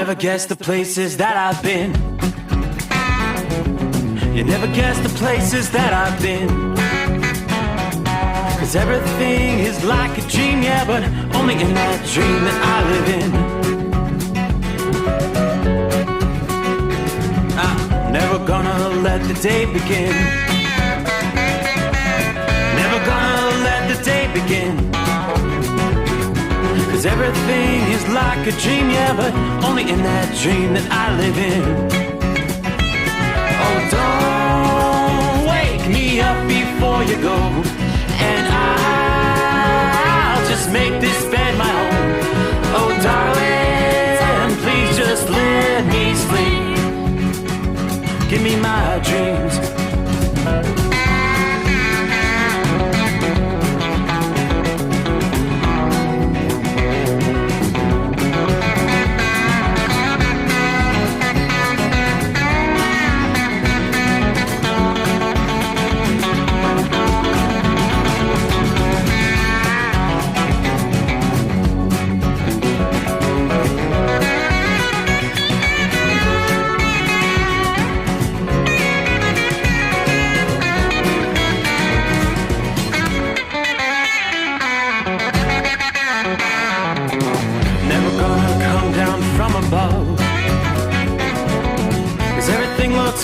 never guess the places that I've been. You never guess the places that I've been. 'Cause everything is like a dream, yeah, but only in that dream that I live in. I'm never gonna let the day begin. Never gonna let the day begin. 'Cause everything is like a dream, yeah, but only in that dream that I live in. Oh, don't wake me up before you go, and I'll just make this bed my home. Oh, darling, please just let me sleep. Give me my dreams.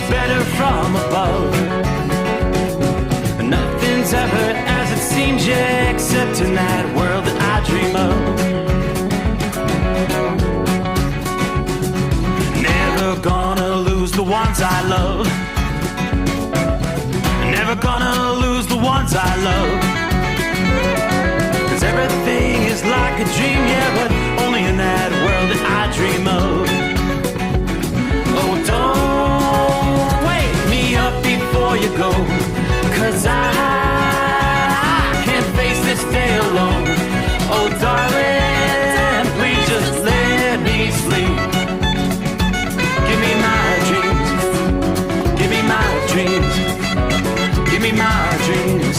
Better from above. Nothing's ever as it seems, yeah, except in that world that I dream of. Never gonna lose the ones I love. Never gonna lose the ones I love. 'Cause everything is like a dream, yeah, but only in that world that I dream of. Oh, don't wake me up before you go, 'cause I can't face this day alone. Oh, darling, please just let me sleep. Give me my dreams. Give me my dreams. Give me my dreams.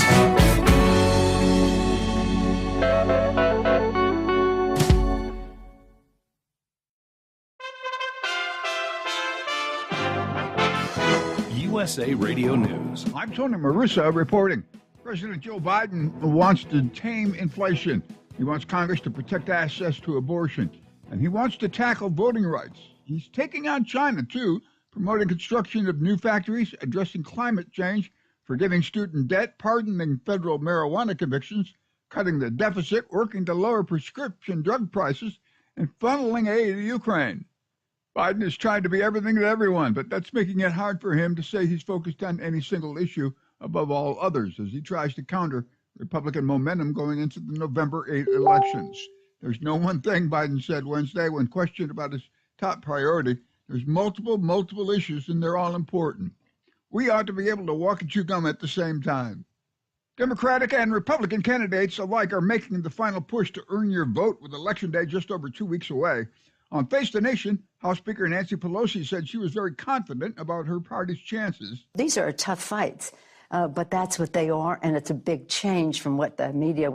USA Radio News. I'm Tony Marusa reporting. President Joe Biden wants to tame inflation. He wants Congress to protect access to abortion. And he wants to tackle voting rights. He's taking on China, too, promoting construction of new factories, addressing climate change, forgiving student debt, pardoning federal marijuana convictions, cutting the deficit, working to lower prescription drug prices, and funneling aid to Ukraine. Biden is trying to be everything to everyone, but that's making it hard for him to say he's focused on any single issue above all others as he tries to counter Republican momentum going into the November 8 elections. There's no one thing, Biden said Wednesday when questioned about his top priority. There's multiple issues, and they're all important. We ought to be able to walk and chew gum at the same time. Democratic and Republican candidates alike are making the final push to earn your vote with Election Day just over 2 weeks away. On Face the Nation, House Speaker Nancy Pelosi said she was very confident about her party's chances. These are tough fights, but that's what they are, and it's a big change from what the media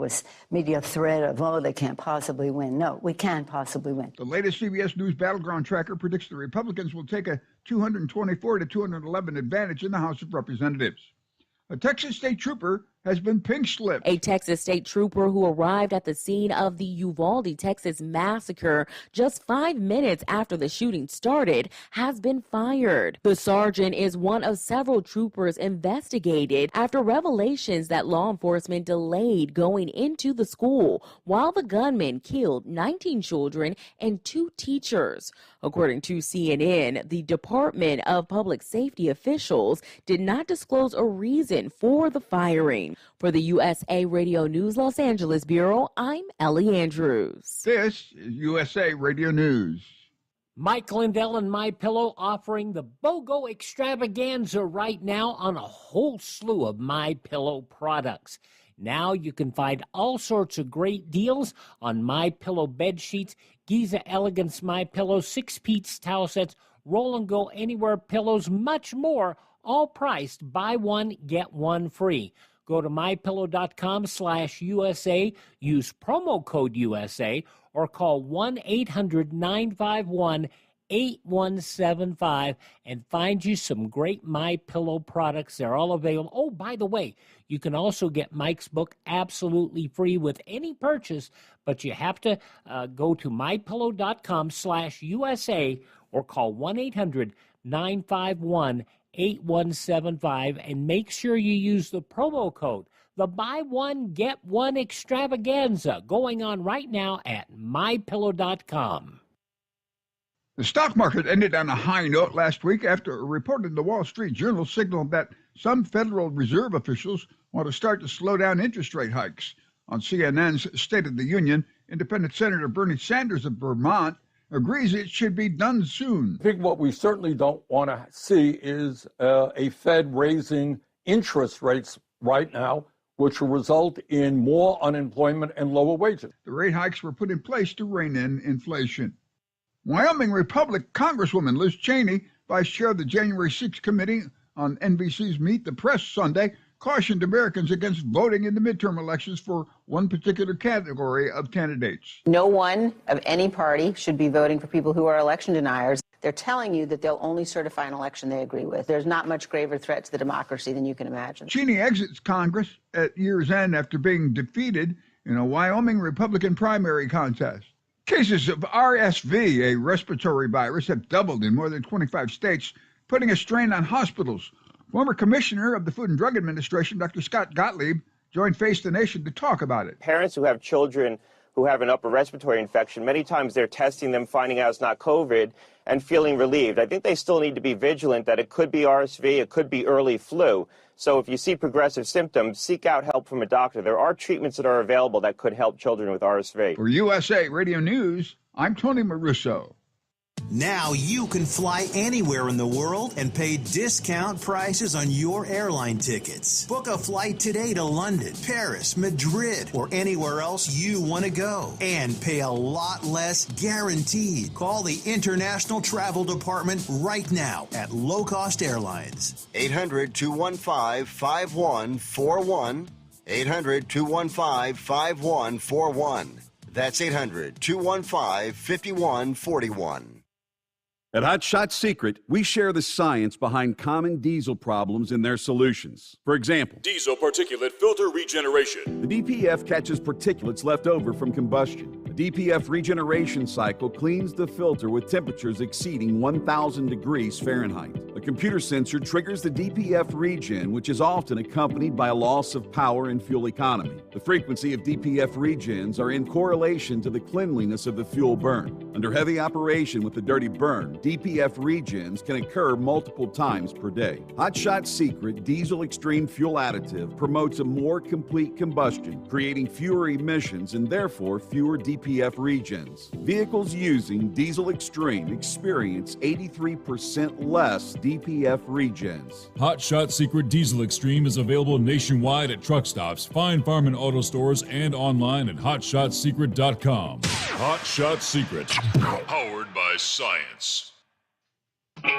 thread of, oh, they can't possibly win. No, we can possibly win. The latest CBS News Battleground Tracker predicts the Republicans will take a 224 to 211 advantage in the House of Representatives. A Texas state trooper has been pink-slipped. A Texas state trooper who arrived at the scene of the Uvalde, Texas massacre just 5 minutes after the shooting started has been fired. The sergeant is one of several troopers investigated after revelations that law enforcement delayed going into the school while the gunman killed 19 children and 2 teachers. According to CNN, the Department of Public Safety officials did not disclose a reason for the firing. For the USA Radio News Los Angeles Bureau, I'm Ellie Andrews. This is USA Radio News. Mike Lindell and MyPillow offering the BOGO extravaganza right now on a whole slew of MyPillow products. Now you can find all sorts of great deals on MyPillow bed sheets, Giza Elegance MyPillow, 6-piece towel sets, Roll and Go Anywhere pillows, much more, all priced buy one, get one free. Go to mypillow.com/USA, use promo code USA, or call 1-800-951 8175 and find you some great MyPillow products. They're all available. Oh, by the way, you can also get Mike's book absolutely free with any purchase, but you have to go to mypillow.com/USA or call 1-800-951-8175 and make sure you use the promo code, the buy one, get one extravaganza, going on right now at mypillow.com. The stock market ended on a high note last week after a report in the Wall Street Journal signaled that some Federal Reserve officials want to start to slow down interest rate hikes. On CNN's State of the Union, Independent Senator Bernie Sanders of Vermont agrees it should be done soon. I think what we certainly don't want to see is a Fed raising interest rates right now, which will result in more unemployment and lower wages. The rate hikes were put in place to rein in inflation. Wyoming Republican Congresswoman Liz Cheney, vice chair of the January 6th committee on NBC's Meet the Press Sunday, cautioned Americans against voting in the midterm elections for one particular category of candidates. No one of any party should be voting for people who are election deniers. They're telling you that they'll only certify an election they agree with. There's not much graver threat to the democracy than you can imagine. Cheney exits Congress at year's end after being defeated in a Wyoming Republican primary contest. Cases of RSV, a respiratory virus, have doubled in more than 25 states, putting a strain on hospitals. Former Commissioner of the Food and Drug Administration, Dr. Scott Gottlieb, joined Face the Nation to talk about it. Parents who have children who have an upper respiratory infection, many times they're testing them, finding out it's not COVID, and feeling relieved. I think they still need to be vigilant that it could be RSV, it could be early flu. So if you see progressive symptoms, seek out help from a doctor. There are treatments that are available that could help children with RSV. For USA Radio News, I'm Tony Marusso. Now you can fly anywhere in the world and pay discount prices on your airline tickets. Book a flight today to London, Paris, Madrid, or anywhere else you want to go. And pay a lot less guaranteed. Call the International Travel Department right now at Low Cost Airlines. 800-215-5141. 800-215-5141. That's 800-215-5141. At Hot Shot Secret, we share the science behind common diesel problems and their solutions. For example, diesel particulate filter regeneration. The DPF catches particulates left over from combustion. The DPF regeneration cycle cleans the filter with temperatures exceeding 1,000 degrees Fahrenheit. A computer sensor triggers the DPF regen, which is often accompanied by a loss of power and fuel economy. The frequency of DPF regens are in correlation to the cleanliness of the fuel burn. Under heavy operation with the dirty burn, DPF regens can occur multiple times per day. Hot Shot Secret Diesel Extreme Fuel Additive promotes a more complete combustion, creating fewer emissions and therefore fewer DPF regens. Vehicles using Diesel Extreme experience 83% less DPF regens. Hot Shot Secret Diesel Extreme is available nationwide at truck stops, fine farm and auto stores, and online at hotshotsecret.com. Hot Shot Secret, powered by science. Well,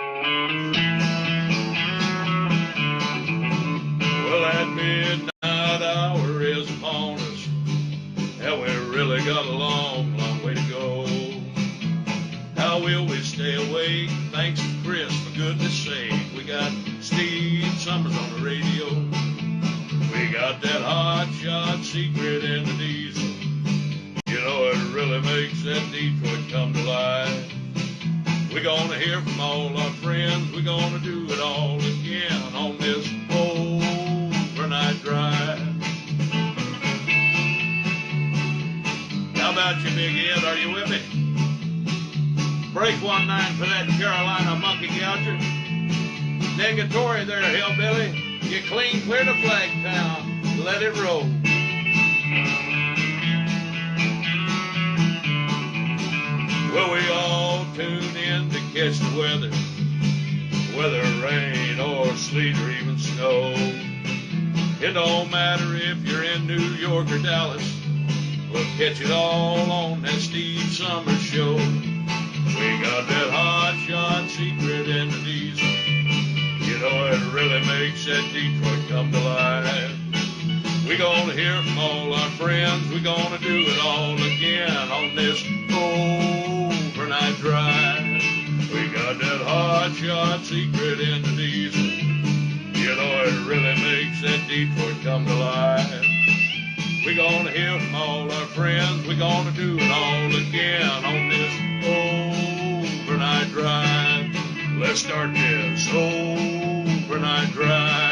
that midnight hour is upon us, and we really got a long, long way to go. How will we stay awake? Thanks to Chris, for goodness sake. We got Steve Sommers on the radio. We got that Hot Shot Secret in the diesel. You know, it really makes that Detroit come to life. We're gonna hear from all our friends. We're gonna do it all again on this overnight drive. How about you, Big Ed? Are you with me? Break 1-9 for that Carolina monkey gouger. Negatory there, hillbilly. You clean clear to Flagtown. Let it roll. Well, we all tune in to catch the weather, whether rain or sleet or even snow. It don't matter if you're in New York or Dallas, we'll catch it all on that Steve Sommers show. We got that Hot Shot Secret in the diesel. You know, it really makes that Detroit come to life. We're gonna hear from all our friends. We're gonna do it all again on this overnight drive. got that hot shot secret in the diesel. You know it really makes that Detroit come to life. We're gonna hear from all our friends. We're gonna do it all again on this overnight drive. Let's start this overnight drive.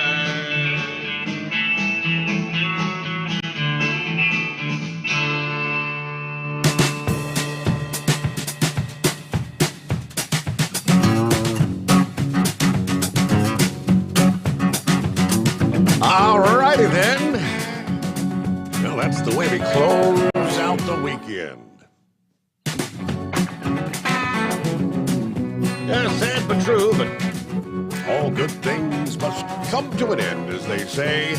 All righty then. Well, that's the way we close out the weekend. Yeah, sad but true, but all good things must come to an end, as they say.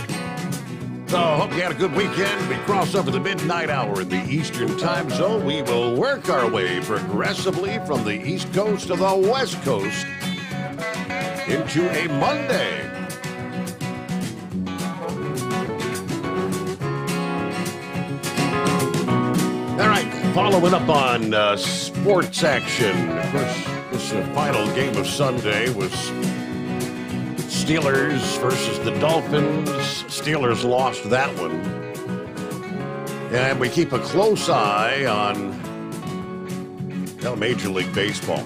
So, hope you had a good weekend. We cross over the midnight hour in the Eastern time zone. We will work our way progressively from the East Coast to the West Coast into a Monday. All right, following up on sports action. Of course, this final game of Sunday was Steelers versus the Dolphins. Steelers lost that one. And we keep a close eye on Major League Baseball.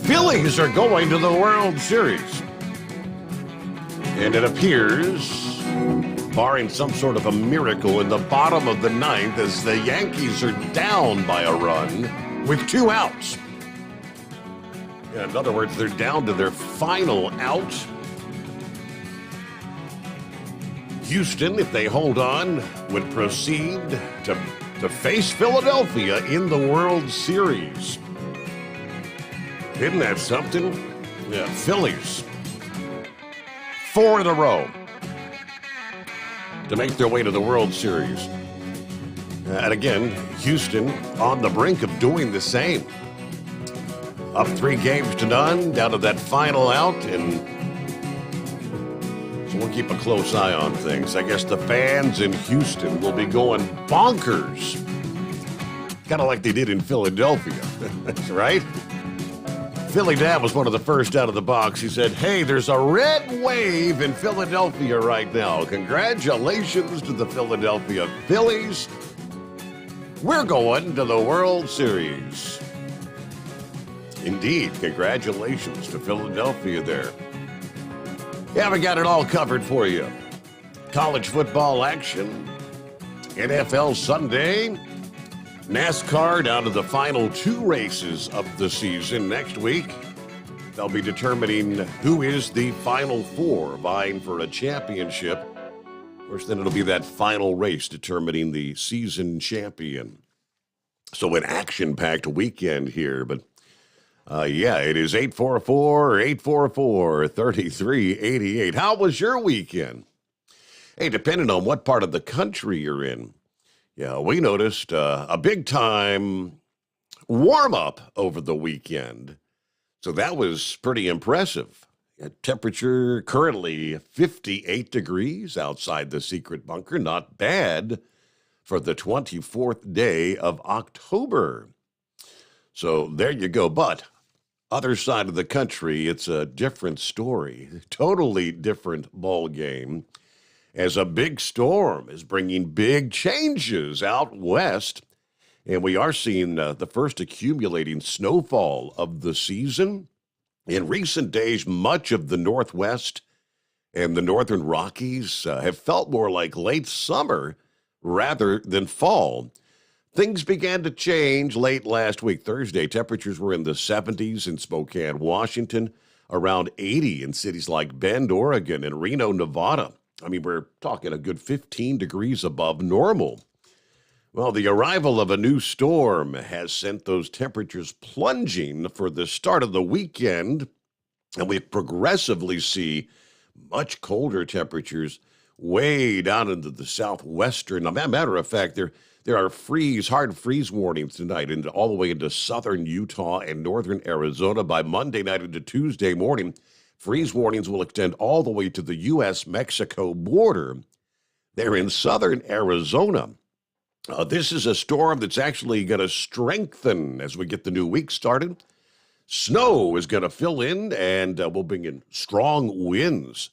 Phillies are going to the World Series. And it appears, barring some sort of a miracle, in the bottom of the ninth as the Yankees are down by a run with 2 outs. In other words, they're down to their final out. Houston, if they hold on, would proceed to face Philadelphia in the World Series. Isn't that something? Yeah, Phillies. 4 in a row to make their way to the World Series. And again, Houston on the brink of doing the same. Up 3-0, down to that final out, and so we'll keep a close eye on things. I guess the fans in Houston will be going bonkers, kind of like they did in Philadelphia, right? Philly Dad was one of the first out of the box. He said, hey, there's a red wave in Philadelphia right now. Congratulations to the Philadelphia Phillies. We're going to the World Series. Indeed, congratulations to Philadelphia there. Yeah, we got it all covered for you. College football action, NFL Sunday, NASCAR down to the final 2 races of the season next week. They'll be determining who is the final 4 vying for a championship. Of course, then it'll be that final race determining the season champion. So an action-packed weekend here, but yeah, it is 844-844-3388. How was your weekend? Hey, depending on what part of the country you're in, yeah, we noticed a big-time warm-up over the weekend. So that was pretty impressive. Temperature currently 58 degrees outside the secret bunker. Not bad for the 24th day of October. So there you go. But other side of the country, it's a different story. Totally different ball game, as a big storm is bringing big changes out west. And we are seeing the first accumulating snowfall of the season. In recent days, much of the Northwest and the Northern Rockies have felt more like late summer rather than fall. Things began to change late last week. Thursday, temperatures were in the 70s in Spokane, Washington, around 80 in cities like Bend, Oregon, and Reno, Nevada. I mean, we're talking a good 15 degrees above normal. Well, the arrival of a new storm has sent those temperatures plunging for the start of the weekend, and we progressively see much colder temperatures way down into the southwestern. As a matter of fact, there are hard freeze warnings tonight and all the way into southern Utah and northern Arizona. By Monday night into Tuesday morning, freeze warnings will extend all the way to the U.S.-Mexico border. They're in southern Arizona. This is a storm that's actually going to strengthen as we get the new week started. Snow is going to fill in, and we'll bring in strong winds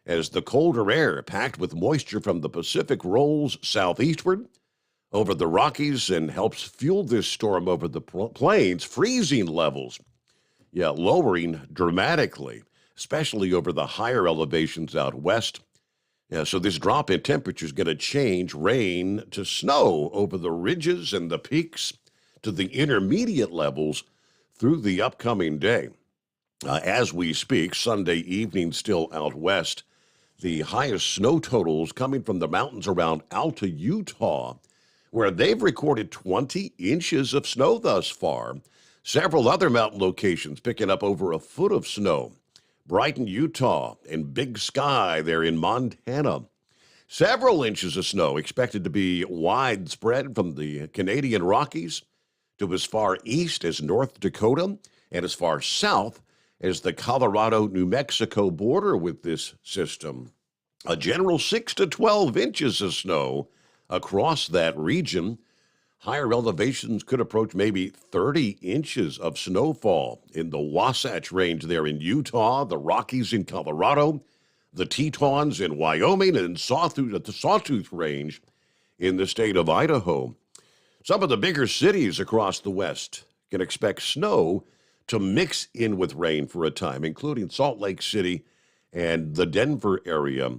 as the colder air, packed with moisture from the Pacific, rolls southeastward over the Rockies and helps fuel this storm over the plains. Freezing levels, lowering dramatically, especially over the higher elevations out west. So this drop in temperature is going to change rain to snow over the ridges and the peaks to the intermediate levels through the upcoming day. As we speak, Sunday evening still out west, the highest snow totals coming from the mountains around Alta, Utah, where they've recorded 20 inches of snow thus far. Several other mountain locations picking up over a foot of snow. Brighton, Utah, and Big Sky there in Montana. Several inches of snow expected to be widespread from the Canadian Rockies to as far east as North Dakota and as far south as the Colorado-New Mexico border with this system. A general 6 to 12 inches of snow across that region. Higher elevations could approach maybe 30 inches of snowfall in the Wasatch Range there in Utah, the Rockies in Colorado, the Tetons in Wyoming, and the Sawtooth Range in the state of Idaho. Some of the bigger cities across the West can expect snow to mix in with rain for a time, including Salt Lake City and the Denver area.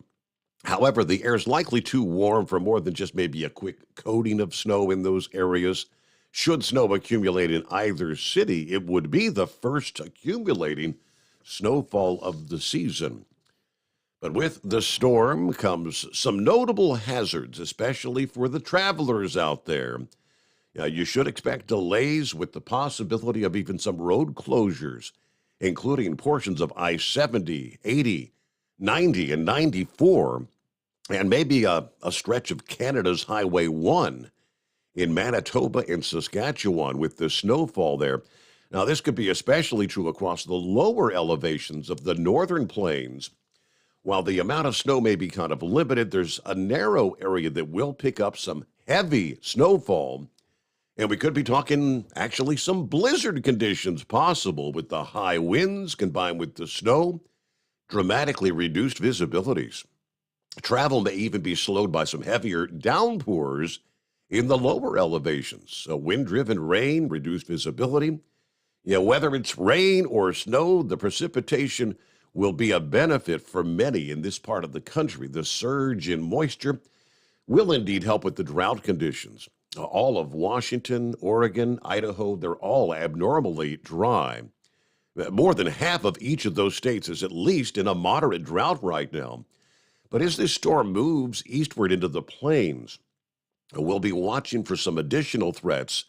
However, the air is likely too warm for more than just maybe a quick coating of snow in those areas. Should snow accumulate in either city, it would be the first accumulating snowfall of the season. But with the storm comes some notable hazards, especially for the travelers out there. You should expect delays with the possibility of even some road closures, including portions of I-70, 80, 90, and 94, and maybe a stretch of Canada's Highway 1 in Manitoba and Saskatchewan with the snowfall there. Now, this could be especially true across the lower elevations of the northern plains. While the amount of snow may be kind of limited, there's a narrow area that will pick up some heavy snowfall, and we could be talking actually some blizzard conditions possible with the high winds combined with the snow. Dramatically reduced visibilities. Travel may even be slowed by some heavier downpours in the lower elevations. So wind-driven rain, reduced visibility. Whether it's rain or snow, the precipitation will be a benefit for many in this part of the country. The surge in moisture will indeed help with the drought conditions. All of Washington, Oregon, Idaho, they're all abnormally dry. More than half of each of those states is at least in a moderate drought right now. But as this storm moves eastward into the plains, we'll be watching for some additional threats.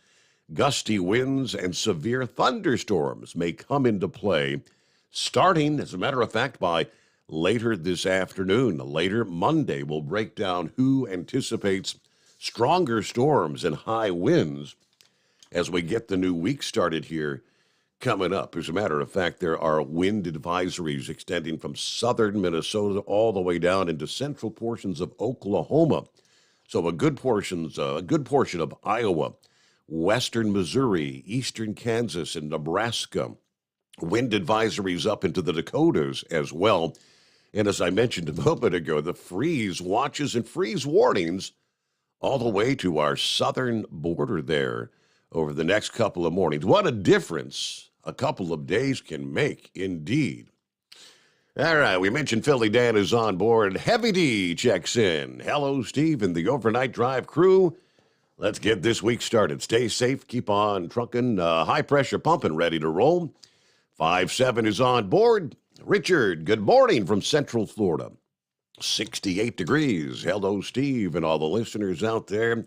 Gusty winds and severe thunderstorms may come into play, starting, as a matter of fact, by later this afternoon. Later Monday, we'll break down who anticipates stronger storms and high winds as we get the new week started here coming up. As a matter of fact, there are wind advisories extending from southern Minnesota all the way down into central portions of Oklahoma. So a good portion of Iowa, western Missouri, eastern Kansas, and Nebraska. Wind advisories up into the Dakotas as well. And as I mentioned a moment ago, the freeze watches and freeze warnings all the way to our southern border there over the next couple of mornings. What a difference a couple of days can make, indeed. All right, we mentioned Philly Dan is on board. Heavy D checks in. Hello, Steve and the Overnight Drive crew. Let's get this week started. Stay safe, keep on trucking, high pressure pumping, ready to roll. 5-7 is on board. Richard, good morning from Central Florida. 68 degrees. Hello, Steve, and all the listeners out there.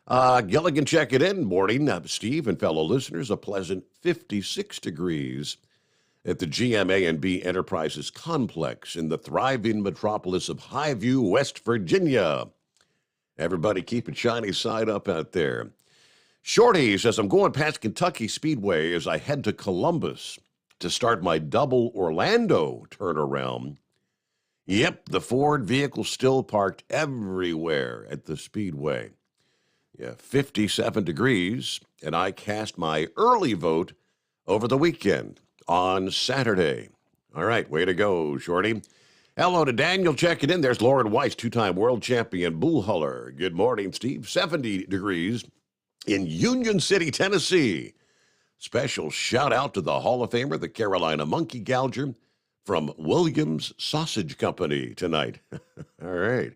Gilligan checking in. Morning, Steve and fellow listeners. A pleasant 56 degrees at the GMA&B Enterprises Complex in the thriving metropolis of Highview, West Virginia. Everybody keep a shiny side up out there. Shorty says, I'm going past Kentucky Speedway as I head to Columbus to start my double Orlando turnaround. Yep, the Ford vehicle's still parked everywhere at the Speedway. 57 degrees, and I cast my early vote over the weekend on Saturday. All right, way to go, Shorty. Hello to Daniel checking in. There's Lauren Weiss, two-time world champion bull hauler. Good morning, Steve. 70 degrees in Union City, Tennessee. Special shout out to the Hall of Famer, the Carolina Monkey Gouger from Williams Sausage Company tonight. All right.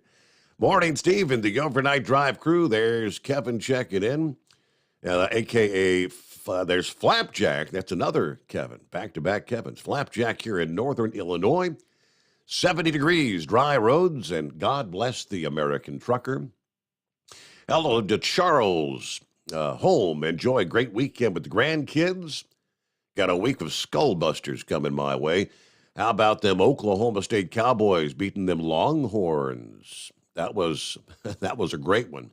Morning, Steve, and the overnight drive crew. There's Kevin checking in, a.k.a. There's Flapjack. That's another Kevin. Back-to-back Kevins. Flapjack here in northern Illinois. 70 degrees, dry roads, and God bless the American trucker. Hello to Charles. Home. Enjoy a great weekend with the grandkids. Got a week of Skullbusters coming my way. How about them Oklahoma State Cowboys beating them Longhorns? That was a great one.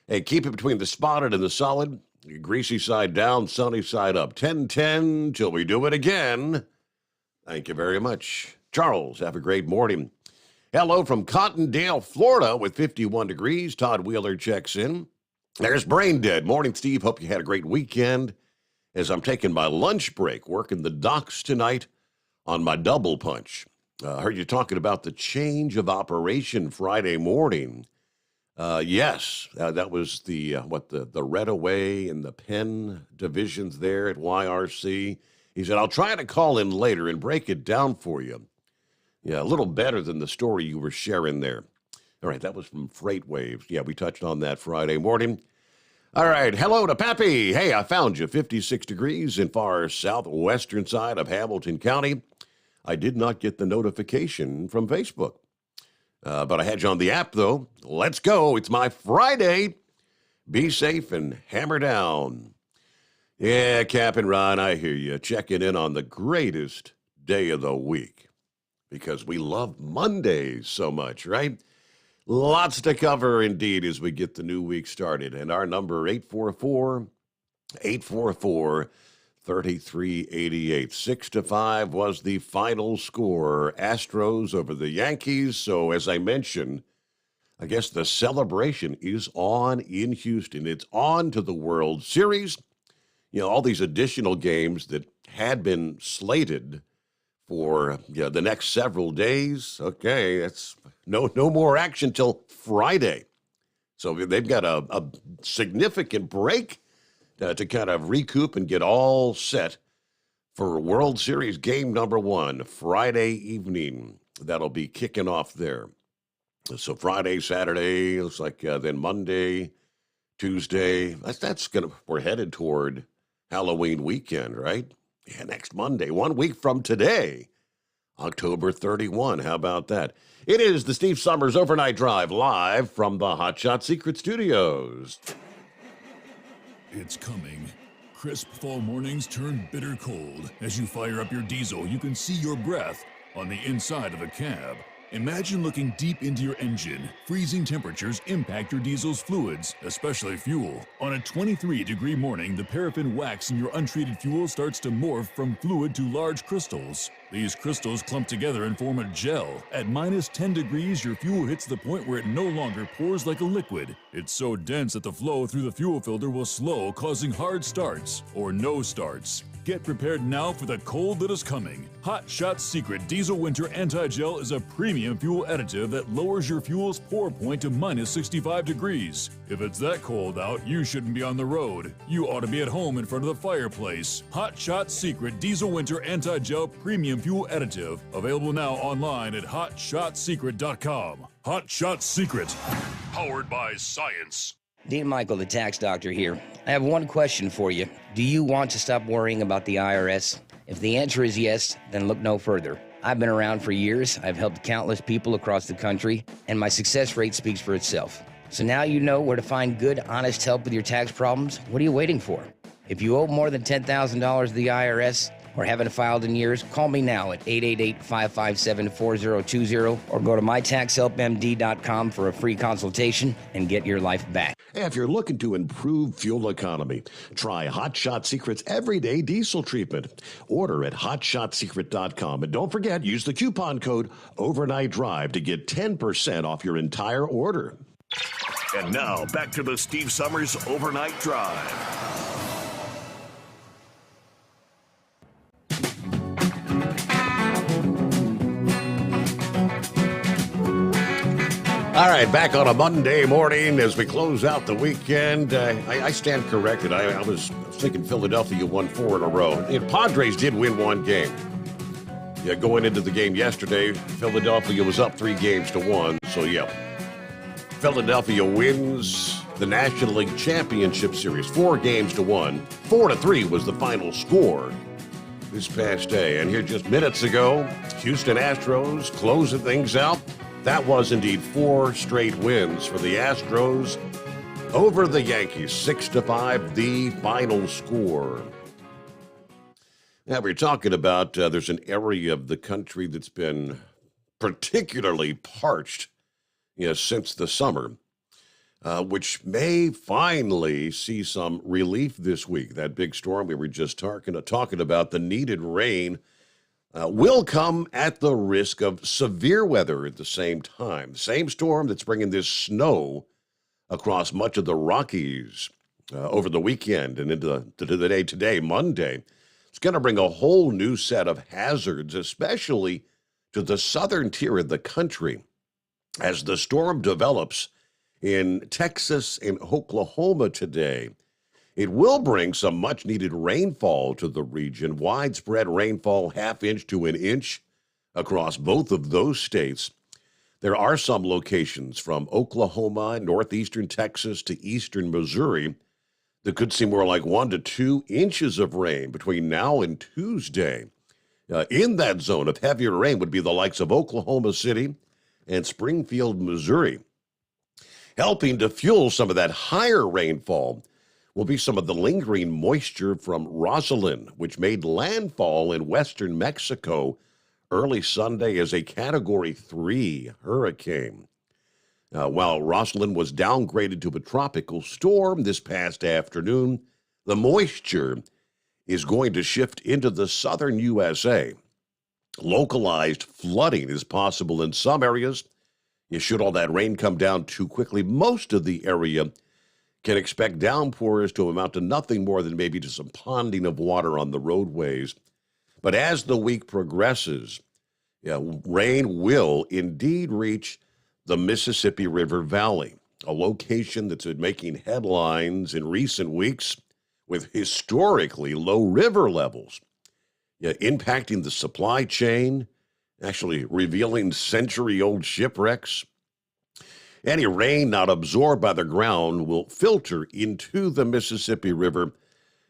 Hey, keep it between the spotted and the solid. Greasy side down, sunny side up. 10-10 till we do it again. Thank you very much. Charles, have a great morning. Hello from Cottondale, Florida with 51 degrees. Todd Wheeler checks in. There's Brain Dead. Morning, Steve. Hope you had a great weekend. As I'm taking my lunch break, working the docks tonight on my double punch. I heard you talking about the change of operation Friday morning. Yes, that was the Redaway and the Penn divisions there at YRC. He said, I'll try to call in later and break it down for you. Yeah, a little better than the story you were sharing there. All right, that was from Freight Waves. Yeah, we touched on that Friday morning. All right, hello to Pappy. Hey, I found you. 56 degrees in far southwestern side of Hamilton County. I did not get the notification from Facebook. But I had you on the app, though. Let's go. It's my Friday. Be safe and hammer down. Yeah, Cap and Ron, I hear you. Checking in on the greatest day of the week. Because we love Mondays so much, right? Lots to cover, indeed, as we get the new week started. And our number, 844-3388. 6-5 was the final score. Astros over the Yankees. So, as I mentioned, I guess the celebration is on in Houston. It's on to the World Series. You know, all these additional games that had been slated for the next several days. Okay, it's no more action till Friday. So they've got a significant break to kind of recoup and get all set for World Series game number 1, Friday evening. That'll be kicking off there. So Friday, Saturday, looks like then Monday, Tuesday. We're headed toward Halloween weekend, right? Yeah, next Monday, 1 week from today, October 31. How about that? It is the Steve Sommers Overnight Drive live from the Hot Shot Secret Studios. It's coming. Crisp fall mornings turn bitter cold. As you fire up your diesel, you can see your breath on the inside of a cab. Imagine looking deep into your engine. Freezing temperatures impact your diesel's fluids, especially fuel. On a 23-degree morning, the paraffin wax in your untreated fuel starts to morph from fluid to large crystals. These crystals clump together and form a gel. At minus 10 degrees, your fuel hits the point where it no longer pours like a liquid. It's so dense that the flow through the fuel filter will slow, causing hard starts or no starts. Get prepared now for the cold that is coming. Hot Shot Secret Diesel Winter Anti-Gel is a premium fuel additive that lowers your fuel's pour point to minus 65 degrees. If it's that cold out, you shouldn't be on the road. You ought to be at home in front of the fireplace. Hot Shot Secret Diesel Winter Anti-Gel Premium Fuel Additive. Available now online at hotshotsecret.com. Hot Shot Secret. Powered by science. Dean Michael, the tax doctor here. I have one question for you. Do you want to stop worrying about the IRS? If the answer is yes, then look no further. I've been around for years, I've helped countless people across the country, and my success rate speaks for itself. So now you know where to find good, honest help with your tax problems. What are you waiting for? If you owe more than $10,000 to the IRS or haven't filed in years, call me now at 888-557-4020 or go to mytaxhelpmd.com for a free consultation and get your life back. If you're looking to improve fuel economy, try Hot Shot Secret's Everyday Diesel Treatment. Order at hotshotsecret.com. And don't forget, use the coupon code Overnight Drive to get 10% off your entire order. And now, back to the Steve Sommers Overnight Drive. All right, back on a Monday morning as we close out the weekend. I stand corrected. I was thinking Philadelphia won 4 in a row. And Padres did win one game. Yeah, going into the game yesterday, Philadelphia was up 3 games to 1. So, yeah, Philadelphia wins the National League Championship Series 4 games to 1. 4-3 was the final score this past day. And here just minutes ago, Houston Astros closing things out. That was indeed 4 straight wins for the Astros over the Yankees. 6-5, the final score. Now, we're talking about there's an area of the country that's been particularly parched since the summer, which may finally see some relief this week. That big storm we were just talking about, the needed rain, will come at the risk of severe weather at the same time. The same storm that's bringing this snow across much of the Rockies over the weekend and into the day today, Monday. It's going to bring a whole new set of hazards, especially to the southern tier of the country. As the storm develops in Texas and Oklahoma today, it will bring some much-needed rainfall to the region, widespread rainfall, 1/2 inch to 1 inch across both of those states. There are some locations from Oklahoma, northeastern Texas to eastern Missouri that could see more like 1 to 2 inches of rain between now and Tuesday. In that zone of heavier rain would be the likes of Oklahoma City and Springfield, Missouri. Helping to fuel some of that higher rainfall will be some of the lingering moisture from Rosalind, which made landfall in western Mexico early Sunday as a Category 3 hurricane. While Rosalind was downgraded to a tropical storm this past afternoon, the moisture is going to shift into the southern USA. Localized flooding is possible in some areas. Should all that rain come down too quickly, most of the area can expect downpours to amount to nothing more than maybe just some ponding of water on the roadways. But as the week progresses, rain will indeed reach the Mississippi River Valley, a location that's been making headlines in recent weeks with historically low river levels, impacting the supply chain, actually revealing century-old shipwrecks. Any rain not absorbed by the ground will filter into the Mississippi River,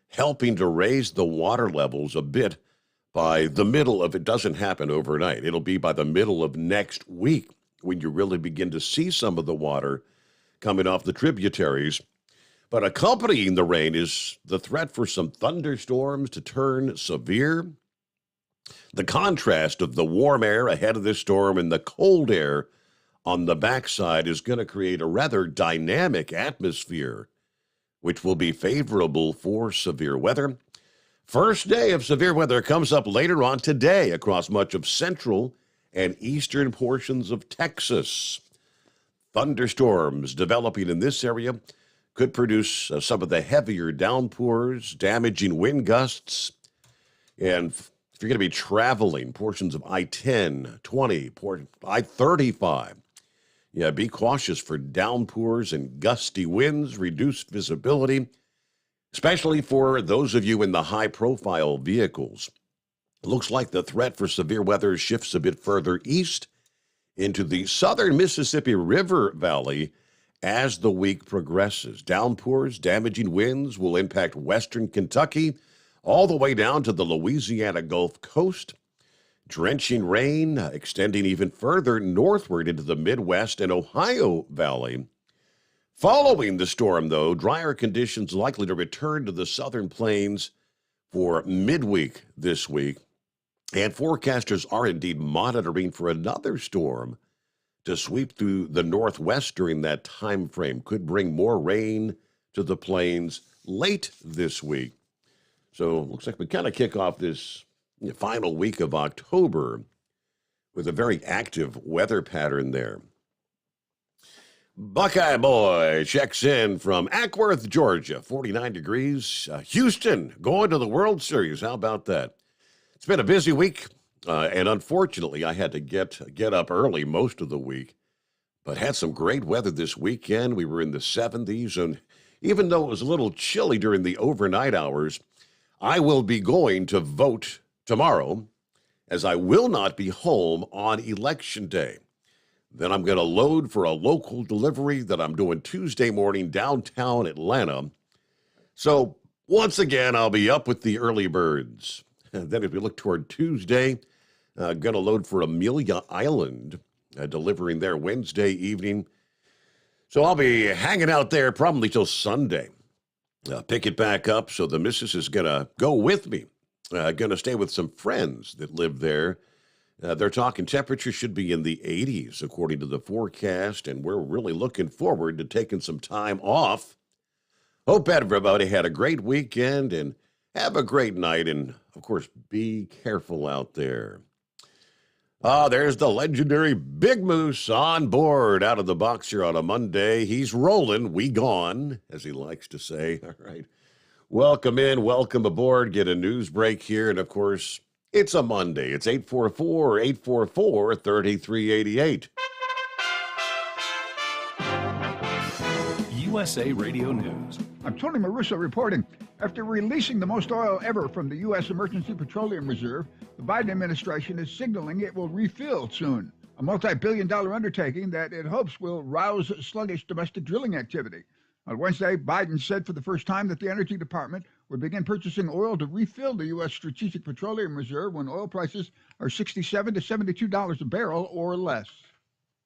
helping to raise the water levels a bit by the middle of, it doesn't happen overnight, it'll be by the middle of next week when you really begin to see some of the water coming off the tributaries. But accompanying the rain is the threat for some thunderstorms to turn severe. The contrast of the warm air ahead of this storm and the cold air on the backside is going to create a rather dynamic atmosphere, which will be favorable for severe weather. First day of severe weather comes up later on today across much of central and eastern portions of Texas. Thunderstorms developing in this area could produce some of the heavier downpours, damaging wind gusts. And if you're going to be traveling portions of I-10, 20, I-35, be cautious for downpours and gusty winds, reduced visibility, especially for those of you in the high-profile vehicles. It looks like the threat for severe weather shifts a bit further east into the southern Mississippi River Valley as the week progresses. Downpours, damaging winds will impact western Kentucky all the way down to the Louisiana Gulf Coast. Drenching rain extending even further northward into the Midwest and Ohio Valley. Following the storm, though, drier conditions likely to return to the southern plains for midweek this week. And forecasters are indeed monitoring for another storm to sweep through the Northwest during that time frame. Could bring more rain to the plains late this week. So it looks like we kind of kick off this final week of October with a very active weather pattern there. Buckeye Boy checks in from Ackworth, Georgia, 49 degrees. Houston going to the World Series. How about that? It's been a busy week, and unfortunately, I had to get up early most of the week but had some great weather this weekend. We were in the 70s, and even though it was a little chilly during the overnight hours, I will be going to vote tomorrow, as I will not be home on Election Day. Then I'm going to load for a local delivery that I'm doing Tuesday morning downtown Atlanta. So once again, I'll be up with the early birds. And then if we look toward Tuesday, going to load for Amelia Island, delivering there Wednesday evening. So I'll be hanging out there probably till Sunday. Pick it back up, so the missus is going to go with me. Going to stay with some friends that live there. They're talking temperatures should be in the 80s, according to the forecast, and we're really looking forward to taking some time off. Hope everybody had a great weekend, and have a great night, and, of course, be careful out there. There's the legendary Big Moose on board out of the box here on a Monday. He's rolling, we gone, as he likes to say. All right. Welcome in, welcome aboard. Get a news break here, and, of course, it's a Monday. It's 844-844-3388. USA Radio News. I'm Tony Maruso reporting. After releasing the most oil ever from the U.S. Emergency Petroleum Reserve, the Biden administration is signaling it will refill soon, a multi-billion-dollar undertaking that it hopes will rouse sluggish domestic drilling activity. On Wednesday, Biden said for the first time that the Energy Department would begin purchasing oil to refill the U.S. Strategic Petroleum Reserve when oil prices are $67 to $72 a barrel or less.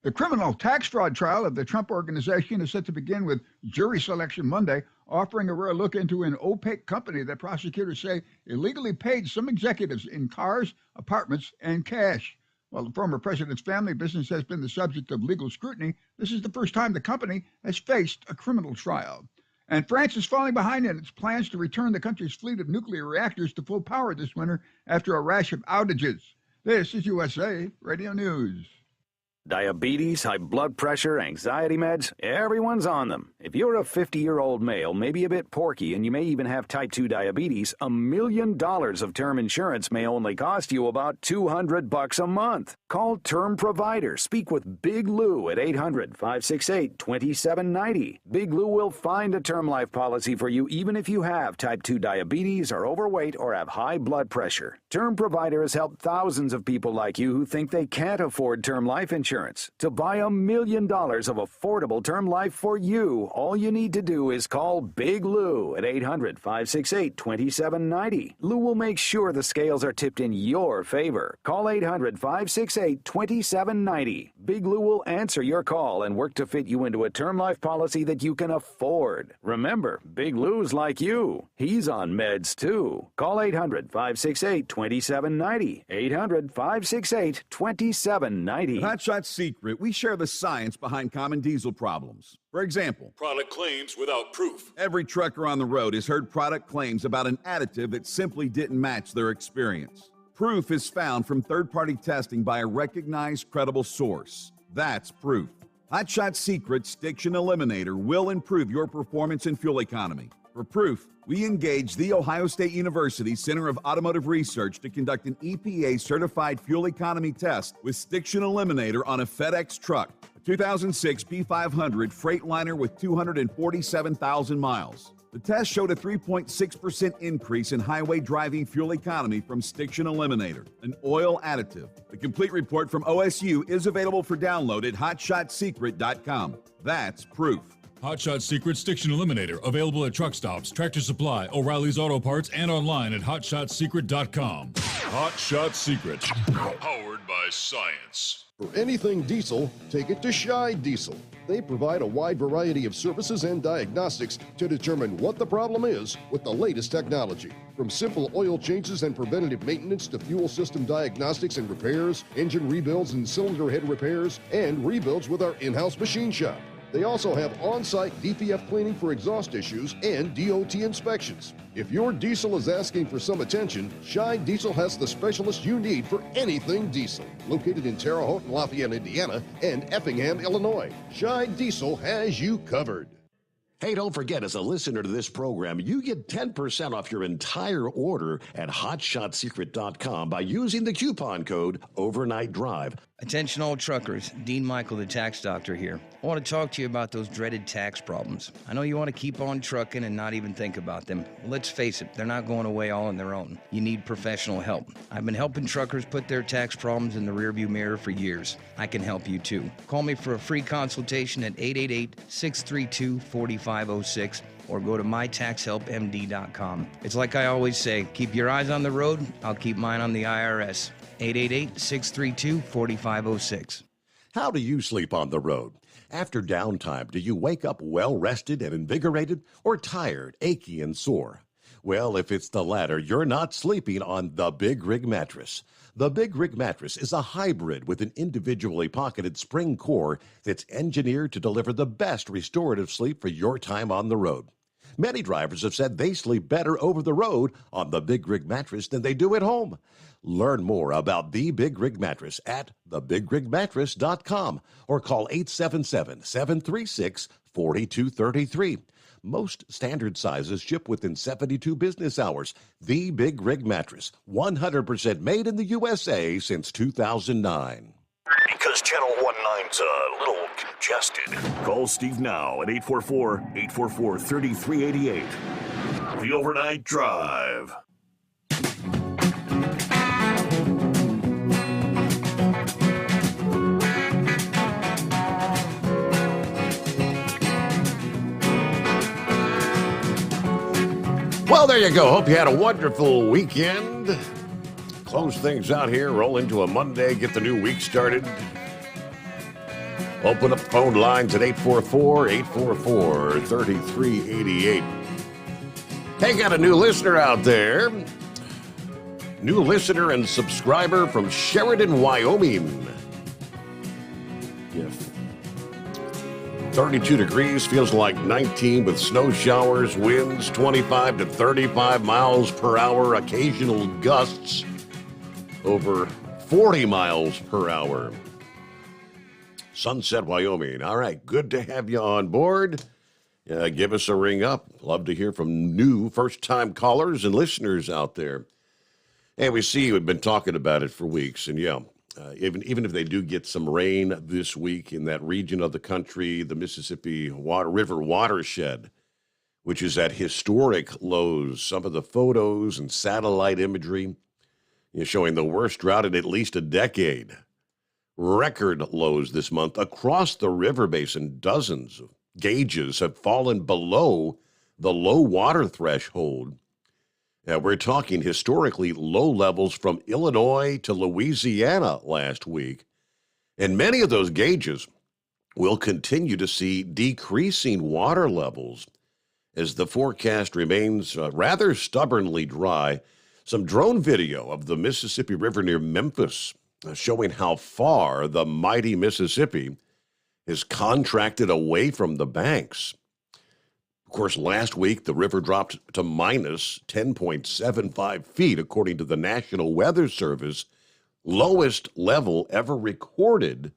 The criminal tax fraud trial of the Trump Organization is set to begin with jury selection Monday, offering a rare look into an opaque company that prosecutors say illegally paid some executives in cars, apartments, and cash. While the former president's family business has been the subject of legal scrutiny, this is the first time the company has faced a criminal trial. And France is falling behind in its plans to return the country's fleet of nuclear reactors to full power this winter after a rash of outages. This is USA Radio News. Diabetes, high blood pressure, anxiety meds, everyone's on them. If you're a 50-year-old male, maybe a bit porky, and you may even have type 2 diabetes, $1 million of term insurance may only cost you about $200 a month. Call Term Provider. Speak with Big Lou at 800-568-2790. Big Lou will find a term life policy for you even if you have type 2 diabetes, are overweight, or have high blood pressure. Term Provider has helped thousands of people like you who think they can't afford term life insurance to buy $1 million of affordable term life for you. All you need to do is call Big Lou at 800-568-2790. Lou will make sure the scales are tipped in your favor. Call 800-568-2790. Big Lou will answer your call and work to fit you into a term life policy that you can afford. Remember, Big Lou's like you. He's on meds too. Call 800-568-2790. 800-568-2790. Hot Shot Secret, we share the science behind common diesel problems. For example, product claims without proof. Every trucker on the road has heard product claims about an additive that simply didn't match their experience. Proof is found from third-party testing by a recognized, credible source. That's proof. Hot Shot Secret Stiction Eliminator will improve your performance and fuel economy. For proof, we engaged The Ohio State University Center of Automotive Research to conduct an EPA-certified fuel economy test with Stiction Eliminator on a FedEx truck, a 2006 P500 Freightliner with 247,000 miles. The test showed a 3.6% increase in highway driving fuel economy from Stiction Eliminator, an oil additive. The complete report from OSU is available for download at hotshotsecret.com. That's proof. Hot Shot Secret Stiction Eliminator, available at truck stops, Tractor Supply, O'Reilly's Auto Parts, and online at hotshotsecret.com. Hot Shot Secret, powered by science. For anything diesel, take it to Scheid Diesel. They provide a wide variety of services and diagnostics to determine what the problem is with the latest technology. From simple oil changes and preventative maintenance to fuel system diagnostics and repairs, engine rebuilds and cylinder head repairs, and rebuilds with our in-house machine shop. They also have on-site DPF cleaning for exhaust issues and DOT inspections. If your diesel is asking for some attention, Scheid Diesel has the specialist you need for anything diesel. Located in Terre Haute, Lafayette, Indiana, and Effingham, Illinois, Scheid Diesel has you covered. Hey, don't forget, as a listener to this program, you get 10% off your entire order at hotshotsecret.com by using the coupon code Overnight Drive. Attention all truckers, Dean Michael, the tax doctor here. I want to talk to you about those dreaded tax problems. I know you want to keep on trucking and not even think about them. Well, let's face it, they're not going away all on their own. You need professional help. I've been helping truckers put their tax problems in the rearview mirror for years. I can help you too. Call me for a free consultation at 888-632-4506 or go to mytaxhelpmd.com. It's like I always say, keep your eyes on the road, I'll keep mine on the IRS. 888-632-4506. How do you sleep on the road? After downtime, do you wake up well-rested and invigorated or tired, achy, and sore? Well, if it's the latter, you're not sleeping on the Big Rig Mattress. The Big Rig Mattress is a hybrid with an individually pocketed spring core that's engineered to deliver the best restorative sleep for your time on the road. Many drivers have said they sleep better over the road on the Big Rig Mattress than they do at home. Learn more about the Big Rig Mattress at thebigrigmattress.com or call 877-736-4233. Most standard sizes ship within 72 business hours. The Big Rig Mattress, 100% made in the USA since 2009. Because Channel 19's a little congested. Call Steve now at 844-844-3388. The Overnight Drive. Well, there you go. Hope you had a wonderful weekend. Close things out here, roll into a Monday, get the new week started. Open up the phone lines at 844-844-3388. Hey, got a new listener out there. New listener and subscriber from Sheridan, Wyoming. Yes. 32 degrees, feels like 19 with snow showers, winds 25 to 35 miles per hour, occasional gusts over 40 miles per hour. Sunset, Wyoming. All right, good to have you on board. Give us a ring up. Love to hear from new first-time callers and listeners out there. And we see we've been talking about it for weeks, and even if they do get some rain this week in that region of the country, the Mississippi River watershed, which is at historic lows, some of the photos and satellite imagery showing the worst drought in at least a decade. Record lows this month across the river basin. Dozens of gauges have fallen below the low water threshold. We're talking historically low levels from Illinois to Louisiana last week. And many of those gauges will continue to see decreasing water levels as the forecast remains rather stubbornly dry. Some drone video of the Mississippi River near Memphis showing how far the mighty Mississippi is contracted away from the banks. Of course, last week, the river dropped to minus 10.75 feet, according to the National Weather Service, lowest level ever recorded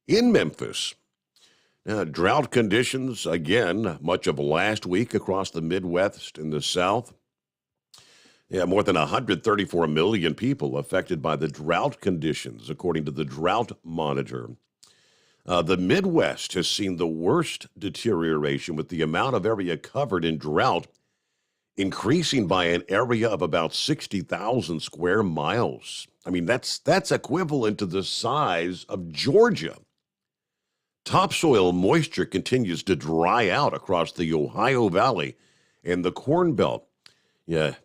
in Memphis. Now, drought conditions, again, much of last week across the Midwest and the South. More than 134 million people affected by the drought conditions, according to the Drought Monitor. The Midwest has seen the worst deterioration, with the amount of area covered in drought increasing by an area of about 60,000 square miles. I mean, that's equivalent to the size of Georgia. Topsoil moisture continues to dry out across the Ohio Valley and the Corn Belt.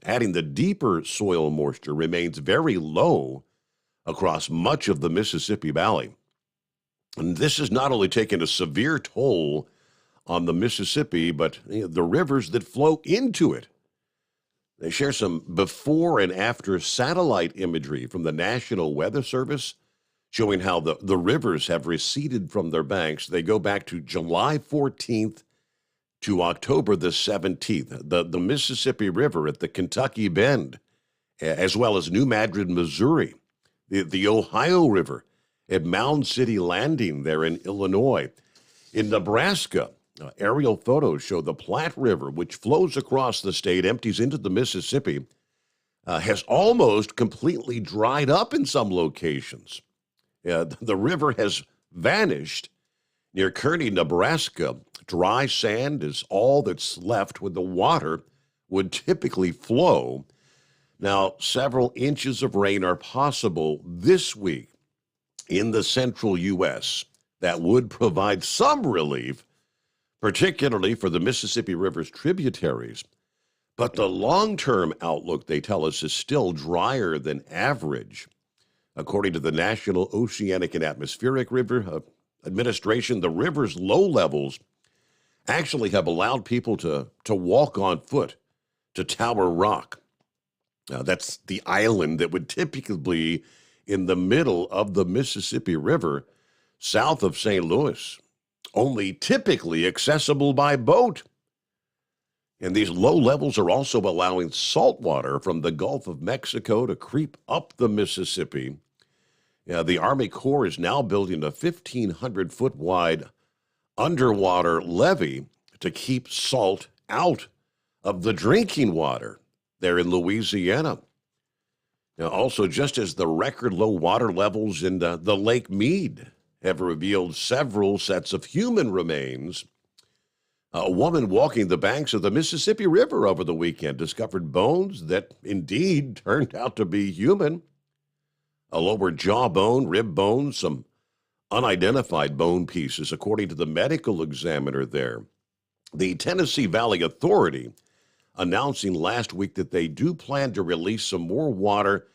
Adding the deeper soil moisture remains very low across much of the Mississippi Valley. And this has not only taken a severe toll on the Mississippi, but the rivers that flow into it. They share some before and after satellite imagery from the National Weather Service showing how the rivers have receded from their banks. They go back to July 14th to October the 17th. The Mississippi River at the Kentucky Bend, as well as New Madrid, Missouri. The Ohio River at Mound City Landing there in Illinois. In Nebraska, aerial photos show the Platte River, which flows across the state, empties into the Mississippi, has almost completely dried up in some locations. The river has vanished. Near Kearney, Nebraska, dry sand is all that's left when the water would typically flow. Now, several inches of rain are possible this week in the central U.S. that would provide some relief, particularly for the Mississippi River's tributaries. But the long-term outlook, they tell us, is still drier than average. According to the National Oceanic and Atmospheric River Administration, the river's low levels actually have allowed people to walk on foot to Tower Rock. That's the island that would typically be in the middle of the Mississippi River, south of St. Louis, only typically accessible by boat. And these low levels are also allowing salt water from the Gulf of Mexico to creep up the Mississippi. The Army Corps is now building a 1,500-foot wide underwater levee to keep salt out of the drinking water there in Louisiana. Now, also, just as the record low water levels in the Lake Mead have revealed several sets of human remains, a woman walking the banks of the Mississippi River over the weekend discovered bones that indeed turned out to be human. A lower jawbone, rib bone, some unidentified bone pieces, according to the medical examiner there. The Tennessee Valley Authority announcing last week that they do plan to release some more water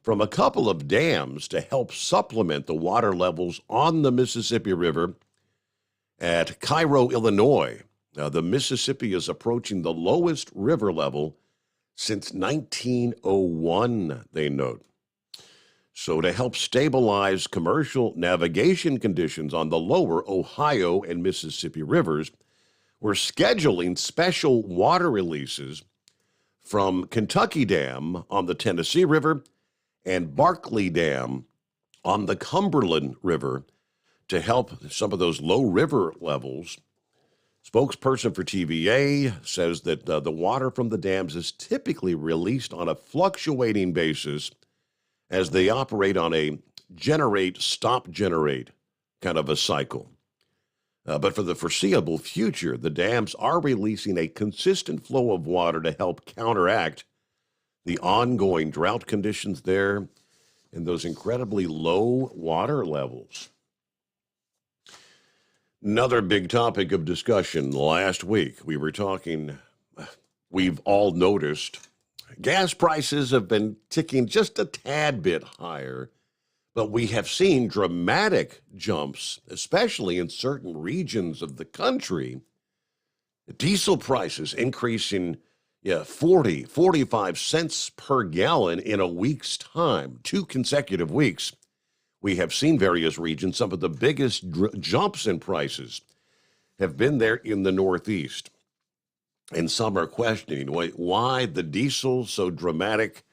from a couple of dams to help supplement the water levels on the Mississippi River. At Cairo, Illinois, the Mississippi is approaching the lowest river level since 1901, they note. So to help stabilize commercial navigation conditions on the lower Ohio and Mississippi rivers, we're scheduling special water releases from Kentucky Dam on the Tennessee River and Barkley Dam on the Cumberland River to help some of those low river levels. Spokesperson for TVA says that the water from the dams is typically released on a fluctuating basis as they operate on a generate, stop, generate kind of a cycle. But for the foreseeable future, the dams are releasing a consistent flow of water to help counteract the ongoing drought conditions there and those incredibly low water levels. Another big topic of discussion last week, we've all noticed gas prices have been ticking just a tad bit higher, but we have seen dramatic jumps, especially in certain regions of the country. Diesel prices increasing 40, 45 cents per gallon in a week's time, 2 consecutive weeks. We have seen various regions, some of the biggest jumps in prices have been there in the Northeast. And some are questioning why the diesel so dramatic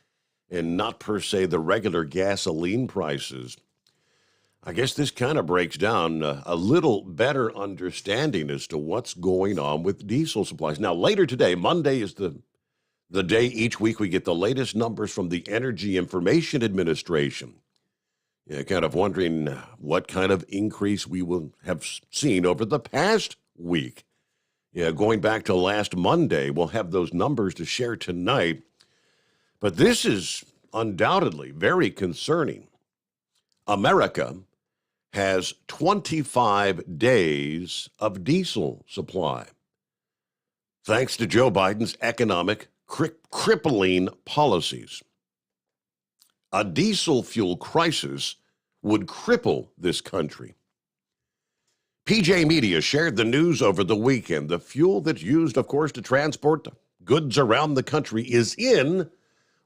and not per se the regular gasoline prices. I guess this kind of breaks down a little better understanding as to what's going on with diesel supplies. Now, later today, Monday is the day each week we get the latest numbers from the Energy Information Administration. Kind of wondering what kind of increase we will have seen over the past week. Going back to last Monday, we'll have those numbers to share tonight. But this is undoubtedly very concerning. America has 25 days of diesel supply, thanks to Joe Biden's economic crippling policies. A diesel fuel crisis would cripple this country. PJ Media shared the news over the weekend. The fuel that's used, of course, to transport goods around the country is in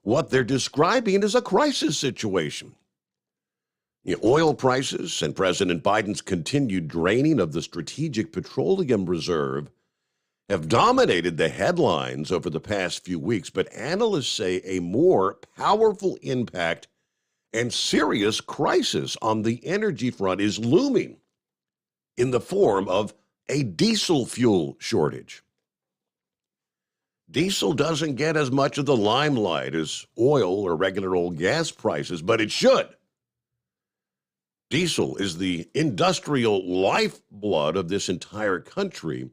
what they're describing as a crisis situation. Oil prices and President Biden's continued draining of the Strategic Petroleum Reserve have dominated the headlines over the past few weeks, but analysts say a more powerful impact and serious crisis on the energy front is looming in the form of a diesel fuel shortage. Diesel doesn't get as much of the limelight as oil or regular old gas prices, but it should. Diesel is the industrial lifeblood of this entire country,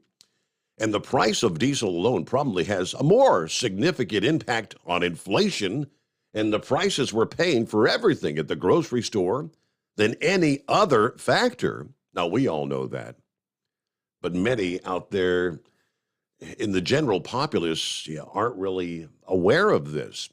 and the price of diesel alone probably has a more significant impact on inflation and the prices we're paying for everything at the grocery store than any other factor. Now, we all know that, but many out there in the general populace aren't really aware of this.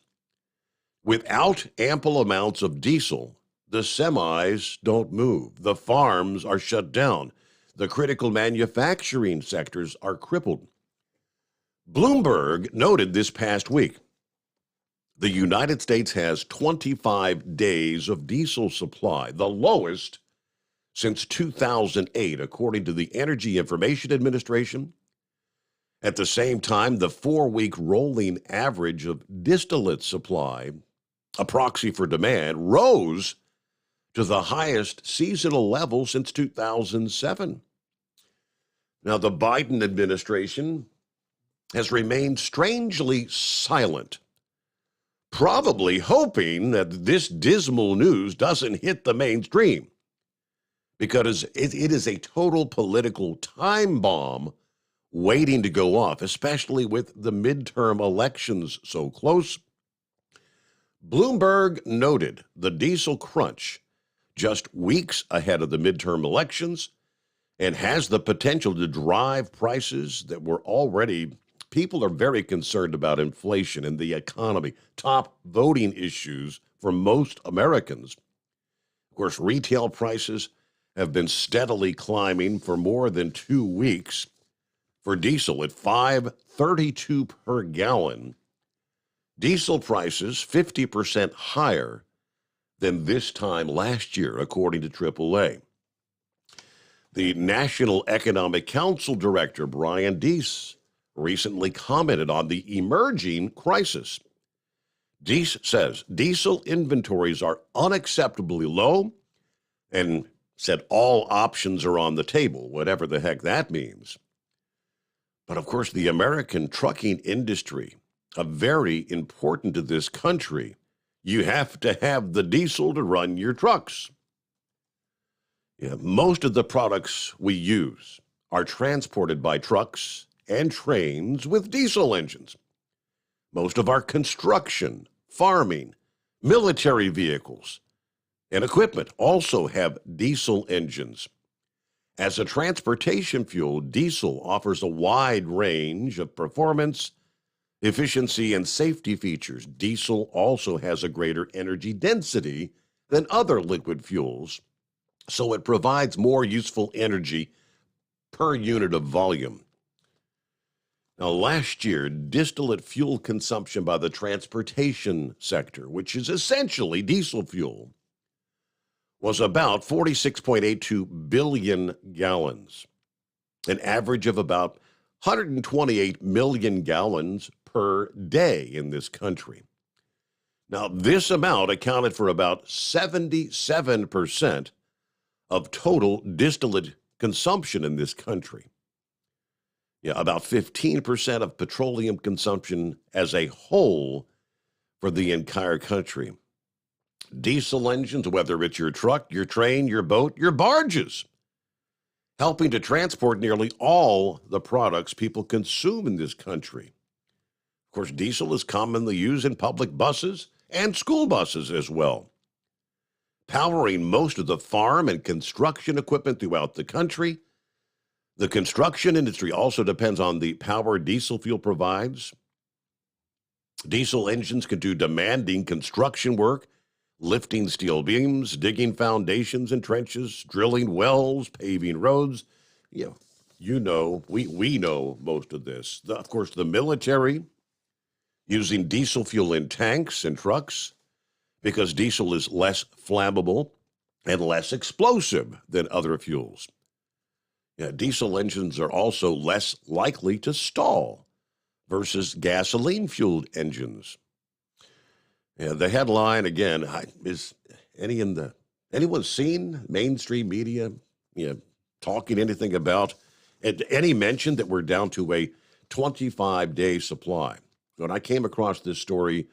Without ample amounts of diesel, the semis don't move. The farms are shut down. The critical manufacturing sectors are crippled. Bloomberg noted this past week the United States has 25 days of diesel supply, the lowest since 2008, according to the Energy Information Administration. At the same time, the 4-week rolling average of distillate supply, a proxy for demand, rose to the highest seasonal level since 2007. Now, the Biden administration has remained strangely silent, probably hoping that this dismal news doesn't hit the mainstream, because it is a total political time bomb waiting to go off, especially with the midterm elections so close. Bloomberg noted the diesel crunch just weeks ahead of the midterm elections and has the potential to drive prices that were already, people are very concerned about inflation and the economy, top voting issues for most Americans. Of course, retail prices have been steadily climbing for more than 2 weeks. For diesel at $5.32 per gallon, diesel prices 50% higher than this time last year, according to AAA. The National Economic Council Director, Brian Deese, recently commented on the emerging crisis. Deese says diesel inventories are unacceptably low and said all options are on the table, whatever the heck that means. But of course, the American trucking industry, very important to this country, you have to have the diesel to run your trucks. Most of the products we use are transported by trucks and trains with diesel engines. Most of our construction, farming, military vehicles, and equipment also have diesel engines. As a transportation fuel, diesel offers a wide range of performance, efficiency, and safety features. Diesel also has a greater energy density than other liquid fuels, so it provides more useful energy per unit of volume. Now, last year, distillate fuel consumption by the transportation sector, which is essentially diesel fuel, was about 46.82 billion gallons, an average of about 128 million gallons per day in this country. Now, this amount accounted for about 77% of total distillate consumption in this country. About 15% of petroleum consumption as a whole for the entire country. Diesel engines, whether it's your truck, your train, your boat, your barges, helping to transport nearly all the products people consume in this country. Of course, diesel is commonly used in public buses and school buses as well, powering most of the farm and construction equipment throughout the country. The construction industry also depends on the power diesel fuel provides. Diesel engines can do demanding construction work, lifting steel beams, digging foundations and trenches, drilling wells, paving roads. We know most of this. Of course, the military using diesel fuel in tanks and trucks because diesel is less flammable and less explosive than other fuels. Diesel engines are also less likely to stall versus gasoline-fueled engines. The headline, again, is anyone seen mainstream media talking anything about, any mention that we're down to a 25-day supply? When I came across this story,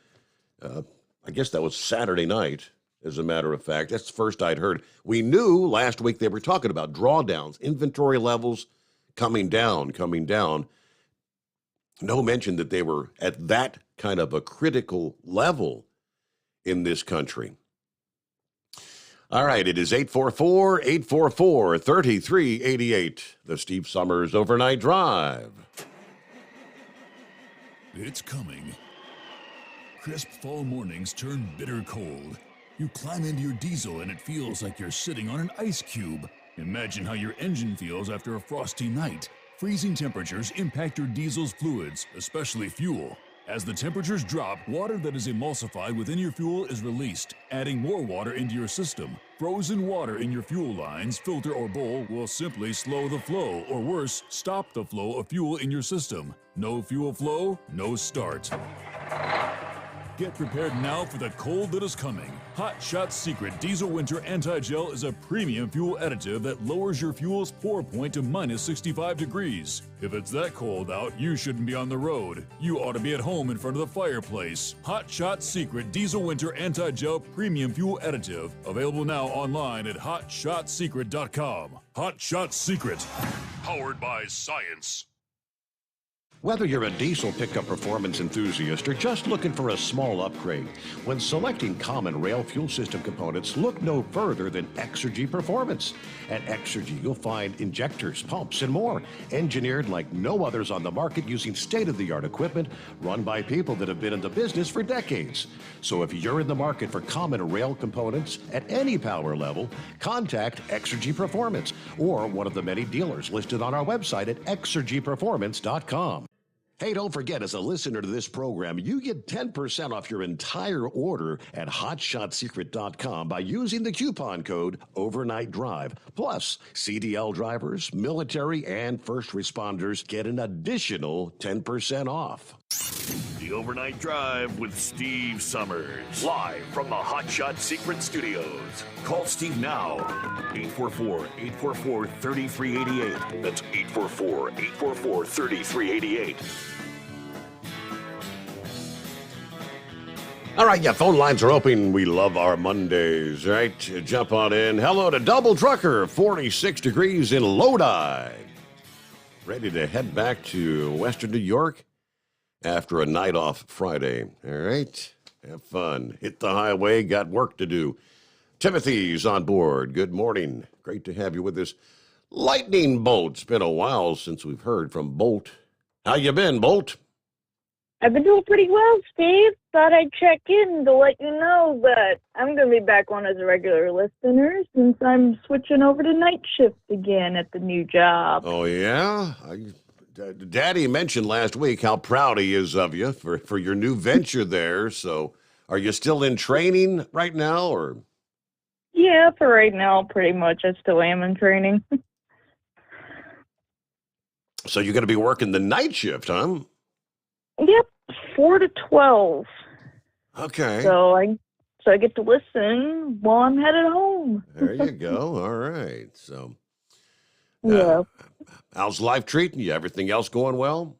I guess that was Saturday night, as a matter of fact. That's the first I'd heard. We knew last week they were talking about drawdowns, inventory levels coming down. No mention that they were at that kind of a critical level in this country. All right, it is 844-844-3388, the Steve Sommers Overnight Drive. It's coming. Crisp fall mornings turn bitter cold. You climb into your diesel and it feels like you're sitting on an ice cube. Imagine how your engine feels after a frosty night. Freezing temperatures impact your diesel's fluids, especially fuel. As the temperatures drop, water that is emulsified within your fuel is released, adding more water into your system. Frozen water in your fuel lines, filter, or bowl will simply slow the flow, or worse, stop the flow of fuel in your system. No fuel flow, no start. Get prepared now for the cold that is coming. Hot Shot Secret Diesel Winter Anti-Gel is a premium fuel additive that lowers your fuel's pour point to minus 65 degrees. If it's that cold out, you shouldn't be on the road. You ought to be at home in front of the fireplace. Hot Shot Secret Diesel Winter Anti-Gel Premium Fuel Additive. Available now online at hotshotsecret.com. Hot Shot Secret. Powered by science. Whether you're a diesel pickup performance enthusiast or just looking for a small upgrade, when selecting common rail fuel system components, look no further than Exergy Performance. At Exergy, you'll find injectors, pumps, and more, engineered like no others on the market using state-of-the-art equipment run by people that have been in the business for decades. So if you're in the market for common rail components at any power level, contact Exergy Performance or one of the many dealers listed on our website at exergyperformance.com. Hey, don't forget, as a listener to this program, you get 10% off your entire order at hotshotsecret.com by using the coupon code Overnight Drive. Plus, CDL drivers, military, and first responders get an additional 10% off. The Overnight Drive with Steve Sommers. Live from the Hot Shot Secret Studios. Call Steve now. 844-844-3388. That's 844-844-3388. All right, yeah, phone lines are open. We love our Mondays, right? Jump on in. Hello to Double Trucker, 46 degrees in Lodi. Ready to head back to Western New York after a night off Friday. All right, have fun. Hit the highway, got work to do. Timothy's on board. Good morning. Great to have you with us. Lightning Bolt. It's been a while since we've heard from Bolt. How you been, Bolt? I've been doing pretty well, Steve. Thought I'd check in to let you know that I'm going to be back on as a regular listener since I'm switching over to night shift again at the new job. Oh, yeah? Daddy mentioned last week how proud he is of you for your new venture there. So are you still in training right now? Or? Yeah, for right now, pretty much. I still am in training. So you're going to be working the night shift, huh? Yep, 4 to 12. Okay. So I get to listen while I'm headed home. There you go. All right. So, yeah. How's life treating you? Everything else going well?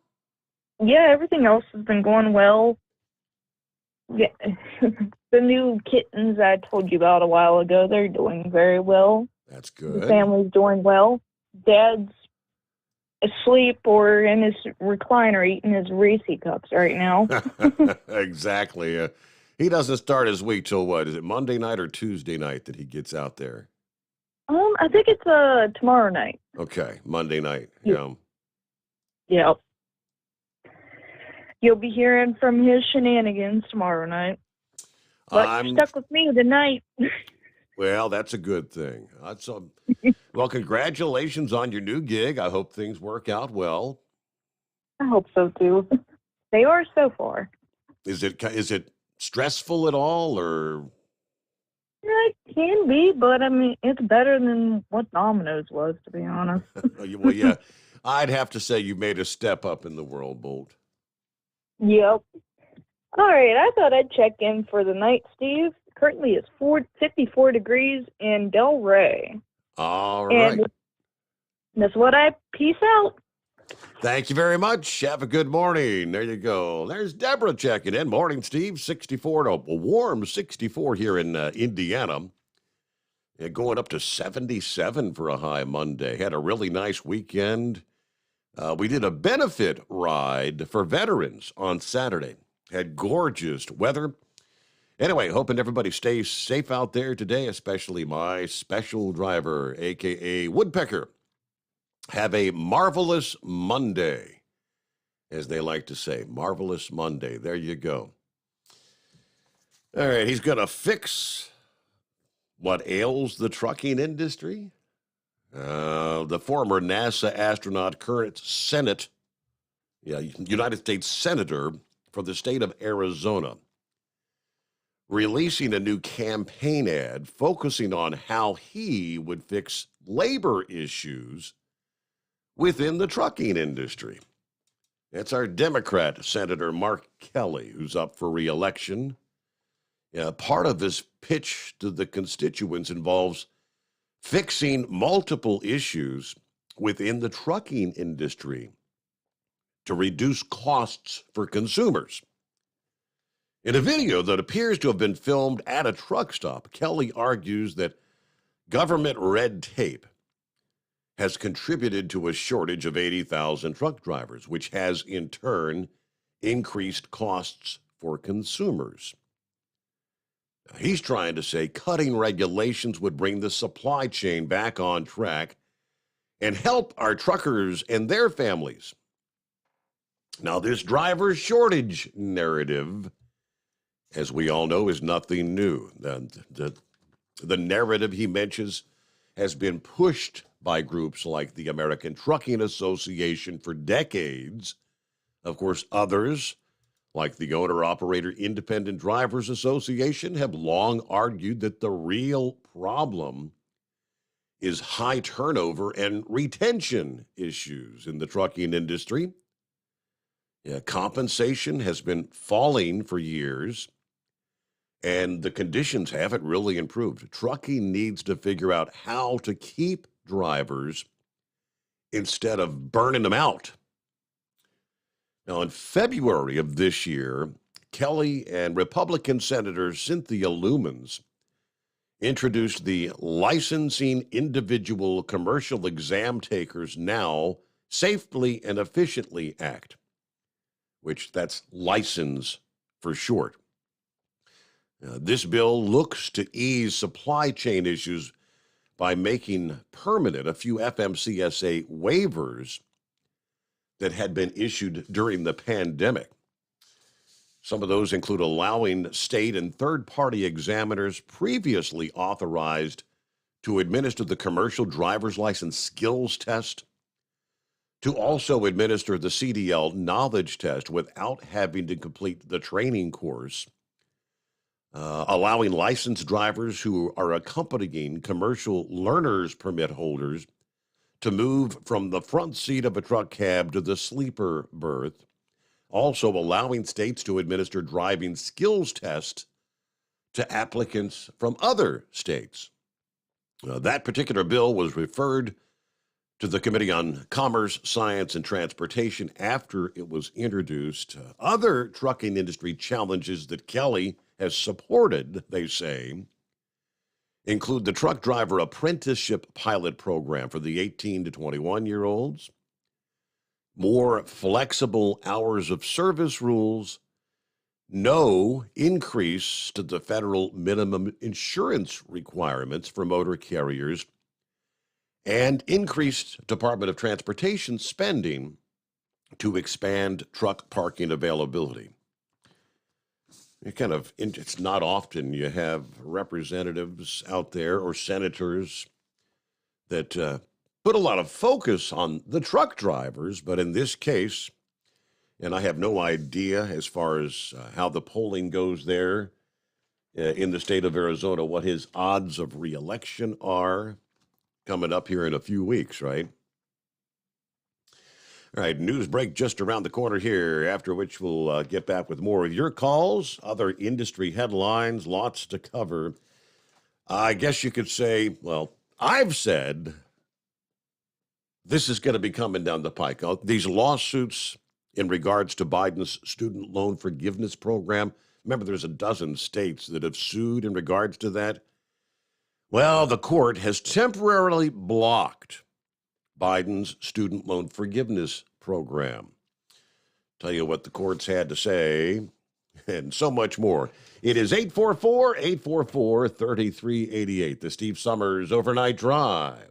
Yeah, everything else has been going well. Yeah, the new kittens I told you about a while ago, they're doing very well. That's good. The family's doing well. Dad's asleep or in his recliner eating his Reese cups right now. Exactly. He doesn't start his week till what? Is it Monday night or Tuesday night that he gets out there? I think it's tomorrow night. Okay, Monday night. Yeah. Yep. You'll be hearing from his shenanigans tomorrow night. But you're stuck with me tonight. Well, that's a good thing. Well, congratulations on your new gig. I hope things work out well. I hope so, too. They are so far. Is it stressful at all, or? It can be, but, I mean, it's better than what Domino's was, to be honest. Well, yeah, I'd have to say you made a step up in the world, Bolt. Yep. All right, I thought I'd check in for the night, Steve. Currently, it's 54 degrees in Del Rey. All right. And that's what I peace out. Thank you very much. Have a good morning. There you go. There's Deborah checking in. Morning, Steve. 64 to a warm 64 here in Indiana. Yeah, going up to 77 for a high Monday. Had a really nice weekend. We did a benefit ride for veterans on Saturday. Had gorgeous weather. Anyway, hoping everybody stays safe out there today, especially my special driver, a.k.a. Woodpecker. Have a marvelous Monday, as they like to say. Marvelous Monday. There you go. All right, he's going to fix what ails the trucking industry. The former NASA astronaut, current United States Senator for the state of Arizona, releasing a new campaign ad focusing on how he would fix labor issues within the trucking industry. It's our Democrat, Senator Mark Kelly, who's up for re-election. Part of his pitch to the constituents involves fixing multiple issues within the trucking industry to reduce costs for consumers. In a video that appears to have been filmed at a truck stop, Kelly argues that government red tape has contributed to a shortage of 80,000 truck drivers, which has in turn increased costs for consumers. He's trying to say cutting regulations would bring the supply chain back on track and help our truckers and their families. Now, this driver shortage narrative, as we all know, is nothing new. The narrative he mentions has been pushed by groups like the American Trucking Association for decades. Of course, others, like the Owner-Operator Independent Drivers Association, have long argued that the real problem is high turnover and retention issues in the trucking industry. Compensation has been falling for years, and the conditions haven't really improved. Trucking needs to figure out how to keep drivers instead of burning them out. Now, in February of this year, Kelly and Republican Senator Cynthia Lumens introduced the Licensing Individual Commercial Exam Takers Now Safely and Efficiently Act, which that's license for short. This bill looks to ease supply chain issues by making permanent a few FMCSA waivers that had been issued during the pandemic. Some of those include allowing state and third-party examiners previously authorized to administer the commercial driver's license skills test to also administer the CDL knowledge test without having to complete the training course, allowing licensed drivers who are accompanying commercial learner's permit holders to move from the front seat of a truck cab to the sleeper berth, also allowing states to administer driving skills tests to applicants from other states. That particular bill was referred to the Committee on Commerce, Science, and Transportation after it was introduced. Other trucking industry challenges that Kelly has supported, they say, include the truck driver apprenticeship pilot program for the 18 to 21-year-olds, more flexible hours of service rules, no increase to the federal minimum insurance requirements for motor carriers, and increased Department of Transportation spending to expand truck parking availability. It's not often you have representatives out there or senators that put a lot of focus on the truck drivers, but in this case, and I have no idea as far as how the polling goes there in the state of Arizona, what his odds of re-election are coming up here in a few weeks, right? All right, news break just around the corner here, after which we'll get back with more of your calls, other industry headlines, lots to cover. I guess you could say, well, I've said This is going to be coming down the pike. These lawsuits in regards to Biden's student loan forgiveness program. Remember, there's a dozen states that have sued in regards to that. Well, the court has temporarily blocked Biden's student loan forgiveness program. Tell you what the courts had to say and so much more. It is 844-844-3388, the Steve Sommers Overnight Drive.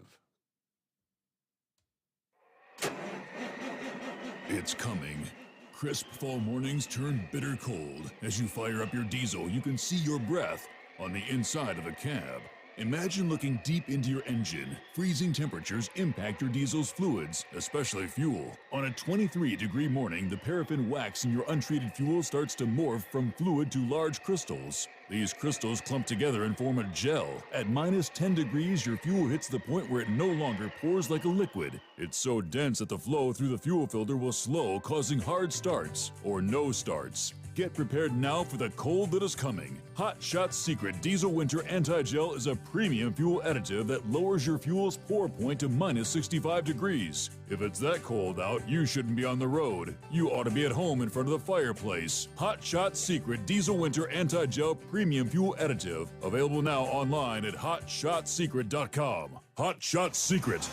It's coming. Crisp fall mornings turn bitter cold. As you fire up your diesel, you can see your breath on the inside of the cab. Imagine looking deep into your engine. Freezing temperatures impact your diesel's fluids, especially fuel. On a 23-degree morning, the paraffin wax in your untreated fuel starts to morph from fluid to large crystals. These crystals clump together and form a gel. At minus 10 degrees, your fuel hits the point where it no longer pours like a liquid. It's so dense that the flow through the fuel filter will slow, causing hard starts or no starts. Get prepared now for the cold that is coming. Hot Shot Secret Diesel Winter Anti-Gel is a premium fuel additive that lowers your fuel's pour point to minus 65 degrees. If it's that cold out, you shouldn't be on the road. You ought to be at home in front of the fireplace. Hot Shot Secret Diesel Winter Anti-Gel Premium Fuel Additive. Available now online at hotshotsecret.com. Hot Shot Secret.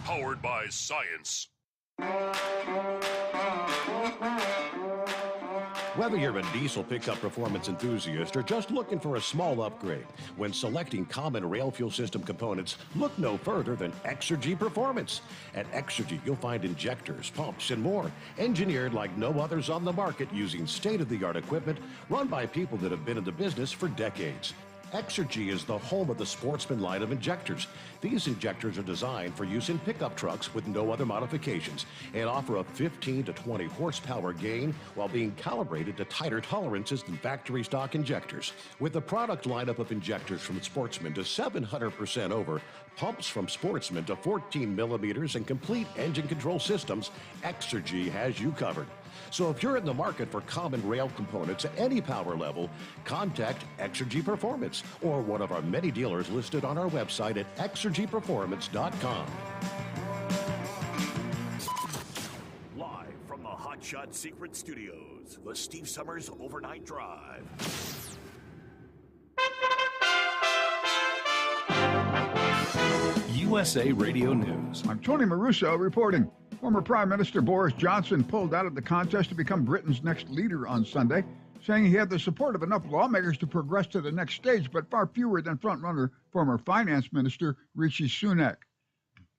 Powered by science. Whether you're a diesel pickup performance enthusiast or just looking for a small upgrade, when selecting common rail fuel system components, look no further than Exergy Performance. At Exergy, you'll find injectors, pumps, and more, engineered like no others on the market using state-of-the-art equipment run by people that have been in the business for decades. Exergy is the home of the Sportsman line of injectors. These injectors are designed for use in pickup trucks with no other modifications and offer a 15 to 20 horsepower gain while being calibrated to tighter tolerances than factory stock injectors. With a product lineup of injectors from Sportsman to 700% over, pumps from Sportsman to 14 millimeters, and complete engine control systems, Exergy has you covered. So if you're in the market for common rail components at any power level, contact Exergy Performance or one of our many dealers listed on our website at exergyperformance.com. Live from the Hot Shot Secret Studios, the Steve Sommers Overnight Drive. USA Radio News. I'm Tony Maruso reporting. Former Prime Minister Boris Johnson pulled out of the contest to become Britain's next leader on Sunday, saying he had the support of enough lawmakers to progress to the next stage, but far fewer than frontrunner former Finance Minister Rishi Sunak.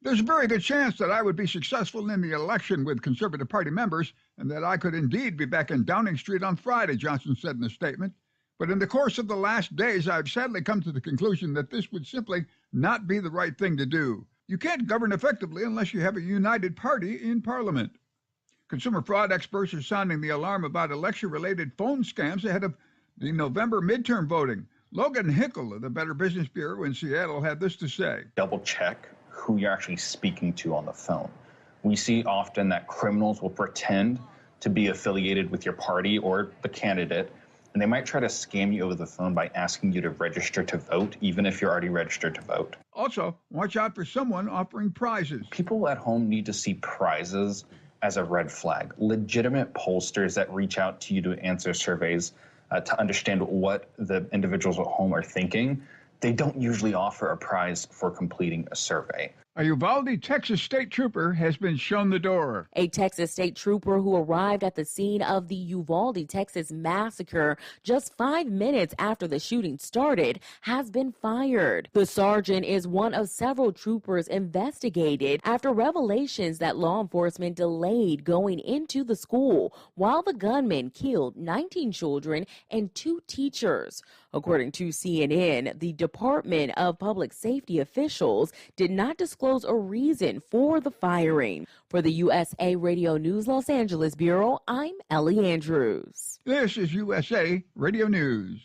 There's a very good chance that I would be successful in the election with Conservative Party members and that I could indeed be back in Downing Street on Friday, Johnson said in a statement. But in the course of the last days, I've sadly come to the conclusion that this would simply not be the right thing to do. You can't govern effectively unless you have a united party in Parliament. Consumer fraud experts are sounding the alarm about election-related phone scams ahead of the November midterm voting. Logan Hickle of the Better Business Bureau in Seattle had this to say. Double check who you're actually speaking to on the phone. We see often that criminals will pretend to be affiliated with your party or the candidate, and they might try to scam you over the phone by asking you to register to vote, even if you're already registered to vote. Also, watch out for someone offering prizes. People at home need to see prizes as a red flag. Legitimate pollsters that reach out to you to answer surveys to understand what the individuals at home are thinking, they don't usually offer a prize for completing a survey. A Uvalde, Texas state trooper has been shown the door. A Texas state trooper who arrived at the scene of the Uvalde, Texas massacre just 5 minutes after the shooting started has been fired. The sergeant is one of several troopers investigated after revelations that law enforcement delayed going into the school while the gunman killed 19 children and 2 teachers. According to CNN, the Department of Public Safety officials did not disclose a reason for the firing. For the USA Radio News Los Angeles Bureau, I'm Ellie Andrews. This is USA Radio News.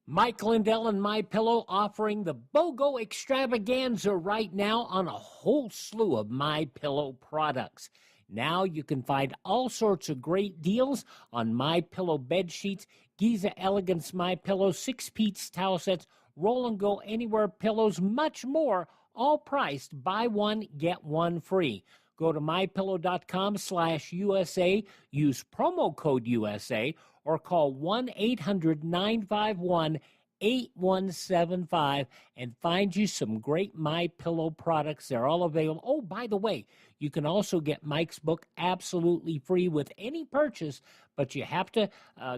Mike Lindell and MyPillow offering the BOGO extravaganza right now on a whole slew of MyPillow products. Now you can find all sorts of great deals on MyPillow bed sheets, Giza Elegance MyPillow 6-piece towel sets, Roll and Go Anywhere pillows, much more, all priced buy one, get one free. Go to mypillow.com/USA, use promo code USA, or call 1-800-951-8175 and find you some great MyPillow products. They're all available. Oh, by the way, you can also get Mike's book absolutely free with any purchase, but you have to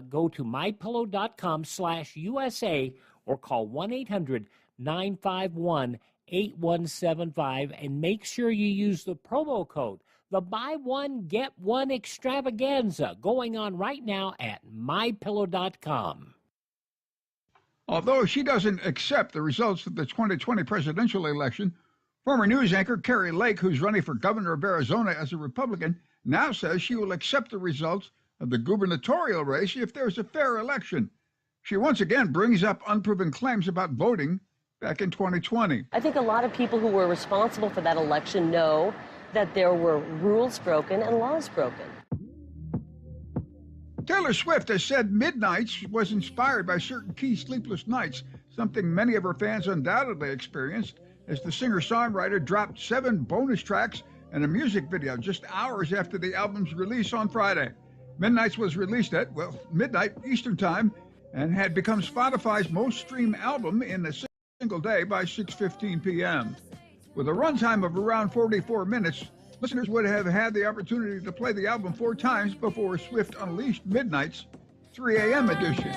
go to mypillow.com/USA or call 1-800-951-8175 and make sure you use the promo code. The buy one, get one extravaganza going on right now at mypillow.com. Although she doesn't accept the results of the 2020 presidential election, former news anchor Carrie Lake, who's running for governor of Arizona as a Republican, now says she will accept the results of the gubernatorial race if there's a fair election. She once again brings up unproven claims about voting back in 2020. I think a lot of people who were responsible for that election know that there were rules broken and laws broken. Taylor Swift has said Midnights was inspired by certain key sleepless nights, something many of her fans undoubtedly experienced, as the singer-songwriter dropped 7 bonus tracks and a music video just hours after the album's release on Friday. Midnights was released at, midnight Eastern Time, and had become Spotify's most streamed album in a single day by 6:15 p.m. With a runtime of around 44 minutes, listeners would have had the opportunity to play the album 4 times before Swift unleashed Midnight's 3 a.m. edition.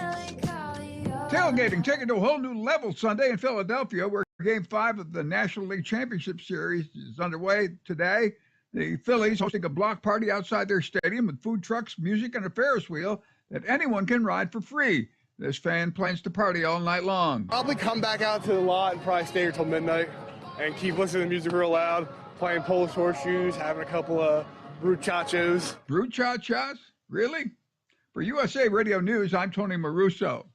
Tailgating taken to a whole new level Sunday in Philadelphia, where Game 5 of the National League Championship Series is underway today. The Phillies hosting a block party outside their stadium with food trucks, music, and a Ferris wheel that anyone can ride for free. This fan plans to party all night long. Probably come back out to the lot and probably stay here till midnight and keep listening to music real loud, playing Polish horseshoes, having a couple of bruchachos. Bruchachos? Really? For USA Radio News, I'm Tony Maruso.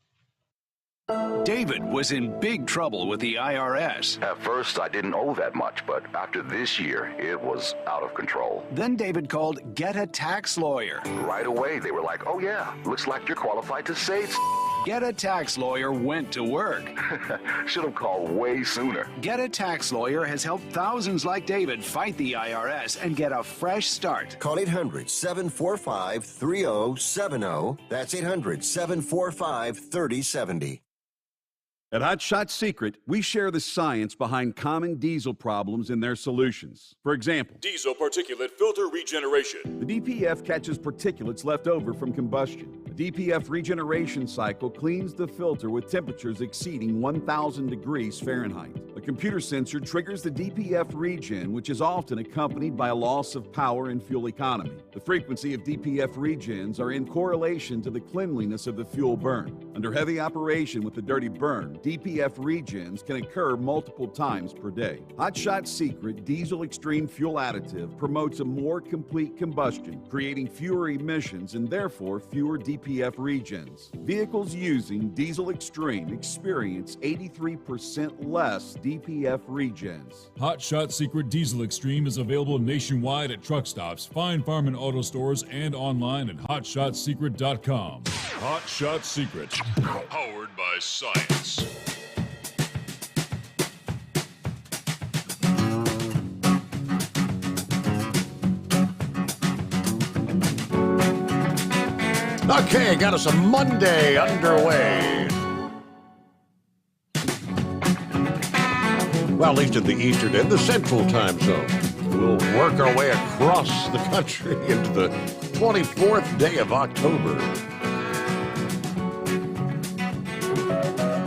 David was in big trouble with the IRS. At first, I didn't owe that much, but after this year, it was out of control. Then David called Get a Tax Lawyer. Right away, they were like, oh yeah, looks like you're qualified to save. Get a Tax Lawyer went to work. Should have called way sooner. Get a Tax Lawyer has helped thousands like David fight the IRS and get a fresh start. Call 800-745-3070. That's 800-745-3070. At Hot Shot Secret, we share the science behind common diesel problems and their solutions. For example, diesel particulate filter regeneration. The DPF catches particulates left over from combustion. The DPF regeneration cycle cleans the filter with temperatures exceeding 1,000 degrees Fahrenheit. A computer sensor triggers the DPF regen, which is often accompanied by a loss of power and fuel economy. The frequency of DPF regens are in correlation to the cleanliness of the fuel burn. Under heavy operation with the dirty burn, DPF regens can occur multiple times per day. Hot Shot Secret Diesel Extreme Fuel Additive promotes a more complete combustion, creating fewer emissions and therefore fewer DPF regens. Vehicles using Diesel Extreme experience 83% less DPF regens. Hot Shot Secret Diesel Extreme is available nationwide at truck stops, fine farm and auto stores, and online at hotshotsecret.com. Hot Shot Secret, powered by science. Okay, got us a Monday underway. Well, at least in the Eastern and the Central time zone. We'll work our way across the country into the 24th day of October.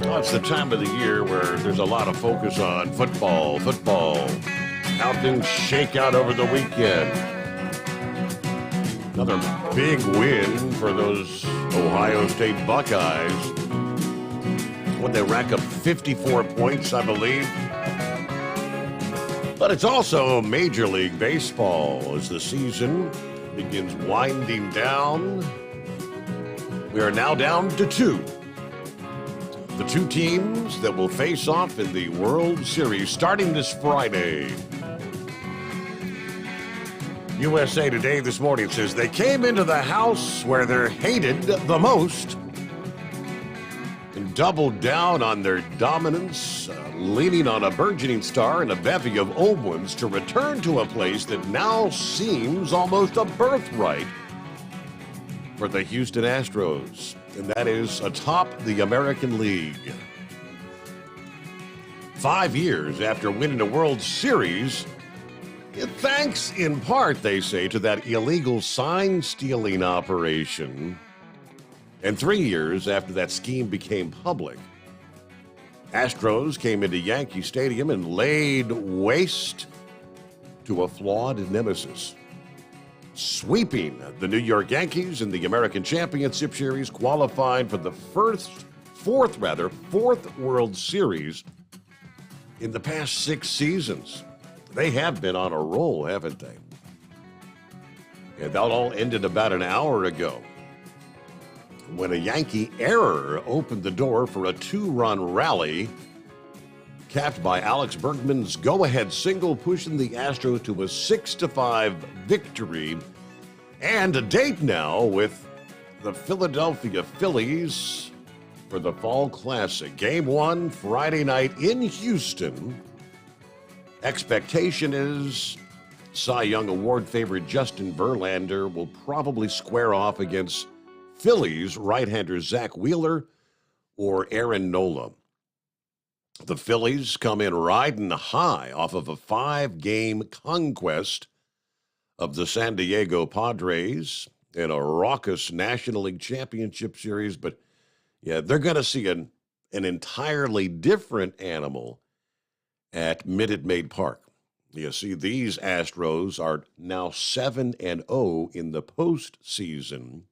Well, it's the time of the year where there's a lot of focus on football, how things shake out over the weekend. Another big win for those Ohio State Buckeyes. When they rack up 54 points, I believe. But it's also Major League Baseball as the season begins winding down. We are now down to 2. The 2 teams that will face off in the World Series starting this Friday. USA Today this morning says they came into the house where they're hated the most and doubled down on their dominance, leaning on a burgeoning star and a bevy of old ones to return to a place that now seems almost a birthright for the Houston Astros, and that is atop the American League. 5 years after winning a World Series, thanks in part, they say, to that illegal sign-stealing operation, and 3 years after that scheme became public, Astros came into Yankee Stadium and laid waste to a flawed nemesis, sweeping the New York Yankees in the American Championship Series, qualifying for the fourth World Series in the past 6 seasons. They have been on a roll, haven't they? And that all ended about an hour ago, when a Yankee error opened the door for a 2-run rally, capped by Alex Bergman's go-ahead single, pushing the Astros to a 6-5 victory, and a date now with the Philadelphia Phillies for the Fall Classic. Game 1, Friday night in Houston. Expectation is Cy Young Award favorite Justin Verlander will probably square off against Phillies right-hander Zach Wheeler or Aaron Nola. The Phillies come in riding high off of a 5-game conquest of the San Diego Padres in a raucous National League Championship Series. But, yeah, they're going to see an entirely different animal at Minute Maid Park. You see, these Astros are now 7-0 in the postseason.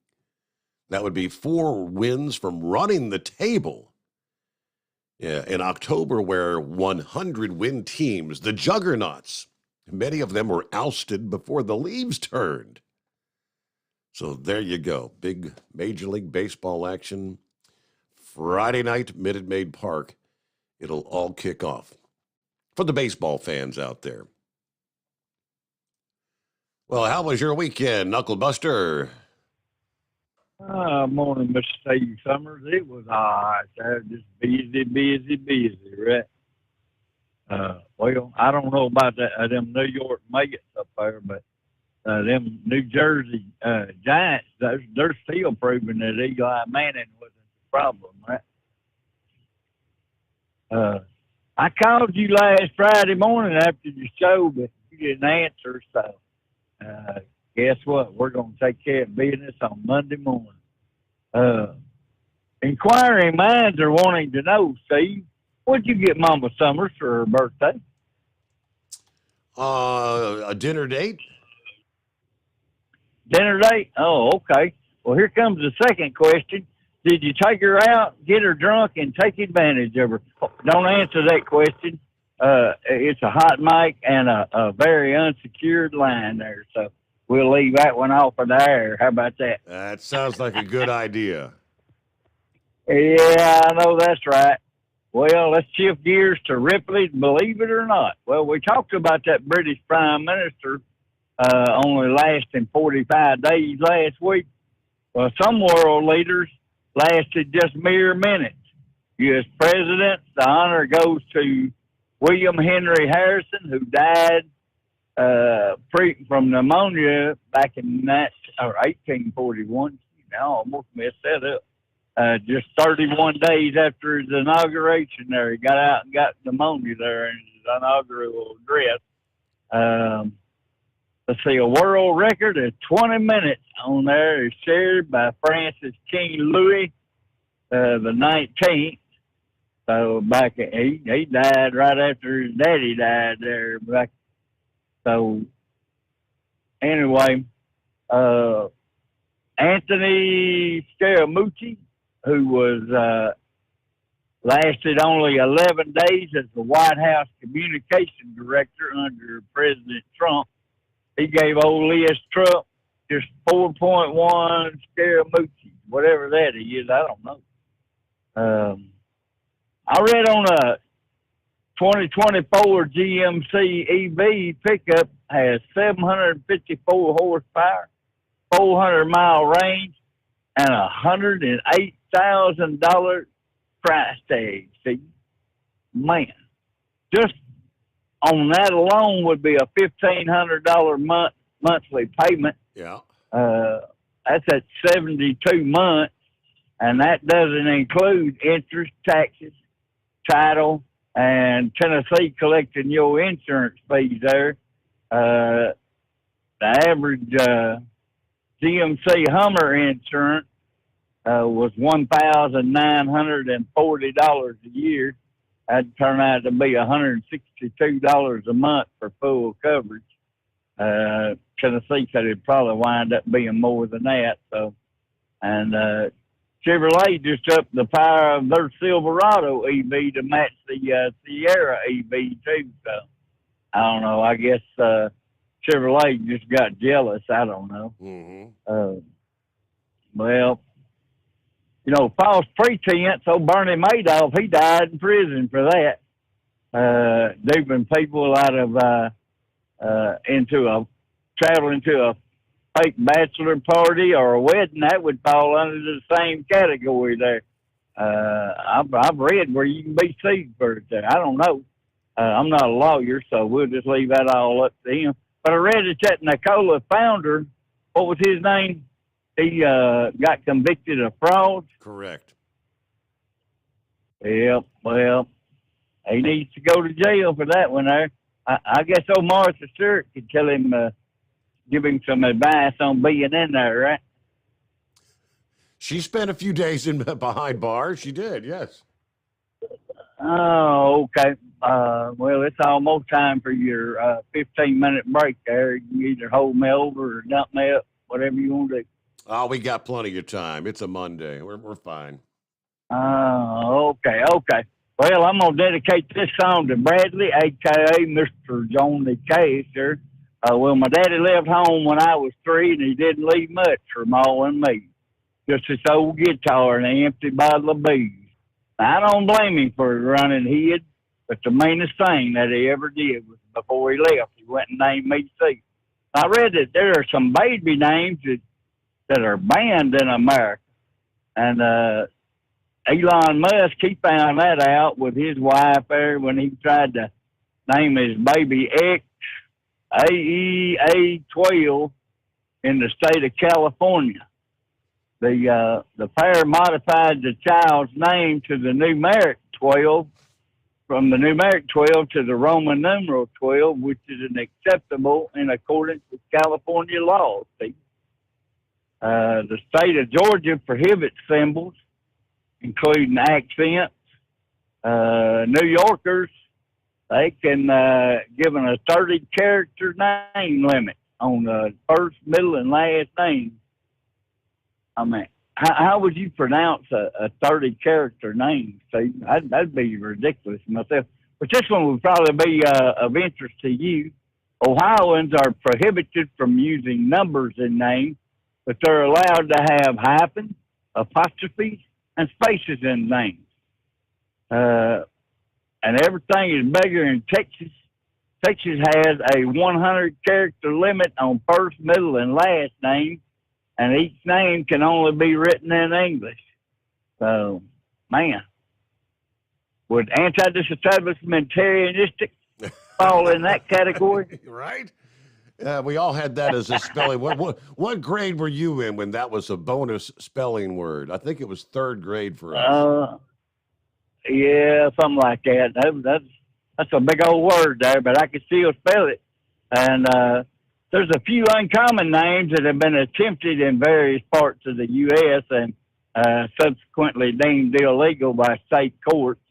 That would be 4 wins from running the table. Yeah, in October, where 100-win teams, the juggernauts, many of them were ousted before the leaves turned. So there you go. Big Major League Baseball action. Friday night, Minute Maid Park. It'll all kick off for the baseball fans out there. Well, how was your weekend, Knucklebuster? Morning, Mr. Steve Summers. It was all right. Just busy, right? Well, I don't know about them New York Mets up there, but them New Jersey Giants, they're still proving that Eli Manning wasn't the problem, right? I called you last Friday morning after the show, but you didn't answer, so guess what? We're going to take care of business on Monday morning. Inquiring minds are wanting to know, Steve, what'd you get Mama Summers for her birthday? A dinner date. Dinner date? Oh, okay. Well, here comes the second question. Did you take her out, get her drunk, and take advantage of her? Don't answer that question. It's a hot mic and a very unsecured line there, so we'll leave that one off of the air. How about that? That sounds like a good idea. Yeah, I know that's right. Well, let's shift gears to Ripley's Believe It or Not. Well, we talked about that British Prime Minister only lasting 45 days last week. Well, some world leaders lasted just mere minutes. U.S. President, the honor goes to William Henry Harrison, who died from pneumonia back in 1841. I almost messed that up. Just 31 days after his inauguration there, he got out and got pneumonia there in his inaugural address. Let's see, a world record of 20 minutes on there is shared by Francis King Louis, the 19th. So he died right after his daddy died there. So anyway, Anthony Scaramucci, who was lasted only 11 days as the White House communication director under President Trump. He gave old Liz Trump just 4.1 Scaramucci, whatever that is. I don't know. I read on a 2024 GMC EV pickup has 754 horsepower, 400-mile range, and $108,000 price tag. See, man, just on that alone would be a $1,500 monthly payment. Yeah. That's at 72 months, and that doesn't include interest, taxes, title, and Tennessee collecting your insurance fees there. The average GMC Hummer insurance was $1,940 a year. That'd turn out to be $162 a month for full coverage. Tennessee said it'd probably wind up being more than that. So, and Chevrolet just upped the power of their Silverado EV to match the Sierra EV too. So, I don't know. I guess Chevrolet just got jealous. I don't know. Well, you know, false pretense. Old Bernie Madoff, he died in prison for that. Duping people out of traveling to a fake bachelor party or a wedding, that would fall under the same category there. I've read where you can be sued for it there. I don't know. I'm not a lawyer, so we'll just leave that all up to him. But I read that Nikola founder, what was his name? He got convicted of fraud. Correct. Yeah, well, he needs to go to jail for that one there. I guess old Martha Stewart could tell him, give him some advice on being in there, right? She spent a few days behind bars. She did, yes. Oh, okay. Well, it's almost time for your 15-minute break there. You can either hold me over or dump me up, whatever you want to do. Oh, we got plenty of time. It's a Monday. We're fine. Okay. Well, I'm going to dedicate this song to Bradley, a.k.a. Mr. Johnny Cash here. Well, my daddy left home when I was 3, and he didn't leave much for Ma and me. Just this old guitar and an empty bottle of booze. I don't blame him for running hid, but the meanest thing that he ever did was before he left, he went and named me Steve. I read that there are some baby names that are banned in America. And Elon Musk, he found that out with his wife there when he tried to name his baby XAEA12 in the state of California. The pair modified the child's name to the numeric 12, from the numeric 12 to the Roman numeral 12, which is acceptable in accordance with California law. See? The state of Georgia prohibits symbols, including accents. New Yorkers, they can given a 30-character name limit on the first, middle, and last name. I mean, how would you pronounce a 30-character name, Steve? That'd be ridiculous myself. But this one would probably be of interest to you. Ohioans are prohibited from using numbers in names, but they're allowed to have hyphens, apostrophes, and spaces in names. And everything is bigger in Texas. Texas has a 100-character limit on first, middle, and last names, and each name can only be written in English. So, man, would anti-disestablishmentarianistic fall in that category? Right? We all had that as a spelling. What grade were you in when that was a bonus spelling word? I think it was 3rd grade for us. Yeah, something like that. That's a big old word there, but I can still spell it. And there's a few uncommon names that have been attempted in various parts of the U.S. and subsequently deemed illegal by state courts.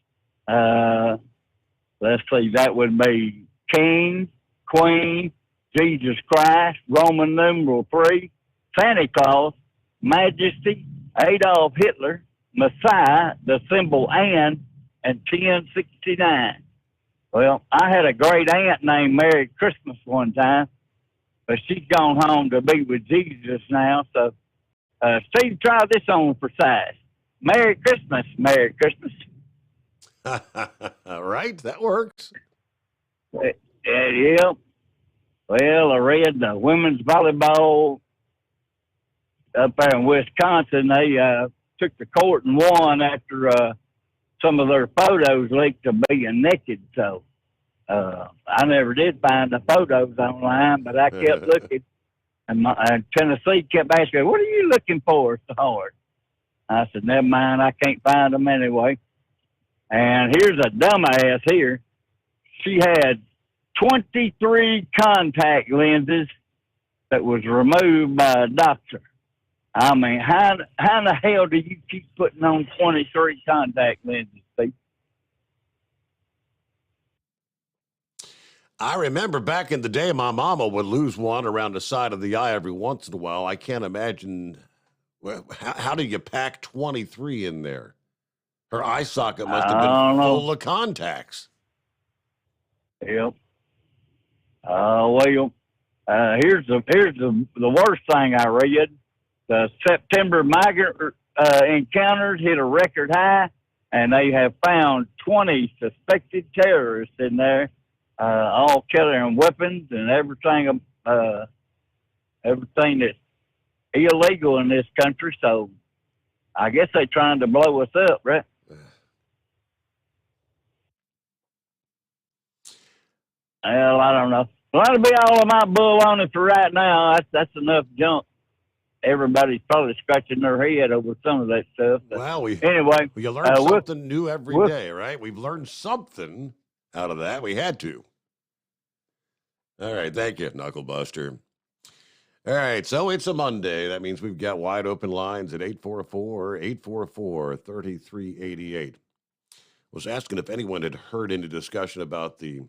Let's see, that would be King, Queen, Jesus Christ, Roman numeral 3, Santa Claus, Majesty, Adolf Hitler, Messiah, the symbol and 1069. Well, I had a great aunt named Merry Christmas one time, but she's gone home to be with Jesus now. So, Steve, try this on for size. Merry Christmas, Merry Christmas. All right, that works. Yeah. Well, I read the women's volleyball up there in Wisconsin. They took the court and won after some of their photos leaked to being naked. So I never did find the photos online, but I kept looking. And Tennessee kept asking, "What are you looking for so hard?" I said, "Never mind, I can't find them anyway." And here's a dumbass here. She had 23 contact lenses that was removed by a doctor. I mean, how in the hell do you keep putting on 23 contact lenses, Steve? I remember back in the day, my mama would lose one around the side of the eye every once in a while. I can't imagine. Well, how do you pack 23 in there? Her eye socket must have been full of contacts. Yep. Well, here's the worst thing I read. The September migrant encounters hit a record high, and they have found 20 suspected terrorists in there, all carrying weapons and everything that's illegal in this country. So I guess they're trying to blow us up, right? Well, I don't know. Well, that'll be all of my bull on it for right now. That's enough junk. Everybody's probably scratching their head over some of that stuff. But well, anyway, you learn something new every day, right? We've learned something out of that. We had to. All right, thank you, Knucklebuster. All right, so it's a Monday. That means we've got wide open lines at 844-844-3388. Was asking if anyone had heard any discussion about the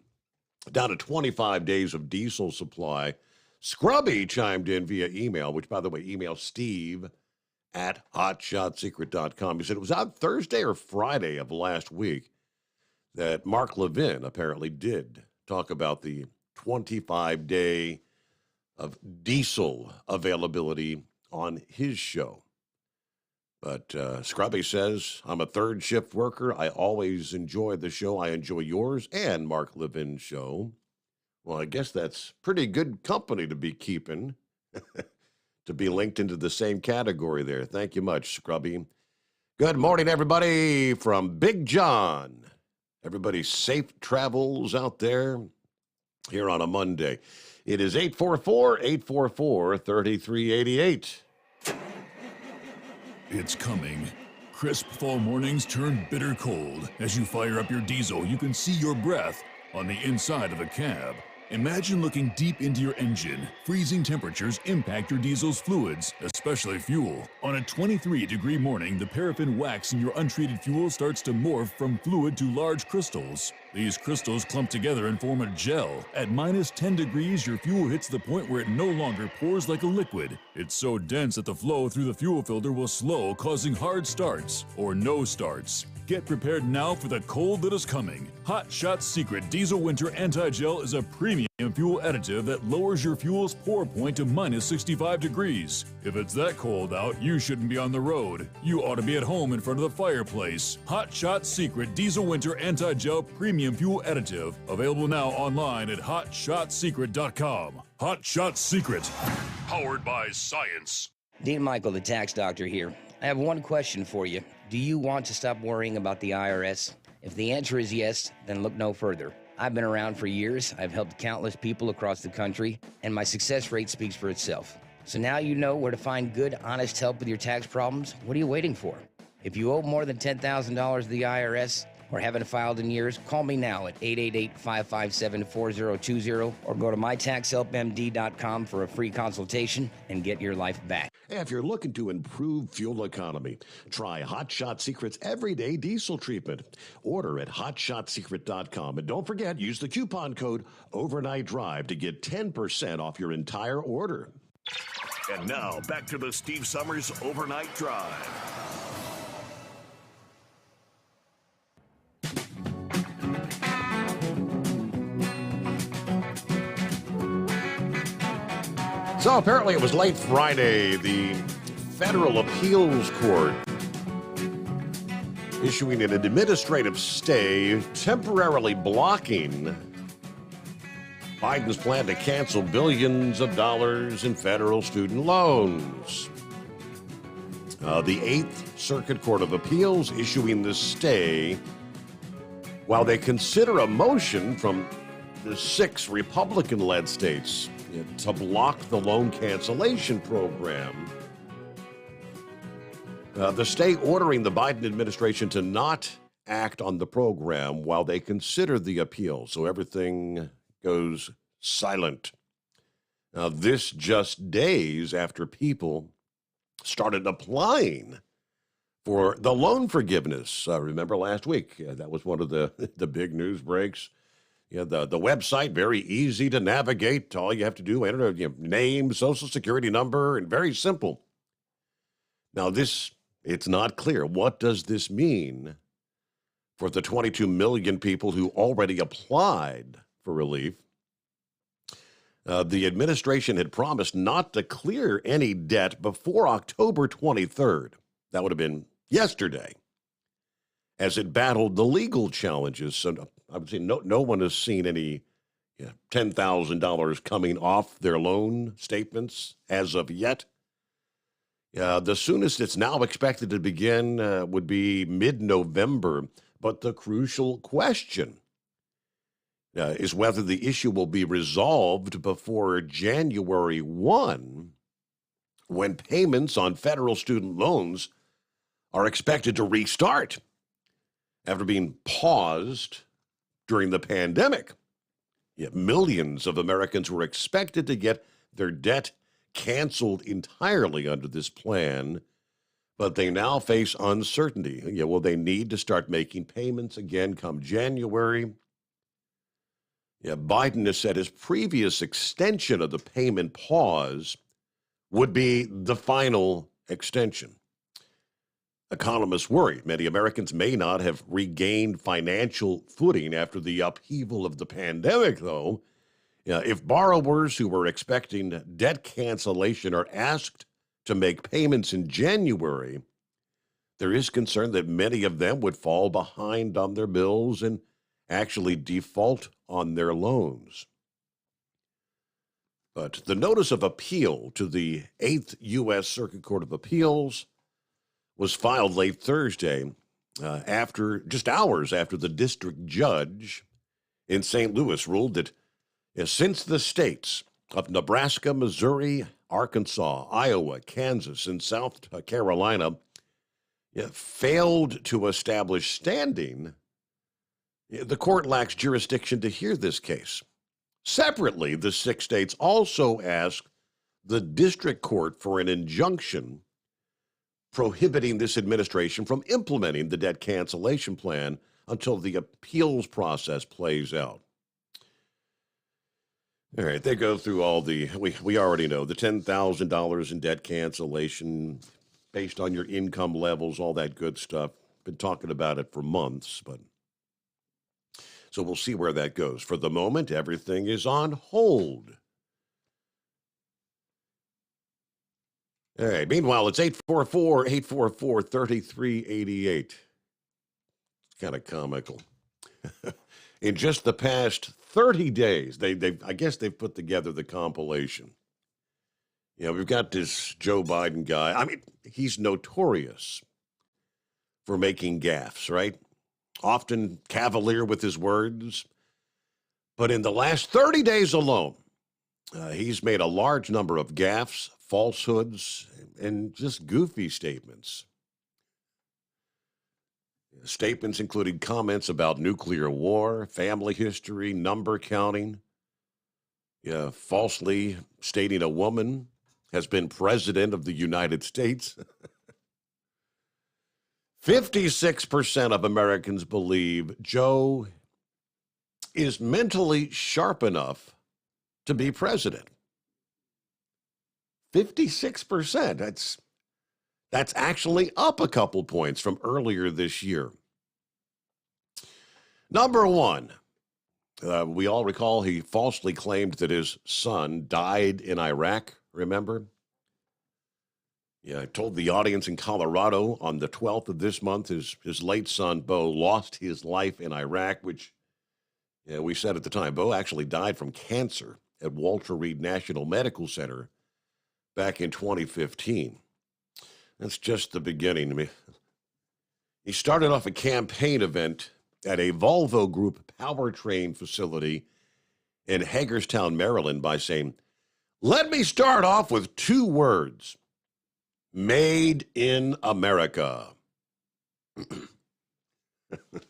down to 25 days of diesel supply. Scrubby chimed in via email, which, by the way, email steve@hotshotsecret.com. He said it was on Thursday or Friday of last week that Mark Levin apparently did talk about the 25-day of diesel availability on his show. But Scrubby says, I'm a third shift worker. I always enjoy the show. I enjoy yours and Mark Levin's show. Well, I guess that's pretty good company to be keeping, to be linked into the same category there. Thank you much, Scrubby. Good morning, everybody, from Big John. Everybody safe travels out there here on a Monday. It is 844-844-3388. It's coming. Crisp fall mornings turn bitter cold. As you fire up your diesel, you can see your breath on the inside of the cab. Imagine looking deep into your engine. Freezing temperatures impact your diesel's fluids, especially fuel. On a 23-degree morning, the paraffin wax in your untreated fuel starts to morph from fluid to large crystals. These crystals clump together and form a gel. At minus 10 degrees, your fuel hits the point where it no longer pours like a liquid. It's so dense that the flow through the fuel filter will slow, causing hard starts or no starts. Get prepared now for the cold that is coming. Hot Shot Secret Diesel Winter Anti-Gel is a premium fuel additive that lowers your fuel's pour point to minus 65 degrees. If it's that cold out, you shouldn't be on the road. You ought to be at home in front of the fireplace. Hot Shot Secret Diesel Winter Anti-Gel Premium Fuel Additive. Available now online at hotshotsecret.com. Hot Shot Secret. Powered by science. Dean Michael, the tax doctor here. I have one question for you. Do you want to stop worrying about the IRS? If the answer is yes, then look no further. I've been around for years, I've helped countless people across the country, and my success rate speaks for itself. So now you know where to find good, honest help with your tax problems. What are you waiting for? If you owe more than $10,000 to the IRS or haven't filed in years, call me now at 888-557-4020 or go to mytaxhelpmd.com for a free consultation and get your life back. If you're looking to improve fuel economy, try Hot Shot Secret's Everyday Diesel Treatment. Order at hotshotsecret.com. And don't forget, use the coupon code Overnight Drive to get 10% off your entire order. And now, back to the Steve Sommers Overnight Drive. So apparently it was late Friday, the Federal Appeals Court issuing an administrative stay temporarily blocking Biden's plan to cancel billions of dollars in federal student loans. The Eighth Circuit Court of Appeals issuing the stay while they consider a motion from the 6 Republican-led states to block the loan cancellation program. The stay ordering the Biden administration to not act on the program while they consider the appeal. So everything goes silent. Now, this just days after people started applying for the loan forgiveness. Remember last week, that was one of the big news breaks. The website, very easy to navigate. All you have to do, enter name, social security number, and very simple. Now, it's not clear. What does this mean for the 22 million people who already applied for relief? The administration had promised not to clear any debt before October 23rd. That would have been yesterday, as it battled the legal challenges. So I would say no one has seen any $10,000 coming off their loan statements as of yet. The soonest it's now expected to begin would be mid-November. But the crucial question is whether the issue will be resolved before January 1, when payments on federal student loans are expected to restart after being paused during the pandemic. Millions of Americans were expected to get their debt canceled entirely under this plan, but they now face uncertainty. Will they need to start making payments again come January? Biden has said his previous extension of the payment pause would be the final extension. Economists worry many Americans may not have regained financial footing after the upheaval of the pandemic, though. If borrowers who were expecting debt cancellation are asked to make payments in January, there is concern that many of them would fall behind on their bills and actually default on their loans. But the notice of appeal to the 8th U.S. Circuit Court of Appeals was filed late Thursday, just hours after the district judge in St. Louis ruled that since the states of Nebraska, Missouri, Arkansas, Iowa, Kansas, and South Carolina failed to establish standing, the court lacks jurisdiction to hear this case. Separately, the 6 states also asked the district court for an injunction prohibiting this administration from implementing the debt cancellation plan until the appeals process plays out. All right, they go through all we already know, the $10,000 in debt cancellation based on your income levels, all that good stuff. Been talking about it for months, but so we'll see where that goes. For the moment, everything is on hold. All right, meanwhile, it's 844-844-3388. It's kind of comical. In just the past 30 days, I guess they've put together the compilation. We've got this Joe Biden guy. I mean, he's notorious for making gaffes, right? Often cavalier with his words. But in the last 30 days alone, he's made a large number of gaffes, falsehoods, and just goofy statements. Statements including comments about nuclear war, family history, number counting, falsely stating a woman has been president of the United States. 56% of Americans believe Joe is mentally sharp enough to be president. 56%. That's actually up a couple points from earlier this year. Number one, we all recall he falsely claimed that his son died in Iraq, remember? I told the audience in Colorado on the 12th of this month, his late son, Bo, lost his life in Iraq, which we said at the time, Bo actually died from cancer at Walter Reed National Medical Center back in 2015. That's just the beginning. I mean, he started off a campaign event at a Volvo Group powertrain facility in Hagerstown, Maryland, by saying, "Let me start off with 2 words. Made in America."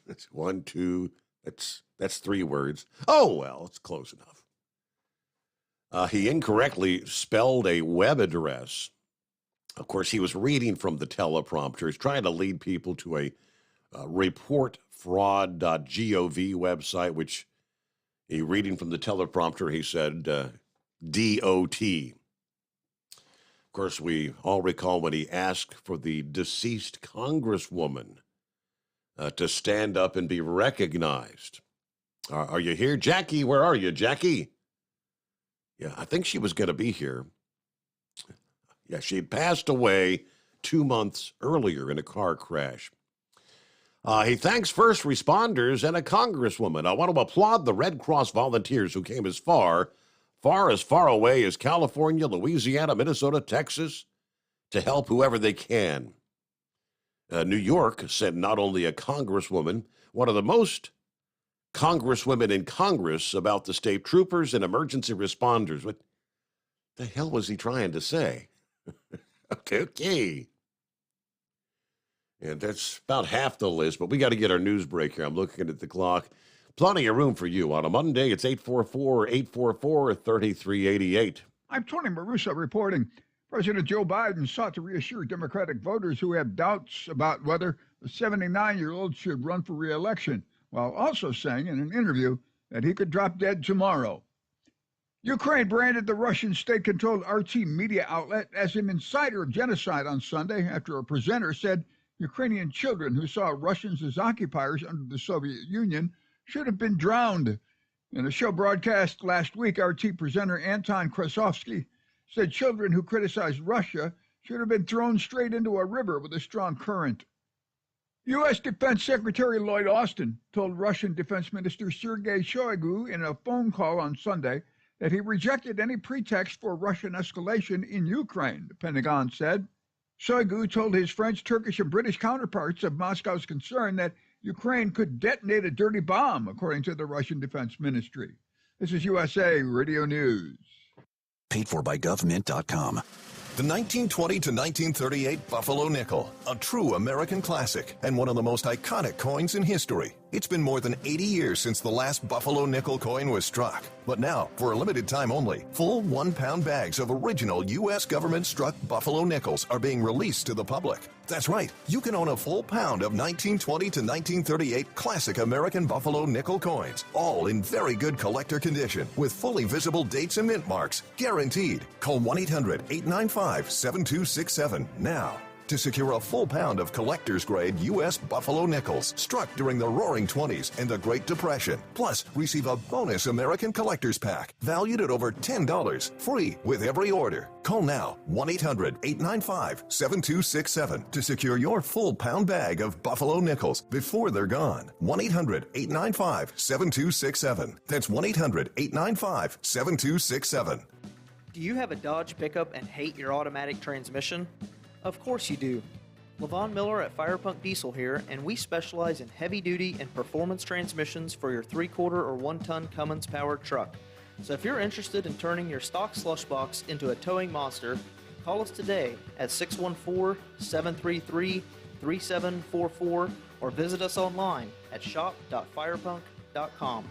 That's 1, 2. That's 3 words. Oh, well, it's close enough. He incorrectly spelled a web address. Of course, he was reading from the teleprompter. He's trying to lead people to a reportfraud.gov website, which he reading from the teleprompter, he said DOT. Of course, we all recall when he asked for the deceased congresswoman to stand up and be recognized. Are you here, Jackie? Where are you, Jackie? Yeah, I think she was going to be here. Yeah, she had passed away 2 months earlier in a car crash. He thanks first responders and a congresswoman. I want to applaud the Red Cross volunteers who came as far away as California, Louisiana, Minnesota, Texas, to help whoever they can. New York sent not only a congresswoman, one of the most congresswomen in Congress, about the state troopers and emergency responders. What the hell was he trying to say? Okay. And that's about half the list, but we got to get our news break here. I'm looking at the clock. Plenty of room for you on a Monday. It's 844-844-3388. I'm Tony Marusa reporting. President Joe Biden sought to reassure Democratic voters who have doubts about whether the 79-year-old should run for re-election, while also saying in an interview that he could drop dead tomorrow. Ukraine branded the Russian state-controlled RT media outlet as an insider of genocide on Sunday after a presenter said Ukrainian children who saw Russians as occupiers under the Soviet Union should have been drowned. In a show broadcast last week, RT presenter Anton Krasovsky said children who criticized Russia should have been thrown straight into a river with a strong current. U.S. Defense Secretary Lloyd Austin told Russian Defense Minister Sergei Shoigu in a phone call on Sunday that he rejected any pretext for Russian escalation in Ukraine, the Pentagon said. Shoigu told his French, Turkish, and British counterparts of Moscow's concern that Ukraine could detonate a dirty bomb, according to the Russian Defense Ministry. This is USA Radio News. Paid for by GovMint.com. The 1920 to 1938 Buffalo Nickel, a true American classic and one of the most iconic coins in history. It's been more than 80 years since the last Buffalo Nickel coin was struck. But now, for a limited time only, full 1-pound bags of original U.S. government-struck Buffalo Nickels are being released to the public. That's right, you can own a full pound of 1920 to 1938 classic American Buffalo Nickel coins, all in very good collector condition, with fully visible dates and mint marks, guaranteed. Call 1-800-895-7267 now to secure a full pound of collector's grade U.S. Buffalo Nickels struck during the Roaring '20s and the Great Depression. Plus, receive a bonus American Collector's Pack valued at over $10, free with every order. Call now, 1-800-895-7267 to secure your full pound bag of Buffalo Nickels before they're gone. 1-800-895-7267. That's 1-800-895-7267. Do you have a Dodge pickup and hate your automatic transmission? Of course you do. Levon Miller at Firepunk Diesel here, and we specialize in heavy-duty and performance transmissions for your 3/4 or 1-ton Cummins-powered truck. So if you're interested in turning your stock slush box into a towing monster, call us today at 614-733-3744 or visit us online at shop.firepunk.com.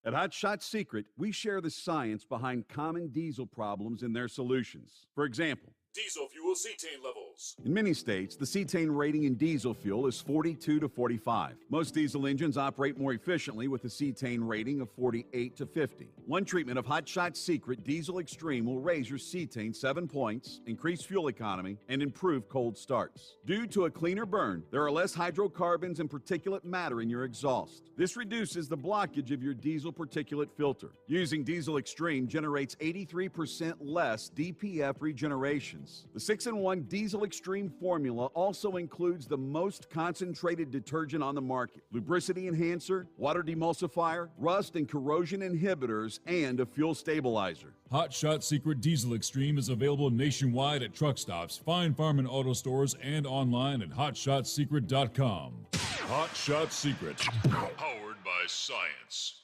At Hot Shot Secret, we share the science behind common diesel problems and their solutions. For example, Diesel fuel cetane levels. in many states, the cetane rating in diesel fuel is 42 to 45. Most diesel engines operate more efficiently with a cetane rating of 48 to 50. One treatment of Hot Shot Secret Diesel Extreme will raise your cetane 7 points, increase fuel economy, and improve cold starts. Due to a cleaner burn, there are less hydrocarbons and particulate matter in your exhaust. This reduces the blockage of your diesel particulate filter. Using Diesel Extreme generates 83% less DPF regeneration. lubricants. The 6-in-1 Diesel Extreme formula also includes the most concentrated detergent on the market, lubricity enhancer, water demulsifier, rust and corrosion inhibitors, and a fuel stabilizer. Hot Shot Secret Diesel Extreme is available nationwide at truck stops, fine farm and auto stores, and online at hotshotsecret.com. Hot Shot Secret, powered by science.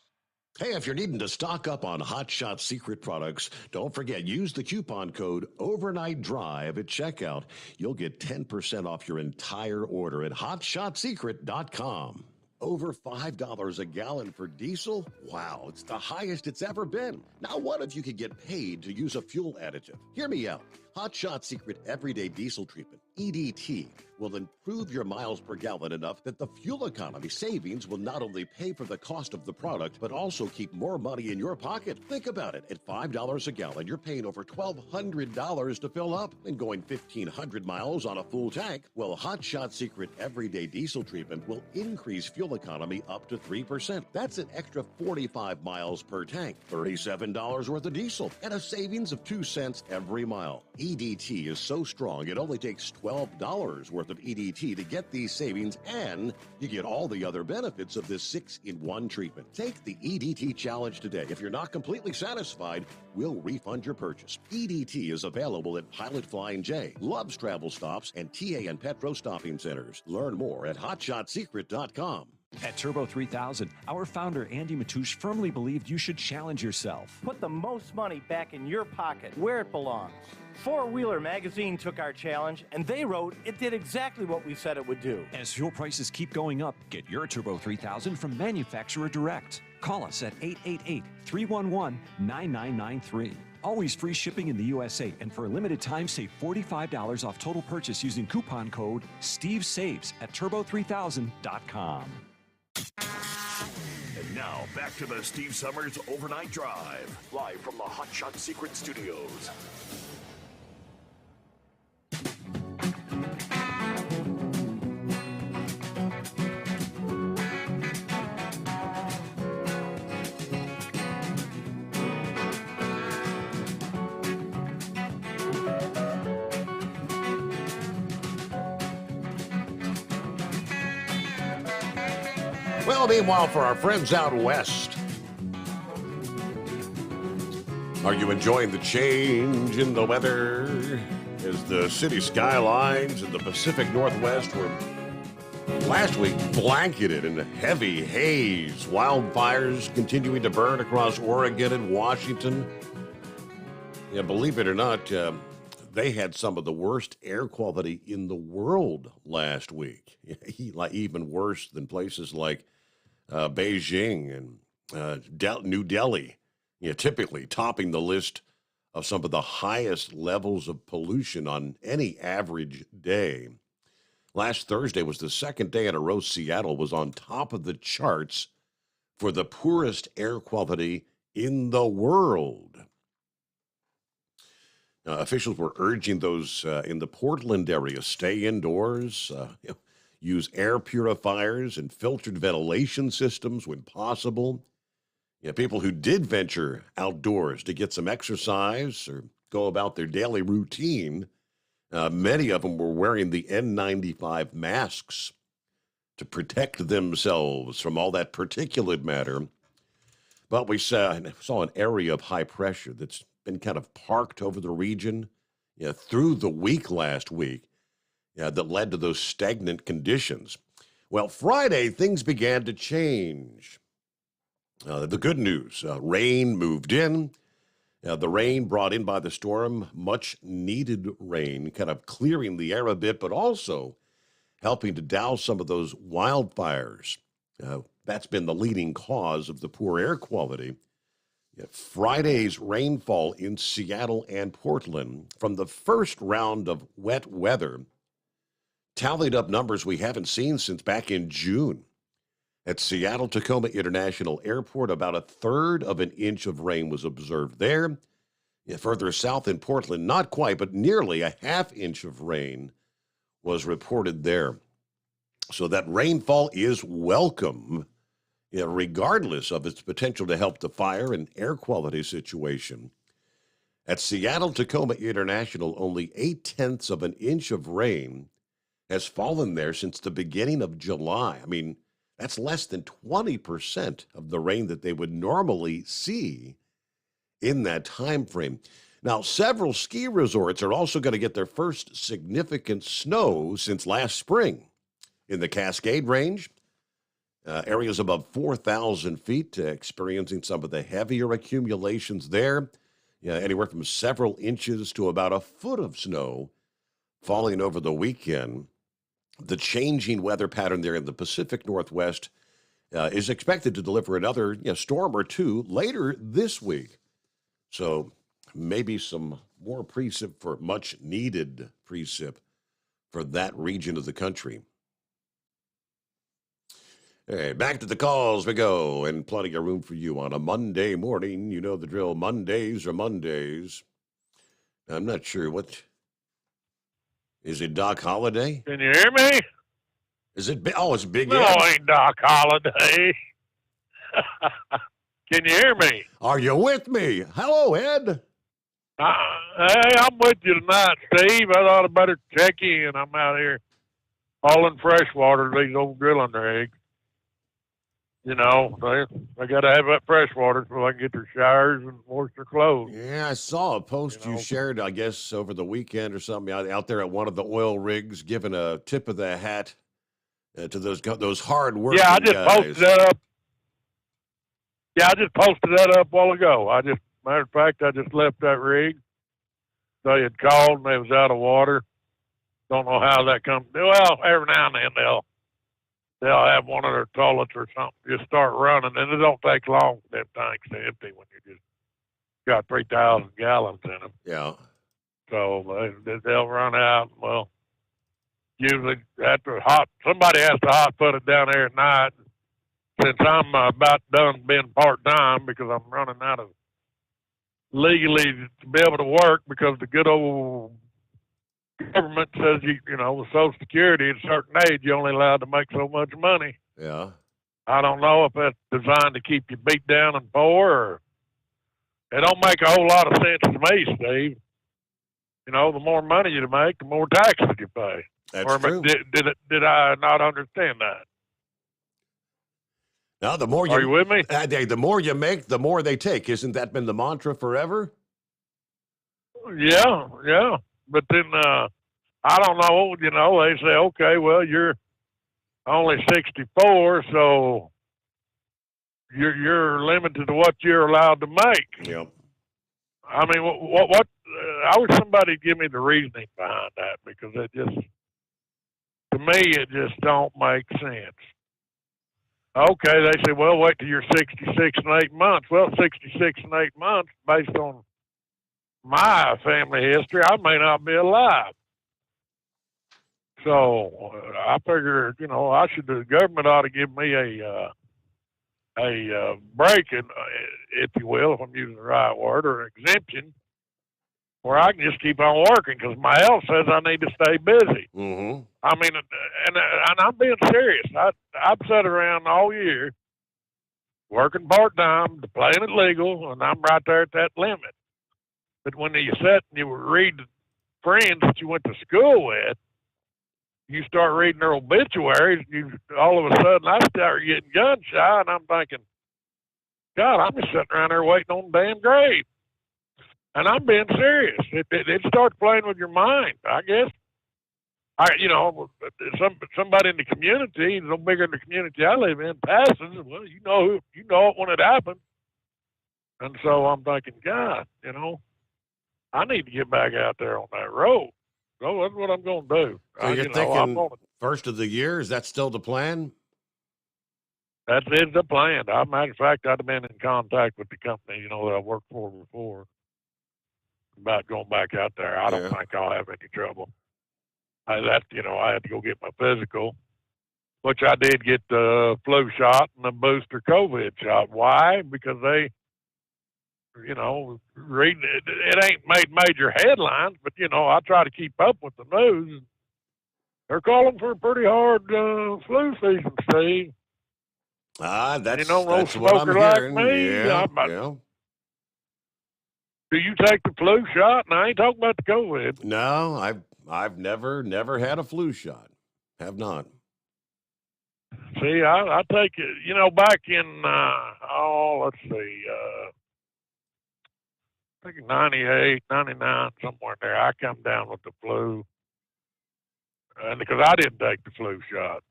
Hey, if you're needing to stock up on Hot Shot Secret products, don't forget, use the coupon code Overnight Drive at checkout. You'll get 10% off your entire order at hotshotsecret.com. Over $5 a gallon for diesel? Wow, it's the highest it's ever been. Now, what if you could get paid to use a fuel additive? Hear me out. Hot Shot Secret Everyday Diesel Treatment, EDT, will improve your miles per gallon enough that the fuel economy savings will not only pay for the cost of the product, but also keep more money in your pocket. Think about it. At $5 a gallon, you're paying over $1,200 to fill up and going 1,500 miles on a full tank. Well, Hot Shot Secret Everyday Diesel Treatment will increase fuel economy up to 3%. That's an extra 45 miles per tank, $37 worth of diesel, and a savings of 2 cents every mile. EDT is so strong, it only takes $12 worth of EDT to get these savings, and you get all the other benefits of this 6-in-1 treatment. Take the EDT challenge today. If you're not completely satisfied, we'll refund your purchase. EDT is available at Pilot Flying J, Love's Travel Stops, and TA and Petro Stopping Centers. Learn more at hotshotsecret.com. At Turbo 3000, our founder Andy Matouche firmly believed you should challenge yourself. Put the most money back in your pocket, where it belongs. Four Wheeler magazine took our challenge, and they wrote it did exactly what we said it would do. As fuel prices keep going up, get your Turbo 3000 from manufacturer direct. Call us at 888-311-9993. Always free shipping in the USA, and for a limited time, save $45 off total purchase using coupon code STEVESAVES at turbo3000.com. And now, back to the Steve Summers Overnight Drive, live from the Hot Shot Secret Studios. Well, meanwhile, for our friends out west, are you enjoying the change in the weather as the city skylines in the Pacific Northwest were last week blanketed in heavy haze? Wildfires continuing to burn across Oregon and Washington. Yeah, believe it or not, they had some of the worst air quality in the world last week, even worse than places like Beijing and New Delhi, typically topping the list of some of the highest levels of pollution on any average day. Last Thursday was the second day in a row Seattle was on top of the charts for the poorest air quality in the world. Officials were urging those in the Portland area, stay indoors, use air purifiers and filtered ventilation systems when possible. People who did venture outdoors to get some exercise or go about their daily routine, many of them were wearing the N95 masks to protect themselves from all that particulate matter. But we saw an area of high pressure that's been kind of parked over the region through the week last week that led to those stagnant conditions. Well, Friday, things began to change. The good news, rain moved in. The rain brought in by the storm, much needed rain, kind of clearing the air a bit, but also helping to douse some of those wildfires. That's been the leading cause of the poor air quality. Friday's rainfall in Seattle and Portland from the first round of wet weather tallied up numbers we haven't seen since back in June. At Seattle-Tacoma International Airport, about a third of an inch of rain was observed there. Further south in Portland, not quite, but nearly a half inch of rain was reported there. So that rainfall is welcome, regardless of its potential to help the fire and air quality situation. At Seattle Tacoma International, only 0.8 of an inch of rain has fallen there since the beginning of July. I mean, that's less than 20% of the rain that they would normally see in that time frame. Now, several ski resorts are also going to get their first significant snow since last spring. In the Cascade Range, areas above 4,000 feet experiencing some of the heavier accumulations there. Anywhere from several inches to about a foot of snow falling over the weekend. The changing weather pattern there in the Pacific Northwest is expected to deliver another storm or two later this week. So maybe some more precip for much needed precip for that region of the country. All right, back to the calls we go, and plenty of room for you on a Monday morning. You know the drill. Mondays are Mondays. I'm not sure what. Is it Doc Holliday? Can you hear me? Is it? It's Big No, Ed. it ain't Doc Holliday. Can you hear me? Are you with me? Hello, Ed. Hey, I'm with you tonight, Steve. I thought I'd better check in. I'm out here hauling fresh water to these old drilling rigs. You know, they got to have that fresh water so they can get their showers and wash their clothes. Yeah, I saw a post you shared, I guess, over the weekend or something out there at one of the oil rigs, giving a tip of the hat to those hard working guys. Posted that up. Yeah, I just posted that up a while ago. Matter of fact, I just left that rig. They had called and they was out of water. Don't know how that comes. Well, every now and then they'll have one of their toilets or something just start running, and it don't take long for them tanks to empty when you just got 3,000 gallons in them. Yeah. So they'll run out. Well, usually after somebody has to hot put it down there at night. Since I'm about done being part-time because I'm running out of legally to be able to work because the good old government says, you know, with Social Security at a certain age, you're only allowed to make so much money. Yeah. I don't know if that's designed to keep you beat down and poor, or it don't make a whole lot of sense to me, Steve. You know, the more money you make, the more taxes you pay. That's true. Did I not understand that? Now, the more Are you with me? The more you make, the more they take. Isn't that been the mantra forever? Yeah. But then I don't know. You know, they say, okay, well, you're only 64, so you're limited to what you're allowed to make. Yep. I mean, what? I wish somebody give me the reasoning behind that, because it just, to me, it just don't make sense. Okay, they say, well, wait till you're 66 and 8 months. Well, 66 and 8 months, based on my family history, I may not be alive. So I figure, you know, the government ought to give me a break, if you will, if I'm using the right word, or an exemption, where I can just keep on working, because my health says I need to stay busy. Mm-hmm. I mean, and I'm being serious. I've sat around all year working part-time, playing it legal, and I'm right there at that limit. But when you sit and you read friends that you went to school with, you start reading their obituaries, all of a sudden I start getting gun shy, and I'm thinking, God, I'm just sitting around there waiting on the damn grave. And I'm being serious. It starts playing with your mind, I guess. Somebody in the community, no bigger than the community I live in, passes. Well, you know it when it happens. And so I'm thinking, God, you know, I need to get back out there on that road. So that's what I'm going to do. So you're thinking first of the year? Is that still the plan? That is the plan. Matter of fact, I'd have been in contact with the company, you know, that I worked for before, about going back out there. I don't think I'll have any trouble. I had to go get my physical, which I did get the flu shot and the booster COVID shot. Why? Because they, you know, reading it ain't made major headlines, but, you know, I try to keep up with the news. They're calling for a pretty hard flu season, Steve. That's what I'm hearing. Like me, yeah. Do you take the flu shot? And I ain't talking about the COVID. No, I've never had a flu shot. Have not. See, I take it, you know, back in, let's see, I think 98, 99, somewhere in there, I come down with the flu. And because I didn't take the flu shot.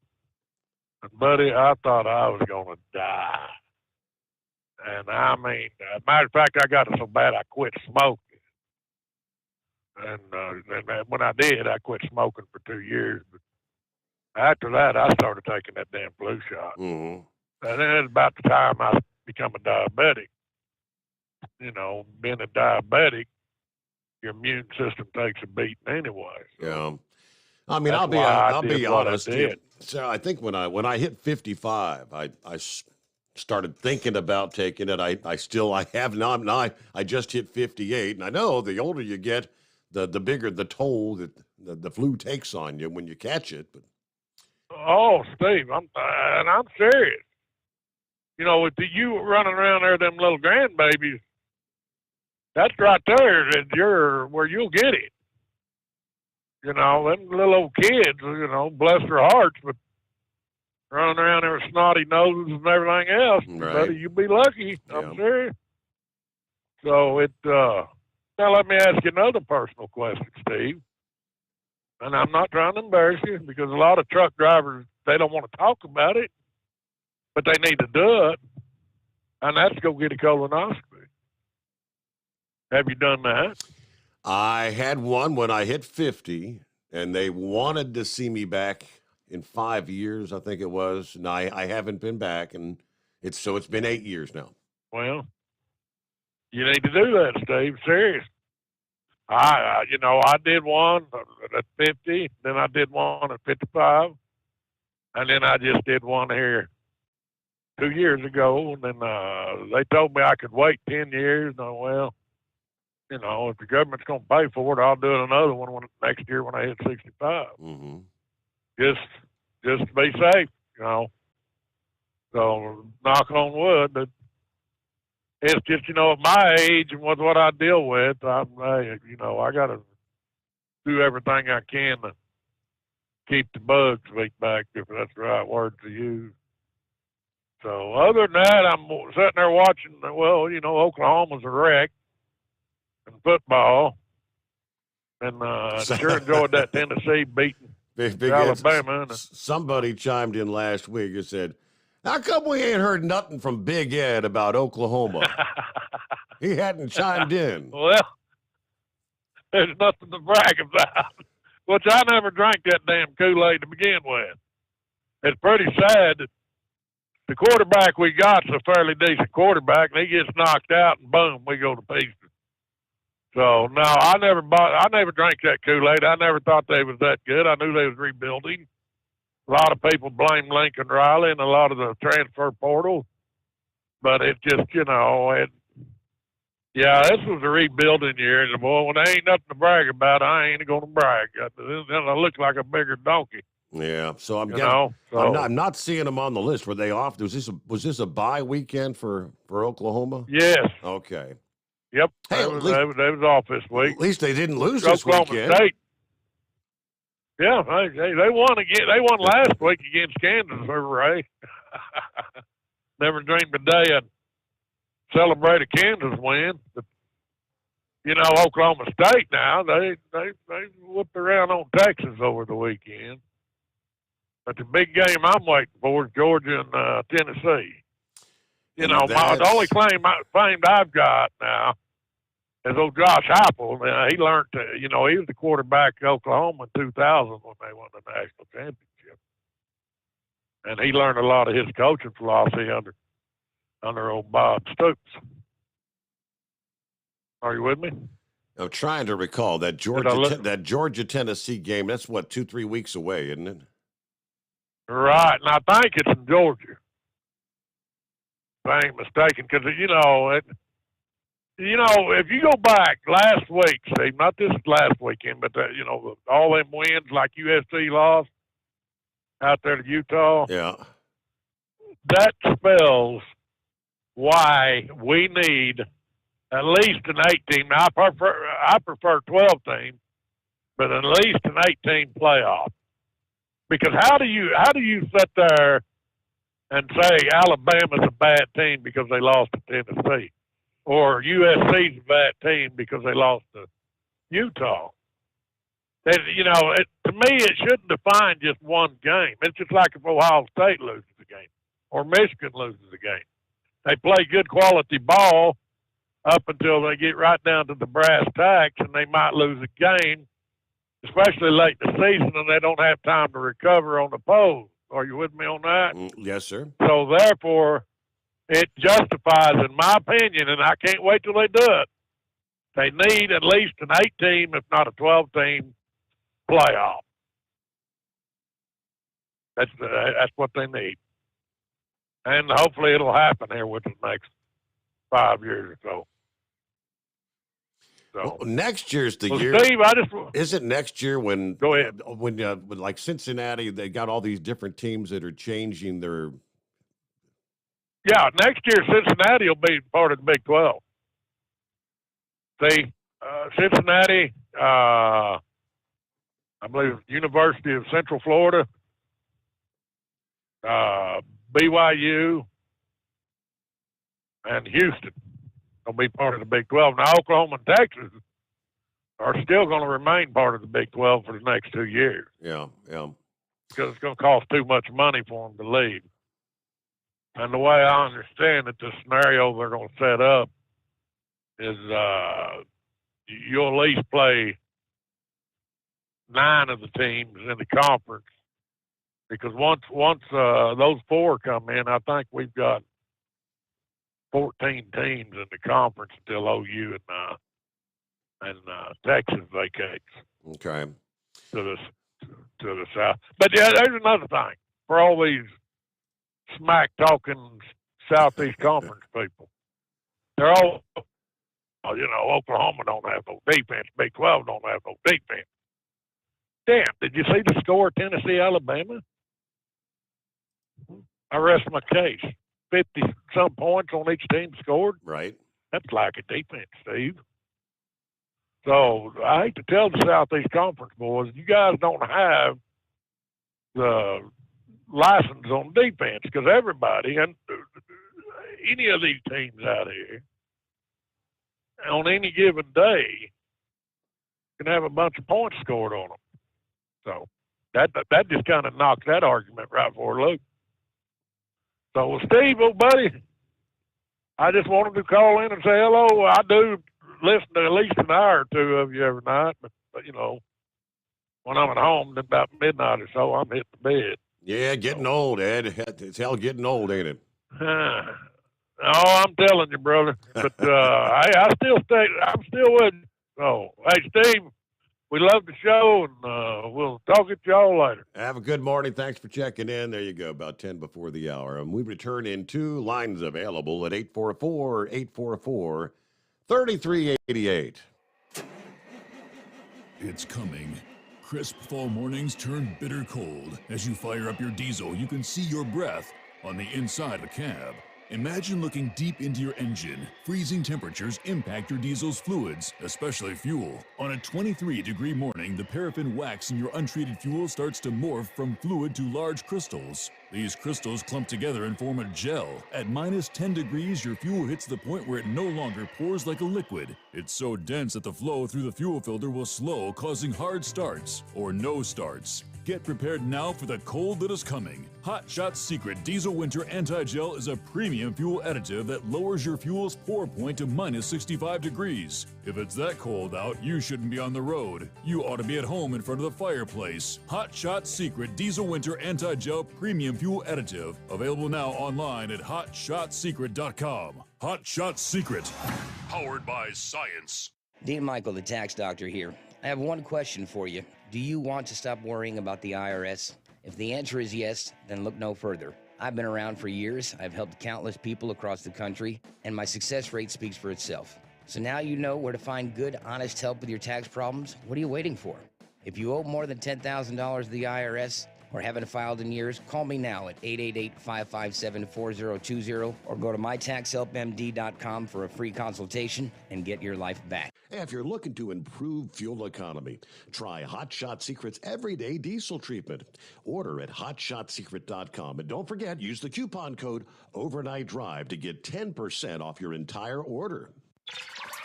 And, buddy, I thought I was going to die. And I mean, matter of fact, I got it so bad I quit smoking. And when I did, I quit smoking for 2 years. But after that, I started taking that damn flu shot. Mm-hmm. And then it's about the time I become a diabetic. You know, being a diabetic, your immune system takes a beating anyway. So Yeah. I mean, I'll be honest. So I think when I hit 55, I started thinking about taking it. I have not. Now I just hit 58, and I know the older you get, the bigger the toll that the flu takes on you when you catch it. But oh, Steve, I'm serious. You know, with you running around there, them little grandbabies, that's right there where you'll get it. You know, them little old kids, you know, bless their hearts, but running around there with snotty noses and everything else, right. buddy, you'll be lucky. I'm serious. So now let me ask you another personal question, Steve. And I'm not trying to embarrass you because a lot of truck drivers, they don't want to talk about it, but they need to do it. And that's go get a colonoscopy. Have you done that? I had one when I hit 50, and they wanted to see me back in 5 years, I think it was. And I haven't been back, and it's been 8 years now. Well, you need to do that, Steve. Serious. I did one at 50, then I did one at 55, and then I just did one here 2 years ago. And then they told me I could wait 10 years. And well, you know, if the government's going to pay for it, I'll do another one next year when I hit 65. Mm-hmm. Just to be safe, you know. So knock on wood, but it's just, you know, at my age and with what I deal with, I got to do everything I can to keep the bugs back, if that's the right word to use. So other than that, I'm sitting there watching, well, you know, Oklahoma's a wreck in football. And sure enjoyed that Tennessee beating Big Alabama. Somebody chimed in last week and said, how come we ain't heard nothing from Big Ed about Oklahoma? He hadn't chimed in. Well, there's nothing to brag about, which I never drank that damn Kool-Aid to begin with. It's pretty sad that the quarterback we got's a fairly decent quarterback, and he gets knocked out, and boom, we go to pieces. So, no, I never drank that Kool-Aid. I never thought they was that good. I knew they was rebuilding. A lot of people blame Lincoln Riley and a lot of the transfer portal. But it just, you know, this was a rebuilding year. And, boy, when there ain't nothing to brag about, I ain't going to brag. Then I look like a bigger donkey. Yeah, so I'm not seeing them on the list. Were they off? Was this a bye weekend for Oklahoma? Yes. Okay. Yep. Hey, they was off this week. At least they didn't lose Oklahoma this weekend. State. Yeah, they won again. They won last week against Kansas, Ray. Never dreamed a day I'd celebrate a Kansas win. But, you know, Oklahoma State now, they whipped around on Texas over the weekend. But the big game I'm waiting for is Georgia and Tennessee. You know, the only claim I've got now is old Josh Heupel. He learned he was the quarterback of Oklahoma in 2000 when they won the national championship. And he learned a lot of his coaching philosophy under old Bob Stoops. Are you with me? I'm trying to recall that Georgia-Tennessee game. That's, 2-3 weeks away, isn't it? Right, and I think it's in Georgia. If I ain't mistaken, because, if you go back last week, Steve, not this last weekend, but, all them wins like USC lost out there to Utah. Yeah. That spells why we need at least an 8-team. Now, I prefer 12-team, but at least an 8-team playoff. Because how do you sit there and say Alabama's a bad team because they lost to Tennessee, or USC's a bad team because they lost to Utah? And, to me, it shouldn't define just one game. It's just like if Ohio State loses a game or Michigan loses a game. They play good quality ball up until they get right down to the brass tacks, and they might lose a game, especially late in the season, and they don't have time to recover on the pole. Are you with me on that? Yes, sir. So, therefore, it justifies, in my opinion, and I can't wait till they do it, they need at least an 8-team, if not a 12-team, playoff. That's what they need. And hopefully it'll happen here within the next 5 years or so. Well, next year's the well, year. Steve, is it next year when? Go ahead. When like Cincinnati, they got all these different teams that are changing their. Yeah, next year Cincinnati will be part of the Big 12. See, Cincinnati, I believe University of Central Florida, BYU, and Houston will be part of the Big 12. Now, Oklahoma and Texas are still going to remain part of the Big 12 for the next 2 years. Yeah. Because it's going to cost too much money for them to leave. And the way I understand it, the scenario they're going to set up is you'll at least play 9 of the teams in the conference. Because once those 4 come in, I think we've got 14 teams in the conference until OU and Texas vacates. Okay. To the south. But yeah, there's another thing for all these smack talking Southeast Conference people. They're all, Oklahoma don't have no defense. Big 12 don't have no defense. Damn, did you see the score Tennessee, Alabama? I rest my case. 50-some points on each team scored. Right. That's like a defense, Steve. So I hate to tell the Southeast Conference boys, you guys don't have the license on defense because everybody and any of these teams out here on any given day can have a bunch of points scored on them. So that just kind of knocks that argument right for a loop. So, Steve, old buddy, I just wanted to call in and say hello. I do listen to at least an hour or 2 of you every night, but when I'm at home, then about midnight or so, I'm hitting the bed. Yeah, getting old, Ed. It's hell getting old, ain't it? Oh, I'm telling you, brother. But I'm still with you. So, hey, Steve, we love the show, and we'll talk at y'all later. Have a good morning. Thanks for checking in. There you go, about 10 before the hour. And we return in 2 lines available at 844-844-3388. It's coming. Crisp fall mornings turn bitter cold. As you fire up your diesel, you can see your breath on the inside of the cab. Imagine looking deep into your engine. Freezing temperatures impact your diesel's fluids, especially fuel. On a 23-degree morning, the paraffin wax in your untreated fuel starts to morph from fluid to large crystals. These crystals clump together and form a gel. At minus 10 degrees, your fuel hits the point where it no longer pours like a liquid. It's so dense that the flow through the fuel filter will slow, causing hard starts or no starts. Get prepared now for the cold that is coming. Hot Shot's Secret Diesel Winter Anti-Gel is a premium fuel additive that lowers your fuel's pour point to minus 65 degrees. If it's that cold out, you shouldn't be on the road. You ought to be at home in front of the fireplace. Hot Shot's Secret Diesel Winter Anti-Gel Premium Fuel Additive. Available now online at hotshotsecret.com. Hot Shot Secret. Powered by science. Dean Michael, the tax doctor here. I have one question for you. Do you want to stop worrying about the IRS? If the answer is yes, then look no further. I've been around for years. I've helped countless people across the country, and my success rate speaks for itself. So now you know where to find good, honest help with your tax problems. What are you waiting for? If you owe more than $10,000 to the IRS, or haven't filed in years, call me now at 888-557-4020 or go to mytaxhelpmd.com for a free consultation and get your life back. Hey, if you're looking to improve fuel economy, try Hot Shot Secret's Everyday Diesel Treatment. Order at hotshotsecret.com. And don't forget, use the coupon code Overnight Drive to get 10% off your entire order.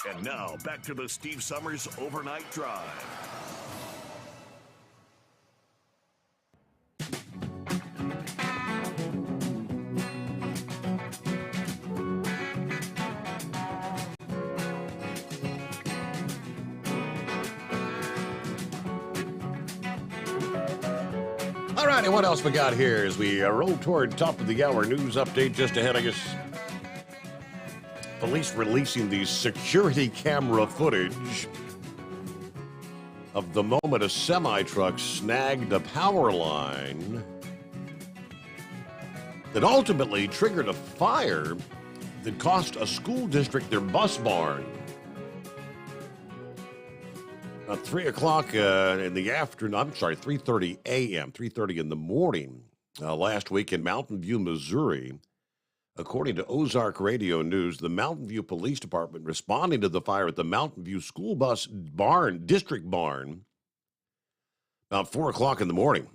And now, back to the Steve Sommers Overnight Drive. All righty, what else we got here as we roll toward top of the hour news update just ahead, I guess. Police releasing the security camera footage of the moment a semi-truck snagged a power line that ultimately triggered a fire that cost a school district their bus barn. At 3 o'clock in the afternoon, 3:30 a.m., 3:30 in the morning last week in Mountain View, Missouri. According to Ozark Radio News, the Mountain View Police Department responding to the fire at the Mountain View School Bus Barn, District Barn, about 4 o'clock in the morning.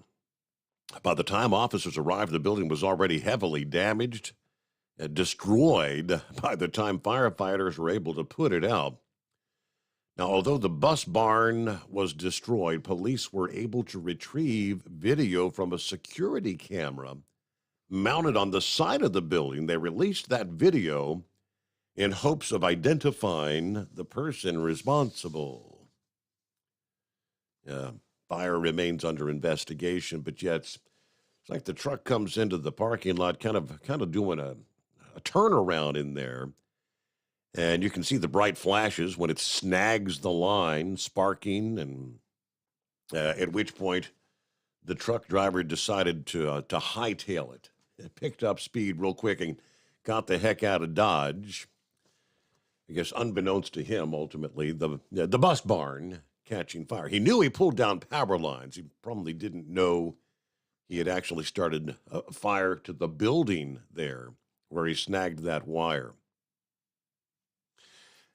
By the time officers arrived, the building was already heavily damaged and destroyed by the time firefighters were able to put it out. Now, although the bus barn was destroyed, police were able to retrieve video from a security camera mounted on the side of the building. They released that video in hopes of identifying the person responsible. Fire remains under investigation, but yet it's like the truck comes into the parking lot kind of doing a turnaround in there. And you can see the bright flashes when it snags the line, sparking, and at which point the truck driver decided to hightail it. It picked up speed real quick and got the heck out of Dodge. I guess unbeknownst to him, ultimately, the bus barn catching fire. He knew he pulled down power lines. He probably didn't know he had actually started a fire to the building there where he snagged that wire.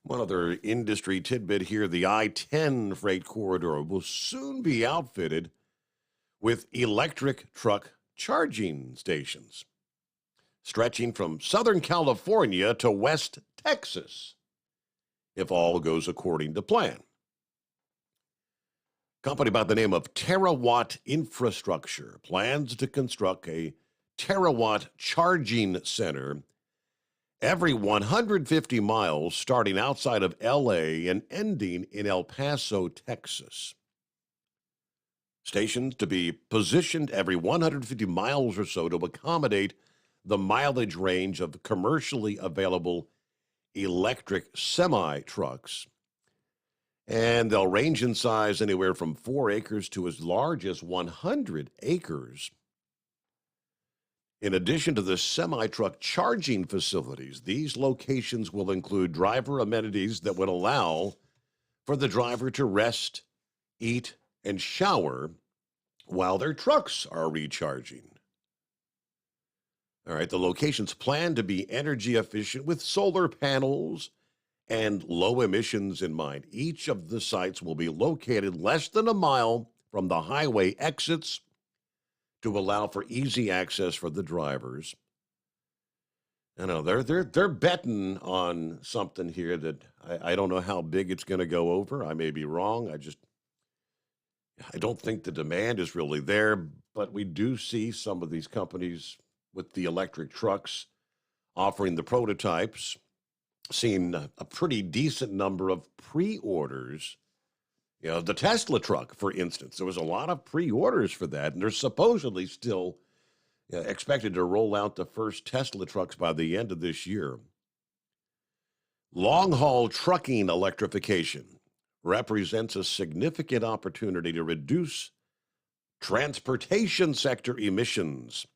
One other industry tidbit here, the I-10 freight corridor will soon be outfitted with electric truck charging stations, stretching from Southern California to West Texas, if all goes according to plan. A company by the name of Terawatt Infrastructure plans to construct a terawatt charging center every 150 miles, starting outside of L.A. and ending in El Paso, Texas. Stations to be positioned every 150 miles or so to accommodate the mileage range of commercially available electric semi-trucks. And they'll range in size anywhere from 4 acres to as large as 100 acres. In addition to the semi-truck charging facilities, these locations will include driver amenities that would allow for the driver to rest, eat, and shower while their trucks are recharging. All right, the locations plan to be energy efficient with solar panels and low emissions in mind. Each of the sites will be located less than a mile from the highway exits to allow for easy access for the drivers. I know they're betting on something here that I don't know how big it's going to go over. I may be wrong. I don't think the demand is really there, but we do see some of these companies with the electric trucks offering the prototypes, seeing a pretty decent number of pre-orders. You know, the Tesla truck, for instance, there was a lot of pre-orders for that, and they're supposedly still expected to roll out the first Tesla trucks by the end of this year. Long-haul trucking electrification represents a significant opportunity to reduce transportation sector emissions,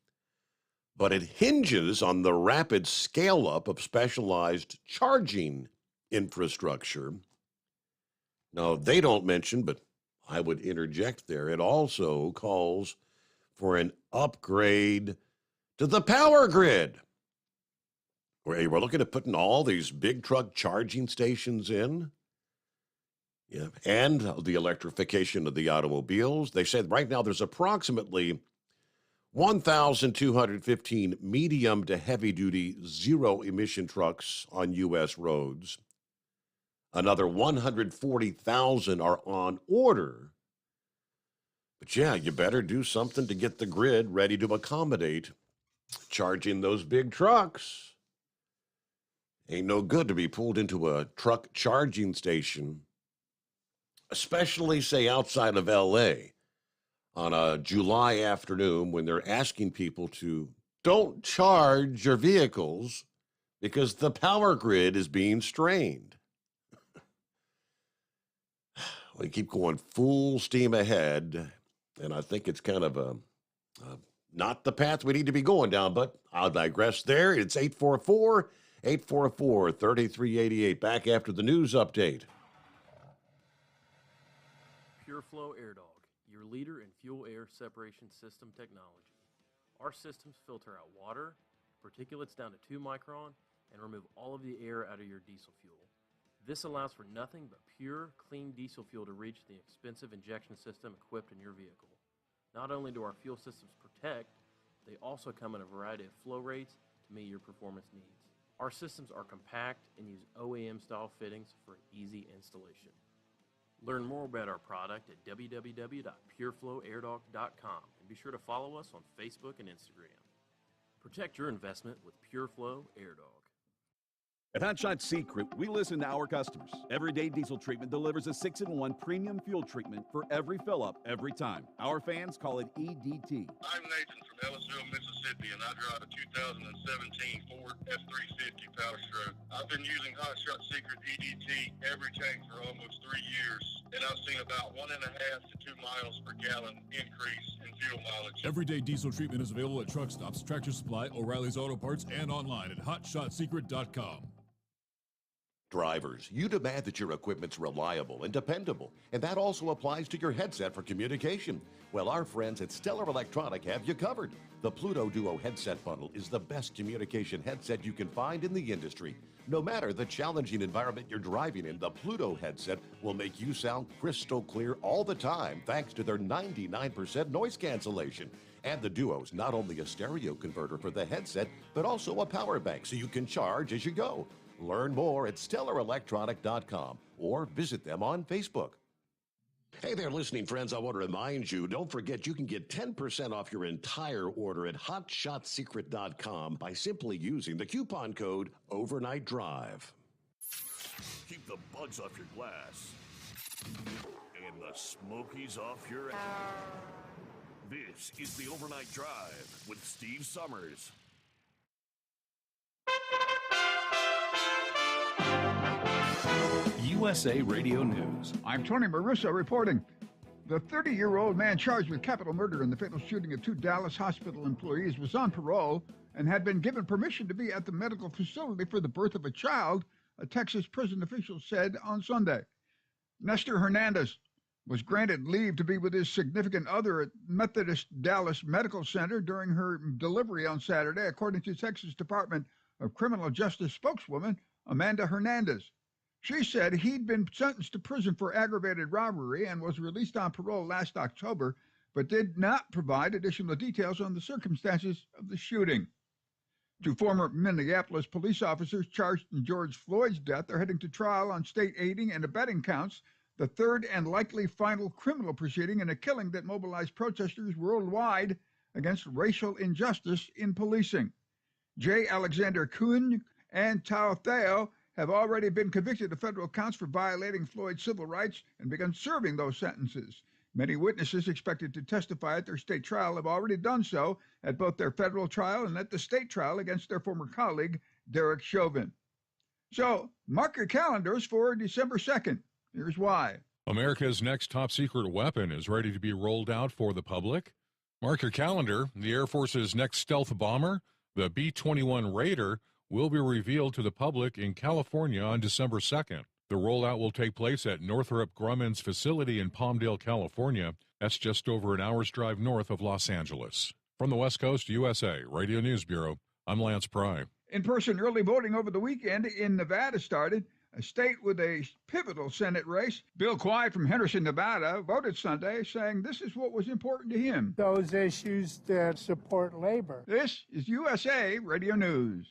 but it hinges on the rapid scale-up of specialized charging infrastructure. Now, they don't mention, but I would interject there, it also calls for an upgrade to the power grid. We're looking at putting all these big truck charging stations in. Yeah, and the electrification of the automobiles. They said right now there's approximately 1,215 medium to heavy-duty zero-emission trucks on U.S. roads. Another 140,000 are on order. But yeah, you better do something to get the grid ready to accommodate charging those big trucks. Ain't no good to be pulled into a truck charging station, especially, say, outside of L.A., on a July afternoon when they're asking people to don't charge your vehicles because the power grid is being strained. We keep going full steam ahead, and I think it's kind of not the path we need to be going down, but I'll digress there. It's 844-844-3388. Back after the news update. Pure Flow Air Dog, your leader in fuel air separation system technology. Our systems filter out water, particulates down to 2 micron, and remove all of the air out of your diesel fuel. This allows for nothing but pure, clean diesel fuel to reach the expensive injection system equipped in your vehicle. Not only do our fuel systems protect, they also come in a variety of flow rates to meet your performance needs. Our systems are compact and use OEM-style fittings for easy installation. Learn more about our product at www.pureflowairdog.com and be sure to follow us on Facebook and Instagram. Protect your investment with Pure Flow Air Dog. At Hot Shot Secret, we listen to our customers. Everyday Diesel Treatment delivers a 6-in-1 premium fuel treatment for every fill-up, every time. Our fans call it EDT. I'm Nathan from Ellisville, Mississippi, and I drive a 2017 Ford F-350 Power Stroke. I've been using Hot Shot Secret EDT every tank for almost 3 years, and I've seen about 1.5 to 2 miles per gallon increase in fuel mileage. Everyday Diesel Treatment is available at truck stops, Tractor Supply, O'Reilly's Auto Parts, and online at hotshotsecret.com. Drivers, you demand that your equipment's reliable and dependable, and that also applies to your headset for communication. Well, our friends at Stellar Electronic have you covered. The Pluto Duo headset bundle is the best communication headset you can find in the industry. No matter the challenging environment you're driving in, the Pluto headset will make you sound crystal clear all the time thanks to their 99% noise cancellation. And the Duo's not only a stereo converter for the headset, but also a power bank so you can charge as you go. Learn more at StellarElectronic.com or visit them on Facebook. Hey there, listening friends. I want to remind you, don't forget you can get 10% off your entire order at HotShotSecret.com by simply using the coupon code Overnight Drive. Keep the bugs off your glass and the smokies off your ass. This is the Overnight Drive with Steve Sommers. USA Radio News. I'm Tony Marissa reporting. The 30-year-old man charged with capital murder in the fatal shooting of 2 Dallas hospital employees was on parole and had been given permission to be at the medical facility for the birth of a child, a Texas prison official said on Sunday. Nestor Hernandez was granted leave to be with his significant other at Methodist Dallas Medical Center during her delivery on Saturday, according to Texas Department of Criminal Justice spokeswoman Amanda Hernandez. She said he'd been sentenced to prison for aggravated robbery and was released on parole last October, but did not provide additional details on the circumstances of the shooting. 2 former Minneapolis police officers charged in George Floyd's death are heading to trial on state aiding and abetting counts, the third and likely final criminal proceeding in a killing that mobilized protesters worldwide against racial injustice in policing. J. Alexander Kuhn and Tao Theo have already been convicted of federal counts for violating Floyd's civil rights and begun serving those sentences. Many witnesses expected to testify at their state trial have already done so at both their federal trial and at the state trial against their former colleague, Derek Chauvin. So, mark your calendars for December 2nd. Here's why. America's next top-secret weapon is ready to be rolled out for the public. Mark your calendar. The Air Force's next stealth bomber, the B-21 Raider, will be revealed to the public in California on December 2nd. The rollout will take place at Northrop Grumman's facility in Palmdale, California. That's just over an hour's drive north of Los Angeles. From the West Coast, USA, Radio News Bureau, I'm Lance Pry. In-person early voting over the weekend in Nevada started, a state with a pivotal Senate race. Bill Quiet from Henderson, Nevada, voted Sunday, saying this is what was important to him. Those issues that support labor. This is USA Radio News.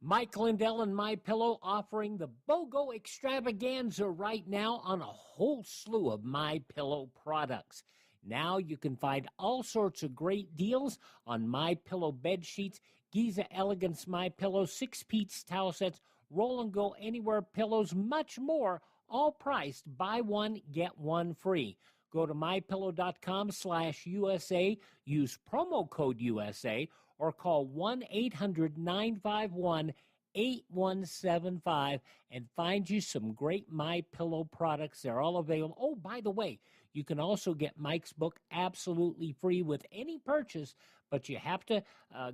Mike Lindell and MyPillow offering the BOGO extravaganza right now on a whole slew of MyPillow products. Now you can find all sorts of great deals on MyPillow bed sheets, Giza Elegance MyPillow, 6-piece towel sets, Roll and Go Anywhere pillows, much more, all priced buy one, get one free. Go to mypillow.com/USA, use promo code USA, or call 1-800-951-8175 and find you some great MyPillow products. They're all available. Oh, by the way, you can also get Mike's book absolutely free with any purchase, but you have to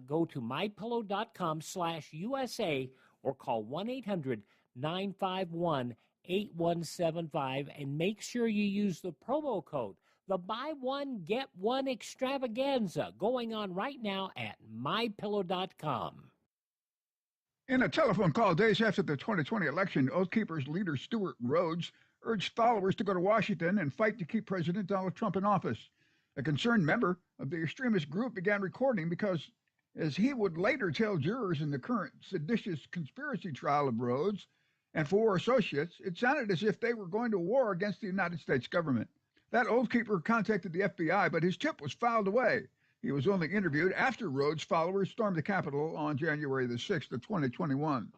go to mypillow.com/USA or call 1-800-951-8175 and make sure you use the promo code. The buy one, get one extravaganza going on right now at mypillow.com. In a telephone call days after the 2020 election, Oath Keepers leader Stuart Rhodes urged followers to go to Washington and fight to keep President Donald Trump in office. A concerned member of the extremist group began recording because, as he would later tell jurors in the current seditious conspiracy trial of Rhodes and 4 associates, it sounded as if they were going to war against the United States government. That Oath Keeper contacted the FBI, but his tip was filed away. He was only interviewed after Rhodes' followers stormed the Capitol on January the 6th of 2021.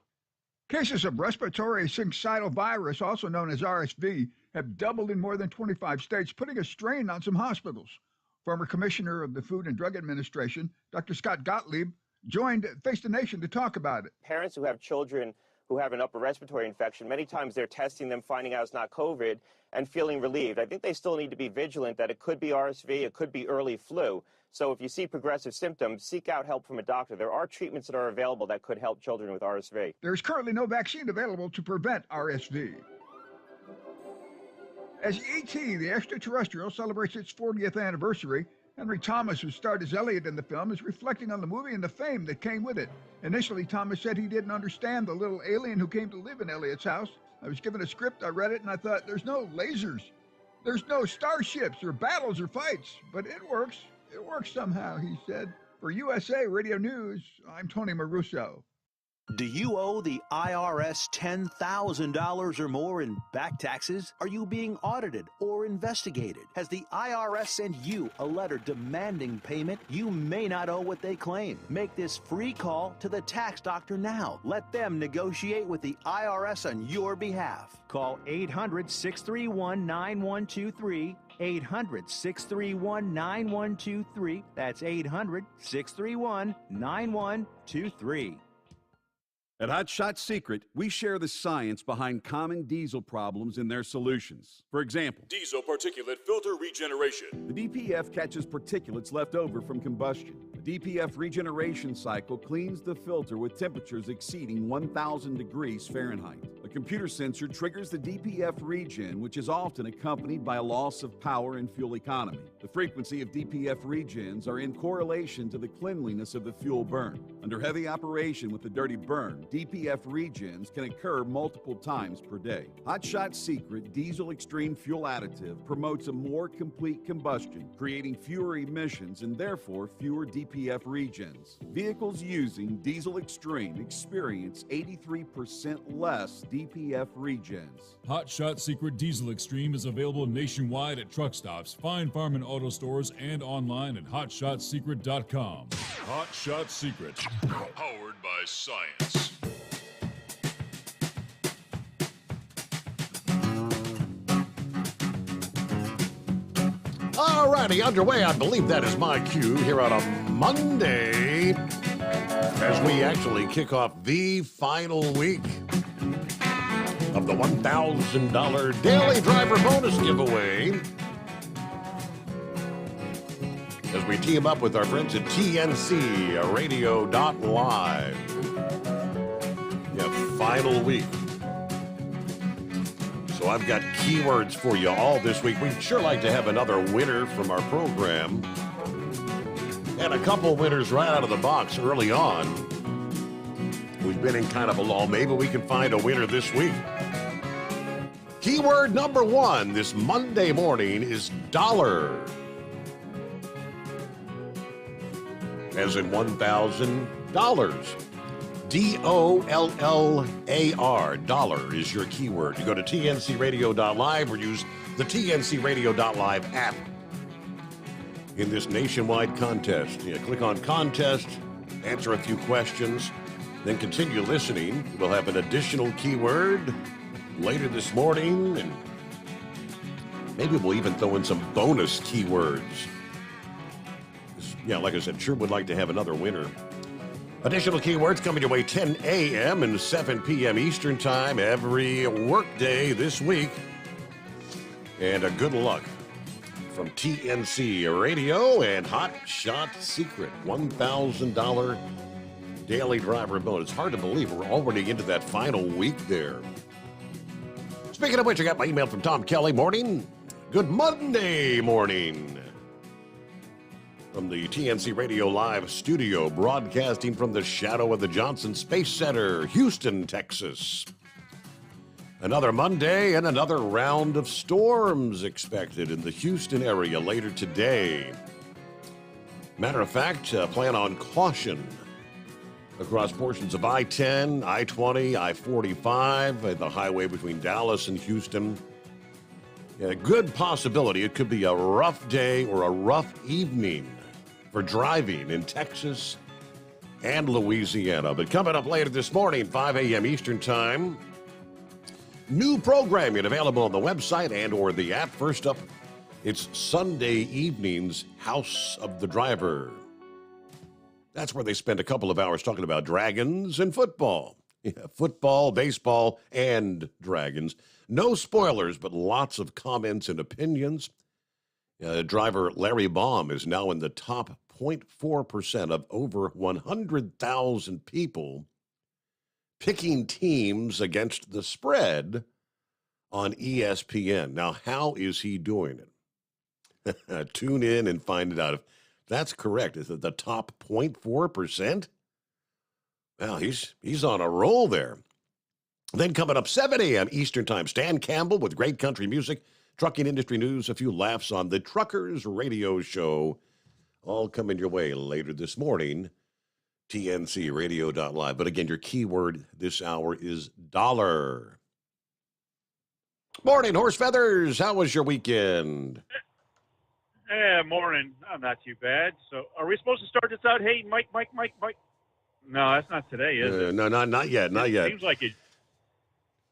Cases of respiratory syncytial virus, also known as RSV, have doubled in more than 25 states, putting a strain on some hospitals. Former Commissioner of the Food and Drug Administration, Dr. Scott Gottlieb, joined Face the Nation to talk about it. Parents who have children who have an upper respiratory infection, many times they're testing them, finding out it's not COVID, and feeling relieved. I think they still need to be vigilant that it could be RSV, it could be early flu. So if you see progressive symptoms, seek out help from a doctor. There are treatments that are available that could help children with RSV. There's currently no vaccine available to prevent RSV. As E.T., the extraterrestrial, celebrates its 40th anniversary, Henry Thomas, who starred as Elliot in the film, is reflecting on the movie and the fame that came with it. Initially, Thomas said he didn't understand the little alien who came to live in Elliot's house. I was given a script, I read it, and I thought, there's no lasers. There's no starships or battles or fights, but it works. It works somehow, he said. For USA Radio News, I'm Tony Maruso. Do you owe the IRS $10,000 or more in back taxes? Are you being audited or investigated? Has the IRS sent you a letter demanding payment? You may not owe what they claim. Make this free call to the tax doctor now. Let them negotiate with the IRS on your behalf. Call 800-631-9123. 800-631-9123. That's 800-631-9123. At Hot Shot Secret, we share the science behind common diesel problems and their solutions. For example, diesel particulate filter regeneration. The DPF catches particulates left over from combustion. The DPF regeneration cycle cleans the filter with temperatures exceeding 1,000 degrees Fahrenheit. A computer sensor triggers the DPF regen, which is often accompanied by a loss of power and fuel economy. The frequency of DPF regens are in correlation to the cleanliness of the fuel burn. Under heavy operation with the dirty burn, DPF regens can occur multiple times per day. Hot Shot Secret Diesel Extreme Fuel Additive promotes a more complete combustion, creating fewer emissions and therefore fewer DPF regens. Vehicles using Diesel Extreme experience 83% less DPF regens. Hot Shot Secret Diesel Extreme is available nationwide at truck stops, fine farm and auto stores, and online at hotshotsecret.com. Hot Shot Secret, powered by science. All righty, underway. I believe that is my cue here on a Monday as we actually kick off the final week of the $1,000 Daily Driver Bonus Giveaway as we team up with our friends at TNC Radio.live. Yeah, final week. Well, I've got keywords for you all this week. We'd sure like to have another winner from our program. And a couple winners right out of the box early on. We've been in kind of a lull. Maybe we can find a winner this week. Keyword number 1 this Monday morning is dollar. As in $1,000. D-O-L-L-A-R. Dollar is your keyword. You go to tncradio.live or use the tncradio.live app in this nationwide contest. Click on contest, answer a few questions, then continue listening. We'll have an additional keyword later this morning, and maybe we'll even throw in some bonus keywords. Yeah, like I said, sure would like to have another winner. Additional keywords coming your way 10 a.m. and 7 p.m. Eastern Time every workday this week. And a good luck from TNC Radio and Hot Shot Secret, $1,000 daily driver bonus. It's hard to believe we're already into that final week there. Speaking of which, I got my email from Tom Kelly. Morning. Good Monday morning. From the TNC Radio Live studio, broadcasting from the shadow of the Johnson Space Center, Houston, Texas. Another Monday and another round of storms expected in the Houston area later today. Matter of fact, plan on caution across portions of I-10, I-20, I-45, the highway between Dallas and Houston. A good possibility it could be a rough day or a rough evening for driving in Texas and Louisiana. But coming up later this morning, 5 a.m. Eastern Time, new programming available on the website and or the app. First up, it's Sunday evening's House of the Driver. That's where they spend a couple of hours talking about dragons and football. Yeah, football, baseball, and dragons. No spoilers, but lots of comments and opinions. Driver Larry Baum is now in the top 0.4% of over 100,000 people picking teams against the spread on ESPN. Now, how is he doing it? Tune in and find it out. If that's correct, is it the top 0.4%? Well, he's on a roll there. Then coming up 7 a.m. Eastern Time, Stan Campbell with great country music, trucking industry news, a few laughs on the Truckers Radio Show, all coming your way later this morning, tncradio.live. But again, your keyword this hour is dollar. Morning, Horse Feathers. How was your weekend? Yeah, morning. Oh, not too bad. So are we supposed to start this out? Hey, Mike. No, that's not today, is it? No, not yet. It seems like it.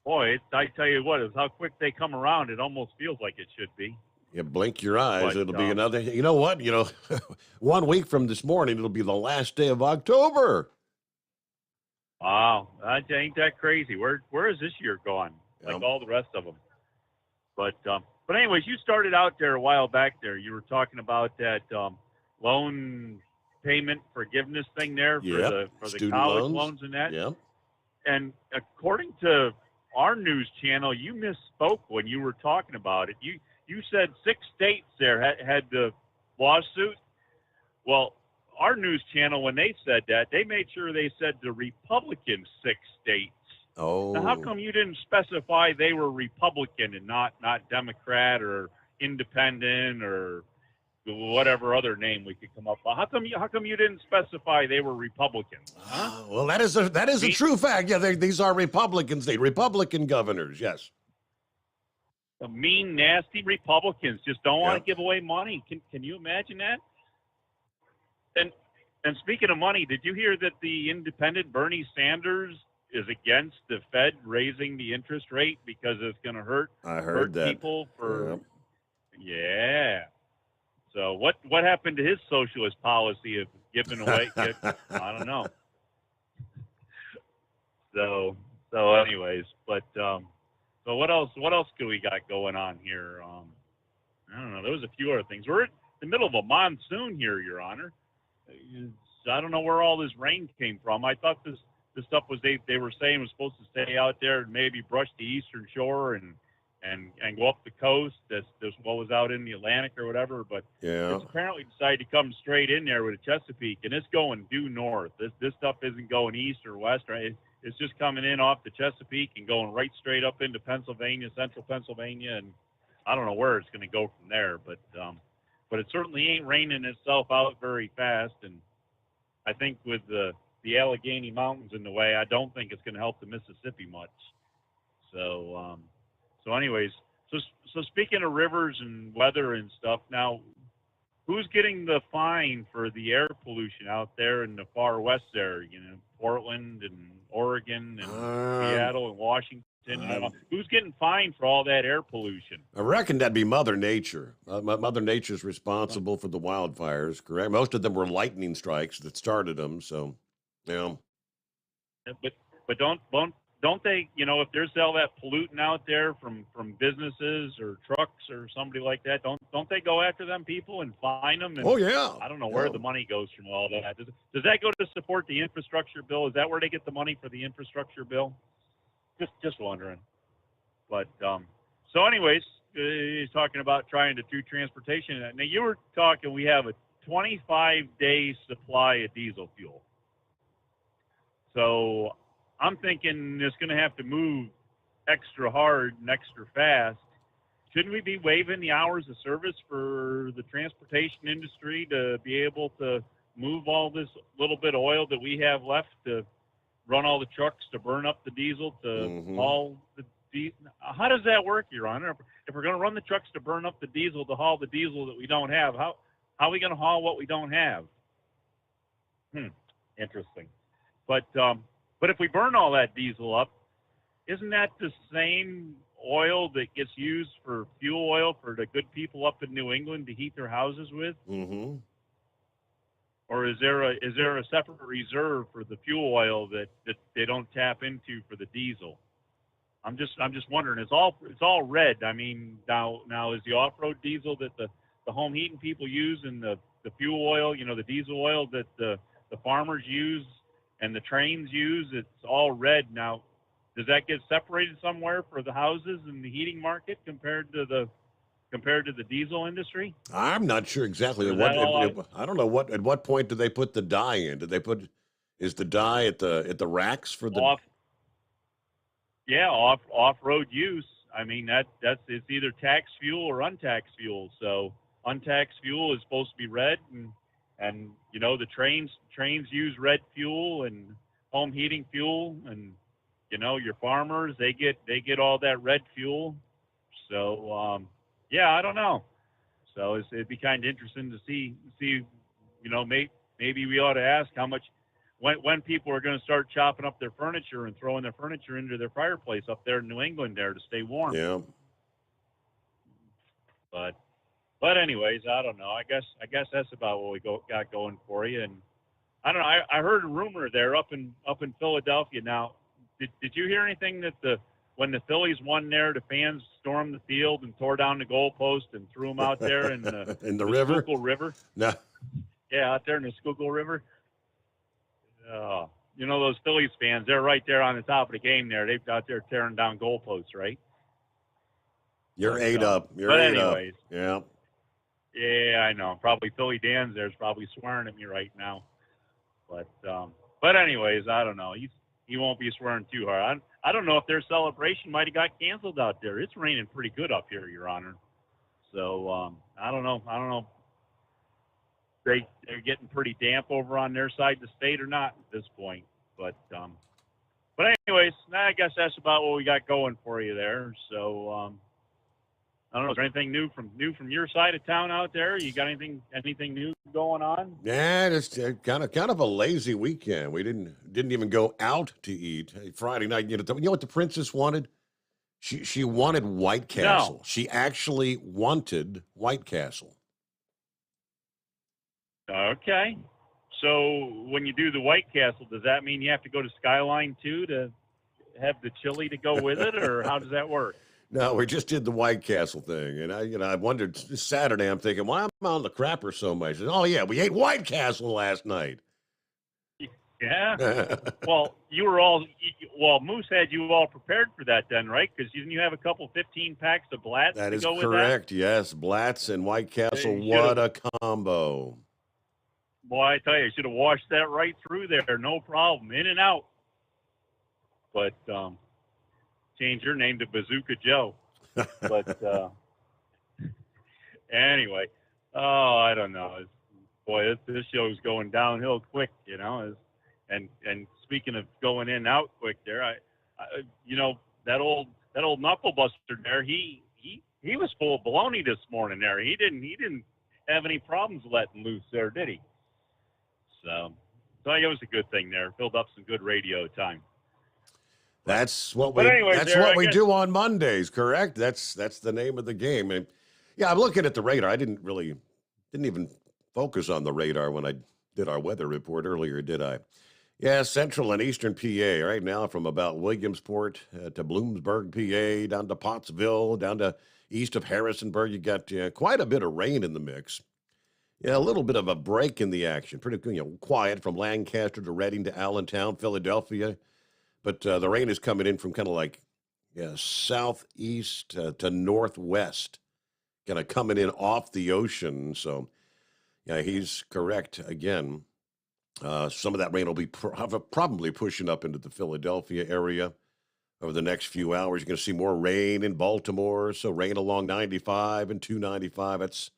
Boy, I tell you what, how quick they come around, it almost feels like it should be. You blink your eyes, But, it'll be another. You know what? 1 week from this morning, it'll be the last day of October. Wow, ain't that crazy? Where is this year gone? Like all the rest of them. But anyways, you started out there a while back there. You were talking about that loan payment forgiveness thing there for the college loans and that. Yeah. And according to our news channel, you misspoke when you were talking about it. You said 6 states there had the lawsuit. Well, our news channel, when they said that, they made sure they said the Republican 6 states. Oh. Now, how come you didn't specify they were Republican and not Democrat or Independent or whatever other name we could come up with? How come you didn't specify they were Republicans? Huh? Well, that is a true fact. Yeah, these are Republicans. Republican governors, yes. The mean, nasty Republicans just don't want to give away money. Can you imagine that? And speaking of money, did you hear that the independent Bernie Sanders is against the Fed raising the interest rate because it's going to hurt people for yeah. So what happened to his socialist policy of giving away? I don't know. So anyways, but so what else do we got going on here? I don't know. There was a few other things. We're in the middle of a monsoon here, Your Honor. I don't know where all this rain came from. I thought this stuff was they were saying was supposed to stay out there and maybe brush the eastern shore and and go up the coast. That's what was out in the Atlantic or whatever. But Yeah. it's apparently decided to come straight in there with a Chesapeake, and it's going due north. This stuff isn't going east or west, right? It's just coming in off the Chesapeake and going right straight up into Pennsylvania, central Pennsylvania, and I don't know where it's going to go from there. But it certainly ain't raining itself out very fast, and I think with the Allegheny Mountains in the way, I don't think it's going to help the Mississippi much. So anyways, so speaking of rivers and weather and stuff, now who's getting the fine for the air pollution out there in the far west there? You know, Portland and Oregon and Seattle and Washington. And all. Who's getting fined for all that air pollution? I reckon that'd be Mother Nature. Mother Nature's responsible for the wildfires, correct? Most of them were lightning strikes that started them, so, yeah. But don't they, you know, if there's all that pollutant out there from businesses or trucks or somebody like that, don't they go after them people and fine them? And oh, yeah. I don't know where the money goes from all that. Does that go to support the infrastructure bill? Is that where they get the money for the infrastructure bill? Just wondering. But so anyways, he's talking about trying to do transportation. Now you were talking, we have a 25-day supply of diesel fuel. So I'm thinking it's going to have to move extra hard and extra fast. Shouldn't we be waiving the hours of service for the transportation industry to be able to move all this little bit of oil that we have left to run all the trucks, to burn up the diesel, to haul the diesel? How does that work, Your Honor? If we're going to run the trucks to burn up the diesel, to haul the diesel that we don't have, how are we going to haul what we don't have? Interesting. But if we burn all that diesel up, isn't that the same oil that gets used for fuel oil for the good people up in New England to heat their houses with? Mm-hmm. Or is there a separate reserve for the fuel oil that they don't tap into for the diesel? I'm just wondering. It's all red. I mean, now is the off-road diesel that the home heating people use and the fuel oil, you know, the diesel oil that the farmers use and the trains use, it's all red now. Does that get separated somewhere for the houses and the heating market compared to the diesel industry? I'm not sure exactly. I don't know at what point do they put the dye in? Is the dye at the racks for the off-road use? I mean, it's either tax fuel or untaxed fuel. So untaxed fuel is supposed to be red, and you know, the trains use red fuel and home heating fuel, and you know, your farmers, they get all that red fuel. So yeah, I don't know. So it'd be kind of interesting to see, you know, maybe we ought to ask how much, when people are going to start chopping up their furniture and throwing their furniture into their fireplace up there in New England there to stay warm. Yeah. But anyways, I don't know. I guess that's about what we got going for you. And I don't know. I heard a rumor there up in Philadelphia. Now, did you hear anything that when the Phillies won there, the fans stormed the field and tore down the goalpost and threw them out there in the river? Schuylkill River? No. Yeah, out there in the Schuylkill River. You know, those Phillies fans, they're right there on the top of the game there. They're out there tearing down goalposts, right? You're ate up. You're but ate anyways, up. Yeah. Yeah, I know. Probably Philly Dan's there's probably swearing at me right now. But anyways, I don't know. He won't be swearing too hard. I don't know if their celebration might have got canceled out there. It's raining pretty good up here, Your Honor. So I don't know. They're getting pretty damp over on their side of the state or not at this point. But anyways, I guess that's about what we got going for you there. So I don't know. Is there anything new from your side of town out there? You got anything new going on? Yeah, it's kind of a lazy weekend. We didn't even go out to eat. Friday night, you know what the princess wanted? She wanted White Castle. No. She actually wanted White Castle. Okay. So when you do the White Castle, does that mean you have to go to Skyline too to have the chili to go with it, or how does that work? No, we just did the White Castle thing, and I wondered this Saturday. I'm thinking, why am I on the crapper so much? And, oh yeah, we ate White Castle last night. Yeah. Well, Moose had you all prepared for that then, right? Because didn't you have a couple 15 packs of Blatz That to is go correct. Yes, Blatz and White Castle. You What a combo. Boy, I tell you, I should have washed that right through there. No problem. In and out. But change your name to Bazooka Joe. But anyway, I don't know. Boy, this show's going downhill quick, you know. And speaking of going in and out quick, there, I that old knuckle buster there, he was full of baloney this morning. There, he didn't have any problems letting loose there, did he? So it was a good thing there. Filled up some good radio time. That's what we do on Mondays, correct? That's the name of the game. And yeah, I'm looking at the radar. I didn't even focus on the radar when I did our weather report earlier, did I? Yeah, central and eastern PA right now from about Williamsport to Bloomsburg, PA, down to Pottsville, down to east of Harrisonburg. You got quite a bit of rain in the mix. Yeah, a little bit of a break in the action. Pretty quiet from Lancaster to Reading to Allentown, Philadelphia. But the rain is coming in from kind of like southeast to northwest, kind of coming in off the ocean. So, yeah, he's correct again. Some of that rain will be probably pushing up into the Philadelphia area over the next few hours. You're going to see more rain in Baltimore. So rain along 95 and 295.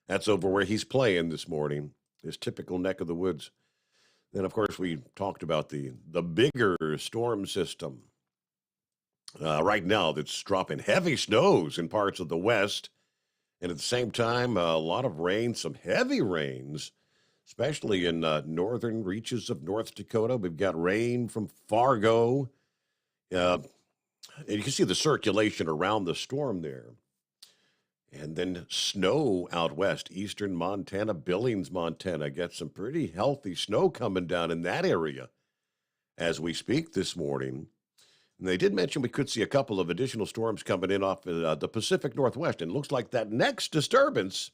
That's over where he's playing this morning, his typical neck of the woods. Then, of course, we talked about the bigger storm system right now that's dropping heavy snows in parts of the west. And at the same time, a lot of rain, some heavy rains, especially in northern reaches of North Dakota. We've got rain from Fargo. And you can see the circulation around the storm there. And then snow out west, eastern Montana, Billings, Montana. Got some pretty healthy snow coming down in that area as we speak this morning. And they did mention we could see a couple of additional storms coming in off the Pacific Northwest. And it looks like that next disturbance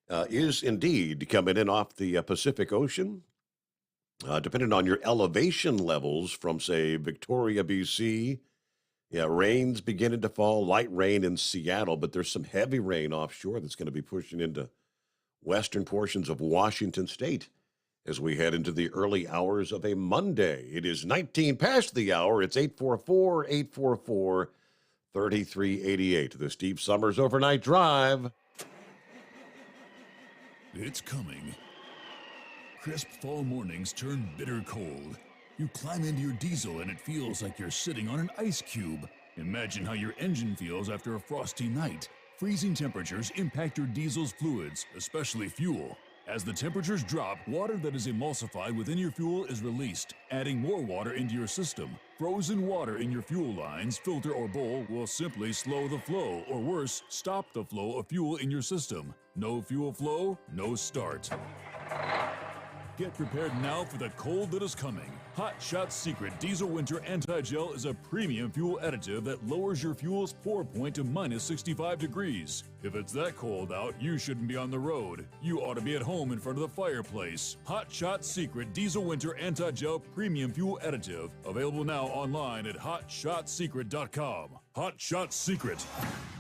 is indeed coming in off the Pacific Ocean. Depending on your elevation levels from, say, Victoria, BC, yeah, rain's beginning to fall, light rain in Seattle, but there's some heavy rain offshore that's going to be pushing into western portions of Washington state as we head into the early hours of a Monday. It is 19 past the hour. It's 844-844-3388. The Steve Sommers Overnight Drive. It's coming. Crisp fall mornings turn bitter cold. You climb into your diesel and it feels like you're sitting on an ice cube. Imagine how your engine feels after a frosty night. Freezing temperatures impact your diesel's fluids, especially fuel. As the temperatures drop, water that is emulsified within your fuel is released, adding more water into your system. Frozen water in your fuel lines, filter, or bowl will simply slow the flow, or worse, stop the flow of fuel in your system. No fuel flow, no start. Get prepared now for the cold that is coming. Hot Shot Secret Diesel Winter Anti-Gel is a premium fuel additive that lowers your fuel's pour point to minus 65 degrees. If it's that cold out, you shouldn't be on the road. You ought to be at home in front of the fireplace. Hot Shot Secret Diesel Winter Anti-Gel Premium Fuel Additive. Available now online at hotshotsecret.com. Hot Shot Secret.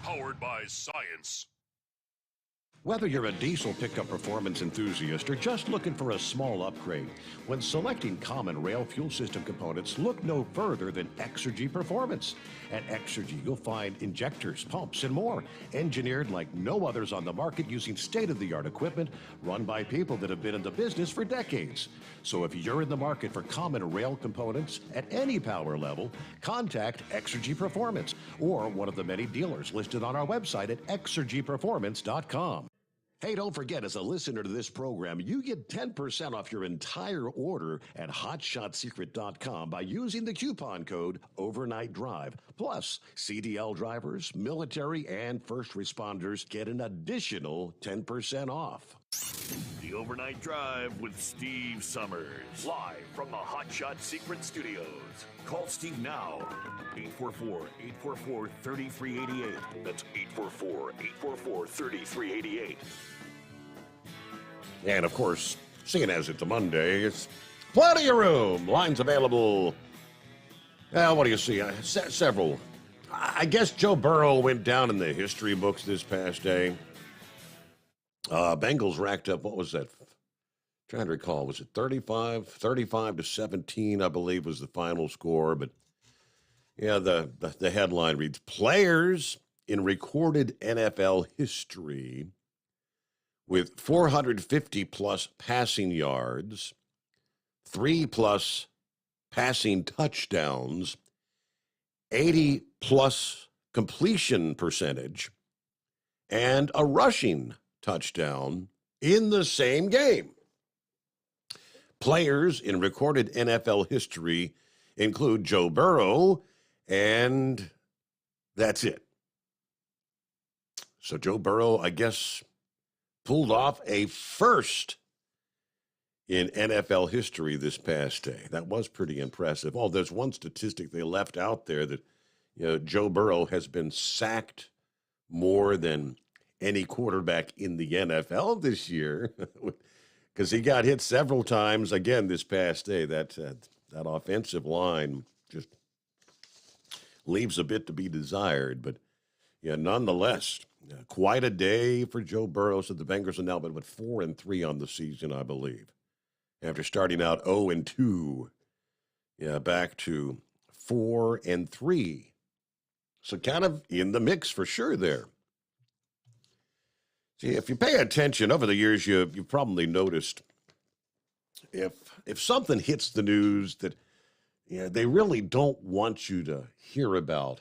Powered by science. Whether you're a diesel pickup performance enthusiast or just looking for a small upgrade, when selecting common rail fuel system components, look no further than Exergy Performance. At Exergy, you'll find injectors, pumps, and more, engineered like no others on the market using state-of-the-art equipment run by people that have been in the business for decades. So if you're in the market for common rail components at any power level, contact Exergy Performance or one of the many dealers listed on our website at exergyperformance.com. Hey, don't forget, as a listener to this program, you get 10% off your entire order at hotshotsecret.com by using the coupon code Overnight Drive. Plus, CDL drivers, military, and first responders get an additional 10% off. The Overnight Drive with Steve Sommers. Live from the Hot Shot Secret Studios. Call Steve now. 844-844-3388. That's 844-844-3388. And, of course, seeing as it's a Monday, it's Plenty of room. Lines available. What do you see? Several. I guess Joe Burrow went down in the history books this past day. Bengals racked up, what was that? Trying to recall, was it 35-17, I believe was the final score. But yeah, the headline reads, players in recorded NFL history with 450-plus passing yards, 3-plus passing touchdowns, 80-plus completion percentage, and a rushing touchdown in the same game. Players in recorded NFL history include Joe Burrow, and that's it. So Joe Burrow, I guess, pulled off a first in NFL history this past day. That was pretty impressive. Oh, there's one statistic they left out there that, Joe Burrow has been sacked more than any quarterback in the NFL this year, because he got hit several times again this past day. That offensive line just leaves a bit to be desired, but nonetheless, quite a day for Joe Burrow. So the Bengals are now been 4-3 on the season, I believe, after starting out 0-2. Back to 4-3. So kind of in the mix for sure there. See, if you pay attention over the years, you've probably noticed if something hits the news that they really don't want you to hear about,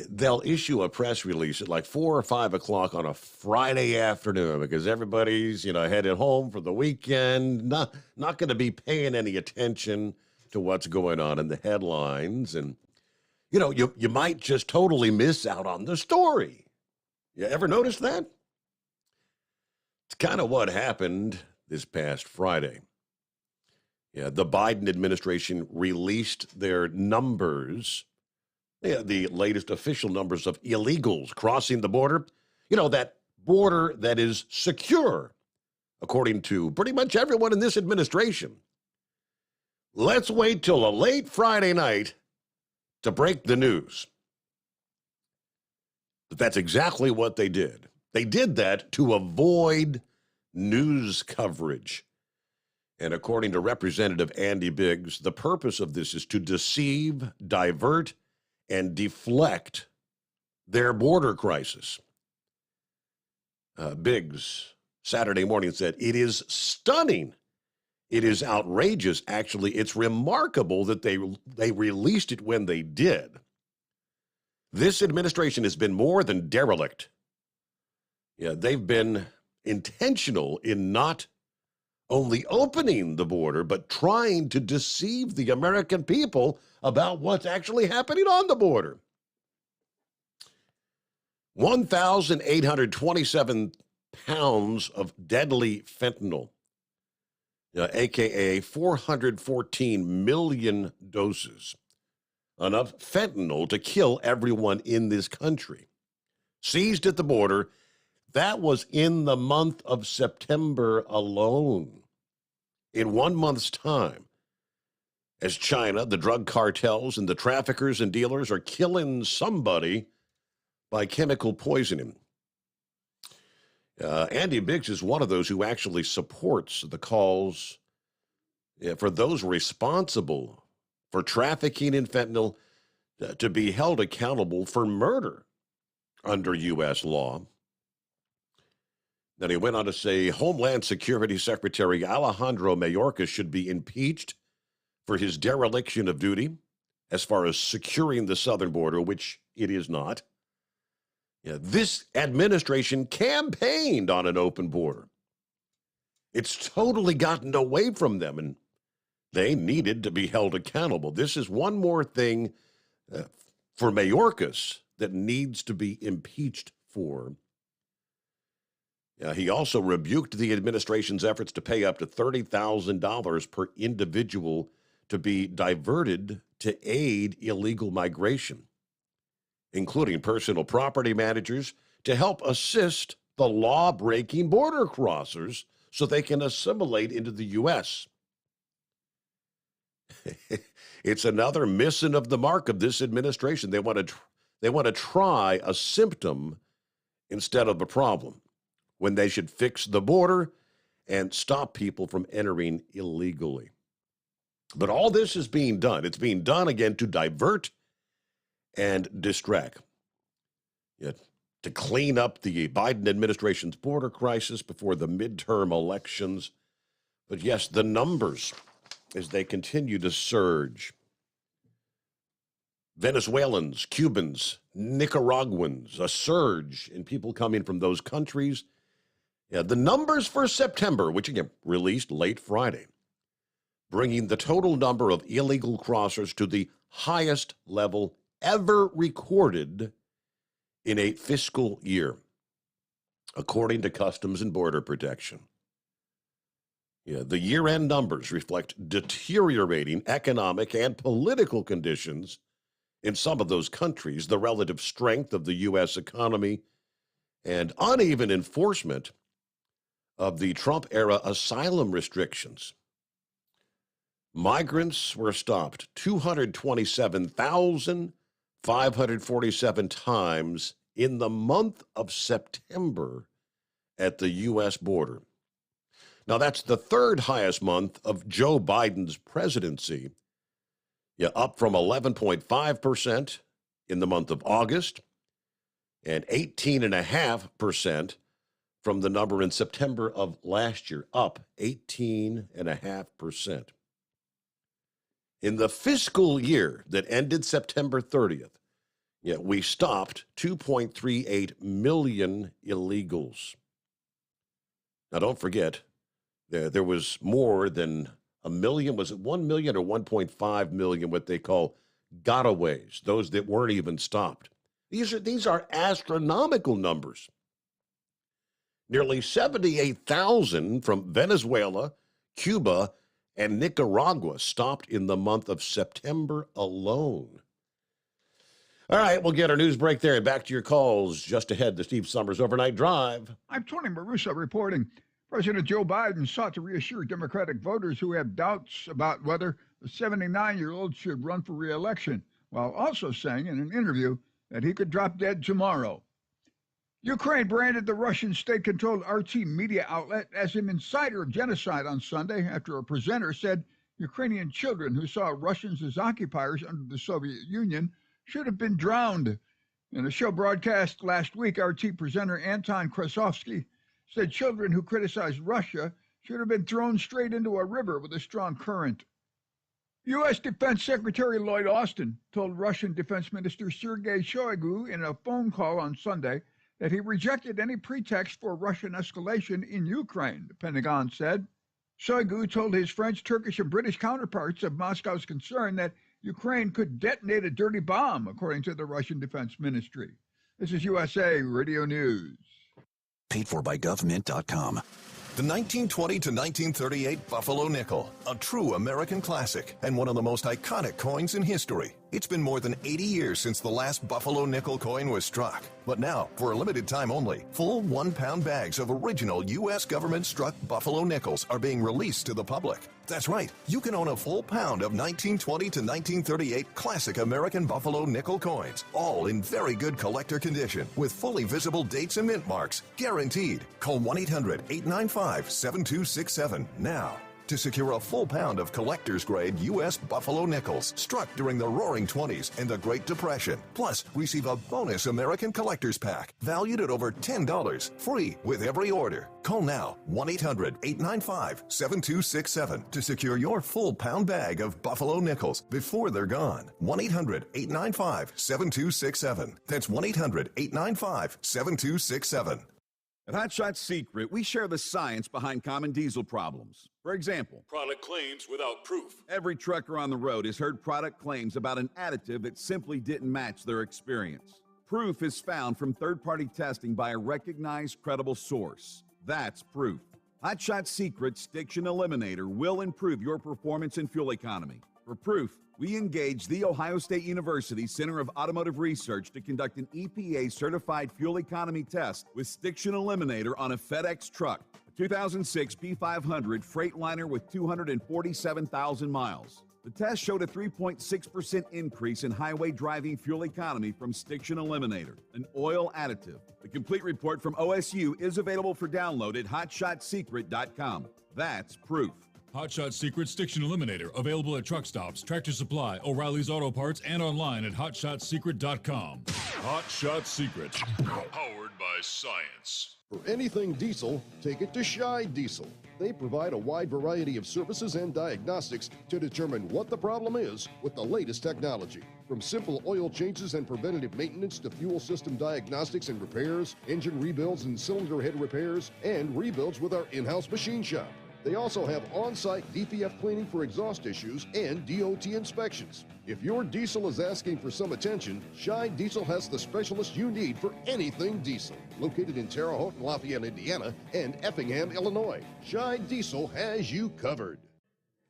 they'll issue a press release at like 4 or 5 o'clock on a Friday afternoon because everybody's headed home for the weekend, not going to be paying any attention to what's going on in the headlines, and you might just totally miss out on the story. You ever notice that? It's kind of what happened this past Friday. The Biden administration released their numbers, the latest official numbers of illegals crossing the border. That border that is secure, according to pretty much everyone in this administration. Let's wait till a late Friday night to break the news. But that's exactly what they did. They did that to avoid news coverage. And according to Representative Andy Biggs, the purpose of this is to deceive, divert, and deflect their border crisis. Biggs, Saturday morning, said, "It is stunning. It is outrageous. Actually, it's remarkable that they released it when they did. This administration has been more than derelict. They've been intentional in not only opening the border, but trying to deceive the American people about what's actually happening on the border." 1,827 pounds of deadly fentanyl, a.k.a. 414 million doses, enough fentanyl to kill everyone in this country, seized at the border. That was in the month of September alone. In 1 month's time, as China, the drug cartels, and the traffickers and dealers are killing somebody by chemical poisoning. Andy Biggs is one of those who actually supports the calls for those responsible for trafficking in fentanyl to be held accountable for murder under U.S. law. Then he went on to say Homeland Security Secretary Alejandro Mayorkas should be impeached for his dereliction of duty as far as securing the southern border, which it is not. This administration campaigned on an open border. It's totally gotten away from them, and they needed to be held accountable. This is one more thing for Mayorkas that needs to be impeached for. He also rebuked the administration's efforts to pay up to $30,000 per individual to be diverted to aid illegal migration, including personal property managers, to help assist the law-breaking border crossers so they can assimilate into the U.S. It's another missing of the mark of this administration. They want to try a symptom instead of a problem, when they should fix the border and stop people from entering illegally. But all this is being done. It's being done, again, to divert and distract. Yet, to clean up the Biden administration's border crisis before the midterm elections. But yes, the numbers, as they continue to surge. Venezuelans, Cubans, Nicaraguans, a surge in people coming from those countries. Yeah, the numbers for September, which again released late Friday, bringing the total number of illegal crossers to the highest level ever recorded in a fiscal year, according to Customs and Border Protection. Yeah, the year-end numbers reflect deteriorating economic and political conditions in some of those countries, the relative strength of the U.S. economy, and uneven enforcement of the Trump-era asylum restrictions. Migrants were stopped 227,547 times in the month of September at the U.S. border. Now, that's the third highest month of Joe Biden's presidency, up from 11.5% in the month of August and 18.5% from the number in September of last year, up 18.5%. In the fiscal year that ended September 30th, we stopped 2.38 million illegals. Now, don't forget, there was more than a million. Was it 1 million or 1.5 million, what they call gotaways, those that weren't even stopped? These are astronomical numbers. Nearly 78,000 from Venezuela, Cuba, and Nicaragua stopped in the month of September alone. All right, we'll get our news break there and back to your calls just ahead. The Steve Summers Overnight Drive. I'm Tony Marusa reporting. President Joe Biden sought to reassure Democratic voters who have doubts about whether the 79-year-old should run for re-election, while also saying in an interview that he could drop dead tomorrow. Ukraine branded the Russian state-controlled RT media outlet as an insider of genocide on Sunday after a presenter said Ukrainian children who saw Russians as occupiers under the Soviet Union should have been drowned. In a show broadcast last week, RT presenter Anton Krasovsky said children who criticized Russia should have been thrown straight into a river with a strong current. U.S. Defense Secretary Lloyd Austin told Russian Defense Minister Sergei Shoigu in a phone call on Sunday that he rejected any pretext for Russian escalation in Ukraine, the Pentagon said. Shoigu told his French, Turkish, and British counterparts of Moscow's concern that Ukraine could detonate a dirty bomb, according to the Russian Defense Ministry. This is USA Radio News. Paid for by government.com. The 1920 to 1938 Buffalo Nickel, a true American classic and one of the most iconic coins in history. It's been more than 80 years since the last Buffalo nickel coin was struck. But now, for a limited time only, full 1-pound bags of original U.S. government-struck Buffalo nickels are being released to the public. That's right, you can own a full pound of 1920 to 1938 classic American Buffalo nickel coins, all in very good collector condition, with fully visible dates and mint marks, guaranteed. Call 1-800-895-7267 now to secure a full pound of collector's grade U.S. Buffalo nickels struck during the Roaring '20s and the Great Depression. Plus, receive a bonus American collector's pack valued at over $10, free with every order. Call now, 1-800-895-7267 to secure your full pound bag of Buffalo nickels before they're gone. 1-800-895-7267. That's 1-800-895-7267. At Hot Shot Secret, we share the science behind common diesel problems. For example, product claims without proof. Every trucker on the road has heard product claims about an additive that simply didn't match their experience. Proof is found from third-party testing by a recognized, credible source. That's proof. Hot Shot Secret's Stiction Eliminator will improve your performance and fuel economy. For proof, we engaged the Ohio State University Center of Automotive Research to conduct an EPA-certified fuel economy test with Stiction Eliminator on a FedEx truck, a 2006 P500 Freightliner with 247,000 miles. The test showed a 3.6% increase in highway driving fuel economy from Stiction Eliminator, an oil additive. The complete report from OSU is available for download at hotshotsecret.com. That's proof. Hotshot Secret Stiction Eliminator, available at truck stops, Tractor Supply, O'Reilly's Auto Parts, and online at hotshotsecret.com. Hot Shot Secret, powered by science. For anything diesel, take it to Shy Diesel. They provide a wide variety of services and diagnostics to determine what the problem is with the latest technology. From simple oil changes and preventative maintenance to fuel system diagnostics and repairs, engine rebuilds and cylinder head repairs, and rebuilds with our in-house machine shop. They also have on-site DPF cleaning for exhaust issues and DOT inspections. If your diesel is asking for some attention, Shy Diesel has the specialist you need for anything diesel. Located in Terre Haute and Lafayette, Indiana, and Effingham, Illinois, Shy Diesel has you covered.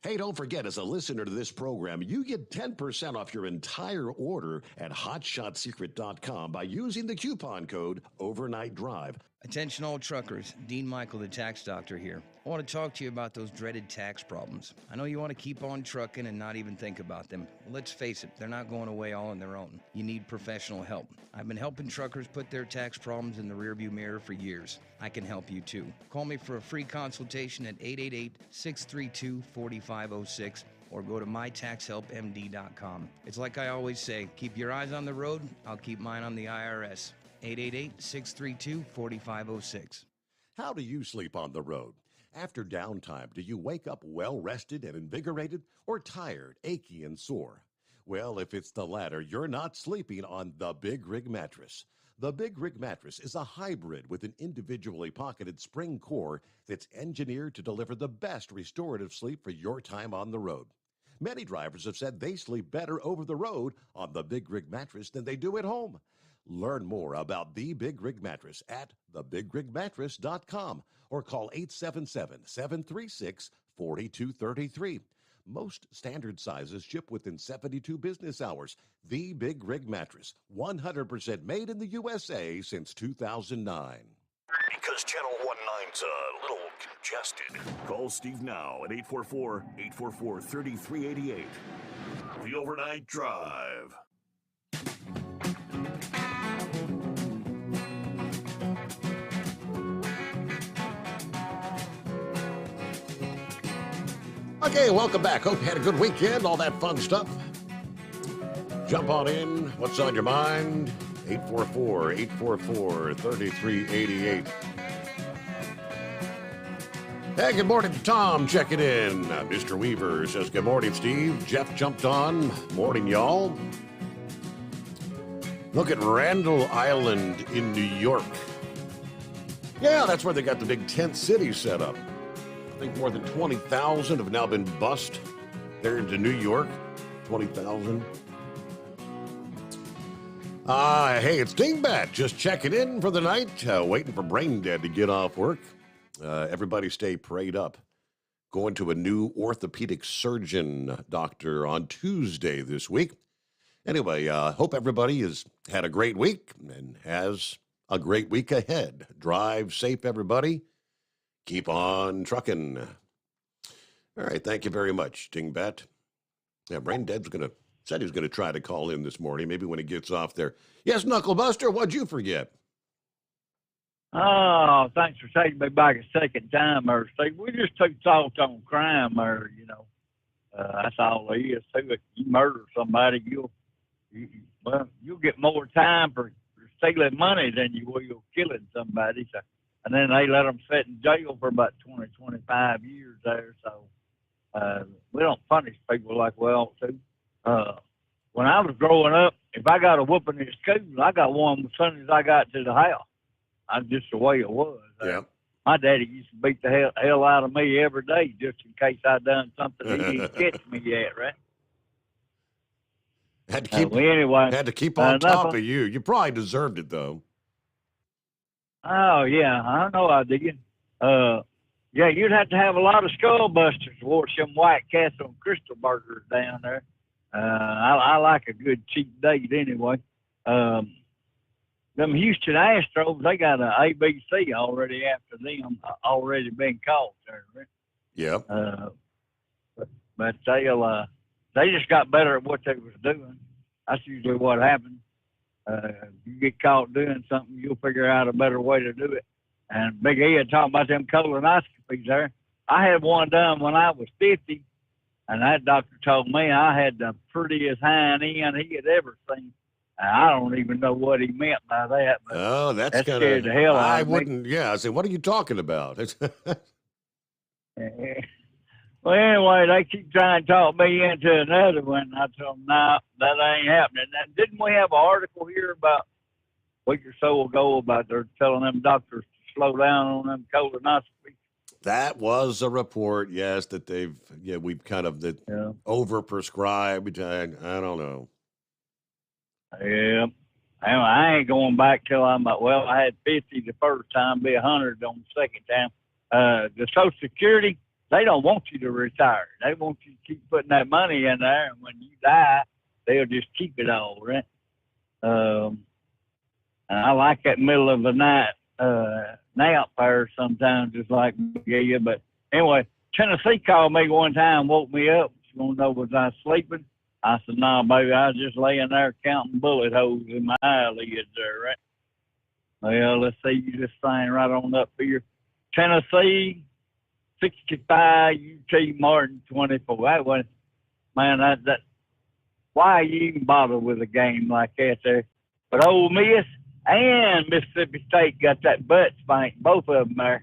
Hey, don't forget, as a listener to this program, you get 10% off your entire order at hotshotsecret.com by using the coupon code Overnight Drive. Attention all truckers, Dean Michael, the tax doctor here. I want to talk to you about those dreaded tax problems. I know you want to keep on trucking and not even think about them. Well, let's face it, they're not going away all on their own. You need professional help. I've been helping truckers put their tax problems in the rearview mirror for years. I can help you too. Call me for a free consultation at 888-632-4506 or go to mytaxhelpmd.com. It's like I always say, keep your eyes on the road, I'll keep mine on the IRS. 888-632-4506. How do you sleep on the road? After downtime, do you wake up well-rested and invigorated or tired, achy, and sore? Well, if it's the latter, you're not sleeping on the Big Rig Mattress. The Big Rig Mattress is a hybrid with an individually pocketed spring core that's engineered to deliver the best restorative sleep for your time on the road. Many drivers have said they sleep better over the road on the Big Rig Mattress than they do at home. Learn more about the Big Rig Mattress at thebigrigmattress.com or call 877-736-4233. Most standard sizes ship within 72 business hours. The Big Rig Mattress, 100% made in the USA since 2009. Because Channel 19's a little congested. Call Steve now at 844-844-3388. The Overnight Drive. Okay, welcome back. Hope you had a good weekend, all that fun stuff. Jump on in. What's on your mind? 844-844-3388. Hey, good morning to Tom checking in. Mr. Weaver says, good morning, Steve. Jeff jumped on. Morning, y'all. Look at Randall Island in New York. Yeah, that's where they got the big tent city set up. I think more than 20,000 have now been bussed there into New York. 20,000. Hey, it's Dingbat just checking in for the night, waiting for Brain Dead to get off work. Everybody stay prayed up. Going to a new orthopedic surgeon doctor on Tuesday this week. Anyway, hope everybody has had a great week and has a great week ahead. Drive safe, everybody. Keep on trucking. All right, thank you very much, Dingbat. Yeah, Brain Dead's said he was gonna try to call in this morning, maybe when he gets off there. Yes, Knucklebuster, what'd you forget? Oh, thanks for taking me back a second time, or Steve. We just took thoughts on crime, or that's all it is. Too. If you murder somebody, you'll get more time for stealing money than you will killing somebody. So. And then they let them sit in jail for about 20, 25 years there. So we don't punish people like we ought to. When I was growing up, if I got a whooping in school, I got one as soon as I got to the house. That's just the way it was. Yeah. My daddy used to beat the hell out of me every day just in case I done something he didn't catch me yet, right? Had to keep on top of you. You probably deserved it, though. Oh, yeah, I know I did. Yeah, you'd have to have a lot of skull busters to watch them White Castle and Crystal Burgers down there. I like a good cheap date anyway. Them Houston Astros, they got an ABC already after them, already been caught there, right? Yep. But they'll, they just got better at what they was doing. That's usually what happens. You get caught doing something, you'll figure out a better way to do it. And Big Ed talking about them colonoscopies there. I had one done when I was 50, and that doctor told me I had the prettiest hind end he had ever seen. And I don't even know what he meant by that. But oh, that's that kind scared the hell out I of me. wouldn't. Yeah, I said, what are you talking about? Well, anyway, they keep trying to talk me into another one. I told them, no, that ain't happening. And didn't we have an article here about a week or so ago about they're telling them doctors to slow down on them colonoscopies? That was a report, yes, that we've kind of overprescribed. I don't know. Yeah. I ain't going back till I had 50 the first time, be 100 on the second time. The Social Security, they don't want you to retire. They want you to keep putting that money in there, and when you die, they'll just keep it all, right? And I like that middle of the night nap there sometimes, just like you. But anyway, Tennessee called me one time, woke me up. She want to know was I sleeping? I said, no, baby, I was just laying there counting bullet holes in my eyelids there, right? Well, let's see you this thing right on up here. Tennessee, 65, UT Martin, 24. That was, man, that why you even bother with a game like that there? But Ole Miss and Mississippi State got that butt spanked, both of them there.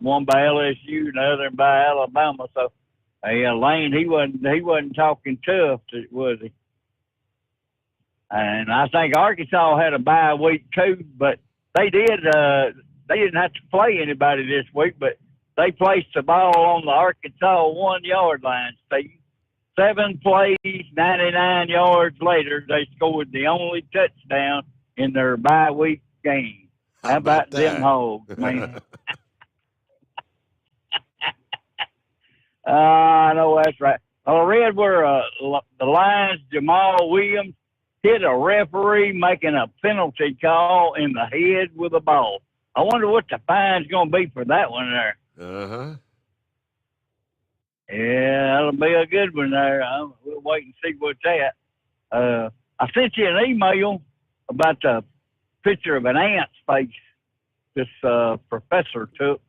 One by LSU and the other by Alabama. So, Lane, he wasn't talking tough, was he? And I think Arkansas had a bye week too, but they did. They didn't have to play anybody this week, but they placed the ball on the Arkansas 1 yard line, Steve. 7 plays, 99 yards later, they scored the only touchdown in their bye week game. How about them hogs, man? I know that's right. I read where the Lions' Jamal Williams hit a referee making a penalty call in the head with a ball. I wonder what the fine's going to be for that one there. Uh-huh. Yeah, that'll be a good one there. We'll wait and see what's that. I sent you an email about the picture of an ant's face this professor took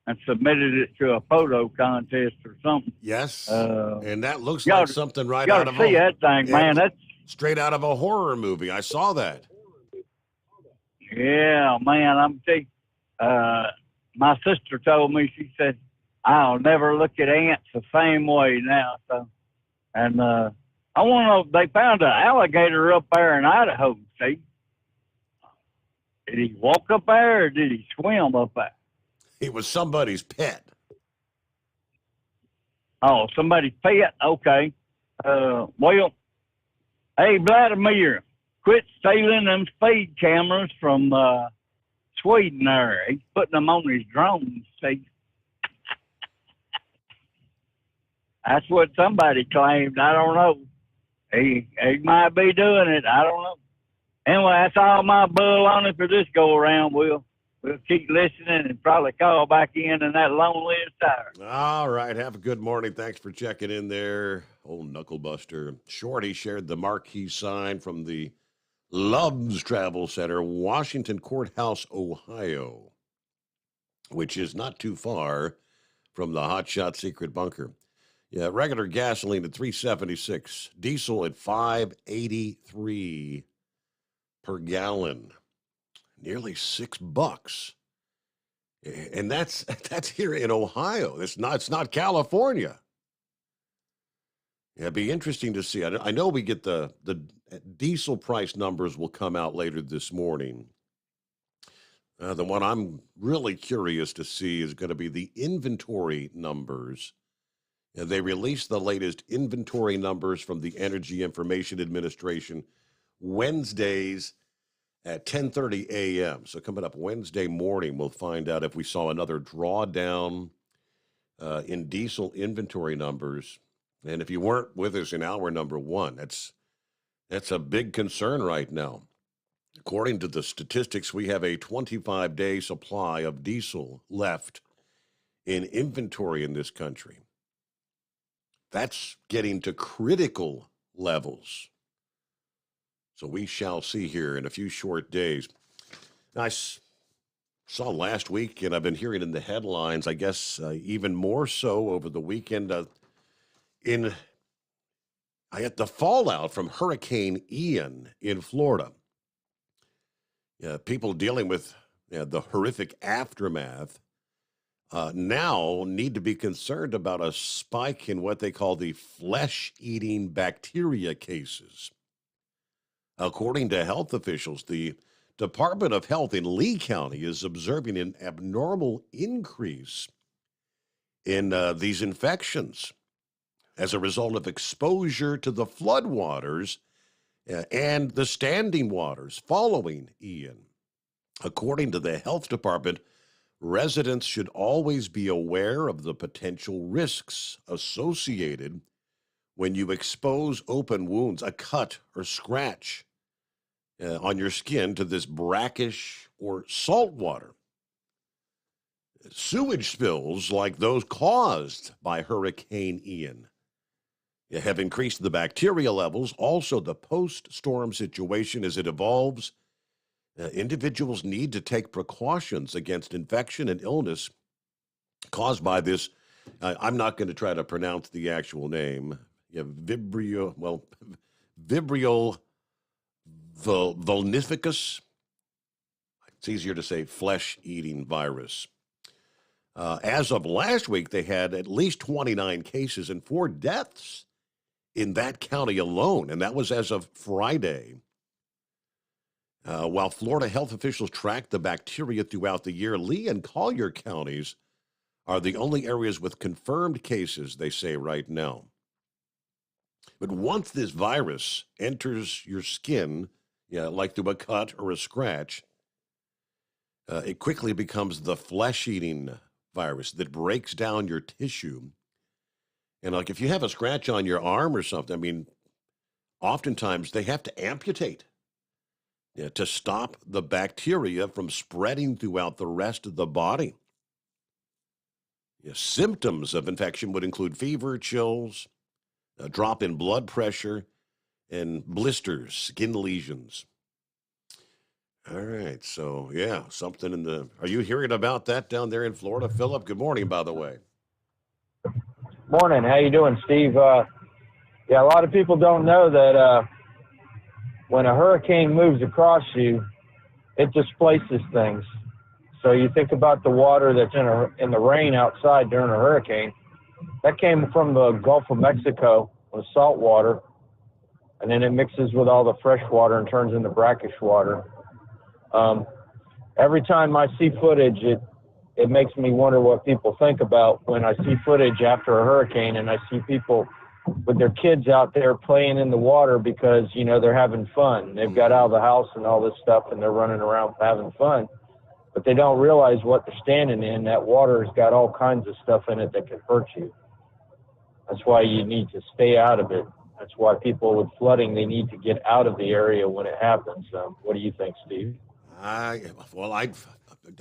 and submitted it to a photo contest or something. Yes, and that looks like something right out of see that thing, man. That's straight out of a horror movie. I saw that. Yeah, man. I'm telling you, my sister told me, she said, I'll never look at ants the same way now. So, and I want to know, they found an alligator up there in Idaho, see? Did he walk up there or did he swim up there? He was somebody's pet. Oh, somebody's pet? Okay. Well, hey, Vladimir, quit stealing them speed cameras from Sweden there. He's putting them on his drones, see? That's what somebody claimed. I don't know. He might be doing it. I don't know. Anyway, that's all my bull on it for this go-around. We'll keep listening and probably call back in that lonely tire. All right. Have a good morning. Thanks for checking in there. Old Knucklebuster. Shorty shared the marquee sign from the Love's Travel Center, Washington Courthouse, Ohio, which is not too far from the Hot Shot Secret Bunker. Yeah, regular gasoline at $3.76, diesel at $5.83 per gallon, nearly $6. And that's here in Ohio. It's not California. Yeah, it'd be interesting to see. I know we get the diesel price numbers will come out later this morning. The one I'm really curious to see is going to be the inventory numbers. They released the latest inventory numbers from the Energy Information Administration Wednesdays at 10:30 a.m. So coming up Wednesday morning, we'll find out if we saw another drawdown in diesel inventory numbers. And if you weren't with us in hour number one, that's a big concern right now. According to the statistics, we have a 25-day supply of diesel left in inventory in this country. That's getting to critical levels. So we shall see here in a few short days. Now, I saw last week, and I've been hearing in the headlines, I guess even more so over the weekend, I had the fallout from Hurricane Ian in Florida. People dealing with the horrific aftermath now need to be concerned about a spike in what they call the flesh-eating bacteria cases. According to health officials, the Department of Health in Lee County is observing an abnormal increase in these infections as a result of exposure to the floodwaters and the standing waters following Ian. According to the health department, residents should always be aware of the potential risks associated when you expose open wounds, a cut or scratch on your skin to this brackish or salt water. Sewage spills like those caused by Hurricane Ian have increased the bacteria levels. Also, the post-storm situation as it evolves, individuals need to take precautions against infection and illness caused by this. I'm not going to try to pronounce the actual name. Vibrio vulnificus. It's easier to say flesh-eating virus. As of last week, they had at least 29 cases and 4 deaths in that county alone, and that was as of Friday. While Florida health officials track the bacteria throughout the year, Lee and Collier counties are the only areas with confirmed cases, they say right now. But once this virus enters your skin, like through a cut or a scratch, it quickly becomes the flesh-eating virus that breaks down your tissue. And like if you have a scratch on your arm or something, I mean, oftentimes they have to amputate to stop the bacteria from spreading throughout the rest of the body. Symptoms of infection would include fever, chills, a drop in blood pressure, and blisters, skin lesions. All right, so something in the. Are you hearing about that down there in Florida, Philip? Good morning, by the way. Morning. How you doing, Steve? A lot of people don't know that when a hurricane moves across you, it displaces things. So you think about the water that's in the rain outside during a hurricane. That came from the Gulf of Mexico, the salt water, and then it mixes with all the fresh water and turns into brackish water. Every time I see footage, it makes me wonder what people think about when I see footage after a hurricane and I see people with their kids out there playing in the water because, they're having fun. They've got out of the house and all this stuff and they're running around having fun. But they don't realize what they're standing in. That water has got all kinds of stuff in it that can hurt you. That's why you need to stay out of it. That's why people with flooding, they need to get out of the area when it happens. What do you think, Steve?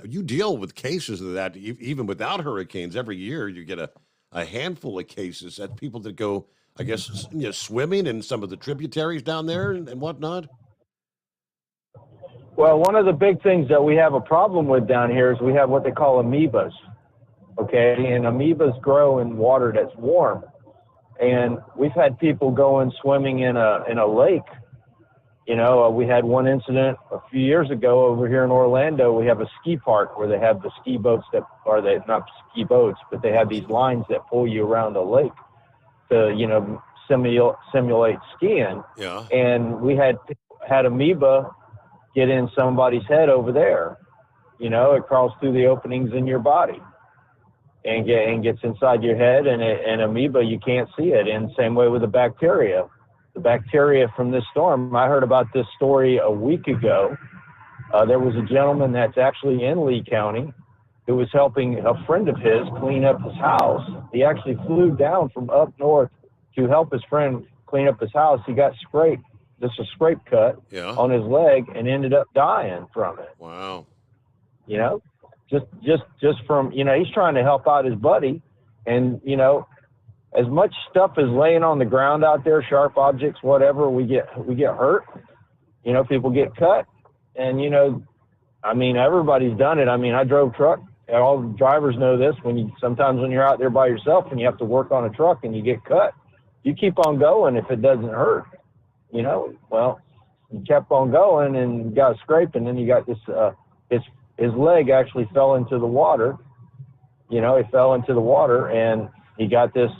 You deal with cases of that even without hurricanes. Every year you get a handful of cases that people that go, I guess, swimming in some of the tributaries down there and whatnot. Well, one of the big things that we have a problem with down here is we have what they call amoebas. Okay, and amoebas grow in water that's warm. And we've had people going swimming in a lake. We had one incident a few years ago over here in Orlando. We have a ski park where they have the ski boats not ski boats, but they have these lines that pull you around the lake to, simulate skiing. Yeah. And we had amoeba get in somebody's head over there. It crawls through the openings in your body and gets inside your head, and amoeba, you can't see it. And same way with the bacteria. The bacteria from this storm, I heard about this story a week ago. There was a gentleman that's actually in Lee County who was helping a friend of his clean up his house. He actually flew down from up north to help his friend clean up his house. He got just a scrape cut on his leg and ended up dying from it. Wow. Just from, he's trying to help out his buddy, and, as much stuff is laying on the ground out there, sharp objects, whatever, we get hurt. You know, people get cut. And, you know, I mean, everybody's done it. I mean, I drove truck. All the drivers know this. Sometimes when you're out there by yourself and you have to work on a truck and you get cut, you keep on going if it doesn't hurt. You know, well, he kept on going and got a scrape, and then you got this, his leg actually fell into the water. You know, he fell into the water, and he got this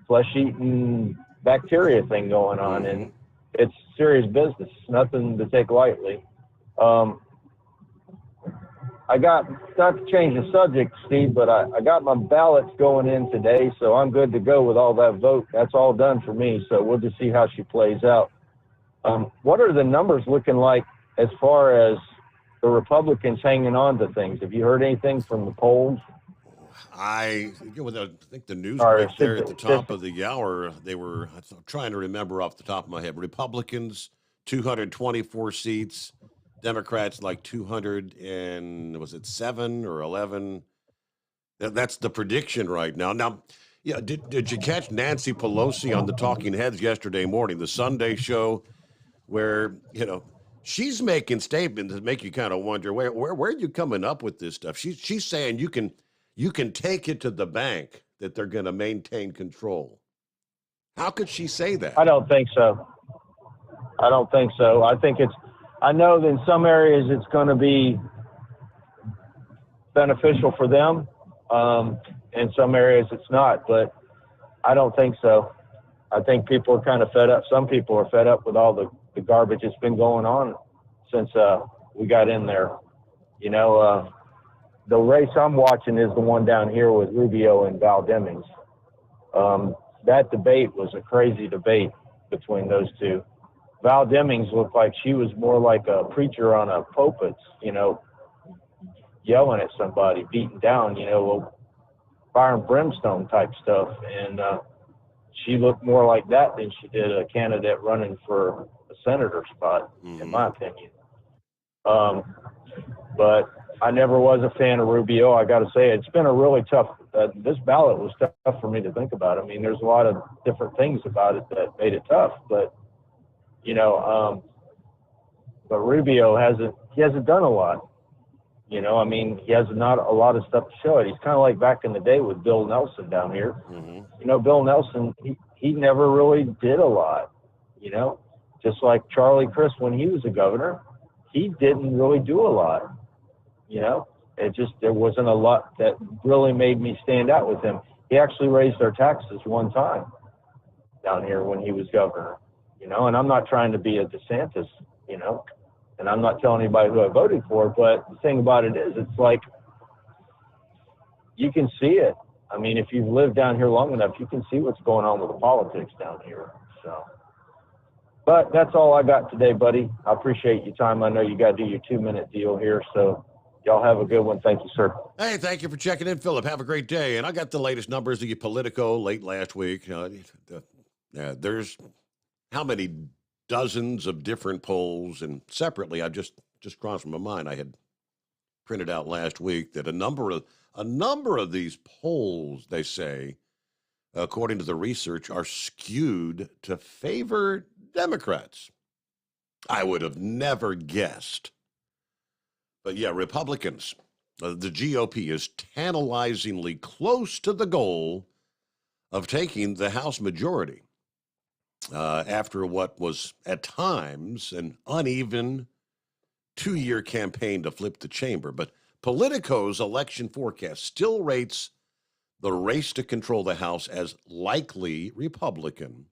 flesh-eating bacteria thing going on, and it's serious business. Nothing to take lightly. I got, not to change the subject, Steve, but I got my ballots going in today, so I'm good to go with all that vote. That's all done for me, so we'll just see how she plays out. What are the numbers looking like as far as the Republicans hanging on to things? Have you heard anything from the polls? I think the news right there at the top of the hour, I'm trying to remember off the top of my head, Republicans, 224 seats, Democrats like 200 and, was it 7 or 11? That's the prediction right now. Now, yeah, did you catch Nancy Pelosi on the Talking Heads yesterday morning, the Sunday show, where, you know, she's making statements that make you kind of wonder, where are you coming up with this stuff? She's saying you can take it to the bank that they're going to maintain control. How could she say that? I don't think so. I know that in some areas it's going to be beneficial for them. In some areas it's not, but I don't think so. I think people are kind of fed up. Some people are fed up with all the garbage that's been going on since we got in there. You know, the race I'm watching is the one down here with Rubio and Val Demings. That debate was a crazy debate between those two. Val Demings looked like she was more like a preacher on a pulpit, you know, yelling at somebody, beating down, you know, fire and brimstone type stuff. And she looked more like that than she did a candidate running for a senator spot, in my opinion. But I never was a fan of Rubio. I got to say, it's been a really tough, this ballot was tough for me to think about. I mean, there's a lot of different things about it that made it tough, but, you know, but Rubio hasn't done a lot. You know, I mean, he has not a lot of stuff to show it. He's kind of like back in the day with Bill Nelson down here. You know, Bill Nelson, he never really did a lot, you know, just like Charlie Crist when he was a governor, he didn't really do a lot, you know. There wasn't a lot that really made me stand out with him. He actually raised our taxes one time down here when he was governor, you know, and I'm not trying to be a DeSantis, you know, and I'm not telling anybody who I voted for, but the thing about it is, it's like, you can see it. I mean, if you've lived down here long enough, you can see what's going on with the politics down here. So, but that's all I got today, buddy. I appreciate your time. I know you got to do your 2-minute deal here. So y'all have a good one. Thank you, sir. Hey, thank you for checking in, Philip. Have a great day. And I got the latest numbers of your Politico late last week. There's how many dozens of different polls, and separately, I've just crossed from my mind. I had printed out last week that a number of these polls, they say, according to the research, are skewed to favor Democrats. I would have never guessed. But yeah, Republicans, the GOP is tantalizingly close to the goal of taking the House majority after what was at times an uneven 2-year campaign to flip the chamber. But Politico's election forecast still rates the race to control the House as likely Republican.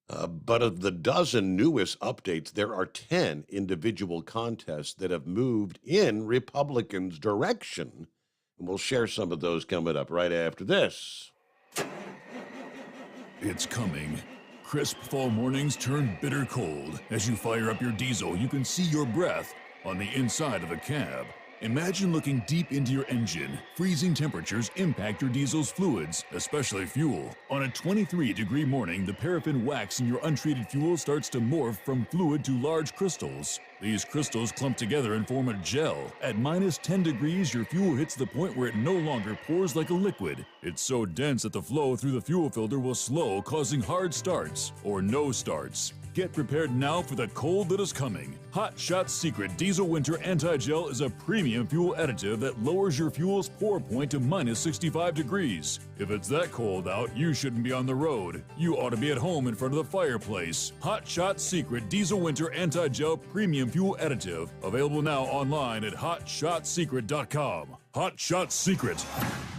But of the dozen newest updates, there are 10 individual contests that have moved in Republicans' direction. And we'll share some of those coming up right after this. It's coming. Crisp fall mornings turn bitter cold. As you fire up your diesel, you can see your breath on the inside of a cab. Imagine looking deep into your engine. Freezing temperatures impact your diesel's fluids, especially fuel. On a 23-degree morning, the paraffin wax in your untreated fuel starts to morph from fluid to large crystals. These crystals clump together and form a gel. At minus 10 degrees, your fuel hits the point where it no longer pours like a liquid. It's so dense that the flow through the fuel filter will slow, causing hard starts or no starts. Get prepared now for the cold that is coming. Hot Shot Secret Diesel Winter Anti-Gel is a premium fuel additive that lowers your fuel's pour point to minus 65 degrees. If it's that cold out, you shouldn't be on the road. You ought to be at home in front of the fireplace. Hot Shot Secret Diesel Winter Anti-Gel Premium Fuel Additive. Available now online at hotshotsecret.com. Hot Shot Secret.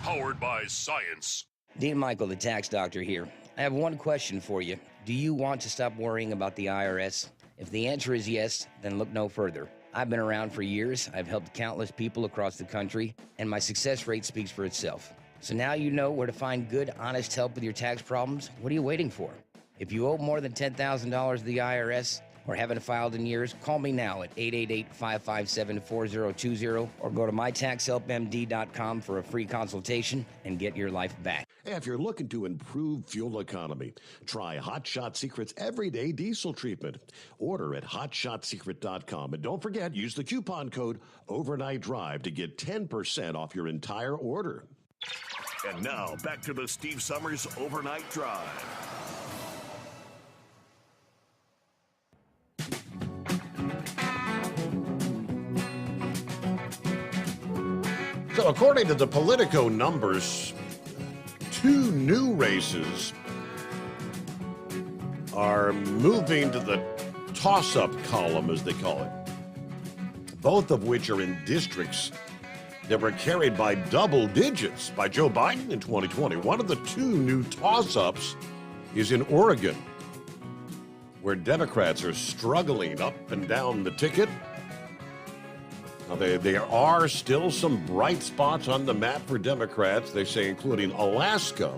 Powered by science. Dean Michael, the tax doctor here. I have one question for you. Do you want to stop worrying about the IRS? If the answer is yes, then look no further. I've been around for years, I've helped countless people across the country, and my success rate speaks for itself. So now you know where to find good, honest help with your tax problems. What are you waiting for? If you owe more than $10,000 to the IRS or haven't filed in years, call me now at 888-557-4020 or go to mytaxhelpmd.com for a free consultation and get your life back. Hey, if you're looking to improve fuel economy, try Hot Shot Secret's Everyday Diesel Treatment. Order at hotshotsecret.com. And don't forget, use the coupon code Overnight Drive to get 10% off your entire order. And now, back to the Steve Sommers Overnight Drive. So according to the Politico numbers, 2 new races are moving to the toss-up column, as they call it, both of which are in districts that were carried by double digits by Joe Biden in 2020. One of the 2 new toss-ups is in Oregon, where Democrats are struggling up and down the ticket. Now, there are still some bright spots on the map for Democrats, they say, including Alaska,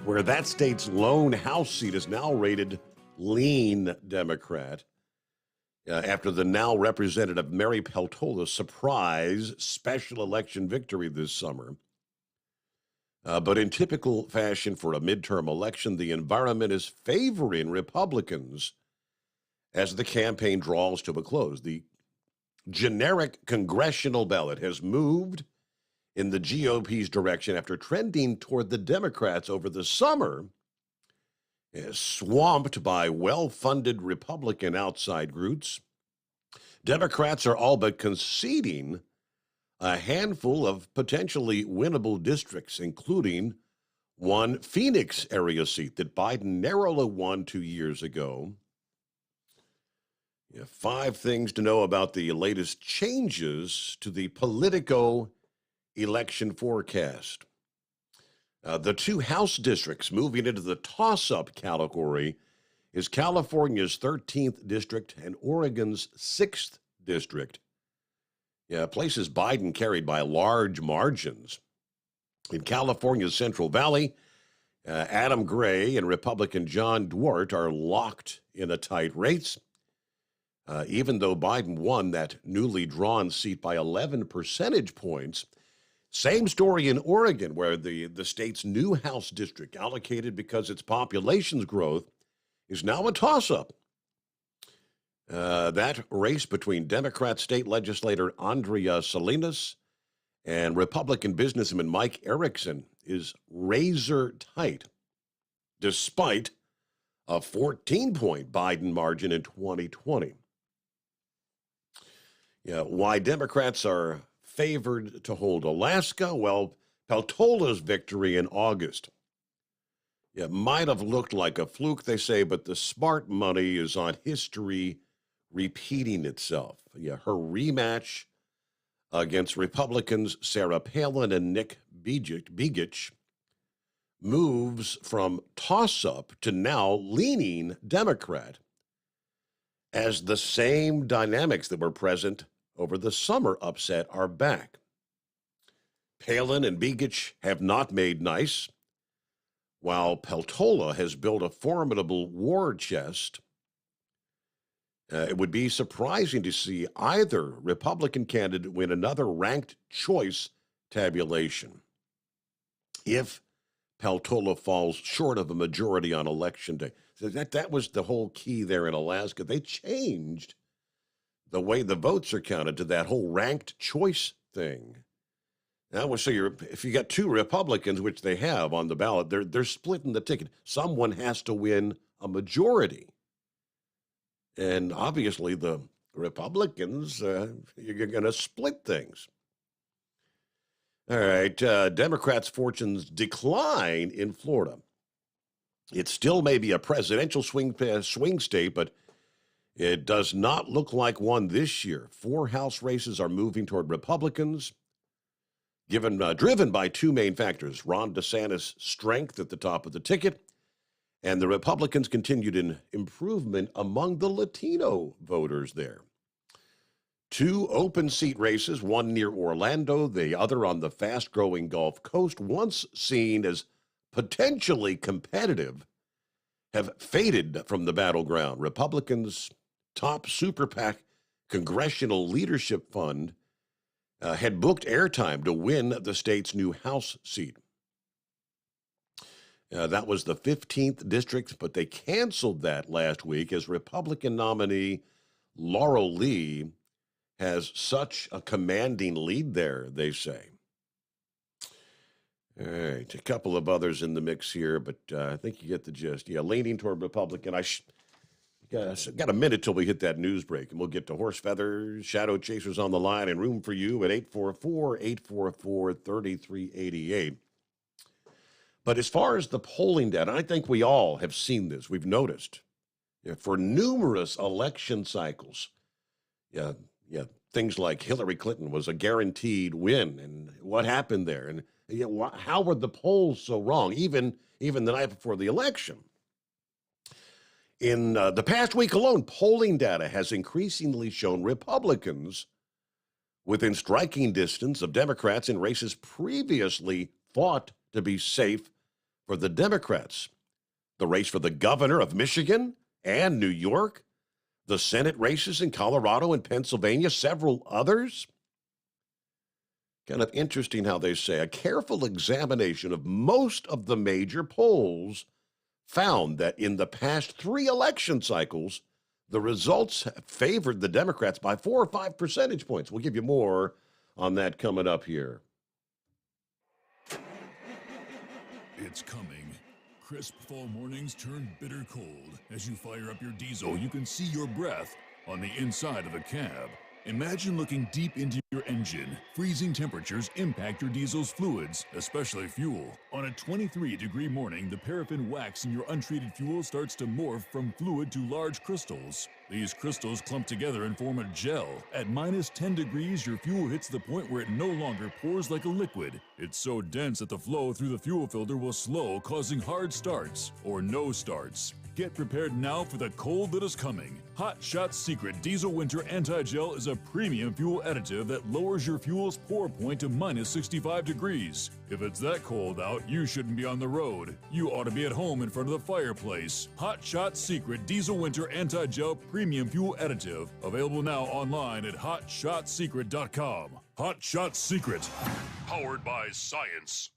where that state's lone House seat is now rated lean Democrat after the now Representative Mary Peltola's surprise special election victory this summer. But in typical fashion for a midterm election, the environment is favoring Republicans as the campaign draws to a close. The generic congressional ballot has moved in the GOP's direction after trending toward the Democrats over the summer, swamped by well-funded Republican outside groups. Democrats are all but conceding a handful of potentially winnable districts, including one Phoenix area seat that Biden narrowly won 2 years ago. 5 things to know about the latest changes to the Politico election forecast. The 2 House districts moving into the toss-up category is California's 13th district and Oregon's 6th district. Places Biden carried by large margins. In California's Central Valley, Adam Gray and Republican John Dwart are locked in a tight race. Even though Biden won that newly drawn seat by 11 percentage points. Same story in Oregon, where the state's new House district, allocated because its population's growth, is now a toss-up. That race between Democrat state legislator Andrea Salinas and Republican businessman Mike Erickson is razor tight, despite a 14-point Biden margin in 2020. Why Democrats are favored to hold Alaska? Well, Peltola's victory in August. It might have looked like a fluke, they say, but the smart money is on history repeating itself. Her rematch against Republicans Sarah Palin and Nick Begich moves from toss-up to now leaning Democrat, as the same dynamics that were present over the summer upset are back. Palin and Begich have not made nice, while Peltola has built a formidable war chest. It would be surprising to see either Republican candidate win another ranked choice tabulation if Peltola falls short of a majority on Election Day. So that was the whole key there in Alaska. They changed the way the votes are counted to that whole ranked choice thing. Now, so if you got two Republicans, which they have on the ballot, they're splitting the ticket. Someone has to win a majority. And obviously the Republicans, you're going to split things. All right, Democrats' fortunes decline in Florida. It still may be a presidential swing state, but it does not look like one this year. 4 House races are moving toward Republicans, driven by 2 main factors: Ron DeSantis' strength at the top of the ticket, and the Republicans' continued improvement among the Latino voters there. 2 open seat races, one near Orlando, the other on the fast-growing Gulf Coast, once seen as potentially competitive, have faded from the battleground. Republicans' top super PAC Congressional Leadership Fund had booked airtime to win the state's new House seat. That was the 15th district, but they canceled that last week as Republican nominee Laurel Lee has such a commanding lead there, they say. All right, a couple of others in the mix here, but I think you get the gist. Yeah, leaning toward Republican. Got a minute till we hit that news break, and we'll get to horse feathers, shadow chasers on the line, and room for you at 844-844-3388. But as far as the polling data, I think we all have seen this. We've noticed for numerous election cycles, things like Hillary Clinton was a guaranteed win, and what happened there, and how were the polls so wrong, even the night before the election? In the past week alone, polling data has increasingly shown Republicans within striking distance of Democrats in races previously thought to be safe for the Democrats. The race for the governor of Michigan and New York, the Senate races in Colorado and Pennsylvania, several others. Kind of interesting how they say a careful examination of most of the major polls found that in the past 3 election cycles, the results favored the Democrats by 4 or 5 percentage points. We'll give you more on that coming up here. It's coming. Crisp fall mornings turn bitter cold. As you fire up your diesel, you can see your breath on the inside of the cab. Imagine looking deep into your engine. Freezing temperatures impact your diesel's fluids, especially fuel. On a 23-degree morning, the paraffin wax in your untreated fuel starts to morph from fluid to large crystals. These crystals clump together and form a gel. At minus 10 degrees, your fuel hits the point where it no longer pours like a liquid. It's so dense that the flow through the fuel filter will slow, causing hard starts or no starts. Get prepared now for the cold that is coming. Hot Shot Secret Diesel Winter Anti-Gel is a premium fuel additive that lowers your fuel's pour point to minus 65 degrees. If it's that cold out, you shouldn't be on the road. You ought to be at home in front of the fireplace. Hot Shot Secret Diesel Winter Anti-Gel Premium Fuel Additive. Available now online at hotshotsecret.com. Hot Shot Secret. Powered by science.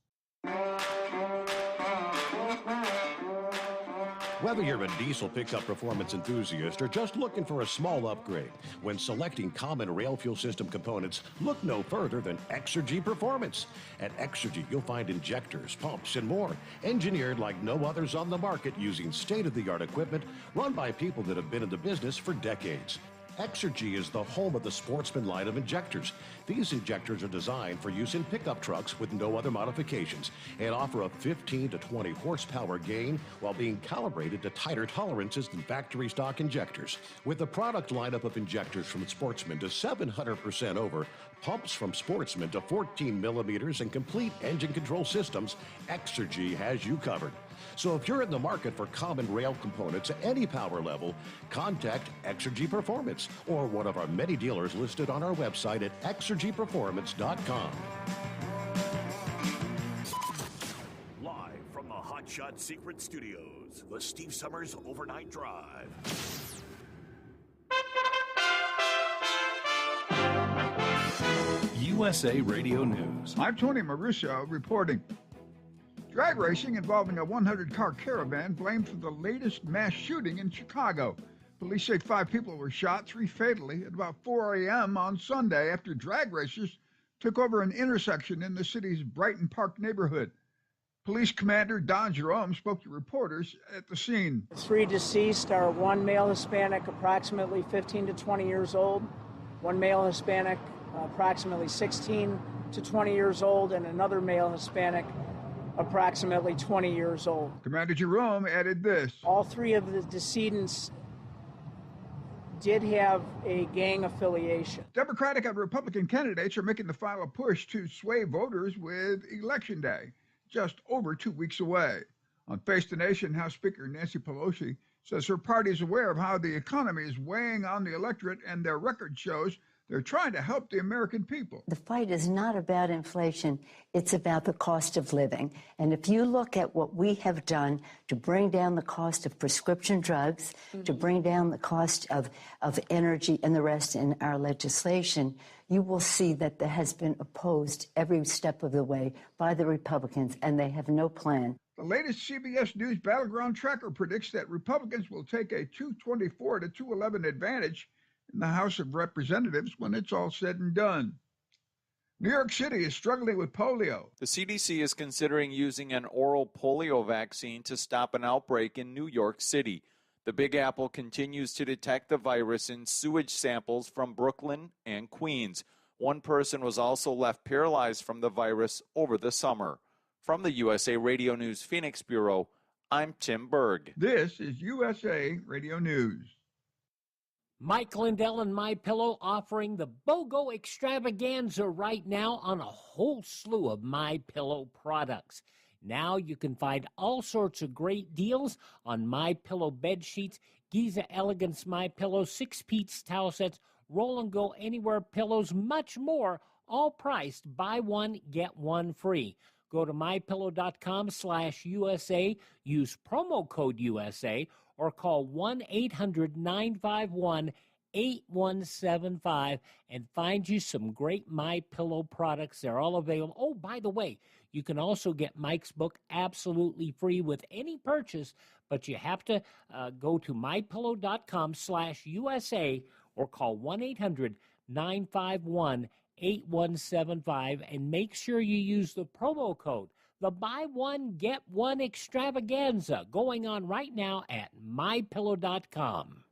Whether you're a diesel pickup performance enthusiast or just looking for a small upgrade, when selecting common rail fuel system components, look no further than Exergy Performance. At Exergy, you'll find injectors, pumps, and more, engineered like no others on the market using state-of-the-art equipment run by people that have been in the business for decades. Exergy is the home of the Sportsman line of injectors. These injectors are designed for use in pickup trucks with no other modifications and offer a 15 to 20 horsepower gain while being calibrated to tighter tolerances than factory stock injectors. With a product lineup of injectors from Sportsman to 700% over, pumps from Sportsman to 14 millimeters, and complete engine control systems, Exergy has you covered. So if you're in the market for common rail components at any power level, contact Exergy Performance or one of our many dealers listed on our website at exergyperformance.com. Live from the Hot Shot Secret Studios, the Steve Summers Overnight Drive. USA Radio News. I'm Tony Maruso reporting. Drag racing involving a 100-car caravan blamed for the latest mass shooting in Chicago. Police say 5 people were shot, 3 fatally, at about 4 a.m. on Sunday after drag racers took over an intersection in the city's Brighton Park neighborhood. Police Commander Don Jerome spoke to reporters at the scene. 3 deceased are 1 male Hispanic, approximately 15 to 20 years old, 1 male Hispanic, approximately 16 to 20 years old, and another male Hispanic, approximately 20 years old. Commander Jerome added this. All 3 of the decedents did have a gang affiliation. Democratic and Republican candidates are making the final push to sway voters with Election Day, just over 2 weeks away. On Face the Nation, House Speaker Nancy Pelosi says her party is aware of how the economy is weighing on the electorate, and their record shows they're trying to help the American people. The fight is not about inflation. It's about the cost of living. And if you look at what we have done to bring down the cost of prescription drugs, to bring down the cost of energy and the rest in our legislation, you will see that that has been opposed every step of the way by the Republicans, and they have no plan. The latest CBS News Battleground Tracker predicts that Republicans will take a 224 to 211 advantage in the House of Representatives when it's all said and done. New York City is struggling with polio. The CDC is considering using an oral polio vaccine to stop an outbreak in New York City. The Big Apple continues to detect the virus in sewage samples from Brooklyn and Queens. 1 person was also left paralyzed from the virus over the summer. From the USA Radio News Phoenix Bureau, I'm Tim Berg. This is USA Radio News. Mike Lindell and MyPillow offering the BOGO extravaganza right now on a whole slew of MyPillow products. Now you can find all sorts of great deals on MyPillow bed sheets, Giza Elegance MyPillow, 6-piece towel sets, Roll and Go Anywhere pillows, much more, all priced buy one, get one free. Go to mypillow.com/USA, use promo code USA, or call 1-800-951-8175 and find you some great MyPillow products. They're all available. Oh, by the way, you can also get Mike's book absolutely free with any purchase, but you have to go to mypillow.com/USA or call 1-800-951-8175 and make sure you use the promo code. The buy one, get one extravaganza going on right now at mypillow.com.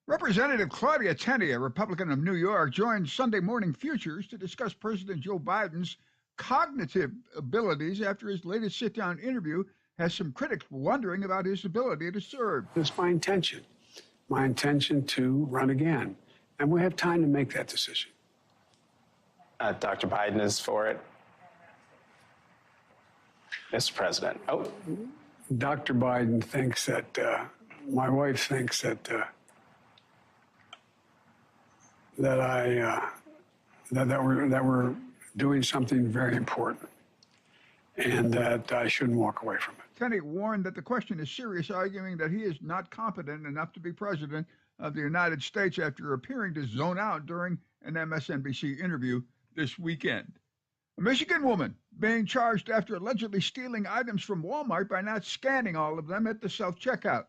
Representative Claudia Tenney, a Republican of New York, joined Sunday Morning Futures to discuss President Joe Biden's cognitive abilities after his latest sit-down interview has some critics wondering about his ability to serve. It's my intention to run again, and we have time to make that decision. Dr. Biden is for it. Mr. President. Oh, Dr. Biden thinks that, my wife thinks that we're doing something very important, and that I shouldn't walk away from it. Tenney warned that the question is serious, arguing that he is not competent enough to be president of the United States after appearing to zone out during an MSNBC interview this weekend. A Michigan woman being charged after allegedly stealing items from Walmart by not scanning all of them at the self-checkout.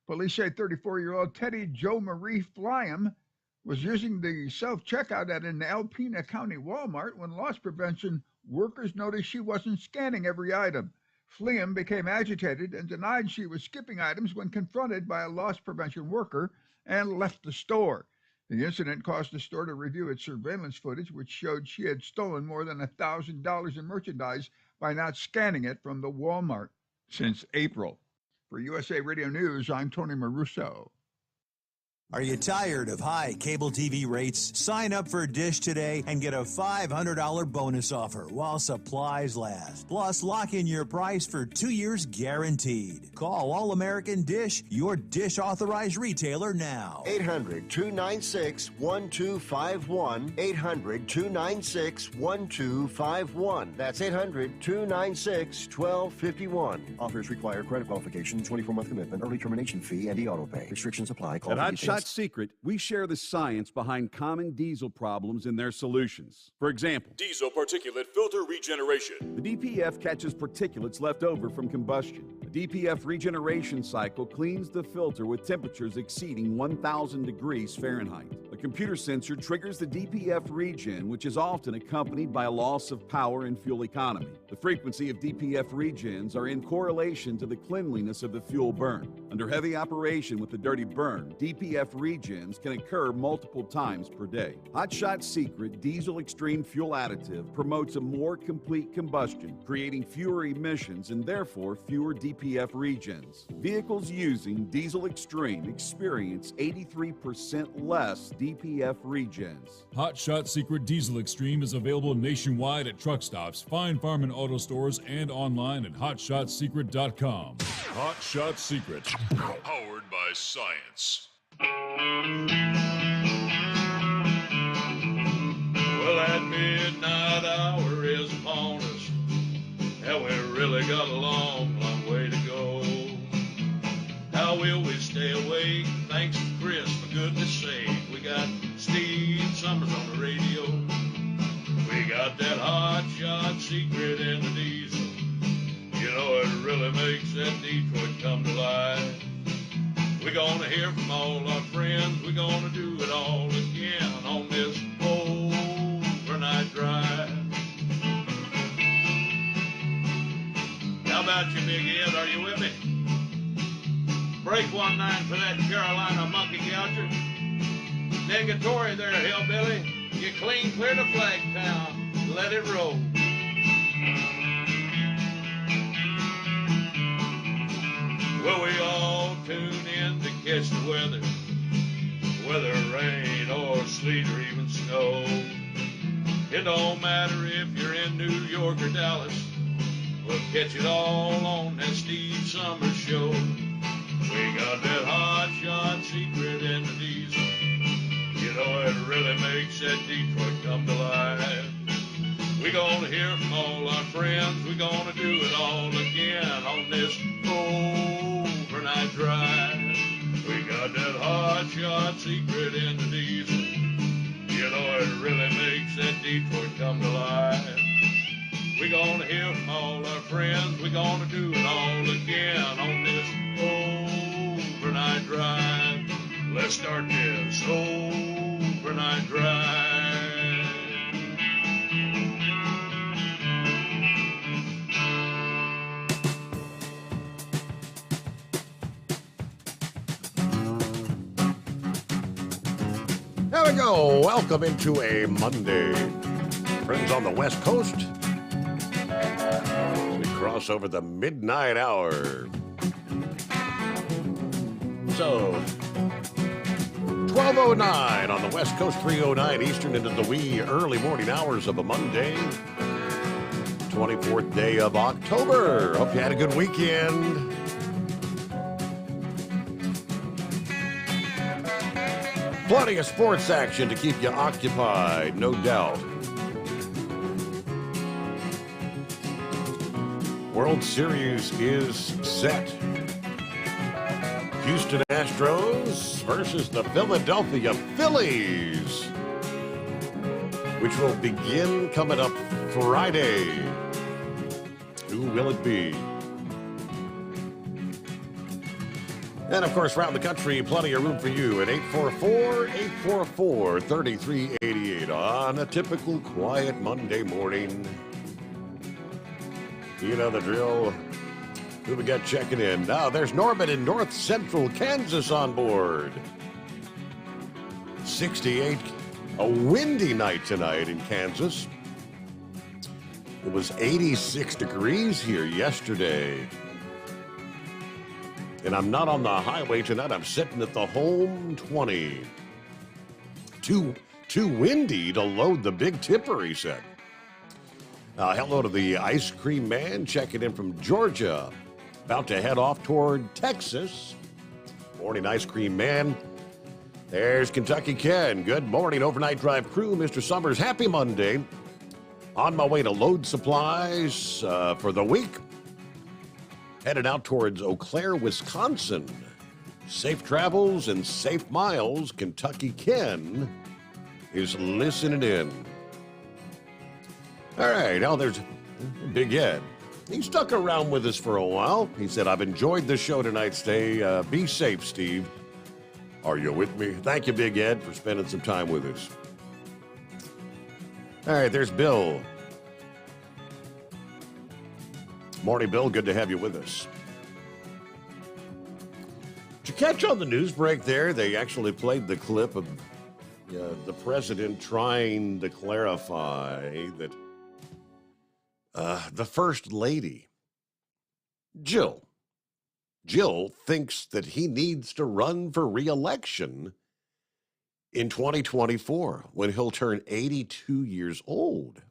Police say 34-year-old Teddy Jo Marie Flyam was using the self-checkout at an Alpena County Walmart when loss prevention workers noticed she wasn't scanning every item. Flyam became agitated and denied she was skipping items when confronted by a loss prevention worker and left the store. The incident caused the store to review its surveillance footage, which showed she had stolen more than $1,000 in merchandise by not scanning it from the Walmart since April. For USA Radio News, I'm Tony Maruso. Are you tired of high cable TV rates? Sign up for Dish today and get a $500 bonus offer while supplies last. Plus, lock in your price for 2 years guaranteed. Call All-American Dish, your Dish authorized retailer now. 800-296-1251. 800-296-1251. That's 800-296-1251. Offers require credit qualification, 24-month commitment, early termination fee, and e-auto pay. Restrictions apply. Call At Hot Shot Shot Secret, we share the science behind common diesel problems and their solutions. For example, Diesel particulate filter regeneration. the DPF catches particulates left over from combustion. The DPF regeneration cycle cleans the filter with temperatures exceeding 1,000 degrees Fahrenheit. A computer sensor triggers the DPF regen, which is often accompanied by a loss of power and fuel economy. The frequency of DPF regens are in correlation to the cleanliness of the fuel burn. Under heavy operation with the dirty burn, DPF regens can occur multiple times per day. Hot Shot Secret Diesel Extreme Fuel Additive promotes a more complete combustion, creating fewer emissions and therefore fewer DPF regens. Vehicles using Diesel Extreme experience 83% less DPF regens. Hot Shot Secret Diesel Extreme is available nationwide at truck stops, fine farm and auto stores, and online at hotshotsecret.com. Hot Shot Secret, powered by science. Well, that midnight hour is upon us, and we really got a long, long way to go. How will we stay awake? Thanks to Chris, for goodness sake. We got Steve Sommers on the radio. We got that hot shot secret in the diesel. You know, it really makes that Detroit come to life. We're gonna hear from all our friends. We're gonna do it all again on this overnight drive. How about you, Big Ed? Are you with me? Break 1-9 for that Carolina monkey gouger. Negatory there, hillbilly. You clean clear to Flagtown. Let it roll. Well, we all tune in to catch the weather, whether rain or sleet or even snow. It don't matter if you're in New York or Dallas, we'll catch it all on that Steve Sommers show. We got that hot shot secret in the diesel. You know, it really makes that Detroit come to life. We're gonna hear from all our friends. We're gonna do it all again on this overnight drive. We got that hot shot secret in the diesel. You know, it really makes that Detroit come to life. We're gonna hear from all our friends. We're gonna do it all again on this overnight drive. Let's start this overnight drive. There we go. Welcome into a Monday. Friends on the West Coast, we cross over the midnight hour. So, 12:09 on the West Coast, 3:09 Eastern into the wee early morning hours of a Monday, 24th day of October. Hope you had a good weekend. Plenty of sports action to keep you occupied, no doubt. World Series is set. Houston Astros versus the Philadelphia Phillies, which will begin coming up Friday. Who will it be? And, of course, around the country, plenty of room for you at 844-844-3388 on a typical quiet Monday morning. You know the drill. Who we got checking in? Now, there's Norman in north central Kansas on board. 68, a windy night tonight in Kansas. It was 86 degrees here yesterday. And I'm not on the highway tonight. I'm sitting at the home 20. Too windy to load the big tipper, he said. Hello to the Ice Cream Man checking in from Georgia. About to head off toward Texas. Morning, Ice Cream Man. There's Kentucky Ken. Good morning, Overnight Drive crew. Mr. Sommers, happy Monday. On my way to load supplies for the week. Headed out towards Eau Claire, Wisconsin. Safe travels and safe miles. Kentucky Ken is listening in. All right, now there's Big Ed. He stuck around with us for a while. He said, I've enjoyed the show tonight. Be safe, Steve. Are you with me? Thank you, Big Ed, for spending some time with us. All right, there's Bill. Morning, Bill. Good to have you with us. Did you catch on the news break there? They actually played the clip of the president trying to clarify that the First Lady, Jill thinks that he needs to run for re-election in 2024 when he'll turn 82 years old.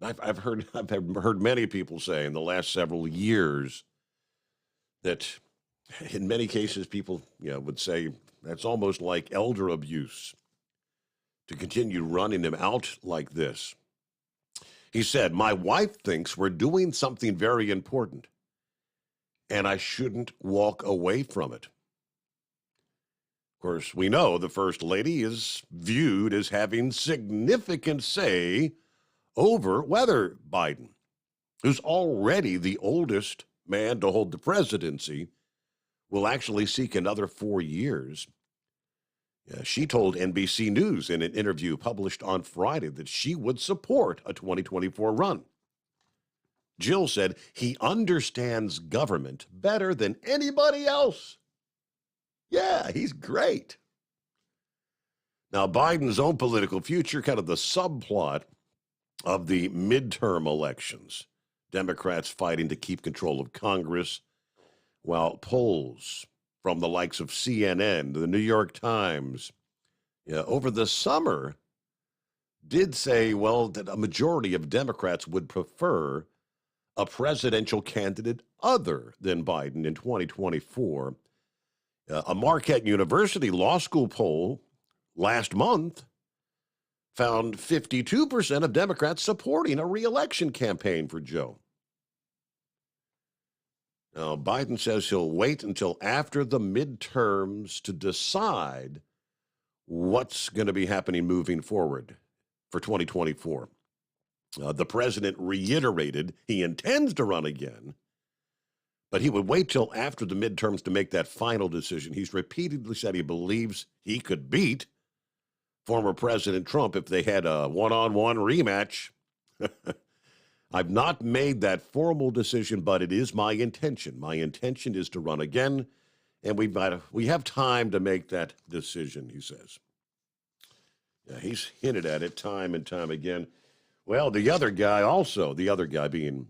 I've heard many people say in the last several years that in many cases people would say that's almost like elder abuse to continue running him out like this. He said, my wife thinks we're doing something very important, and I shouldn't walk away from it. Of course, we know the First Lady is viewed as having significant say over whether Biden, who's already the oldest man to hold the presidency, will actually seek another 4 years. She told NBC News in an interview published on Friday that she would support a 2024 run. Jill said he understands government better than anybody else. Yeah, he's great. Now, Biden's own political future, kind of the subplot of the midterm elections. Democrats fighting to keep control of Congress, while polls from the likes of CNN, the New York Times, over the summer did say, well, that a majority of Democrats would prefer a presidential candidate other than Biden in 2024. A Marquette University law school poll last month found 52% of Democrats supporting a re-election campaign for Joe. Now, Biden says he'll wait until after the midterms to decide what's going to be happening moving forward for 2024. The president reiterated he intends to run again, but he would wait till after the midterms to make that final decision. He's repeatedly said he believes he could beat former President Trump if they had a one-on-one rematch. I've not made that formal decision, but it is my intention. My intention is to run again, and we have time to make that decision, he says. Yeah, he's hinted at it time and time again. Well, the other guy being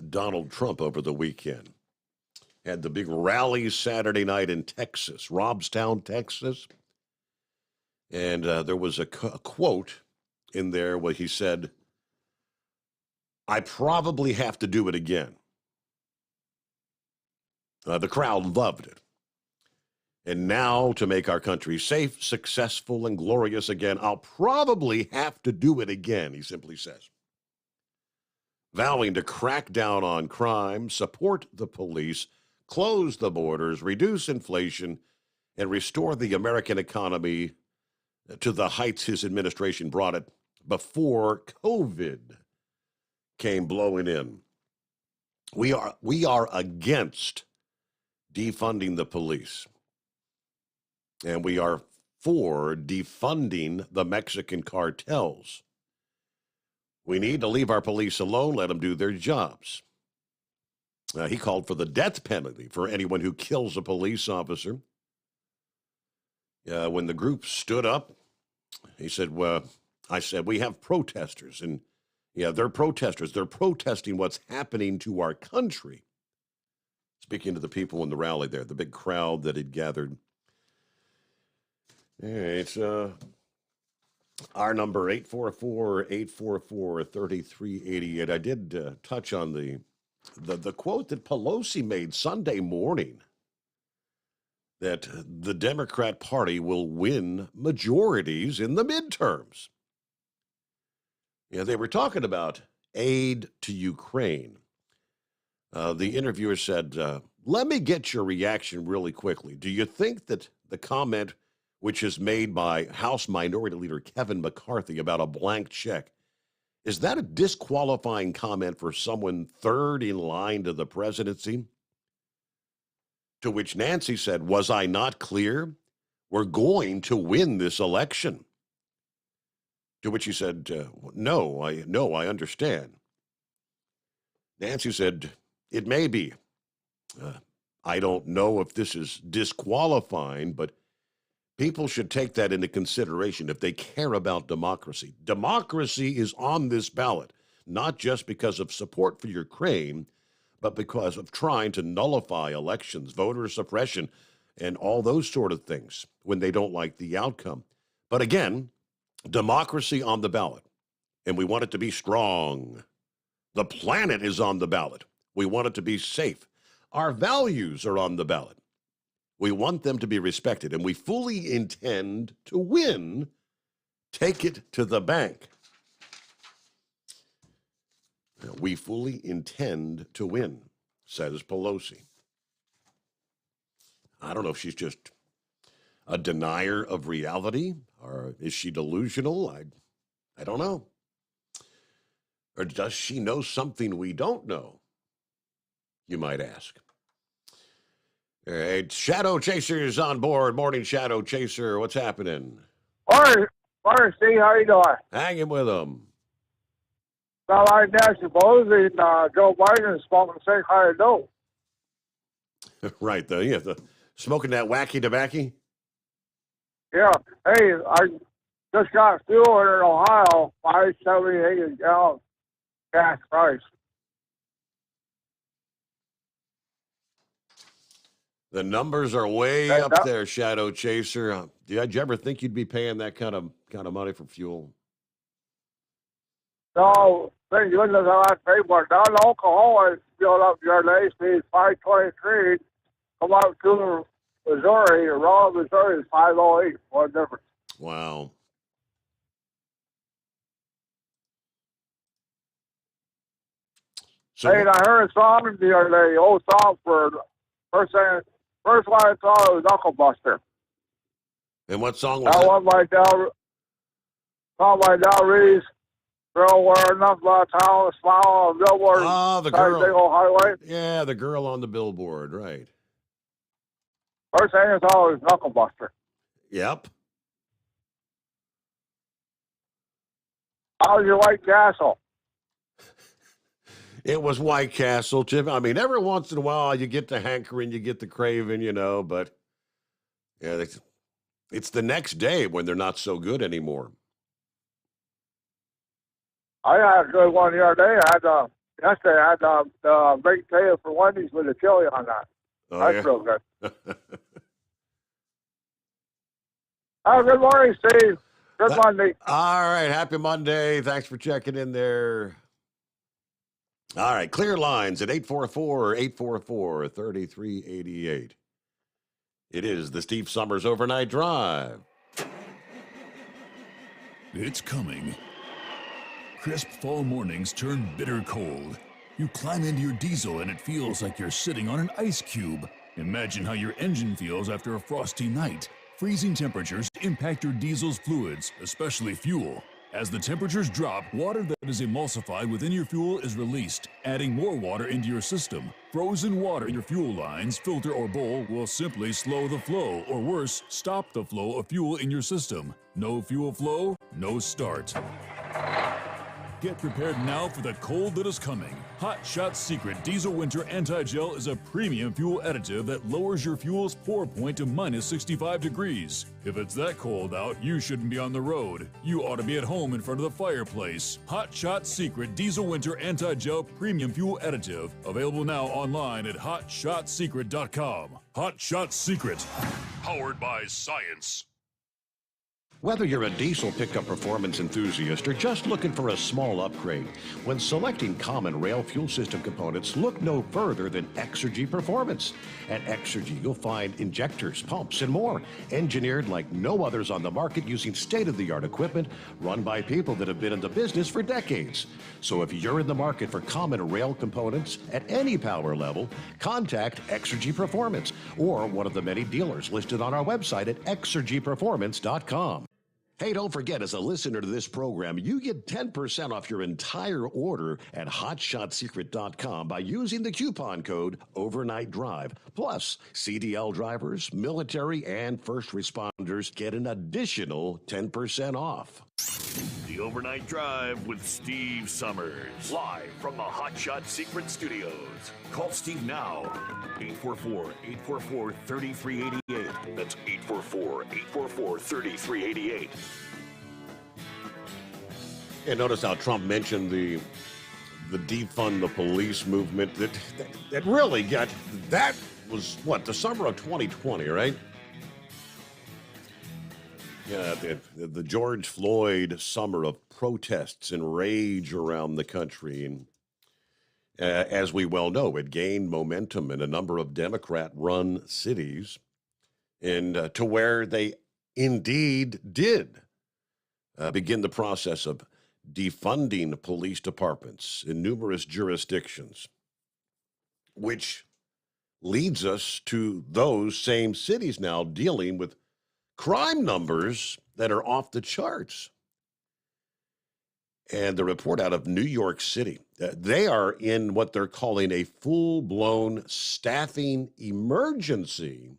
Donald Trump over the weekend, had the big rally Saturday night in Texas, Robstown, Texas. And there was a quote in there where he said, I probably have to do it again. The crowd loved it. And now, to make our country safe, successful, and glorious again, I'll probably have to do it again, he simply says. Vowing to crack down on crime, support the police, close the borders, reduce inflation, and restore the American economy to the heights his administration brought it before COVID came blowing in. We are against defunding the police. And we are for defunding the Mexican cartels. We need to leave our police alone, let them do their jobs. He called for the death penalty for anyone who kills a police officer. When the group stood up, he said, I said, we have protesters. And they're protesters. They're protesting what's happening to our country. Speaking to the people in the rally there, the big crowd that had gathered. It's our number, 844-844-3388. I did touch on the quote that Pelosi made Sunday morning, that the Democrat Party will win majorities in the midterms. They were talking about aid to Ukraine. The interviewer said, let me get your reaction really quickly. Do you think that the comment, which is made by House Minority Leader Kevin McCarthy about a blank check, is that a disqualifying comment for someone third in line to the presidency? To which Nancy said, "Was I not clear? We're going to win this election." To which he said, no, I understand. Nancy said, "It may be. I don't know if this is disqualifying, but people should take that into consideration if they care about democracy. Democracy is on this ballot, not just because of support for Ukraine, but because of trying to nullify elections, voter suppression, and all those sort of things when they don't like the outcome. But again, democracy on the ballot, and we want it to be strong. The planet is on the ballot. We want it to be safe. Our values are on the ballot. We want them to be respected, and we fully intend to win. Take it to the bank." We fully intend to win, says Pelosi. I don't know if she's just a denier of reality, or is she delusional? I don't know. Or does she know something we don't know? You might ask. All right, Shadow Chaser's on board. Morning, Shadow Chaser. What's happening? Morning, Steve. How you doing? Hanging with them. Well, I now suppose Joe Biden is smoking the same kind of dope. Right, though. Yeah, smoking that wacky tobacco. Yeah. Hey, I just got fuel here in Ohio, $5.78 a gallon gas price. The numbers are way up there, Shadow Chaser. Did you ever think you'd be paying that kind of money for fuel? No, thank goodness I had to pay for it. Down in Oklahoma, it's filled up your day, speed 523. Come out to Missouri, or raw Missouri is 508. What difference? Wow. So, hey, I heard a song the other day, old song for first one I thought it was Knuckle Buster. And what song was that? That one by Del Reese. Girl wearing nothing but a towel, a smile on a billboard. Oh, the girl. Big old highway. Yeah, the girl on the billboard, right. First thing I thought was Knuckle Buster. Yep. How's your White Castle? It was White Castle, Chip. I mean, every once in a while you get the hankering, you get the craving, but yeah, it's the next day when they're not so good anymore. I had a good one the other day. Yesterday I had the baked potato for Wendy's with a chili on that. Oh, that's real good. Good morning, Steve. Good Monday. All right, happy Monday. Thanks for checking in there. All right, clear lines at 844-844-3388. It is the Steve Sommers Overnight Drive. It's coming. Crisp fall mornings turn bitter cold. You climb into your diesel and it feels like you're sitting on an ice cube. Imagine how your engine feels after a frosty night. Freezing temperatures impact your diesel's fluids, especially fuel. As the temperatures drop, water that is emulsified within your fuel is released, adding more water into your system. Frozen water in your fuel lines, filter, or bowl will simply slow the flow, or worse, stop the flow of fuel in your system. No fuel flow, no start. Get prepared now for the cold that is coming. Hot Shot Secret Diesel Winter Anti-Gel is a premium fuel additive that lowers your fuel's pour point to minus 65 degrees. If it's that cold out, you shouldn't be on the road. You ought to be at home in front of the fireplace. Hot Shot Secret Diesel Winter Anti-Gel Premium Fuel Additive. Available now online at hotshotsecret.com. Hot Shot Secret. Powered by science. Whether you're a diesel pickup performance enthusiast or just looking for a small upgrade, when selecting common rail fuel system components, look no further than Exergy Performance. At Exergy, you'll find injectors, pumps, and more, engineered like no others on the market using state-of-the-art equipment run by people that have been in the business for decades. So if you're in the market for common rail components at any power level, contact Exergy Performance or one of the many dealers listed on our website at exergyperformance.com. Hey, don't forget, as a listener to this program, you get 10% off your entire order at hotshotsecret.com by using the coupon code Overnight Drive. Plus, CDL drivers, military, and first responders get an additional 10% off. The Overnight Drive with Steve Summers. Live from the Hot Shot Secret Studios. Call Steve now. 844-844-3388. That's 844-844-3388. And notice how Trump mentioned the defund the police movement that really got, that was what, the summer of 2020, right? Yeah, the George Floyd summer of protests and rage around the country. And as we well know, it gained momentum in a number of Democrat-run cities, and to where they indeed did begin the process of defunding police departments in numerous jurisdictions, which leads us to those same cities now dealing with crime numbers that are off the charts. And the report out of New York City, they are in what they're calling a full-blown staffing emergency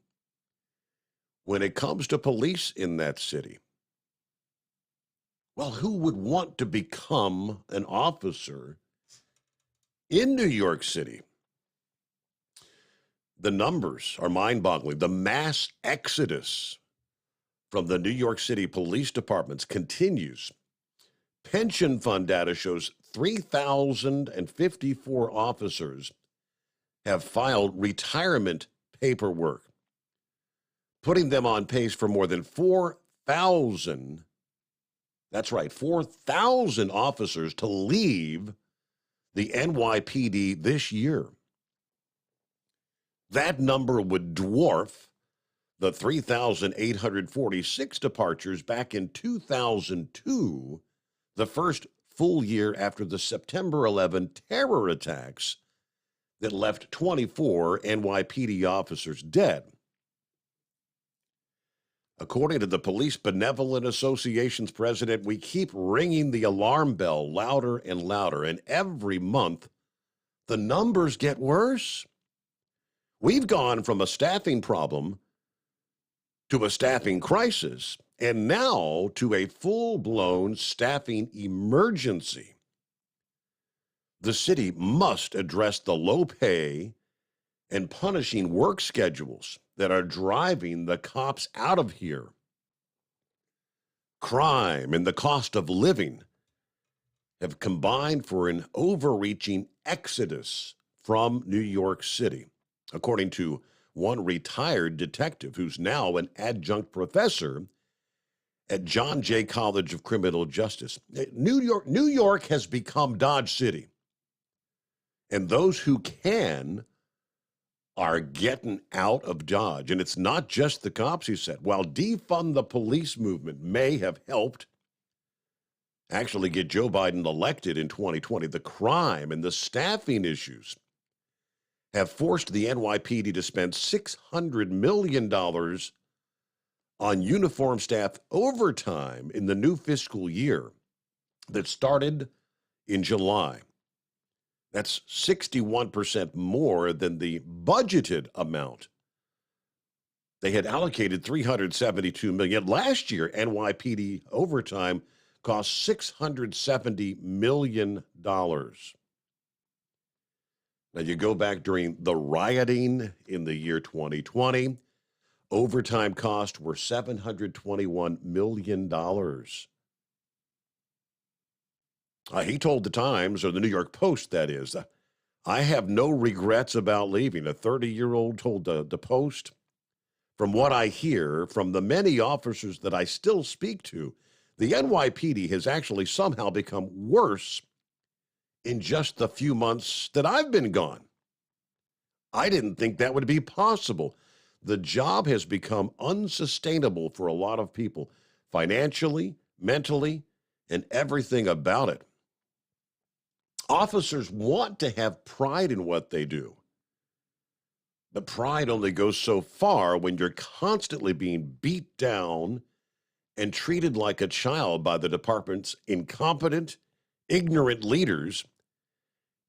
when it comes to police in that city. Well, who would want to become an officer in New York City? The numbers are mind-boggling. The mass exodus from the New York City police departments continues. Pension fund data shows 3,054 officers have filed retirement paperwork, putting them on pace for more than 4,000. That's right, 4,000 officers to leave the NYPD this year. That number would dwarf the 3,846 departures back in 2002, the first full year after the September 11 terror attacks that left 24 NYPD officers dead. According to the Police Benevolent Association's president, we keep ringing the alarm bell louder and louder, and every month the numbers get worse. We've gone from a staffing problem to a staffing crisis, and now to a full-blown staffing emergency. The city must address the low pay and punishing work schedules that are driving the cops out of here. Crime and the cost of living have combined for an overreaching exodus from New York City, according to one retired detective who's now an adjunct professor at John Jay College of Criminal Justice. New York has become Dodge City, and those who can are getting out of Dodge. And it's not just the cops, he said. While defund the police movement may have helped actually get Joe Biden elected in 2020, the crime and the staffing issues have forced the NYPD to spend $600 million on uniform staff overtime in the new fiscal year that started in July. That's 61% more than the budgeted amount. They had allocated $372 million. Last year, NYPD overtime cost $670 million. Now, you go back during the rioting in the year 2020, overtime costs were $721 million. He told the Times, or the New York Post, that is, I have no regrets about leaving. A 30-year-old told the Post, from what I hear from the many officers that I still speak to, the NYPD has actually somehow become worse in just the few months that I've been gone. I didn't think that would be possible. The job has become unsustainable for a lot of people, financially, mentally, and everything about it. Officers want to have pride in what they do. But pride only goes so far when you're constantly being beat down and treated like a child by the department's incompetent, ignorant leaders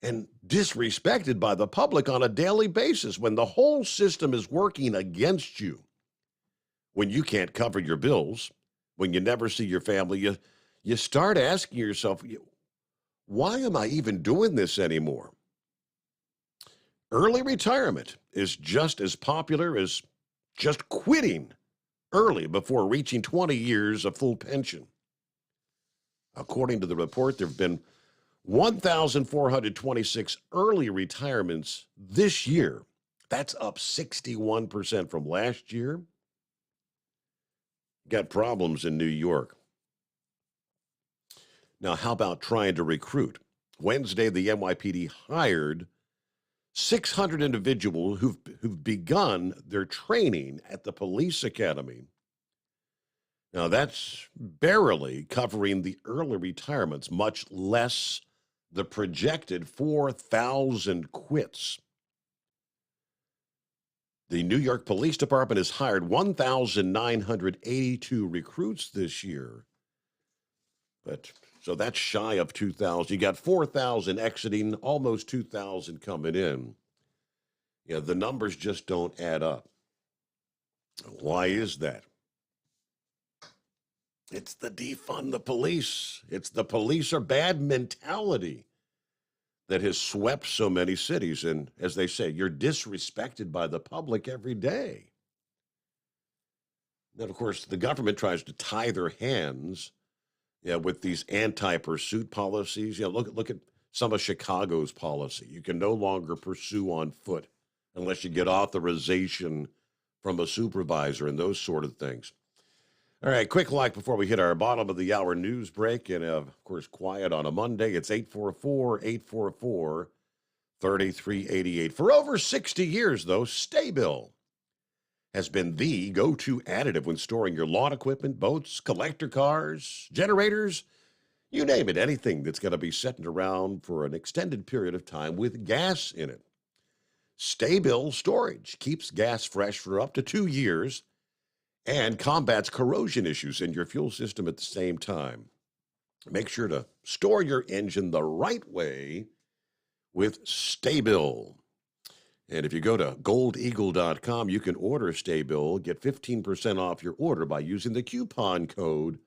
and disrespected by the public on a daily basis when the whole system is working against you. When you can't cover your bills, when you never see your family, you start asking yourself, why am I even doing this anymore? Early retirement is just as popular as just quitting early before reaching 20 years of full pension. According to the report, there have been 1,426 early retirements this year. That's up 61% from last year. Got problems in New York. Now, how about trying to recruit? Wednesday, the NYPD hired 600 individuals who've begun their training at the police academy. Now, that's barely covering the early retirements, much less the projected 4,000 quits. The New York Police Department has hired 1,982 recruits this year. So that's shy of 2,000. You got 4,000 exiting, almost 2,000 coming in. Yeah, the numbers just don't add up. Why is that? It's the defund the police. It's the police are bad mentality that has swept so many cities. And as they say, you're disrespected by the public every day. Then, of course, the government tries to tie their hands with these anti-pursuit policies. Look at some of Chicago's policy. You can no longer pursue on foot unless you get authorization from a supervisor and those sort of things. All right, quick like before we hit our bottom of the hour news break. And, of course, quiet on a Monday. It's 844-844-3388. For over 60 years, though, Sta-Bil has been the go-to additive when storing your lawn equipment, boats, collector cars, generators, you name it, anything that's going to be sitting around for an extended period of time with gas in it. Sta-Bil storage keeps gas fresh for up to 2 years and combats corrosion issues in your fuel system at the same time. Make sure to store your engine the right way with Sta-Bil. And if you go to goldeagle.com, you can order Sta-Bil, get 15% off your order by using the coupon code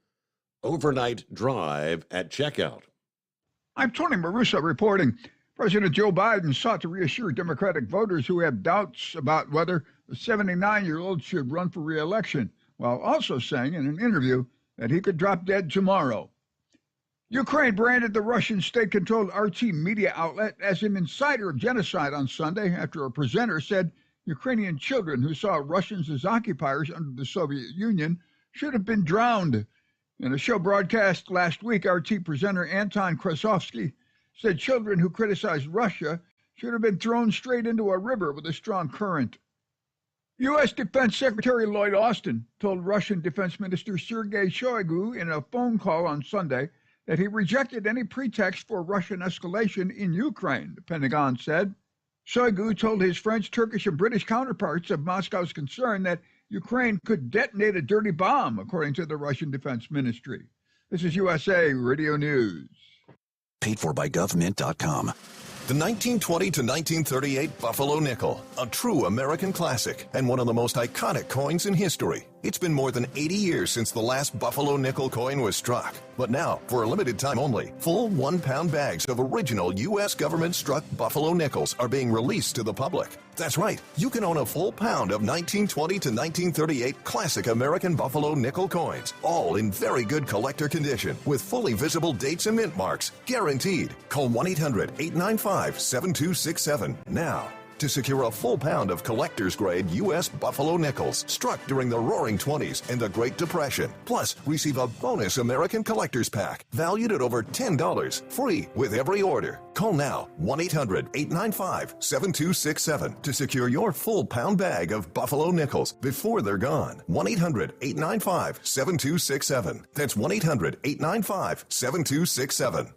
OvernightDrive at checkout. I'm Tony Marusa reporting. President Joe Biden sought to reassure Democratic voters who have doubts about whether the 79-year-old should run for re-election, while also saying in an interview that he could drop dead tomorrow. Ukraine branded the Russian state-controlled RT media outlet as an insider of genocide on Sunday after a presenter said Ukrainian children who saw Russians as occupiers under the Soviet Union should have been drowned. In a show broadcast last week, RT presenter Anton Krasovsky said children who criticized Russia should have been thrown straight into a river with a strong current. U.S. Defense Secretary Lloyd Austin told Russian Defense Minister Sergei Shoigu in a phone call on Sunday that he rejected any pretext for Russian escalation in Ukraine, the Pentagon said. Shoigu told his French, Turkish, and British counterparts of Moscow's concern that Ukraine could detonate a dirty bomb, according to the Russian Defense Ministry. This is USA Radio News. Paid for by government.com. The 1920 to 1938 Buffalo Nickel, a true American classic and one of the most iconic coins in history. It's been more than 80 years since the last Buffalo nickel coin was struck. But now, for a limited time only, full 1-pound bags of original U.S. government-struck Buffalo nickels are being released to the public. That's right, you can own a full pound of 1920 to 1938 classic American Buffalo nickel coins, all in very good collector condition, with fully visible dates and mint marks, guaranteed. Call 1-800-895-7267 now. to secure a full pound of collector's grade U.S. Buffalo nickels struck during the Roaring '20s and the Great Depression. Plus, receive a bonus American Collector's Pack valued at over $10, free with every order. Call now 1-800-895-7267 to secure your full pound bag of Buffalo nickels before they're gone. 1-800-895-7267. That's 1-800-895-7267.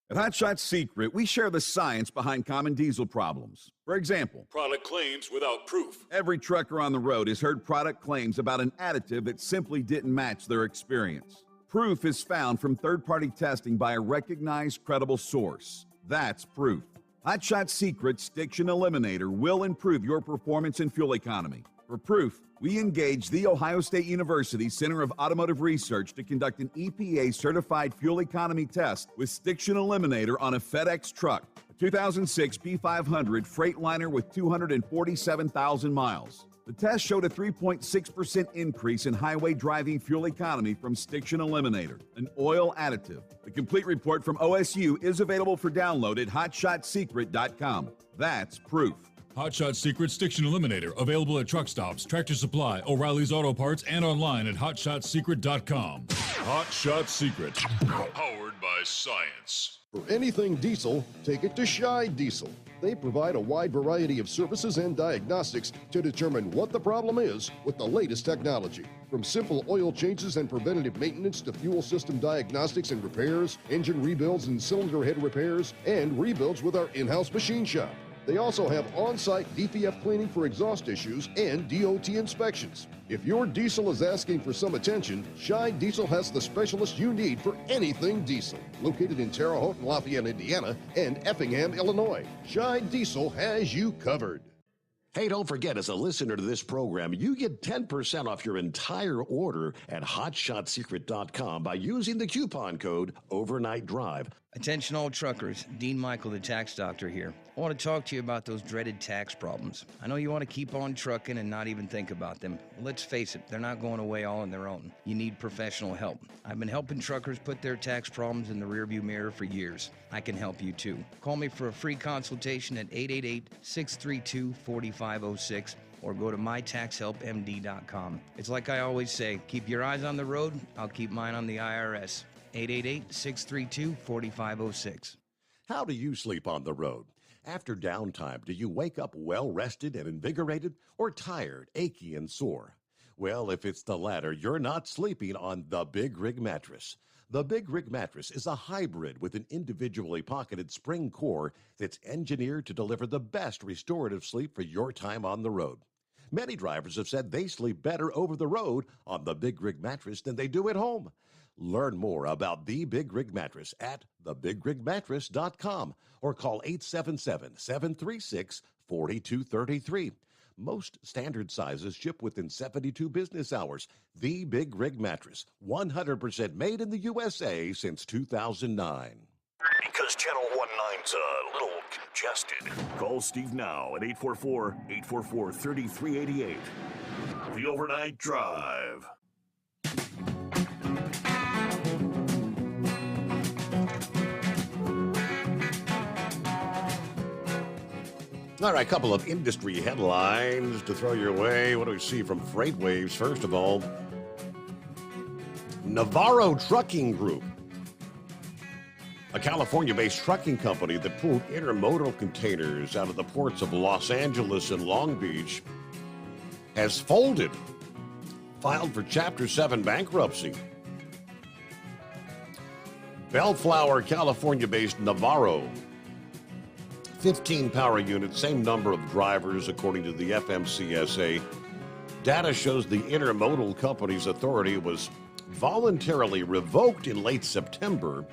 At Hot Shot Secret, we share the science behind common diesel problems. For example, product claims without proof. Every trucker on the road has heard product claims about an additive that simply didn't match their experience. Proof is found from third-party testing by a recognized, credible source. That's proof. Hot Shot Secret's Stiction Eliminator will improve your performance and fuel economy. For proof, we engaged the Ohio State University Center of Automotive Research to conduct an EPA-certified fuel economy test with Stiction Eliminator on a FedEx truck, a 2006 P500 Freightliner with 247,000 miles. The test showed a 3.6% increase in highway driving fuel economy from Stiction Eliminator, an oil additive. The complete report from OSU is available for download at hotshotsecret.com. That's proof. Hot Shot Secret Stiction Eliminator, available at truck stops, Tractor Supply, O'Reilly's Auto Parts, and online at hotshotsecret.com. Hot Shot Secret, powered by science. For anything diesel, take it to Shy Diesel. They provide a wide variety of services and diagnostics to determine what the problem is with the latest technology. From simple oil changes and preventative maintenance to fuel system diagnostics and repairs, engine rebuilds and cylinder head repairs, and rebuilds with our in-house machine shop. They also have on-site DPF cleaning for exhaust issues and DOT inspections. If your diesel is asking for some attention, Shy Diesel has the specialist you need for anything diesel. Located in Terre Haute and Lafayette, Indiana, and Effingham, Illinois, Shy Diesel has you covered. Hey, don't forget, as a listener to this program, you get 10% off your entire order at hotshotsecret.com by using the coupon code Overnight Drive. Attention all truckers, Dean Michael, the tax doctor here. I want to talk to you about those dreaded tax problems. I know you want to keep on trucking and not even think about them. Well, let's face it, they're not going away all on their own. You need professional help. I've been helping truckers put their tax problems in the rearview mirror for years. I can help you too. Call me for a free consultation at 888-632-4506 or go to mytaxhelpmd.com. It's like I always say, keep your eyes on the road, I'll keep mine on the IRS. 888-632-4506. How do you sleep on the road? After downtime, do you wake up well-rested and invigorated or tired, achy, and sore? Well, if it's the latter, you're not sleeping on the Big Rig Mattress. The Big Rig Mattress is a hybrid with an individually pocketed spring core that's engineered to deliver the best restorative sleep for your time on the road. Many drivers have said they sleep better over the road on the Big Rig Mattress than they do at home. Learn more about the Big Rig Mattress at thebigrigmattress.com or call 877-736-4233. Most standard sizes ship within 72 business hours. The Big Rig Mattress, 100% made in the USA since 2009. Because Channel 19's a little congested. Call Steve now at 844-844-3388. The Overnight Drive. All right, a couple of industry headlines to throw your way. What do we see from FreightWaves? First of all, Navarro Trucking Group, a California-based trucking company that pulled intermodal containers out of the ports of Los Angeles and Long Beach, has folded, filed for Chapter 7 bankruptcy. Bellflower, California-based Navarro, 15 power units, same number of drivers, according to the FMCSA. Data shows the intermodal company's authority was voluntarily revoked in late September.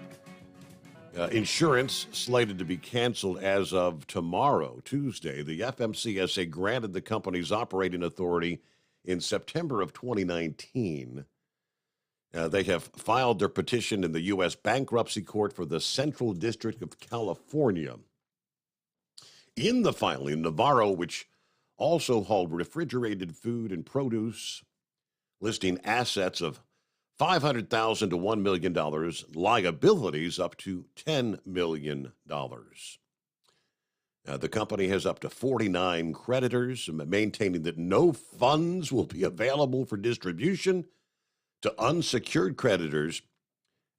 Insurance slated to be canceled as of tomorrow, Tuesday. The FMCSA granted the company's operating authority in September of 2019. They have filed their petition in the U.S. Bankruptcy Court for the Central District of California. In the filing, Navarro, which also hauled refrigerated food and produce, listing assets of $500,000 to $1 million, liabilities up to $10 million. The company has up to 49 creditors, maintaining that no funds will be available for distribution to unsecured creditors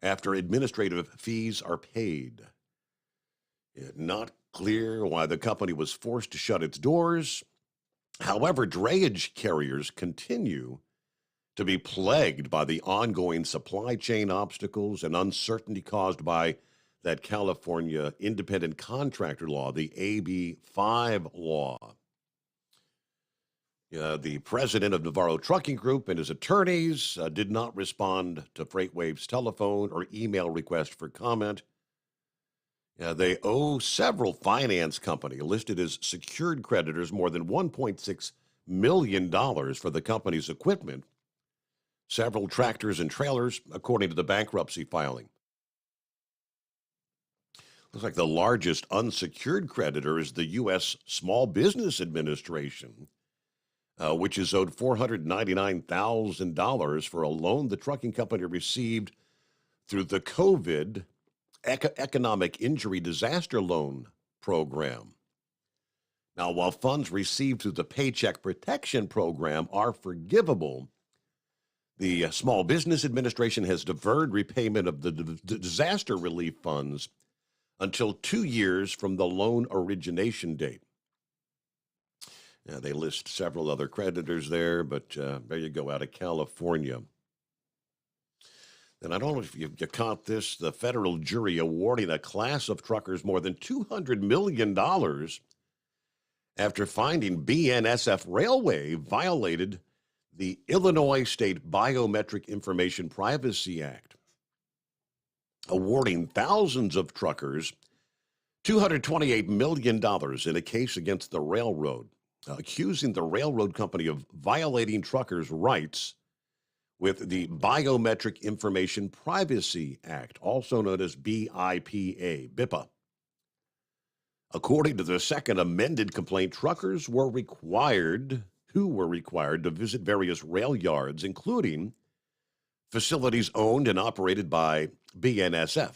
after administrative fees are paid. Not clear why the company was forced to shut its doors. However, drayage carriers continue to be plagued by the ongoing supply chain obstacles and uncertainty caused by that California independent contractor law, the AB 5 law. The president of Navarro Trucking Group and his attorneys did not respond to FreightWave's telephone or email request for comment. They owe several finance companies listed as secured creditors more than $1.6 million for the company's equipment, several tractors and trailers, according to the bankruptcy filing. Looks like the largest unsecured creditor is the U.S. Small Business Administration, which is owed $499,000 for a loan the trucking company received through the COVID Economic Injury Disaster Loan Program. Now, while funds received through the Paycheck Protection Program are forgivable, the Small Business Administration has deferred repayment of the disaster relief funds until 2 years from the loan origination date. They list several other creditors there, but there you go, out of California. And I don't know if you caught this, the federal jury awarding a class of truckers more than $200 million after finding BNSF Railway violated the Illinois State Biometric Information Privacy Act, awarding thousands of truckers $228 million in a case against the railroad, accusing the railroad company of violating truckers' rights with the Biometric Information Privacy Act, also known as BIPA. According to the second amended complaint, truckers were required to visit various rail yards, including facilities owned and operated by BNSF.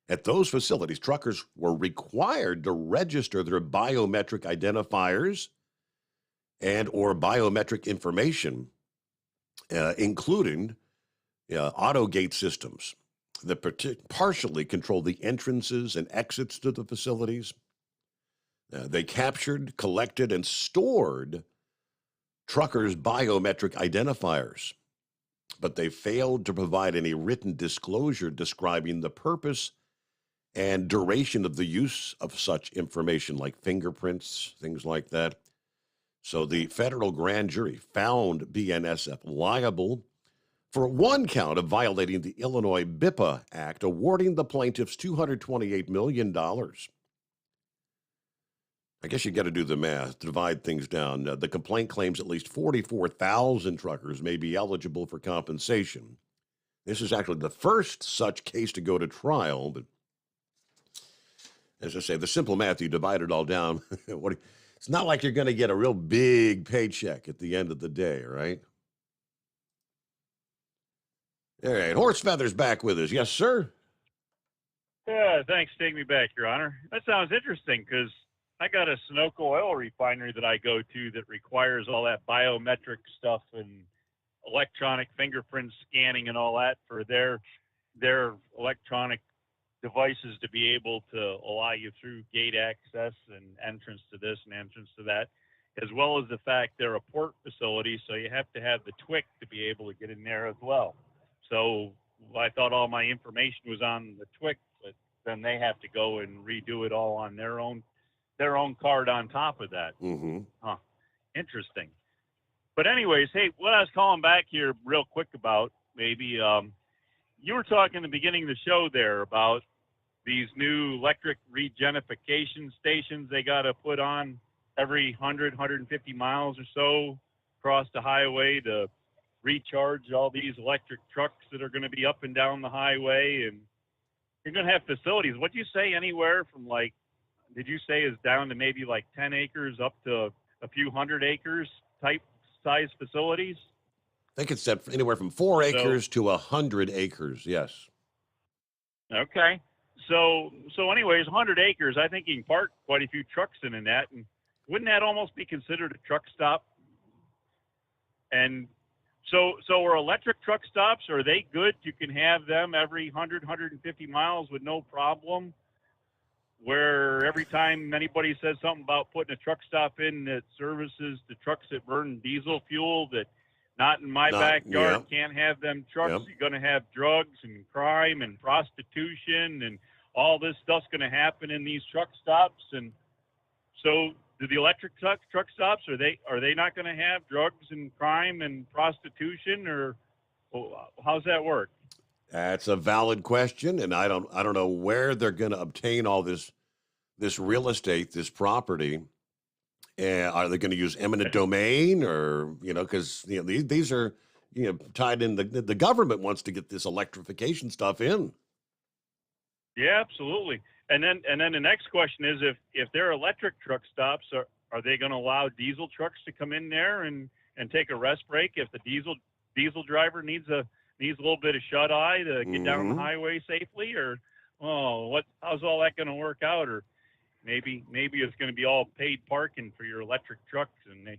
At those facilities, truckers were required to register their biometric identifiers and or biometric information, including auto gate systems that partially control the entrances and exits to the facilities. They captured, collected, and stored truckers' biometric identifiers, but they failed to provide any written disclosure describing the purpose and duration of the use of such information, like fingerprints, things like that. So the federal grand jury found BNSF liable for one count of violating the Illinois BIPA Act, awarding the plaintiffs $228 million. I guess you got to do the math, divide things down. The complaint claims at least 44,000 truckers may be eligible for compensation. This is actually the first such case to go to trial, but as I say, the simple math, you divide it all down. It's not like you're going to get a real big paycheck at the end of the day, right? All right, Horse Feather's back with us. Yes, sir? Yeah, thanks. Take me back, Your Honor. That sounds interesting because I got a Sunoco oil refinery that I go to that requires all that biometric stuff and electronic fingerprint scanning and all that for their electronic devices to be able to allow you through gate access and entrance to this and entrance to that, as well as the fact they're a port facility, so you have to have the TWIC to be able to get in there as well. So I thought all my information was on the TWIC, but then they have to go and redo it all on their own card on top of that. Mm-hmm. Huh. Interesting. But anyways, hey, what I was calling back here real quick about, maybe, you were talking in the beginning of the show there about these new electric regenification stations they got to put on every 100, 150 miles or so across the highway to recharge all these electric trucks that are going to be up and down the highway. And you're going to have facilities. What'd you say, anywhere from did you say is down to maybe like 10 acres up to a few hundred acres type size facilities? I think it's anywhere from 4 acres to 100 acres, yes. Okay. So anyways, 100 acres. I think you can park quite a few trucks in that, and wouldn't that almost be considered a truck stop? And so are electric truck stops, are they good? You can have them every 100, 150 miles with no problem, where every time anybody says something about putting a truck stop in that services the trucks that burn diesel fuel, that not in my backyard, can't have them trucks. Yep. You're going to have drugs and crime and prostitution, and all this stuff's going to happen in these truck stops. And so do the electric truck stops, are they not going to have drugs and crime and prostitution, or how's that work? That's a valid question, and I don't know where they're going to obtain all this real estate, this property. Are they going to use eminent domain, or because these are tied in. The government wants to get this electrification stuff in. Yeah, absolutely. And then the next question is, if they're electric truck stops, are they going to allow diesel trucks to come in there and take a rest break if the diesel driver needs a little bit of shut eye to get down the highway safely, or how's all that going to work out? Or maybe it's going to be all paid parking for your electric trucks, and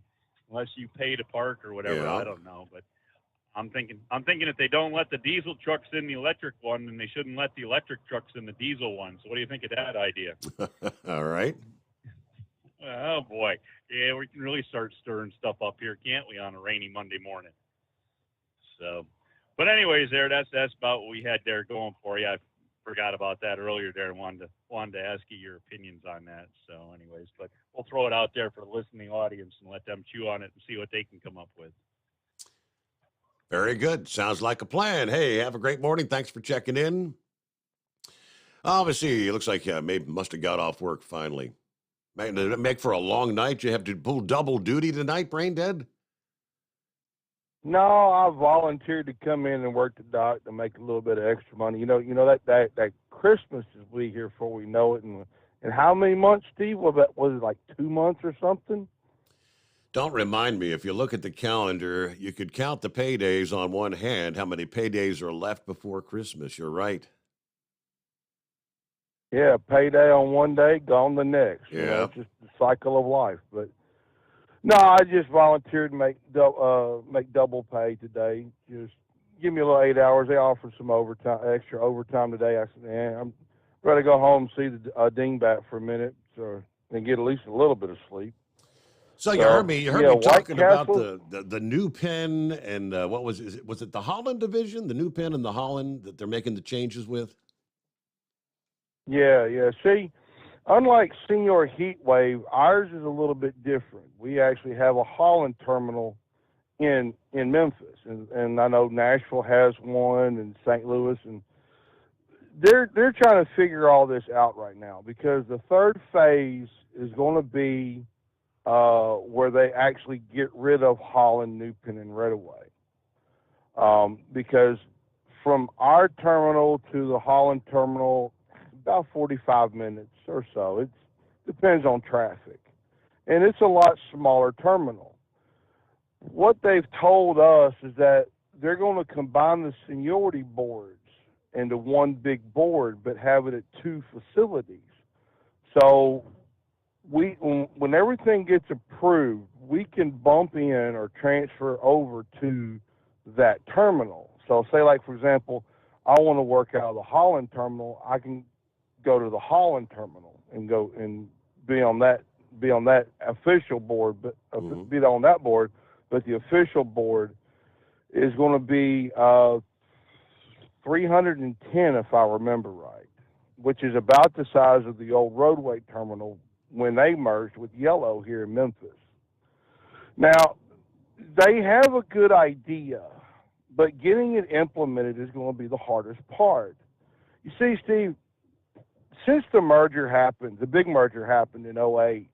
unless you pay to park or whatever. Yeah. I don't know, but I'm thinking if they don't let the diesel trucks in the electric one, then they shouldn't let the electric trucks in the diesel one. So what do you think of that idea? All right. Oh boy, yeah, we can really start stirring stuff up here, can't we, on a rainy Monday morning? So, but anyways, that's about what we had there going for you. I forgot about that earlier there and wanted to ask you your opinions on that. So anyways, but we'll throw it out there for the listening audience and let them chew on it and see what they can come up with. Very good. Sounds like a plan. Hey, have a great morning. Thanks for checking in. Obviously, it looks like maybe must have got off work finally. Did it make for a long night? You have to pull double duty tonight, brain dead? No, I volunteered to come in and work the dock to make a little bit of extra money. You know that Christmas is we here before we know it, and how many months, Steve? Was it like 2 months or something? Don't remind me. If you look at the calendar, you could count the paydays on one hand. How many paydays are left before Christmas? You're right. Yeah, payday on one day, gone the next. Yeah, it's just the cycle of life. But no, I just volunteered to make double pay today. Just give me a little 8 hours. They offered some extra overtime today. I said, I'm ready to go home and see the dingbat for a minute, and get at least a little bit of sleep. So you heard me talking about Castle, the new pen and what was it? Was it the Holland division, the new pen and the Holland that they're making the changes with? Yeah. See, unlike Senior Heatwave, ours is a little bit different. We actually have a Holland terminal in Memphis, and I know Nashville has one, and St. Louis, and they're trying to figure all this out right now, because the third phase is going to be where they actually get rid of Holland, New Pen, and Redaway. Because from our terminal to the Holland terminal, about 45 minutes or so. It depends on traffic. And it's a lot smaller terminal. What they've told us is that they're going to combine the seniority boards into one big board, but have it at two facilities. So when everything gets approved, we can bump in or transfer over to that terminal. So say, like, for example, I want to work out of the Holland terminal, I can go to the Holland terminal and go and be on that official board, but be on that board. But the official board is going to be 310, if I remember right, which is about the size of the old roadway terminal when they merged with Yellow here in Memphis. Now, they have a good idea, but getting it implemented is going to be the hardest part. You see, Steve, since the merger happened, the big merger happened in 2008,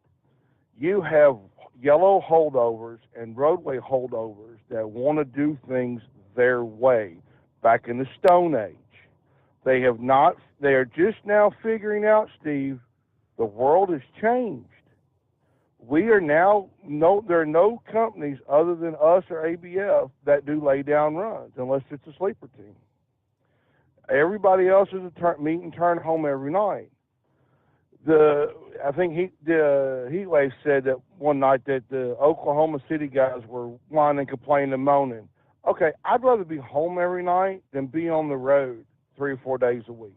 you have Yellow holdovers and roadway holdovers that want to do things their way back in the Stone Age. They are just now figuring out, Steve, the world has changed. We are now, there are no companies other than us or ABF that do lay down runs unless it's a sleeper team. Everybody else is a meet and turn home every night. I think the heat wave said that one night that the Oklahoma City guys were whining, complaining, and moaning. Okay, I'd rather be home every night than be on the road 3 or 4 days a week.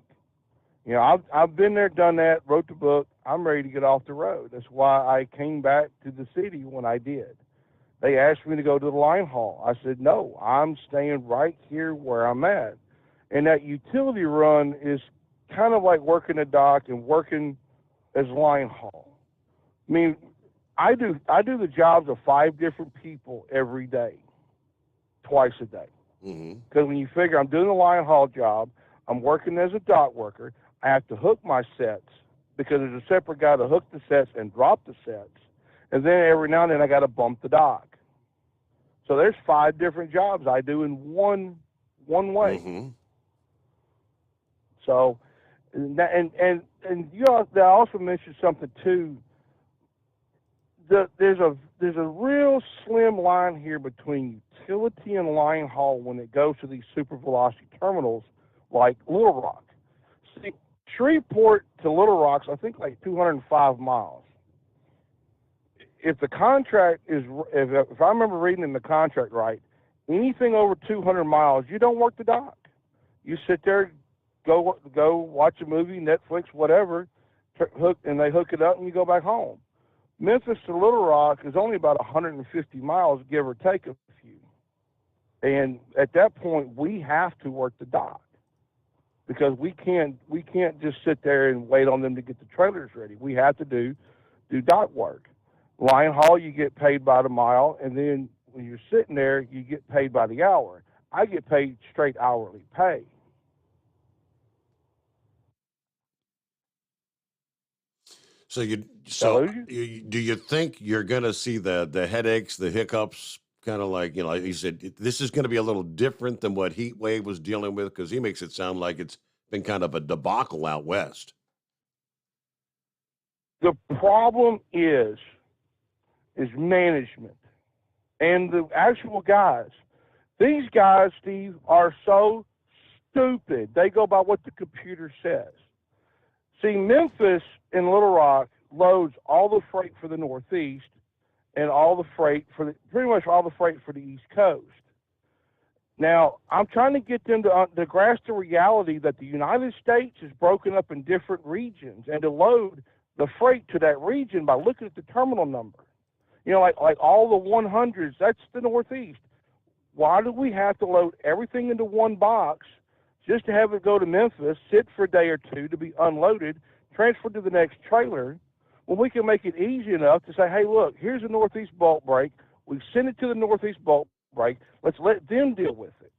You know, I've been there, done that, wrote the book. I'm ready to get off the road. That's why I came back to the city when I did. They asked me to go to the line haul. I said, no, I'm staying right here where I'm at. And that utility run is kind of like working a dock and working as line haul. I mean, I do the jobs of 5 different people every day, twice a day. Because when you figure I'm doing the line haul job, I'm working as a dock worker, I have to hook my sets because there's a separate guy to hook the sets and drop the sets. And then every now and then I got to bump the dock. So there's 5 different jobs I do in one way. So, and you know, I also mentioned something too. There's a real slim line here between utility and line haul when it goes to these super velocity terminals like Little Rock. See, Shreveport to Little Rock's I think like 205 miles. If the contract is, if I remember reading in the contract right, anything over 200 miles, you don't work the dock. You sit there, go watch a movie, Netflix, whatever, and they hook it up and you go back home. Memphis to Little Rock is only about 150 miles, give or take a few. And at that point, we have to work the dock because we can't just sit there and wait on them to get the trailers ready. We have to do dock work. Line haul, you get paid by the mile, and then when you're sitting there, you get paid by the hour. I get paid straight hourly pay. So do you think you're going to see the headaches, the hiccups, kind of like, you know, like he said, this is going to be a little different than what Heat Wave was dealing with? Because he makes it sound like it's been kind of a debacle out west. The problem is management and the actual guys. These guys, Steve, are so stupid. They go by what the computer says. See, Memphis and Little Rock loads all the freight for the Northeast and all the freight pretty much all the freight for the East Coast. Now, I'm trying to get them to grasp the reality that the United States is broken up in different regions and to load the freight to that region by looking at the terminal number. You know, like all the 100s, that's the Northeast. Why do we have to load everything into one box just to have it go to Memphis, sit for a day or two to be unloaded, transferred to the next trailer, when we can make it easy enough to say, hey, look, here's a Northeast bulk break. We send it to the Northeast bulk break. Let's let them deal with it.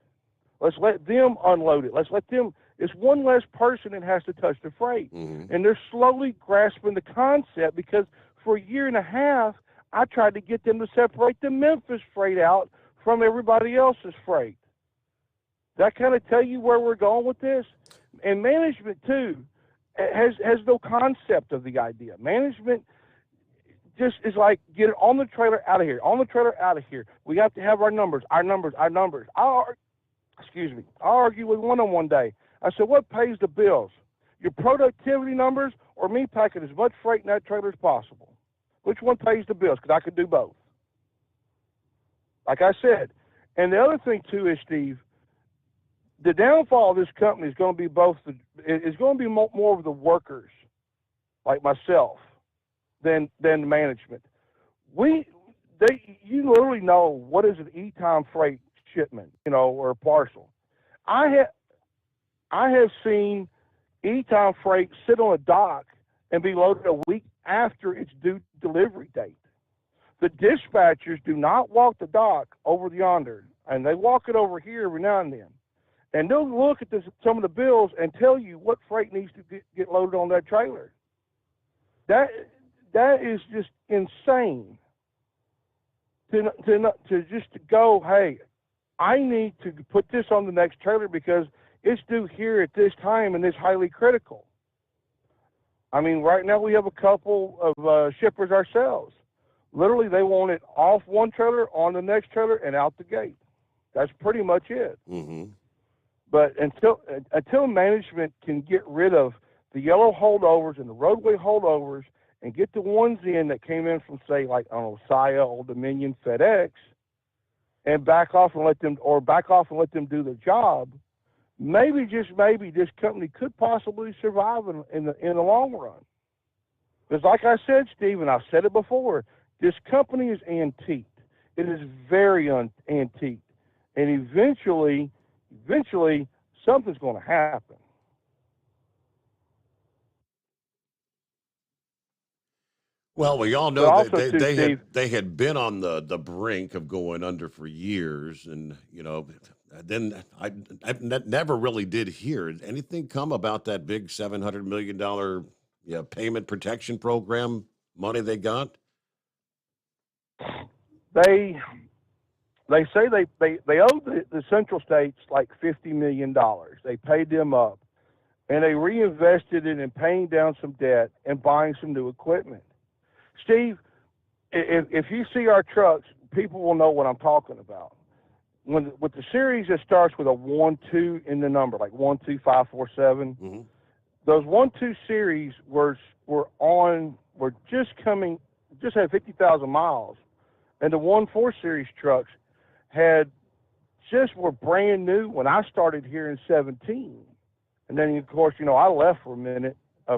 Let's let them unload it. Let's let them. It's one less person that has to touch the freight. And they're slowly grasping the concept because for a year and a half, I tried to get them to separate the Memphis freight out from everybody else's freight. Does that kind of tell you where we're going with this? And management, too, has no concept of the idea. Management just is like, get it on the trailer, out of here. On the trailer, out of here. We have to have our numbers. I'll argue with one day. I said, what pays the bills? Your productivity numbers or me packing as much freight in that trailer as possible? Which one pays the bills? Because I could do both. Like I said. And the other thing, too, is, Steve, the downfall of this company is going to be more of the workers, like myself, than the management. You literally know what is an e-time freight shipment, you know, or a parcel. I have seen e-time freight sit on a dock and be loaded a week after its due delivery date. The dispatchers do not walk the dock over yonder, and they walk it over here every now and then. And they'll look at some of the bills and tell you what freight needs to get loaded on that trailer. That is just insane. To go, hey, I need to put this on the next trailer because it's due here at this time and it's highly critical. I mean, right now we have a couple of shippers ourselves. Literally, they want it off one trailer, on the next trailer, and out the gate. That's pretty much it. But until management can get rid of the yellow holdovers and the roadway holdovers and get the ones in that came in from, say, like on Osaya, Old Dominion, FedEx, and back off and let them do their job, maybe, just maybe, this company could possibly survive in the long run. Because like I said, Steve, and I've said it before, this company is antiqued. It is very antiqued. And eventually, something's going to happen. Well, we all know that they had been on the brink of going under for years, and then I never really did hear anything come about that big $700 million payment protection program money they got. They say they owed the Central States like $50 million. They paid them up, and they reinvested it in paying down some debt and buying some new equipment. Steve, if you see our trucks, people will know what I'm talking about. With the series that starts with a 1-2 in the number, like 12547, those 1-2 series were just had 50,000 miles, and the 1-4 series trucks were brand new when I started here in 17, and then of course I left for a minute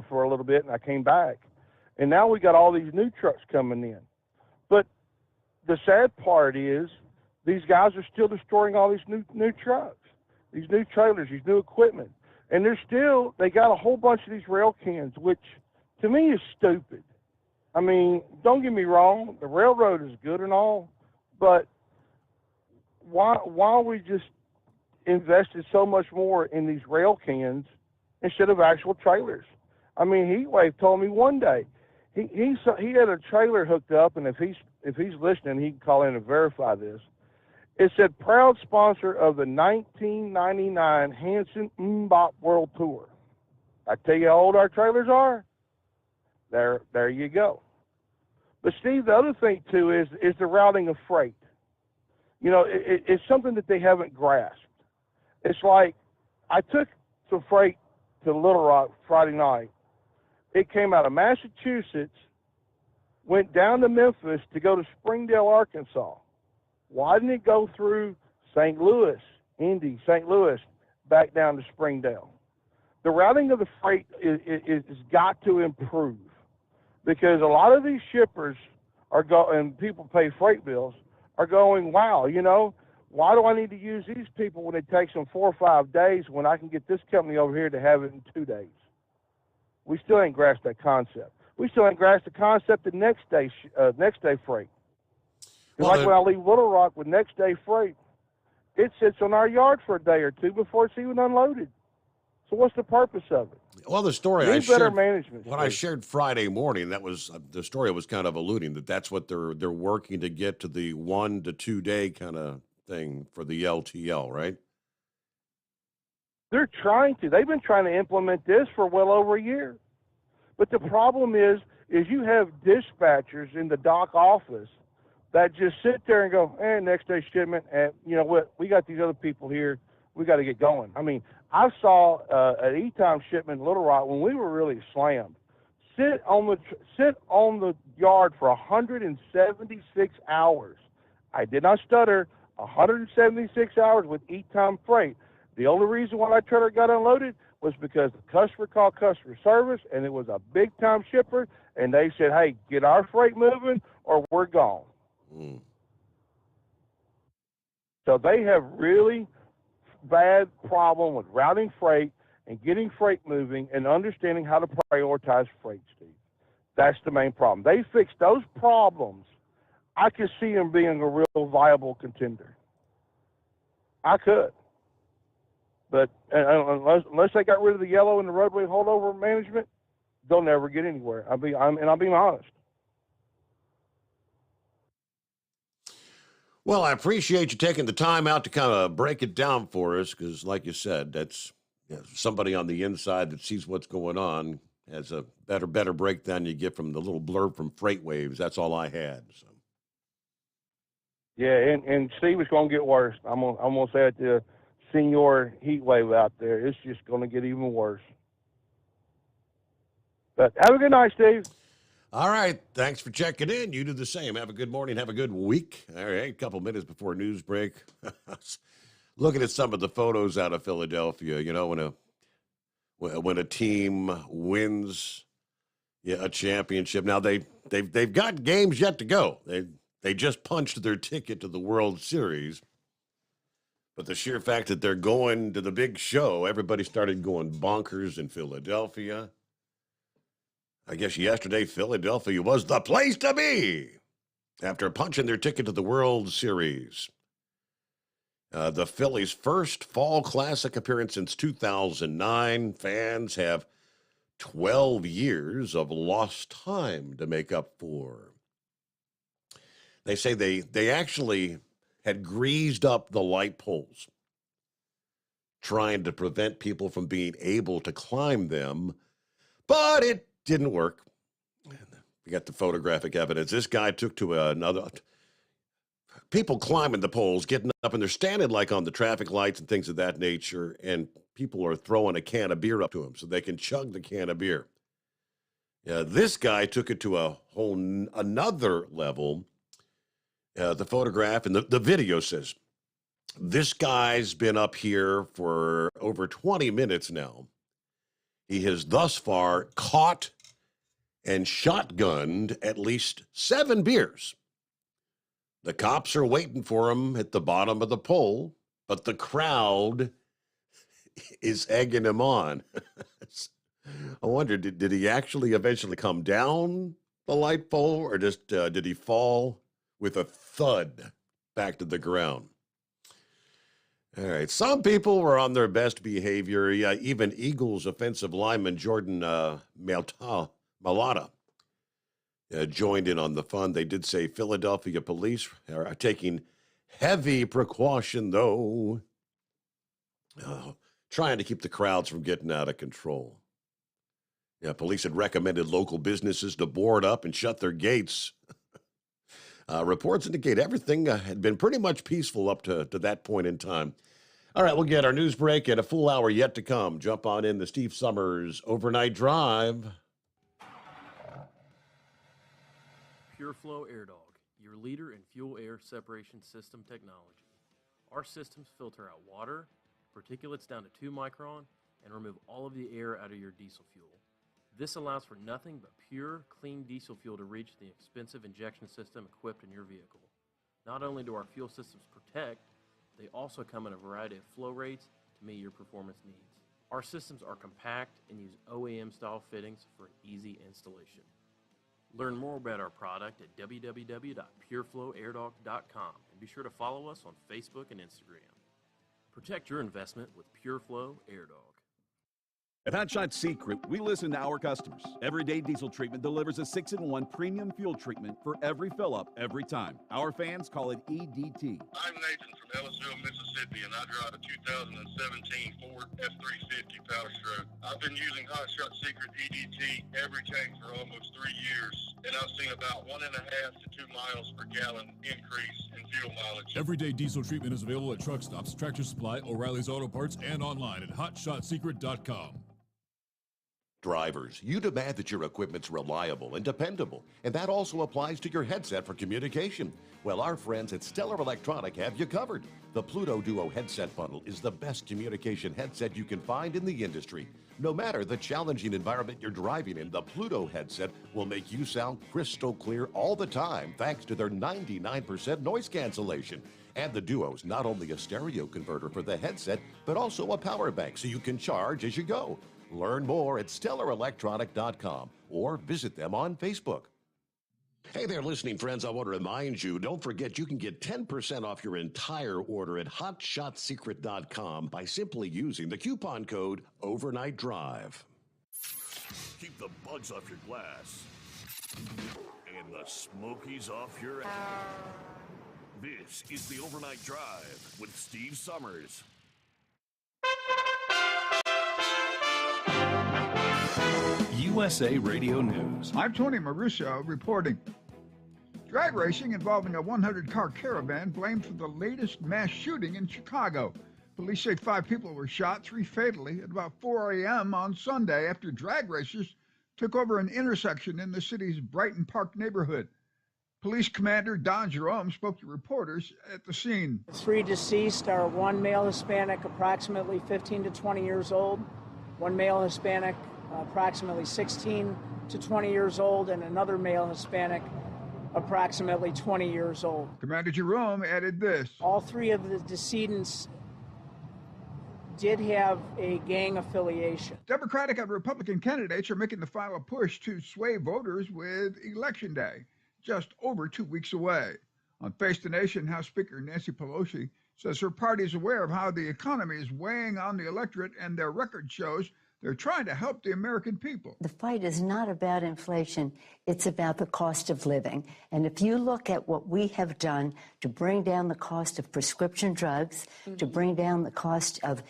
for a little bit and I came back. And now we got all these new trucks coming in. But the sad part is these guys are still destroying all these new trucks, these new trailers, these new equipment. And they got a whole bunch of these rail cans, which to me is stupid. I mean, don't get me wrong, the railroad is good and all, but why we just invested so much more in these rail cans instead of actual trailers? I mean, Heatwave told me one day, he had a trailer hooked up, and if he's listening, he can call in and verify this. It said, proud sponsor of the 1999 Hanson MBOT World Tour. I tell you how old our trailers are. There you go. But Steve, the other thing too is the routing of freight. It's something that they haven't grasped. It's like I took some freight to Little Rock Friday night. It came out of Massachusetts, went down to Memphis to go to Springdale, Arkansas. Why didn't it go through St. Louis, Indy, St. Louis, back down to Springdale? The routing of the freight is got to improve, because a lot of these shippers and people pay freight bills are going, wow, why do I need to use these people when it takes them 4 or 5 days when I can get this company over here to have it in 2 days? We still ain't grasped that concept. We still ain't grasped the concept of next day freight. Well, like when I leave Little Rock with next day freight, it sits on our yard for a day or two before it's even unloaded. So what's the purpose of it? Well, the story I better shared, management. when I shared Friday morning, that was the story was kind of alluding that's what they're working to get to, the 1 to 2 day kind of thing for the LTL, right? They're trying to. They've been trying to implement this for well over a year. But the problem is you have dispatchers in the dock office that just sit there and go, next day shipment, and you know what? We got these other people here. We got to get going. I mean, I saw an E-Time shipment in Little Rock when we were really slammed. Sit on the yard for 176 hours. I did not stutter. 176 hours with E-Time freight. The only reason why that trailer got unloaded was because the customer called customer service, and it was a big-time shipper, and they said, hey, get our freight moving or we're gone. So they have really bad problem with routing freight and getting freight moving and understanding how to prioritize freight, Steve. That's the main problem. They fix those problems, I could see them being a real viable contender. I could. But unless they got rid of the yellow and the roadway holdover management, they'll never get anywhere. I'll be honest. Well, I appreciate you taking the time out to kind of break it down for us, because, like you said, that's somebody on the inside that sees what's going on has a better breakdown you get from the little blurb from Freight Waves. That's all I had. So. Yeah, and Steve, it's going to get worse. I'm gonna say it to you. senior heat wave out there. It's just going to get even worse. But have a good night, Steve. All right. Thanks for checking in. You do the same. Have a good morning. Have a good week. All right. A couple minutes before news break. Looking at some of the photos out of Philadelphia, you know, when a team wins a championship. Now they've got games yet to go. They just punched their ticket to the World Series. But the sheer fact that they're going to the big show, everybody started going bonkers in Philadelphia. I guess yesterday, Philadelphia was the place to be after punching their ticket to the World Series. The Phillies' first fall classic appearance since 2009. Fans have 12 years of lost time to make up for. They say they actually had greased up the light poles, trying to prevent people from being able to climb them, but it didn't work. We got the photographic evidence. This guy took to another. People climbing the poles, getting up, and they're standing like on the traffic lights and things of that nature, and people are throwing a can of beer up to them so they can chug the can of beer. This guy took it to a whole another level. The photograph and the video says, this guy's been up here for over 20 minutes now. He has thus far caught and shotgunned at least 7 beers. The cops are waiting for him at the bottom of the pole, but the crowd is egging him on. I wonder, did he actually eventually come down the light pole, or just did he fall with a thud back to the ground? All right, some people were on their best behavior. Yeah, even Eagles offensive lineman Jordan Mailata joined in on the fun. They did say Philadelphia police are taking heavy precaution, though, trying to keep the crowds from getting out of control. Yeah, police had recommended local businesses to board up and shut their gates. Reports indicate everything had been pretty much peaceful up to that point in time. All right, we'll get our news break and a full hour yet to come. Jump on in the Steve Sommers Overnight Drive. PureFlow Air Dog, your leader in fuel air separation system technology. Our systems filter out water, particulates down to 2 micron, and remove all of the air out of your diesel fuel. This allows for nothing but pure, clean diesel fuel to reach the expensive injection system equipped in your vehicle. Not only do our fuel systems protect, they also come in a variety of flow rates to meet your performance needs. Our systems are compact and use OEM-style fittings for easy installation. Learn more about our product at www.pureflowairdog.com and be sure to follow us on Facebook and Instagram. Protect your investment with PureFlow Air Dog. At Hot Shot Secret, we listen to our customers. Everyday Diesel Treatment delivers a 6-in-1 premium fuel treatment for every fill-up, every time. Our fans call it EDT. I'm Nathan from Ellisville, Mississippi, and I drive a 2017 Ford F-350 Power Stroke. I've been using Hot Shot Secret EDT every tank for almost 3 years, and I've seen about 1.5 to 2 miles per gallon increase in fuel mileage. Everyday Diesel Treatment is available at truck stops, Tractor Supply, O'Reilly's Auto Parts, and online at HotShotSecret.com. Drivers, you demand that your equipment's reliable and dependable, and that also applies to your headset for communication. Well, our friends at Stellar Electronic have you covered. The Pluto Duo headset bundle is the best communication headset you can find in the industry. No matter the challenging environment you're driving in, the Pluto headset will make you sound crystal clear all the time thanks to their 99% noise cancellation. And the Duo's not only a stereo converter for the headset, but also a power bank so you can charge as you go. Learn more at StellarElectronic.com or visit them on Facebook. Hey there, listening friends. I want to remind you, don't forget you can get 10% off your entire order at HotShotSecret.com by simply using the coupon code Overnight Drive. Keep the bugs off your glass and the smokies off your ass. This is the Overnight Drive with Steve Sommers. USA Radio News. I'm Tony Marusso reporting. Drag racing involving a 100-car caravan blamed for the latest mass shooting in Chicago. Police say 5 people were shot, 3 fatally, at about 4 a.m. on Sunday after drag racers took over an intersection in the city's Brighton Park neighborhood. Police Commander Don Jerome spoke to reporters at the scene. 3 deceased are 1 male Hispanic, approximately 15 to 20 years old, 1 male Hispanic, approximately 16 to 20 years old, and another male Hispanic, approximately 20 years old. Commander Jerome added this. All 3 of the decedents did have a gang affiliation. Democratic and Republican candidates are making the final push to sway voters with Election Day, just over 2 weeks away. On Face the Nation, House Speaker Nancy Pelosi says her party is aware of how the economy is weighing on the electorate, and their record shows they're trying to help the American people. The fight is not about inflation. It's about the cost of living. And if you look at what we have done to bring down the cost of prescription drugs, to bring down the cost of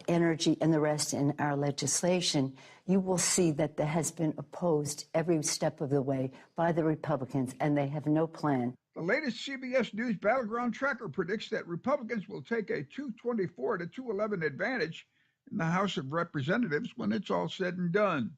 energy and the rest in our legislation, you will see that that has been opposed every step of the way by the Republicans, and they have no plan. The latest CBS News Battleground Tracker predicts that Republicans will take a 224 to 211 advantage in the House of Representatives when it's all said and done.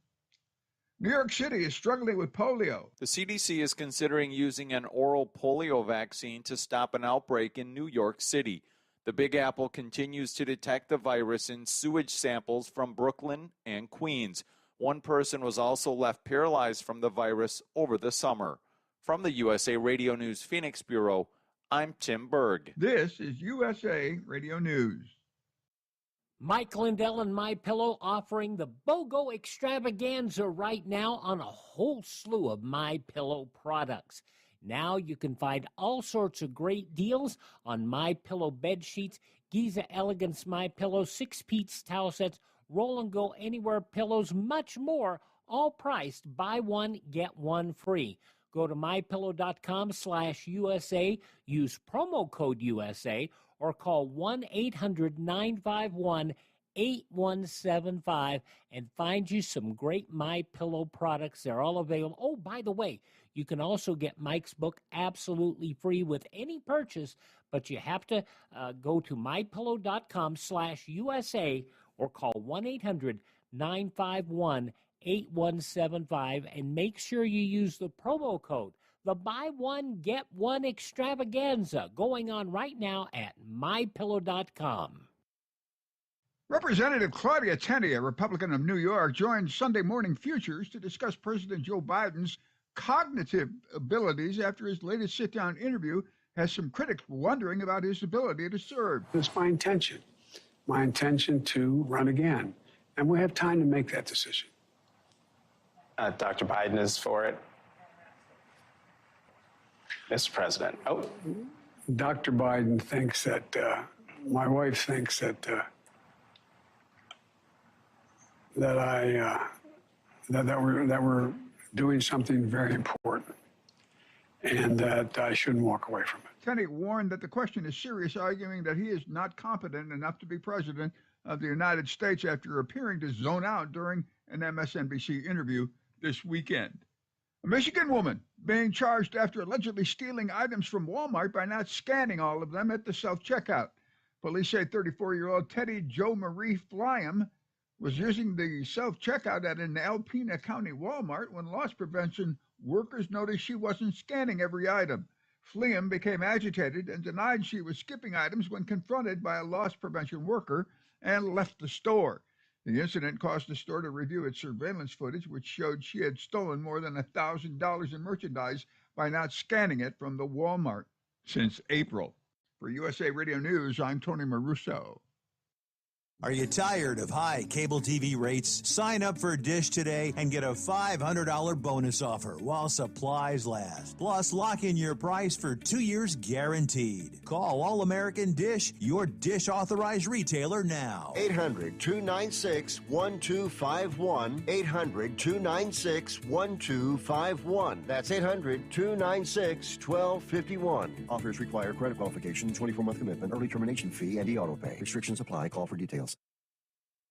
New York City is struggling with polio. The CDC is considering using an oral polio vaccine to stop an outbreak in New York City. The Big Apple continues to detect the virus in sewage samples from Brooklyn and Queens. 1 person was also left paralyzed from the virus over the summer. From the USA Radio News Phoenix Bureau, I'm Tim Berg. This is USA Radio News. Mike Lindell and MyPillow offering the BOGO extravaganza right now on a whole slew of MyPillow products. Now you can find all sorts of great deals on MyPillow bed sheets, Giza Elegance MyPillow, 6-piece towel sets, Roll and Go Anywhere pillows, much more, all priced buy one, get one free. Go to mypillow.com/USA, use promo code USA, or call 1-800-951-8175 and find you some great MyPillow products. They're all available. Oh, by the way, you can also get Mike's book absolutely free with any purchase, but you have to go to mypillow.com/USA or call 1-800-951-8175 and make sure you use the promo code. The buy one, get one extravaganza going on right now at mypillow.com. Representative Claudia Tenney, a Republican of New York, joined Sunday Morning Futures to discuss President Joe Biden's cognitive abilities after his latest sit-down interview has some critics wondering about his ability to serve. It's my intention to run again, and we have time to make that decision. Dr. Biden is for it. Mr. President. Oh, Dr. Biden thinks that, my wife thinks that we're doing something very important, and that I shouldn't walk away from it. Tenney warned that the question is serious, arguing that he is not competent enough to be president of the United States after appearing to zone out during an MSNBC interview this weekend. A Michigan woman being charged after allegedly stealing items from Walmart by not scanning all of them at the self-checkout. Police say 34-year-old Teddy Jo Marie Flyam was using the self-checkout at an Alpena County Walmart when loss prevention workers noticed she wasn't scanning every item. Flyam became agitated and denied she was skipping items when confronted by a loss prevention worker and left the store. The incident caused the store to review its surveillance footage, which showed she had stolen more than $1,000 in merchandise by not scanning it from the Walmart since April. For USA Radio News, I'm Tony Maruso. Are you tired of high cable TV rates? Sign up for Dish today and get a $500 bonus offer while supplies last. Plus, lock in your price for 2 years guaranteed. Call All American Dish, your Dish authorized retailer now. 800-296-1251. 800-296-1251. That's 800-296-1251. Offers require credit qualification, 24-month commitment, early termination fee, and e-auto pay. Restrictions apply. Call for details.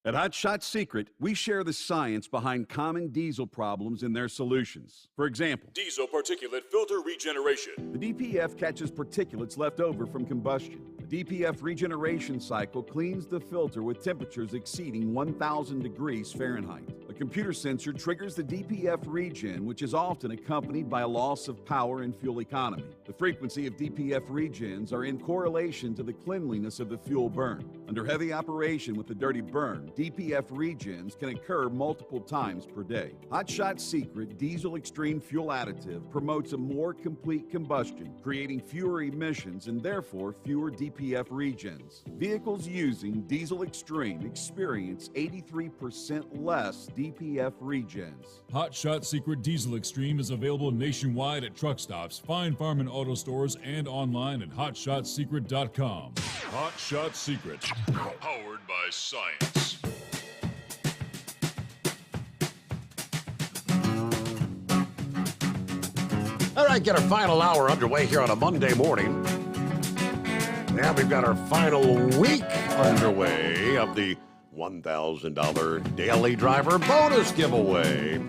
At Hot Shot Secret, we share the science behind common diesel problems and their solutions. For example, diesel particulate filter regeneration. The DPF catches particulates left over from combustion. The The DPF regeneration cycle cleans the filter with temperatures exceeding 1,000 degrees Fahrenheit. A computer sensor triggers the DPF regen, which is often accompanied by a loss of power and fuel economy. The frequency of DPF regens are in correlation to the cleanliness of the fuel burn. Under heavy operation with a dirty burn, DPF regens can occur multiple times per day. Hot Shot Secret Diesel Extreme Fuel Additive promotes a more complete combustion, creating fewer emissions and therefore fewer DPF regens. Vehicles using Diesel Extreme experience 83% less DPF regens. Hot Shot Secret Diesel Extreme is available nationwide at truck stops, Fine Farm and auto stores, and online at hotshotsecret.com. Hot Shot Secret, powered by science. All right, get our final hour underway here on a Monday morning. Now we've got our final week underway of the $1,000 Daily Driver Bonus Giveaway.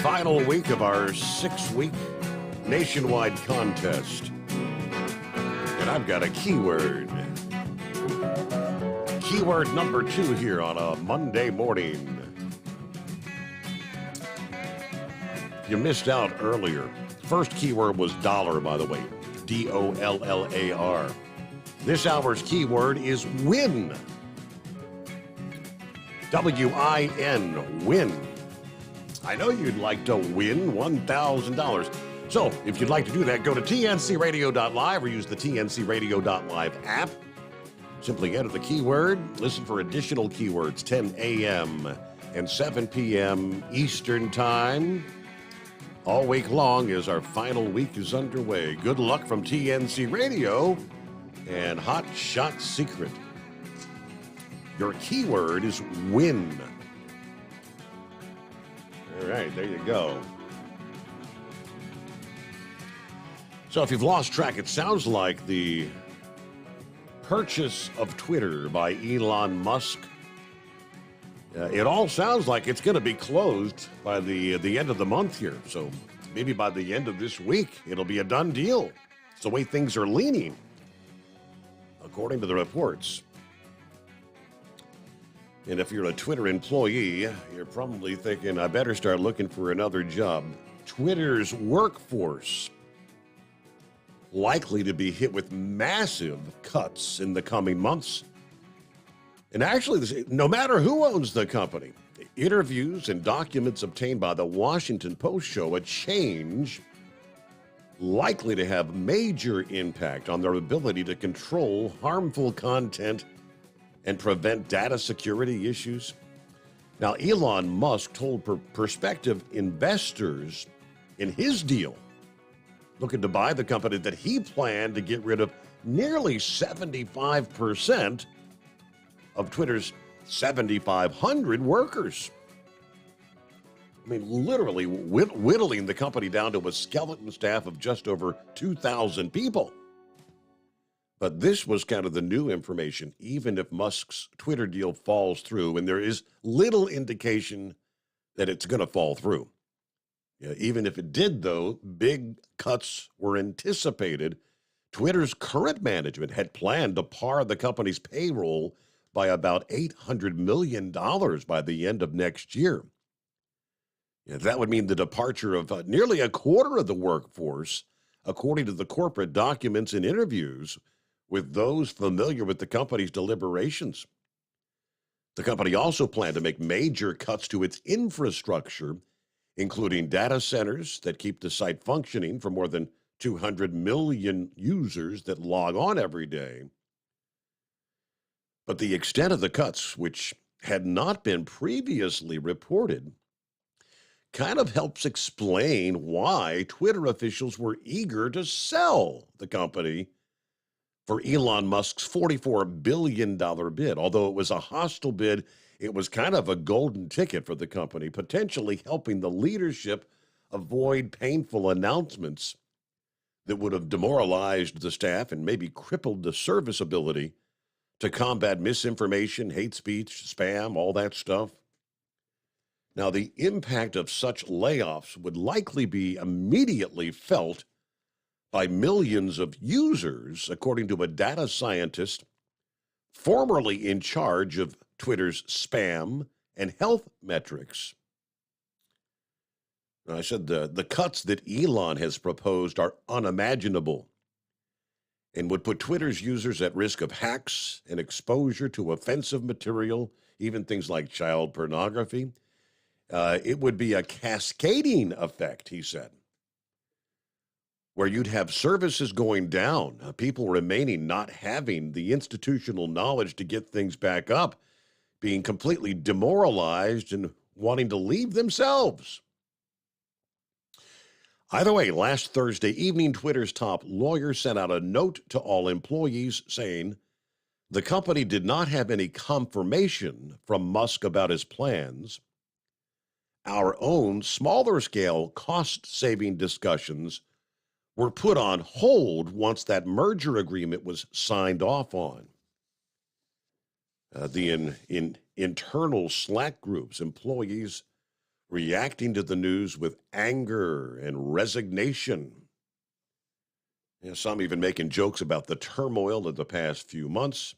Final week of our 6-week nationwide contest. And I've got a keyword. Keyword number 2 here on a Monday morning. You missed out earlier. First keyword was dollar, by the way. D-O-L-L-A-R. This hour's keyword is win. W-I-N, win. I know you'd like to win $1,000. So if you'd like to do that, go to tncradio.live or use the tncradio.live app. Simply enter the keyword. Listen for additional keywords, 10 a.m. and 7 p.m. Eastern Time. All week long as our final week is underway. Good luck from TNC Radio and Hot Shot Secret. Your keyword is win. All right, there you go. So if you've lost track, it sounds like the purchase of Twitter by Elon Musk, it all sounds like it's going to be closed by the end of the month here. So maybe by the end of this week, it'll be a done deal. It's the way things are leaning, according to the reports. And if you're a Twitter employee, you're probably thinking, I better start looking for another job. Twitter's workforce likely to be hit with massive cuts in the coming months. And actually, no matter who owns the company, interviews and documents obtained by the Washington Post show a change likely to have major impact on their ability to control harmful content and prevent data security issues. Now, Elon Musk told prospective investors in his deal looking to buy the company that he planned to get rid of nearly 75% of Twitter's 7,500 workers. I mean, literally whittling the company down to a skeleton staff of just over 2,000 people. But this was kind of the new information, even if Musk's Twitter deal falls through, and there is little indication that it's going to fall through. Yeah, even if it did, though, big cuts were anticipated. Twitter's current management had planned to par the company's payroll by about $800 million by the end of next year. Yeah, that would mean the departure of nearly a quarter of the workforce, according to the corporate documents and interviews with those familiar with the company's deliberations. The company also planned to make major cuts to its infrastructure, including data centers that keep the site functioning for more than 200 million users that log on every day. But the extent of the cuts, which had not been previously reported, kind of helps explain why Twitter officials were eager to sell the company for Elon Musk's $44 billion bid. Although it was a hostile bid, it was kind of a golden ticket for the company, potentially helping the leadership avoid painful announcements that would have demoralized the staff and maybe crippled the serviceability to combat misinformation, hate speech, spam, all that stuff. Now, the impact of such layoffs would likely be immediately felt by millions of users, according to a data scientist formerly in charge of Twitter's spam and health metrics. I said the cuts that Elon has proposed are unimaginable and would put Twitter's users at risk of hacks and exposure to offensive material, even things like child pornography. It would be a cascading effect, he said, where you'd have services going down, people remaining not having the institutional knowledge to get things back up, being completely demoralized and wanting to leave themselves. Either way, last Thursday evening, Twitter's top lawyer sent out a note to all employees saying the company did not have any confirmation from Musk about his plans. Our own smaller-scale cost-saving discussions were put on hold once that merger agreement was signed off on. The internal Slack groups, employees reacting to the news with anger and resignation. Some even making jokes about the turmoil of the past few months.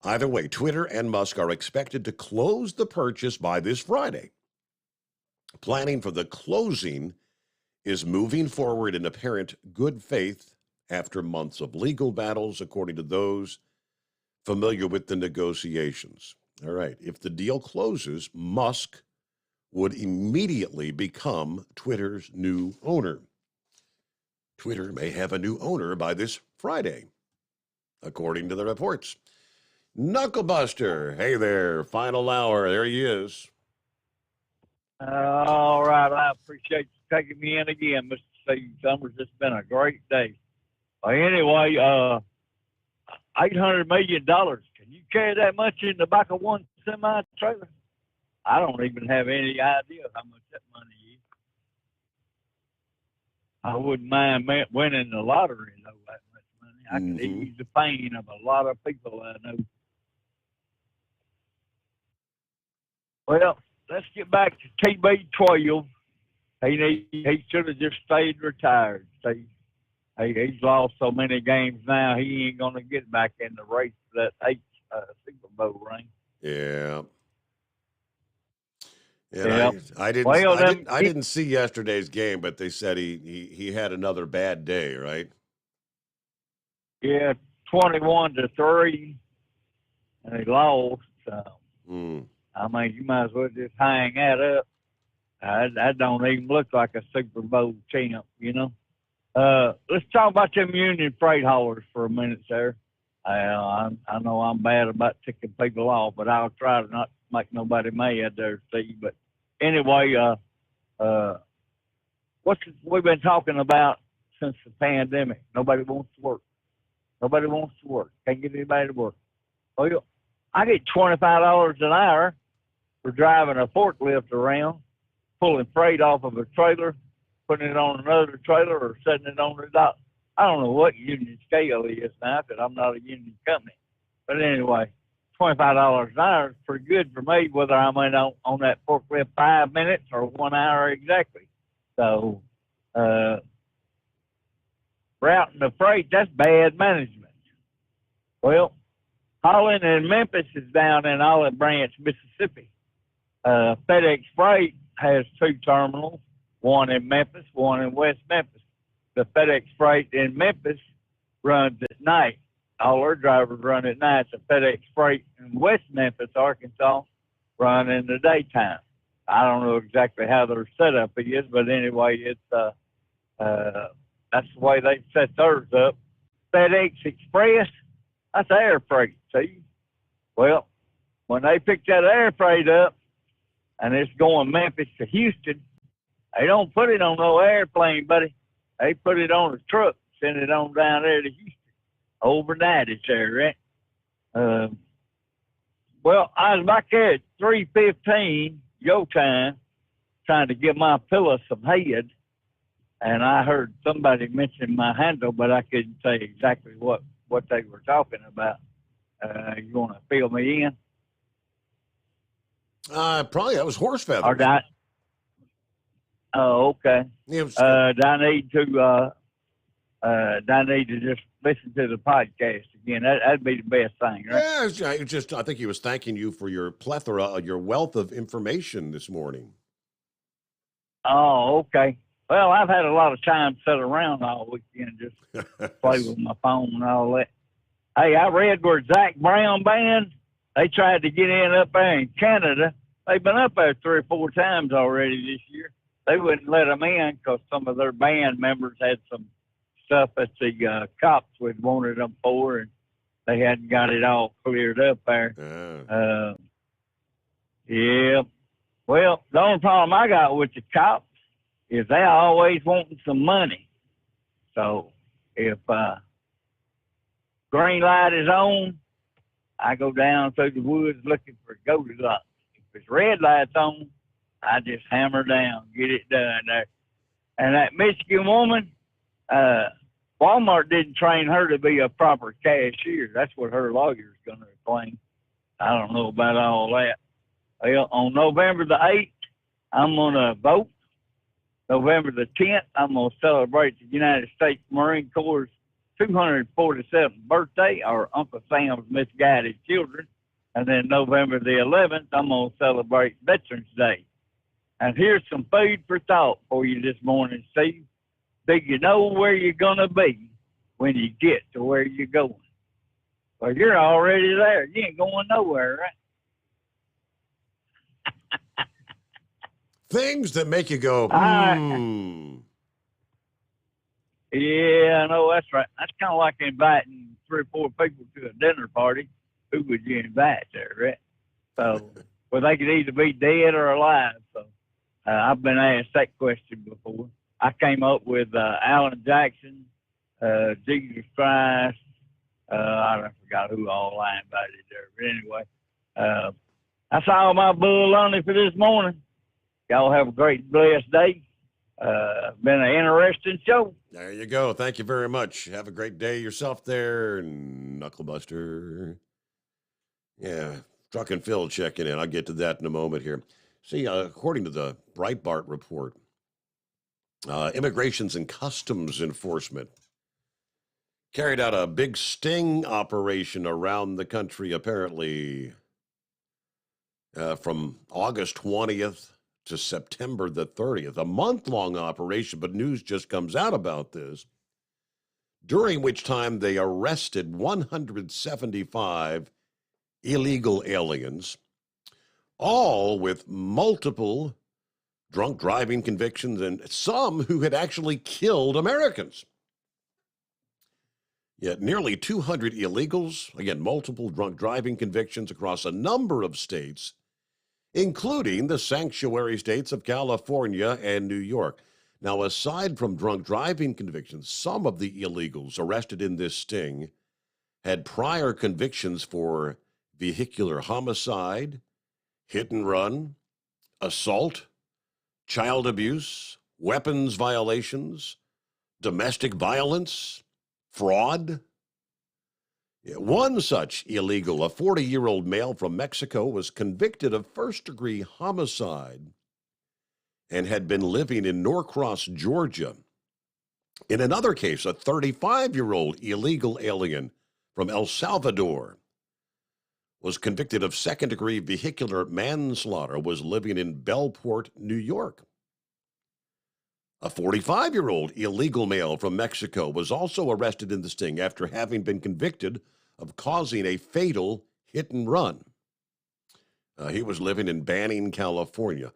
Either way, Twitter and Musk are expected to close the purchase by this Friday. Planning for the closing is moving forward in apparent good faith after months of legal battles, according to those familiar with the negotiations. All right, if the deal closes, Musk would immediately become Twitter's new owner. Twitter may have a new owner by this Friday, according to the reports. Knucklebuster, hey there, final hour, there he is. All right, I appreciate you taking me in again, Mr. Steve Sommers. It's been a great day. Anyway, $800 million. Can you carry that much in the back of one semi-trailer? I don't even have any idea how much that money is. I wouldn't mind winning the lottery, though, that much money. I could ease the pain of a lot of people I know. Well, let's get back to TB12. He should have just stayed retired. See, he's lost so many games now, he ain't going to get back in the race for that 8th Super Bowl ring. Yeah. Yep. I didn't see yesterday's game, but they said he had another bad day, right? Yeah, 21-3, and he lost. I mean, you might as well just hang that up. That don't even look like a Super Bowl champ, you know. Let's talk about them union freight haulers for a minute, sir. I know I'm bad about ticking people off, but I'll try to not make nobody mad there, Steve. But anyway, we've been talking about since the pandemic. Nobody wants to work. Nobody wants to work. Can't get anybody to work. Well, I get $25 an hour for driving a forklift around, pulling freight off of a trailer, putting it on another trailer, or setting it on the dock. I don't know what union scale is now because I'm not a union company. But anyway, $25 an hour is pretty good for me, whether I'm in on that forklift 5 minutes or 1 hour exactly. So, routing the freight, that's bad management. Well, hauling in Memphis is down in Olive Branch, Mississippi. FedEx Freight has 2 terminals, one in Memphis, one in West Memphis. The FedEx Freight in Memphis runs at night. All their drivers run at night. The FedEx Freight in West Memphis, Arkansas, run in the daytime. I don't know exactly how their setup is, but anyway, it's that's the way they set theirs up. FedEx Express, that's air freight, see? Well, when they pick that air freight up and it's going Memphis to Houston, they don't put it on no airplane, buddy. They put it on a truck, send it on down there to Houston. Overnight it's there, right? Well, I was back there at 3:15 your time trying to give my pillow some head, and I heard somebody mention my handle, but I couldn't say exactly what they were talking about. You want to fill me in? Probably that was horse feathers. Or oh, okay. Do I need to I need to just listen to the podcast again. That'd be the best thing, right? Yeah, I think he was thanking you for your plethora, your wealth of information this morning. Oh, okay. Well, I've had a lot of time to sit around all weekend, just play with my phone and all that. Hey, I read where Zach Brown band, they tried to get in up there in Canada. They've been up there 3 or 4 times already this year. They wouldn't let them in because some of their band members had some stuff that the cops would wanted them for, and they hadn't got it all cleared up there. Yeah. Well, the only problem I got with the cops is they always wanting some money. So if green light is on, I go down through the woods looking for Goldilocks. If it's red light's on, I just hammer down, get it done there. And that Michigan woman, Walmart didn't train her to be a proper cashier. That's what her lawyer's going to claim. I don't know about all that. Well, on November the 8th, I'm going to vote. November the 10th, I'm going to celebrate the United States Marine Corps' 247th birthday, or Uncle Sam's misguided children. And then November the 11th, I'm going to celebrate Veterans Day. And here's some food for thought for you this morning, Steve. Do you know where you're going to be when you get to where you're going? Well, you're already there. You ain't going nowhere, right? Things that make you go, Yeah, I know, that's right. That's kind of like inviting 3 or 4 people to a dinner party. Who would you invite there, right? So, well, they could either be dead or alive. So, I've been asked that question before. I came up with Alan Jackson, Jesus Christ. I forgot who all I invited there. But anyway, that's all my baloney for this morning. Y'all have a great, blessed day. Been an interesting show. There you go. Thank you very much. Have a great day yourself there, Knucklebuster. Yeah, Truck and Phil checking in. I'll get to that in a moment here. See, according to the Breitbart report, Immigrations and Customs Enforcement carried out a big sting operation around the country, apparently, from August 20th to September the 30th, a month-long operation, but news just comes out about this, during which time they arrested 175 illegal aliens, all with multiple drunk driving convictions, and some who had actually killed Americans. Yet nearly 200 illegals, again, multiple drunk driving convictions across a number of states, including the sanctuary states of California and New York. Now, aside from drunk driving convictions, some of the illegals arrested in this sting had prior convictions for vehicular homicide, hit and run, assault, child abuse, weapons violations, domestic violence, fraud. One such illegal, a 40-year-old male from Mexico, was convicted of first-degree homicide and had been living in Norcross, Georgia. In another case, a 35-year-old illegal alien from El Salvador was convicted of second-degree vehicular manslaughter, was living in Bellport, New York. A 45-year-old illegal male from Mexico was also arrested in the sting after having been convicted of causing a fatal hit and run. He was living in Banning, California.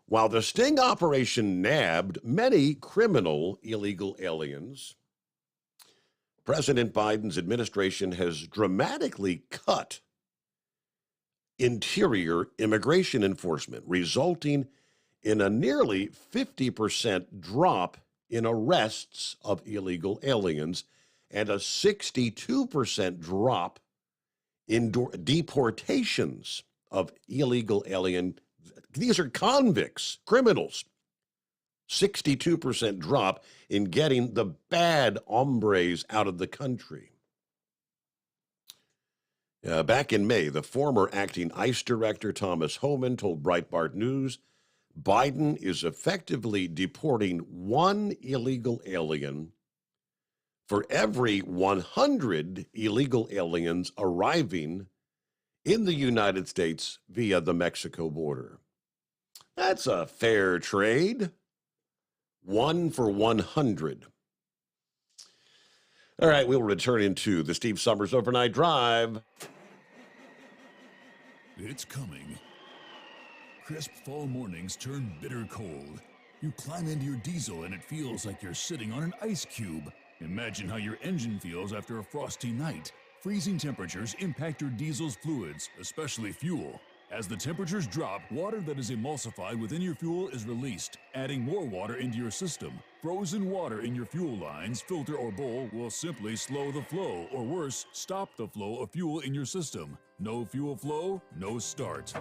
While the sting operation nabbed many criminal illegal aliens, President Biden's administration has dramatically cut interior immigration enforcement, resulting in a nearly 50% drop in arrests of illegal aliens and a 62% drop in deportations of illegal alien. These are convicts, criminals. 62% drop in getting the bad hombres out of the country. Back in May, the former acting ICE director Thomas Homan told Breitbart News Biden is effectively deporting one illegal alien for every 100 illegal aliens arriving in the United States via the Mexico border. That's a fair trade. 1 for 100. All right, we'll return into the Steve Summers Overnight Drive. It's coming. Crisp fall mornings turn bitter cold. You climb into your diesel and it feels like you're sitting on an ice cube. Imagine how your engine feels after a frosty night. Freezing temperatures impact your diesel's fluids, especially fuel. As the temperatures drop, water that is emulsified within your fuel is released, adding more water into your system. Frozen water in your fuel lines, filter, or bowl will simply slow the flow, or worse, stop the flow of fuel in your system. No fuel flow, no start.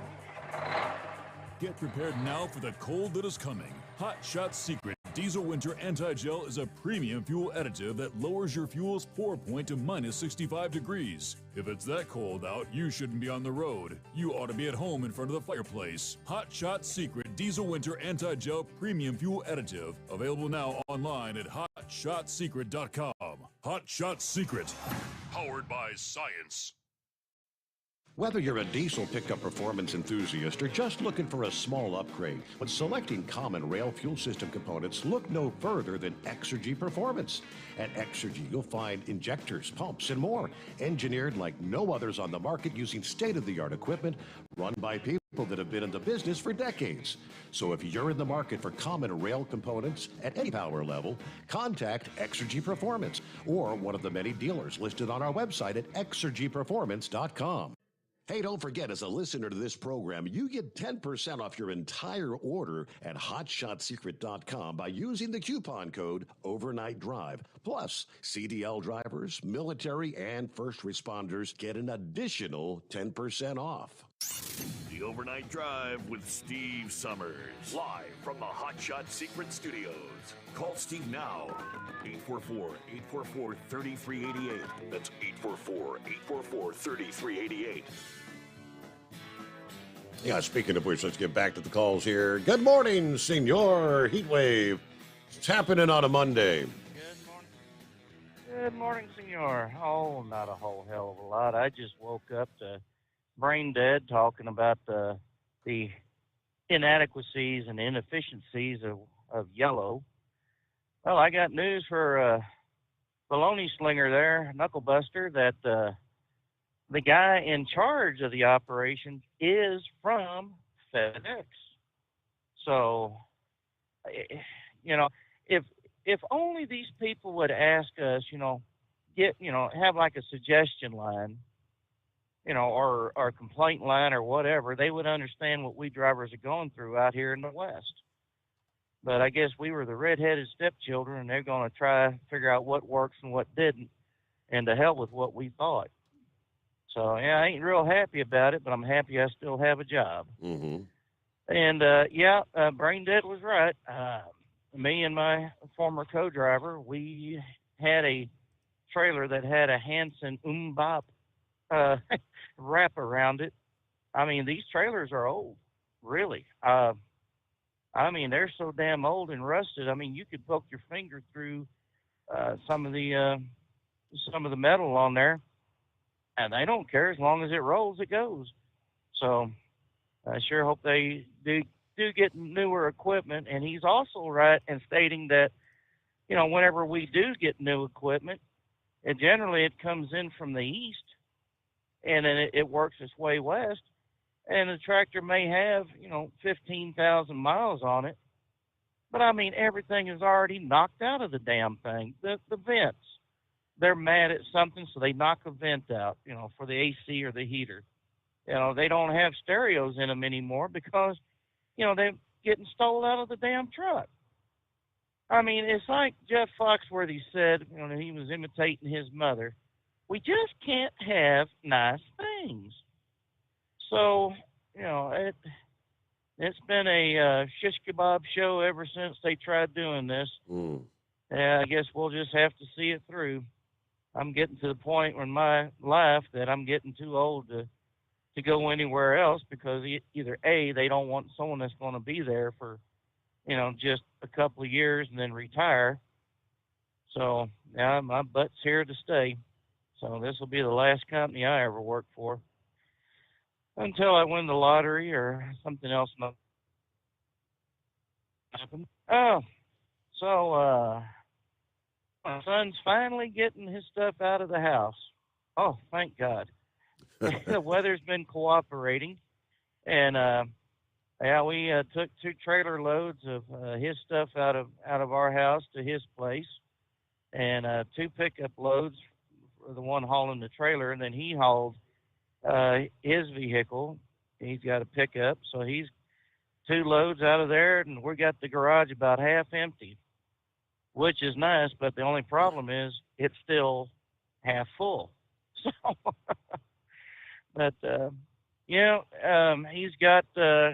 Get prepared now for the cold that is coming. Hot Shot Secret Diesel Winter Anti-Gel is a premium fuel additive that lowers your fuel's pour point to minus 65 degrees. If it's that cold out, you shouldn't be on the road. You ought to be at home in front of the fireplace. Hot Shot Secret Diesel Winter Anti-Gel Premium Fuel Additive. Available now online at hotshotsecret.com. Hot Shot Secret. Powered by science. Whether you're a diesel pickup performance enthusiast or just looking for a small upgrade, when selecting common rail fuel system components, look no further than Exergy Performance. At Exergy, you'll find injectors, pumps, and more, engineered like no others on the market using state-of-the-art equipment run by people that have been in the business for decades. So if you're in the market for common rail components at any power level, contact Exergy Performance or one of the many dealers listed on our website at exergyperformance.com. Hey, don't forget, as a listener to this program, you get 10% off your entire order at hotshotsecret.com by using the coupon code Overnight Drive. Plus, CDL drivers, military, and first responders get an additional 10% off. The Overnight Drive with Steve Summers. Live from the Hot Shot Secret Studios. Call Steve now. 844-844-3388. That's 844-844-3388. Yeah, speaking of which, let's get back to the calls here. Good morning, Senor Heatwave. It's happening on a Monday. Good morning, senor. Oh, not a whole hell of a lot. I just woke up to brain dead talking about the inadequacies and inefficiencies of yellow. Well, I got news for baloney slinger there, knucklebuster, that the guy in charge of the operation is from FedEx. So, you know, if only these people would ask us, have like a suggestion line, or a complaint line or whatever, they would understand what we drivers are going through out here in the West. But I guess we were the redheaded stepchildren, and they're going to try to figure out what works and what didn't, and to hell with what we thought. So, yeah, I ain't real happy about it, but I'm happy I still have a job. Mm-hmm. And, Brain Dead was right. Me and my former co-driver, we had a trailer that had a Hanson Bop wrap around it. I mean, these trailers are old, really. They're so damn old and rusted. I mean, you could poke your finger through some of the metal on there, and they don't care. As long as it rolls, it goes. So I sure hope they do get newer equipment. And he's also right in stating that, whenever we do get new equipment, it generally comes in from the east, and then it works its way west. And the tractor may have, 15,000 miles on it. But, everything is already knocked out of the damn thing. The vents, they're mad at something, so they knock a vent out, for the AC or the heater. They don't have stereos in them anymore because, they're getting stolen out of the damn truck. It's like Jeff Foxworthy said, he was imitating his mother. We just can't have nice things. So, it's been a shish kebab show ever since they tried doing this. Mm. And I guess we'll just have to see it through. I'm getting to the point in my life that I'm getting too old to go anywhere else because either A, they don't want someone that's going to be there for, just a couple of years and then retire. So now my butt's here to stay. So this will be the last company I ever work for until I win the lottery or something else might happen. Oh, so my son's finally getting his stuff out of the house. Oh, thank God. The weather's been cooperating, and yeah, we took 2 trailer loads of his stuff out of our house to his place, and 2 pickup loads for the one hauling the trailer, and then he hauled his vehicle. He's got a pickup, so he's 2 loads out of there, and we got the garage about half empty, which is nice, but the only problem is it's still half full. So, but he's got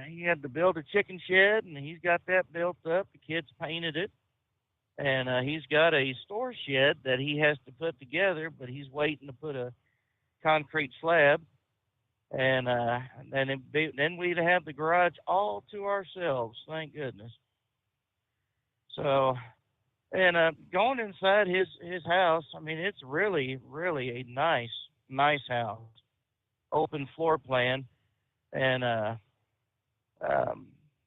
he had to build a chicken shed, and he's got that built up. The kids painted it, and he's got a store shed that he has to put together, but he's waiting to put a concrete slab, and then we'd have the garage all to ourselves. Thank goodness. So, and going inside his house, I mean, it's really, really a nice house, open floor plan, and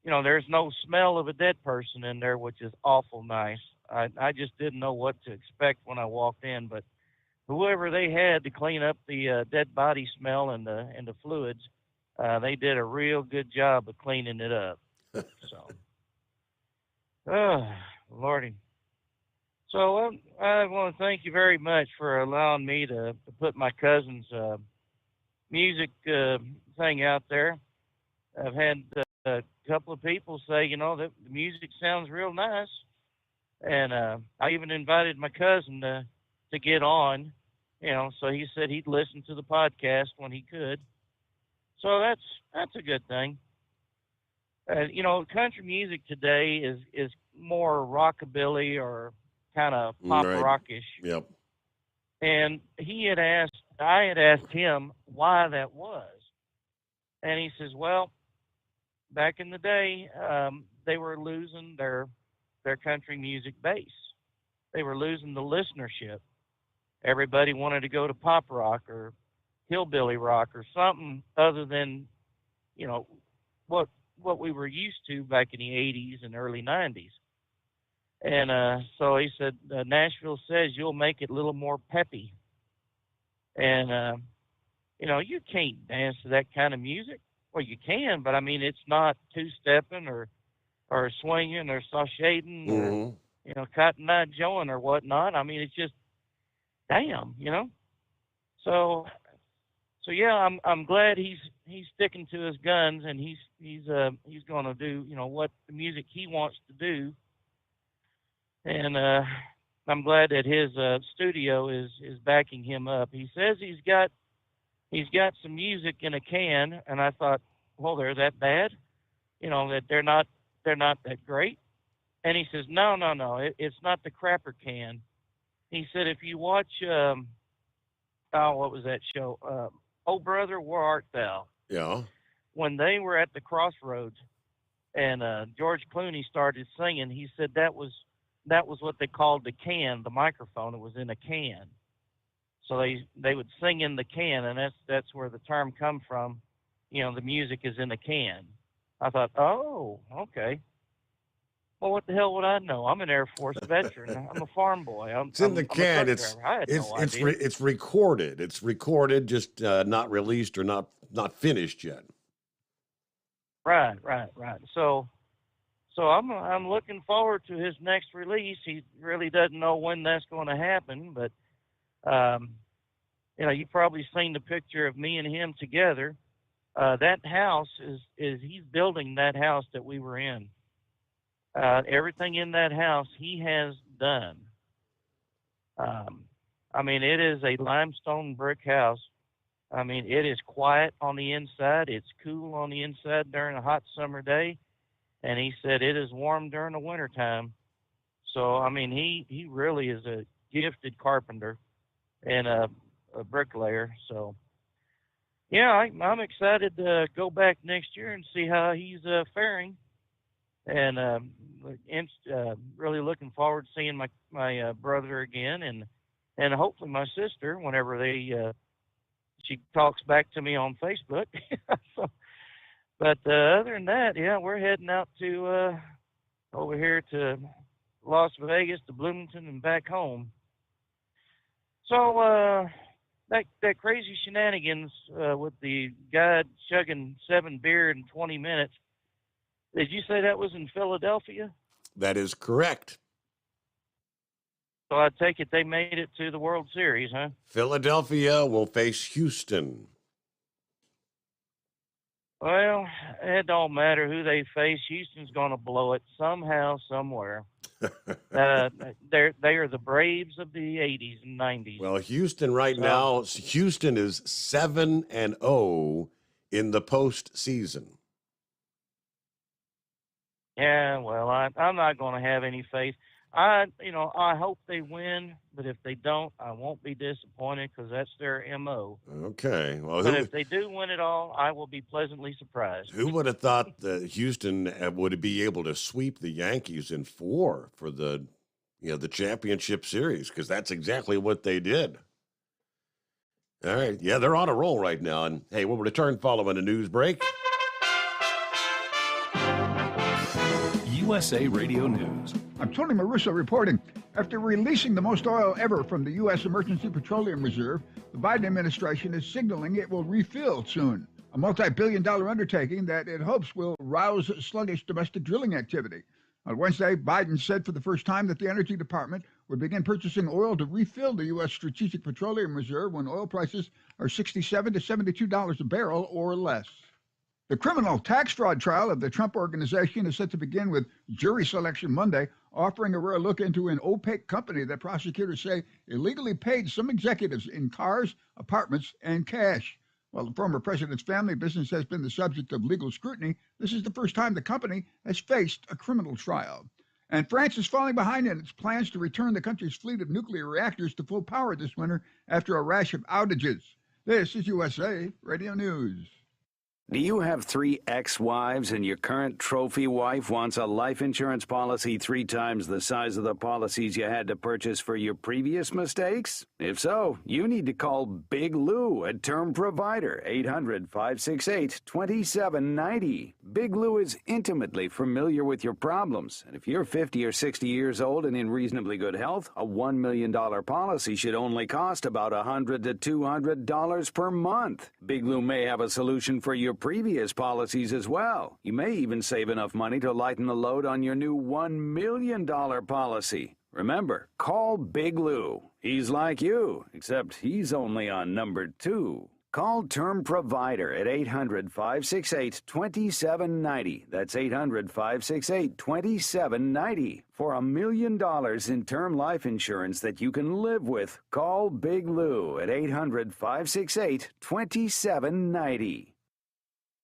there's no smell of a dead person in there, which is awful nice. I just didn't know what to expect when I walked in, but whoever they had to clean up the dead body smell and the fluids, they did a real good job of cleaning it up. So, Lordy. So I want to thank you very much for allowing me to put my cousin's music thing out there. I've had a couple of people say, that the music sounds real nice, and I even invited my cousin to get on, so he said he'd listen to the podcast when he could. So that's a good thing. Country music today is more rockabilly or kind of pop rockish. Yep. And I had asked him why that was. And he says, well, back in the day, they were losing their country music base. They were losing the listenership. Everybody wanted to go to pop rock or hillbilly rock or something other than, what we were used to back in the 80s and early 90s. And so he said, Nashville says you'll make it a little more peppy. And, you can't dance to that kind of music. Well, you can, but I mean, it's not two-stepping or swinging or sashading or, Cotton Eye Joeing or whatnot. I mean, it's just, damn, So yeah, I'm glad he's sticking to his guns, and he's going to do, what the music he wants to do. And I'm glad that his studio is backing him up. He says he's got some music in a can, and I thought, well, they're that bad, that they're not that great. And he says, no, it's not the crapper can. He said, if you watch, what was that show? Oh Brother, Where Art Thou? Yeah. When they were at the crossroads, and George Clooney started singing, he said that was what they called the can, the microphone. It was in a can. So they would sing in the can, and that's where the term come from. The music is in a can. I thought, oh, okay. Well, what the hell would I know? I'm an Air Force veteran. I'm a farm boy. It's in the can. I'm a truck driver. I had no idea. It's recorded. It's recorded, just not released or not finished yet. Right. So I'm looking forward to his next release. He really doesn't know when that's going to happen, but you've probably seen the picture of me and him together. That house is he's building that house that we were in. Everything in that house he has done. I mean, it is a limestone brick house. I mean, it is quiet on the inside. It's cool on the inside during a hot summer day. And he said it is warm during the wintertime. So, I mean, he really is a gifted carpenter and a bricklayer. So, yeah, I'm excited to go back next year and see how he's faring. and really looking forward to seeing my brother again, and hopefully my sister whenever she talks back to me on Facebook. So, but other than that, yeah, we're heading out to over here to Las Vegas, to Bloomington, and back home. So that crazy shenanigans with the guy chugging 7 beer in 20 minutes. Did you say that was in Philadelphia? That is correct. So I take it they made it to the World Series, huh? Philadelphia will face Houston. Well, it don't matter who they face. Houston's going to blow it somehow, somewhere. They are the Braves of the 80s and 90s. Well, Houston now, Houston is 7-0 in the postseason. Yeah, well, I'm not going to have any faith. I hope they win, but if they don't, I won't be disappointed because that's their MO. Okay. Well, but if they do win it all, I will be pleasantly surprised. Who would have thought that Houston would be able to sweep the Yankees in 4 for the championship series? Because that's exactly what they did. All right. Yeah, they're on a roll right now. And hey, we'll return following a news break. USA Radio News. I'm Tony Maruso reporting. After releasing the most oil ever from the U.S. Emergency Petroleum Reserve, the Biden administration is signaling it will refill soon, a multi-billion-dollar undertaking that it hopes will rouse sluggish domestic drilling activity. On Wednesday, Biden said for the first time that the Energy Department would begin purchasing oil to refill the U.S. Strategic Petroleum Reserve when oil prices are $67 to $72 a barrel or less. The criminal tax fraud trial of the Trump Organization is set to begin with jury selection Monday, offering a rare look into an opaque company that prosecutors say illegally paid some executives in cars, apartments, and cash. While the former president's family business has been the subject of legal scrutiny, this is the first time the company has faced a criminal trial. And France is falling behind in its plans to return the country's fleet of nuclear reactors to full power this winter after a rash of outages. This is USA Radio News. Do you have 3 ex-wives and your current trophy wife wants a life insurance policy 3 times the size of the policies you had to purchase for your previous mistakes? If so, you need to call Big Lou, a term provider, 800-568-2790. Big Lou is intimately familiar with your problems, and if you're 50 or 60 years old and in reasonably good health, a $1 million policy should only cost about $100 to $200 per month. Big Lou may have a solution for your previous policies as well. You may even save enough money to lighten the load on your new $1 million policy. Remember, call Big Lou. He's like you, except he's only on number 2. Call Term Provider at 800-568-2790. That's 800-568-2790. For $1 million in term life insurance that you can live with, call Big Lou at 800-568-2790.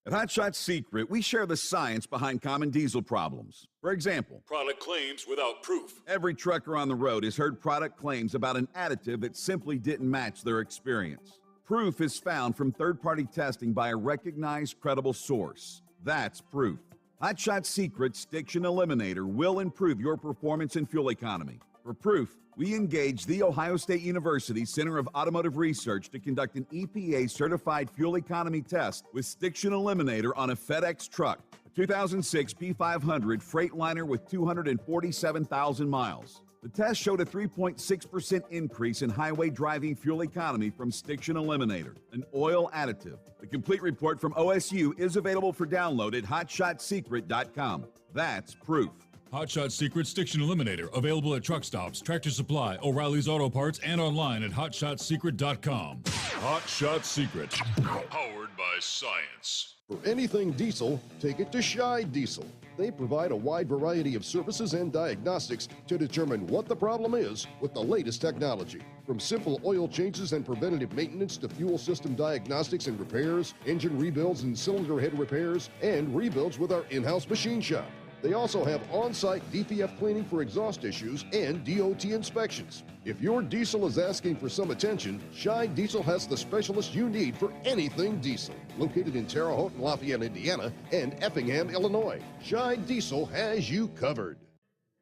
At Hot Shot Secret, we share the science behind common diesel problems. For example, product claims without proof. Every trucker on the road has heard product claims about an additive that simply didn't match their experience. Proof is found from third-party testing by a recognized, credible source. That's proof. Hot Shot Secret's Stiction Eliminator will improve your performance and fuel economy. For proof, we engaged the Ohio State University Center of Automotive Research to conduct an EPA-certified fuel economy test with Stiction Eliminator on a FedEx truck, a 2006 P500 Freightliner with 247,000 miles. The test showed a 3.6% increase in highway driving fuel economy from Stiction Eliminator, an oil additive. The complete report from OSU is available for download at hotshotsecret.com. That's proof. Hot Shot Secret Stiction Eliminator, available at truck stops, Tractor Supply, O'Reilly's Auto Parts, and online at hotshotsecret.com. Hot Shot Secret, powered by science. For anything diesel, take it to Shy Diesel. They provide a wide variety of services and diagnostics to determine what the problem is with the latest technology. From simple oil changes and preventative maintenance to fuel system diagnostics and repairs, engine rebuilds and cylinder head repairs, and rebuilds with our in-house machine shop. They also have on-site DPF cleaning for exhaust issues and DOT inspections. If your diesel is asking for some attention, Shine Diesel has the specialist you need for anything diesel. Located in Terre Haute and Lafayette, Indiana, and Effingham, Illinois, Shine Diesel has you covered.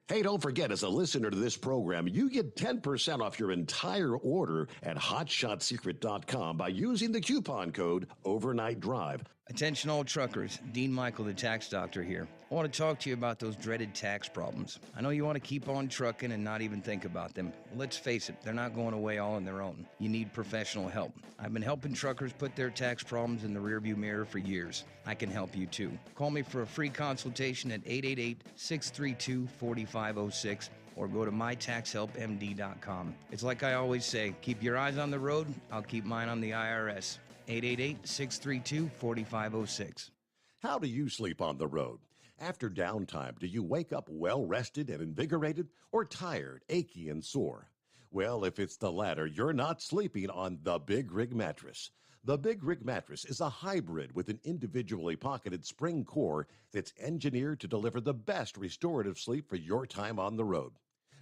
Hey, don't forget, as a listener to this program, you get 10% off your entire order at hotshotsecret.com by using the coupon code Overnight Drive. Attention all truckers, Dean Michael, the tax doctor here. I want to talk to you about those dreaded tax problems. I know you want to keep on trucking and not even think about them. Well, let's face it, they're not going away all on their own. You need professional help. I've been helping truckers put their tax problems in the rearview mirror for years. I can help you too. Call me for a free consultation at 888-632-4506 or go to mytaxhelpmd.com. It's like I always say, keep your eyes on the road, I'll keep mine on the IRS. 888-632-4506. How do you sleep on the road? After downtime, do you wake up well-rested and invigorated or tired, achy, and sore? Well, if it's the latter, you're not sleeping on the Big Rig Mattress. The Big Rig Mattress is a hybrid with an individually pocketed spring core that's engineered to deliver the best restorative sleep for your time on the road.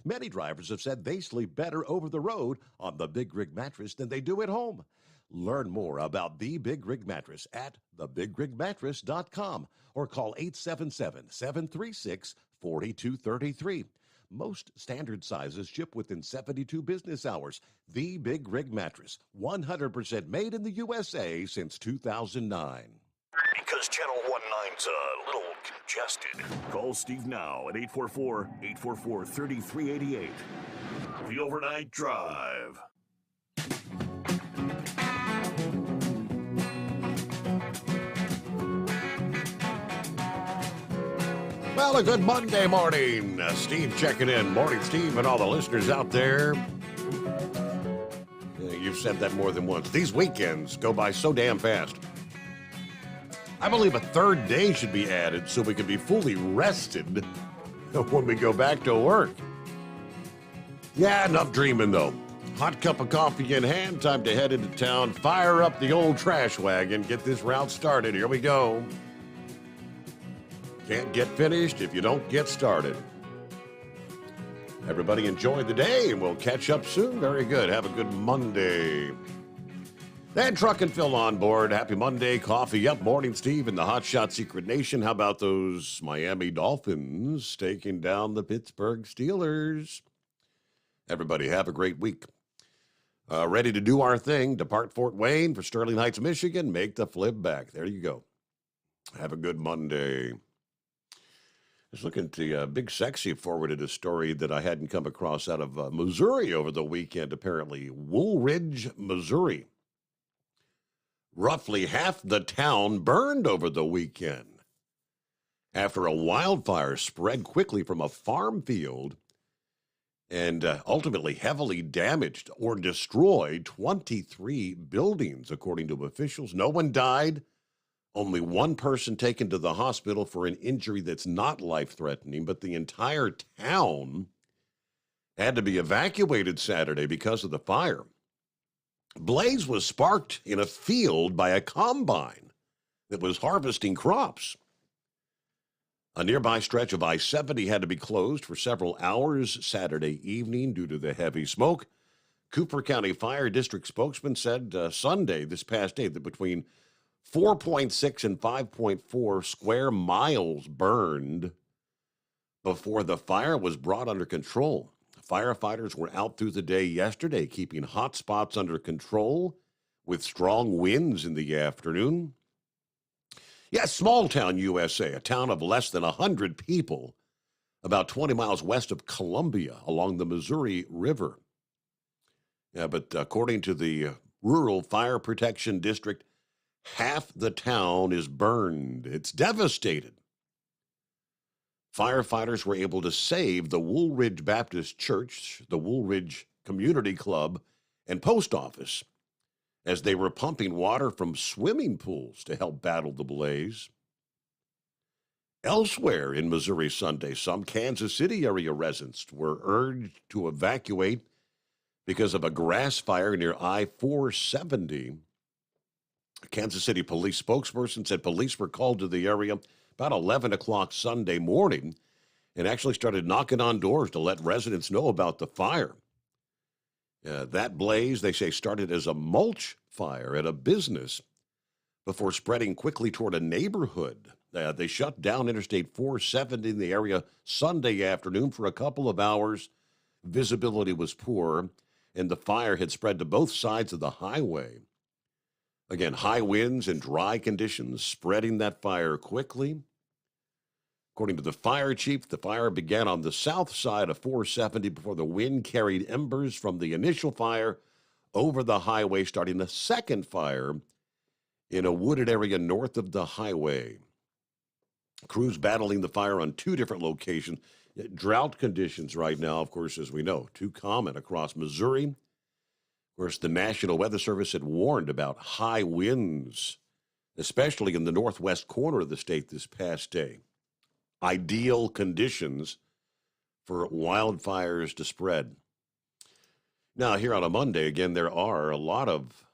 Many drivers have said they sleep better over the road on the Big Rig Mattress than they do at home. Learn more about the Big Rig Mattress at thebigrigmattress.com or call 877-736-4233. Most standard sizes ship within 72 business hours. The Big Rig Mattress, 100% made in the USA since 2009. Because Channel 19's a little congested. Call Steve now at 844-844-3388. The Overnight Drive. Well, a good Monday morning. Steve checking in. Morning, Steve, and all the listeners out there. Yeah, you've said that more than once. These weekends go by so damn fast. I believe a third day should be added so we can be fully rested when we go back to work. Yeah, enough dreaming, though. Hot cup of coffee in hand, time to head into town, fire up the old trash wagon, get this route started. Here we go. Can't get finished if you don't get started. Everybody enjoy the day, and we'll catch up soon. Very good. Have a good Monday. And Truck and Phil on board. Happy Monday. Coffee up. Morning, Steve, in the Hot Shot Secret Nation. How about those Miami Dolphins taking down the Pittsburgh Steelers? Everybody have a great week. Ready to do our thing. Depart Fort Wayne for Sterling Heights, Michigan. Make the flip back. There you go. Have a good Monday. Just looking at the Big Sexy forwarded a story that I hadn't come across out of Missouri over the weekend, apparently. Woolridge, Missouri. Roughly half the town burned over the weekend after a wildfire spread quickly from a farm field and ultimately heavily damaged or destroyed 23 buildings, according to officials. No one died. Only one person taken to the hospital for an injury that's not life-threatening, but the entire town had to be evacuated Saturday because of the fire. Blaze was sparked in a field by a combine that was harvesting crops. A nearby stretch of I-70 had to be closed for several hours Saturday evening due to the heavy smoke. Cooper County Fire District spokesman said Sunday, this past day, that between 4.6 and 5.4 square miles burned before the fire was brought under control. Firefighters were out through the day yesterday, keeping hot spots under control with strong winds in the afternoon. Yeah, small town USA, a town of less than 100 people, about 20 miles west of Columbia along the Missouri River. Yeah, but according to the Rural Fire Protection District, half the town is burned. It's devastated. Firefighters were able to save the Woolridge Baptist Church, the Woolridge Community Club, and post office as they were pumping water from swimming pools to help battle the blaze. Elsewhere in Missouri Sunday, some Kansas City area residents were urged to evacuate because of a grass fire near I-470. A Kansas City police spokesperson said police were called to the area about 11 o'clock Sunday morning and actually started knocking on doors to let residents know about the fire. That blaze, they say, started as a mulch fire at a business before spreading quickly toward a neighborhood. They shut down Interstate 470 in the area Sunday afternoon for a couple of hours. Visibility was poor, and the fire had spread to both sides of the highway. Again, high winds and dry conditions spreading that fire quickly. According to the fire chief, the fire began on the south side of 470 before the wind carried embers from the initial fire over the highway, starting the second fire in a wooded area north of the highway. Crews battling the fire on two different locations. Drought conditions right now, of course, as we know, too common across Missouri. Of course, the National Weather Service had warned about high winds, especially in the northwest corner of the state this past day. Ideal conditions for wildfires to spread. Now, here on a Monday, again, there are a lot of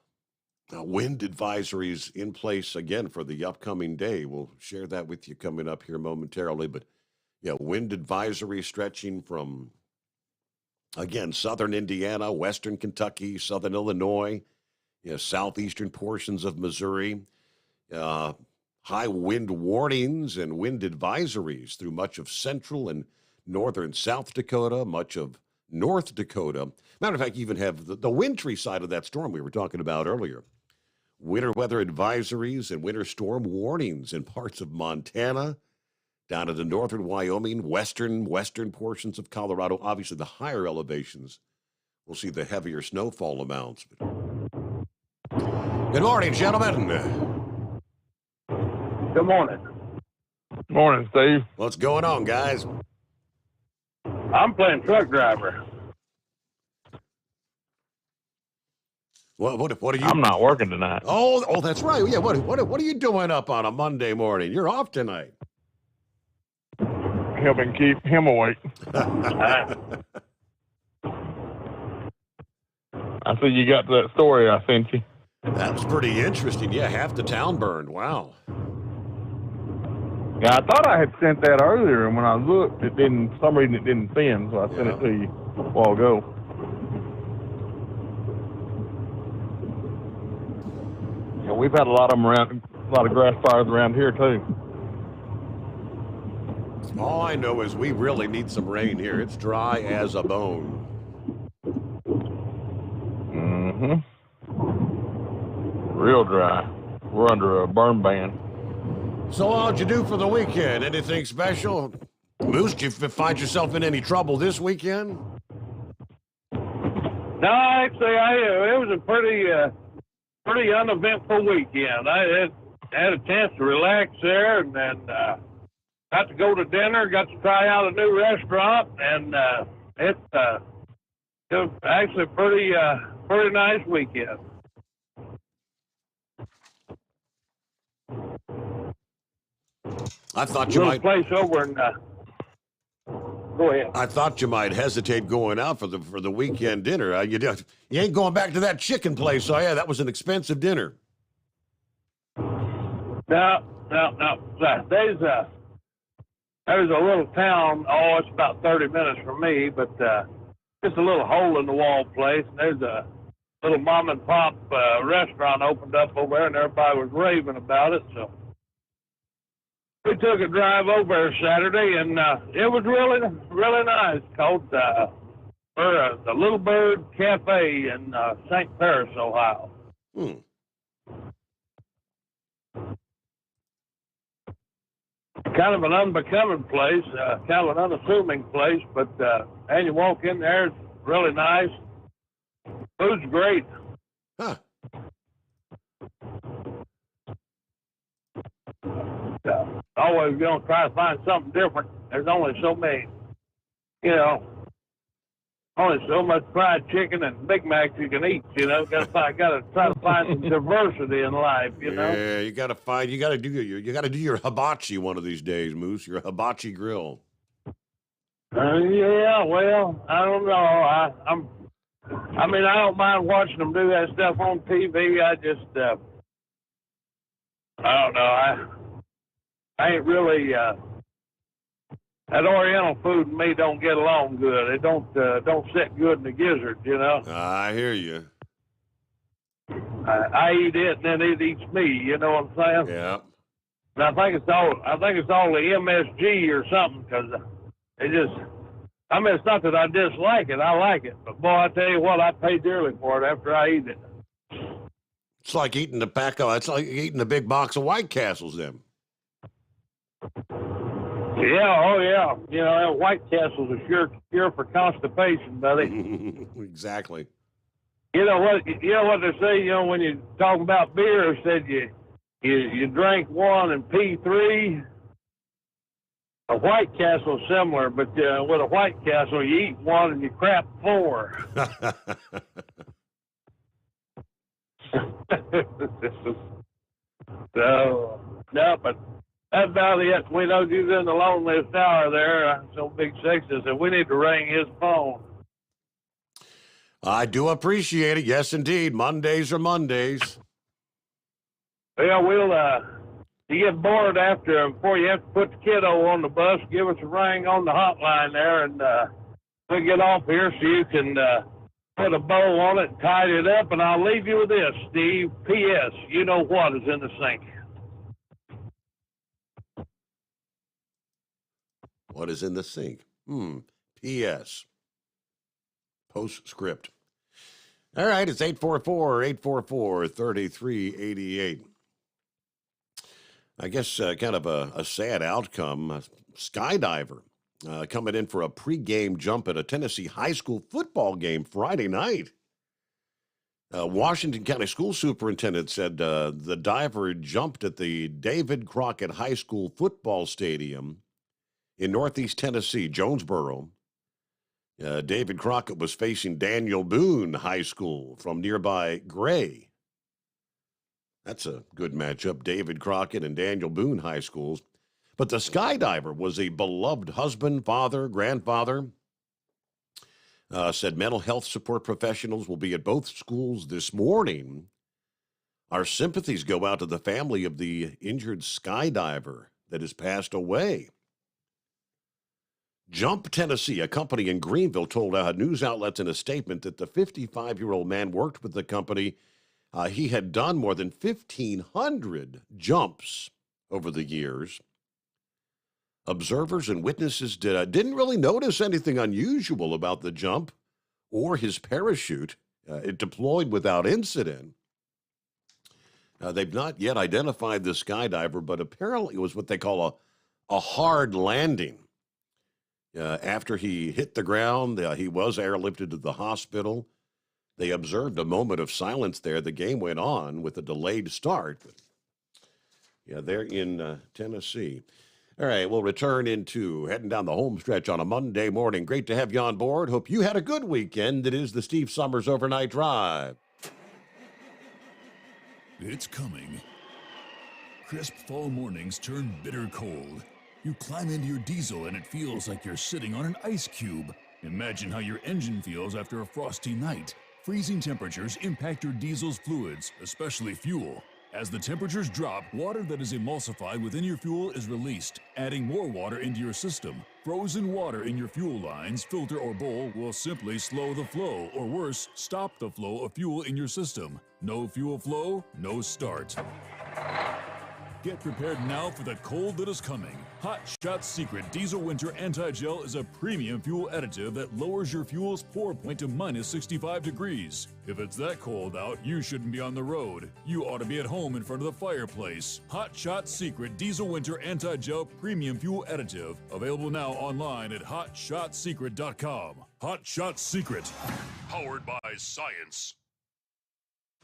wind advisories in place again for the upcoming day. We'll share that with you coming up here momentarily. But, yeah, wind advisory stretching from, again, southern Indiana, western Kentucky, southern Illinois, southeastern portions of Missouri. High wind warnings and wind advisories through much of central and northern South Dakota, much of North Dakota. Matter of fact, you even have the wintry side of that storm we were talking about earlier. Winter weather advisories and winter storm warnings in parts of Montana, down into northern Wyoming, western portions of Colorado. Obviously, the higher elevations will see the heavier snowfall amounts. Good morning, gentlemen. Good morning. Morning, Steve. What's going on, guys? I'm playing truck driver. What are you? I'm not working tonight. Oh, that's right. Yeah, what are you doing up on a Monday morning? You're off tonight. Helping keep him awake. I see you got that story I sent you. That was pretty interesting. Yeah, half the town burned. Wow. Yeah, I thought I had sent that earlier, and when I looked, it didn't. For some reason, it didn't send, so I sent it to you a while ago. Yeah, we've had a lot of them around, a lot of grass fires around here too. All I know is we really need some rain here. It's dry as a bone. Real dry. We're under a burn ban. So how'd you do for the weekend? Anything special? Moose, did you find yourself in any trouble this weekend? No, actually, it was a pretty uneventful weekend. I had a chance to relax there, and then got to go to dinner, got to try out a new restaurant, and it was actually a pretty nice weekend. I thought you might place over in. Go ahead. I thought you might hesitate going out for the weekend dinner. You ain't going back to that chicken place, are you? That was an expensive dinner. No. There's a little town. Oh, it's about 30 minutes from me, but just a little hole in the wall place. And there's a little mom and pop restaurant opened up over there, and everybody was raving about it. So we took a drive over there Saturday, and it was really, really nice. Called the Little Bird Cafe in St. Paris, Ohio. Kind of an unbecoming place, kind of an unassuming place, but and you walk in there, it's really nice. Food's great. Huh. Always going to try to find something different. There's only so many, only so much fried chicken and Big Macs you can eat. Got to try to find some diversity in life. Yeah, you got to do your hibachi one of these days, Moose. Your hibachi grill. Yeah, well, I don't know. I don't mind watching them do that stuff on TV. I just, I don't know. I ain't really that Oriental food and me don't get along good. It don't sit good in the gizzard, you know. I hear you. I eat it and then it eats me. You know what I'm saying? Yeah. And I think it's all the MSG or something, because it just. I mean, it's not that I dislike it. I like it, but boy, I tell you what, I pay dearly for it after I eat it. It's like eating it's like eating a big box of White Castles, then. Yeah, oh yeah. You know, that White Castle's a sure cure for constipation, buddy. Exactly. You know what they say, you know, when you talk about beer, it said you drink one and pee three. A White Castle is similar, but with a White Castle, you eat one and you crap four. So, no, but that's about it. We know you're in the loneliest hour there. So Big Sexy said we need to ring his phone. I do appreciate it. Yes, indeed. Mondays are Mondays. Yeah, we'll, you get bored before you have to put the kiddo on the bus, give us a ring on the hotline there, and we'll get off here so you can put a bow on it and tidy it up. And I'll leave you with this, Steve. P.S. You know what is in the sink. What is in the sink? P.S. Postscript. All right, it's 844-844-3388. I guess kind of a sad outcome. A skydiver coming in for a pregame jump at a Tennessee high school football game Friday night. Washington County School Superintendent said the diver jumped at the David Crockett High School football stadium in Northeast Tennessee, Jonesboro. David Crockett was facing Daniel Boone High School from nearby Gray. That's a good matchup, David Crockett and Daniel Boone High Schools. But the skydiver was a beloved husband, father, grandfather. Said mental health support professionals will be at both schools this morning. Our sympathies go out to the family of the injured skydiver that has passed away. Jump Tennessee, a company in Greenville, told news outlets in a statement that the 55-year-old man worked with the company. He had done more than 1,500 jumps over the years. Observers and witnesses didn't really notice anything unusual about the jump or his parachute. It deployed without incident. They've not yet identified the skydiver, but apparently it was what they call a hard landing. After he hit the ground, he was airlifted to the hospital. They observed a moment of silence there. The game went on with a delayed start. But yeah, they're in Tennessee. All right, we'll return into heading down the home stretch on a Monday morning. Great to have you on board. Hope you had a good weekend. It is the Steve Sommers Overnight Drive. It's coming. Crisp fall mornings turn bitter cold. You climb into your diesel and it feels like you're sitting on an ice cube. Imagine how your engine feels after a frosty night. Freezing temperatures impact your diesel's fluids, especially fuel. As the temperatures drop, water that is emulsified within your fuel is released, adding more water into your system. Frozen water in your fuel lines, filter, or bowl will simply slow the flow, or worse, stop the flow of fuel in your system. No fuel flow, no start. Get prepared now for the cold that is coming. Hot Shot Secret Diesel Winter Anti-Gel is a premium fuel additive that lowers your fuel's pour point to minus 65 degrees. If it's that cold out, you shouldn't be on the road. You ought to be at home in front of the fireplace. Hot Shot Secret Diesel Winter Anti-Gel Premium Fuel Additive. Available now online at HotShotSecret.com. Hot Shot Secret. Powered by science.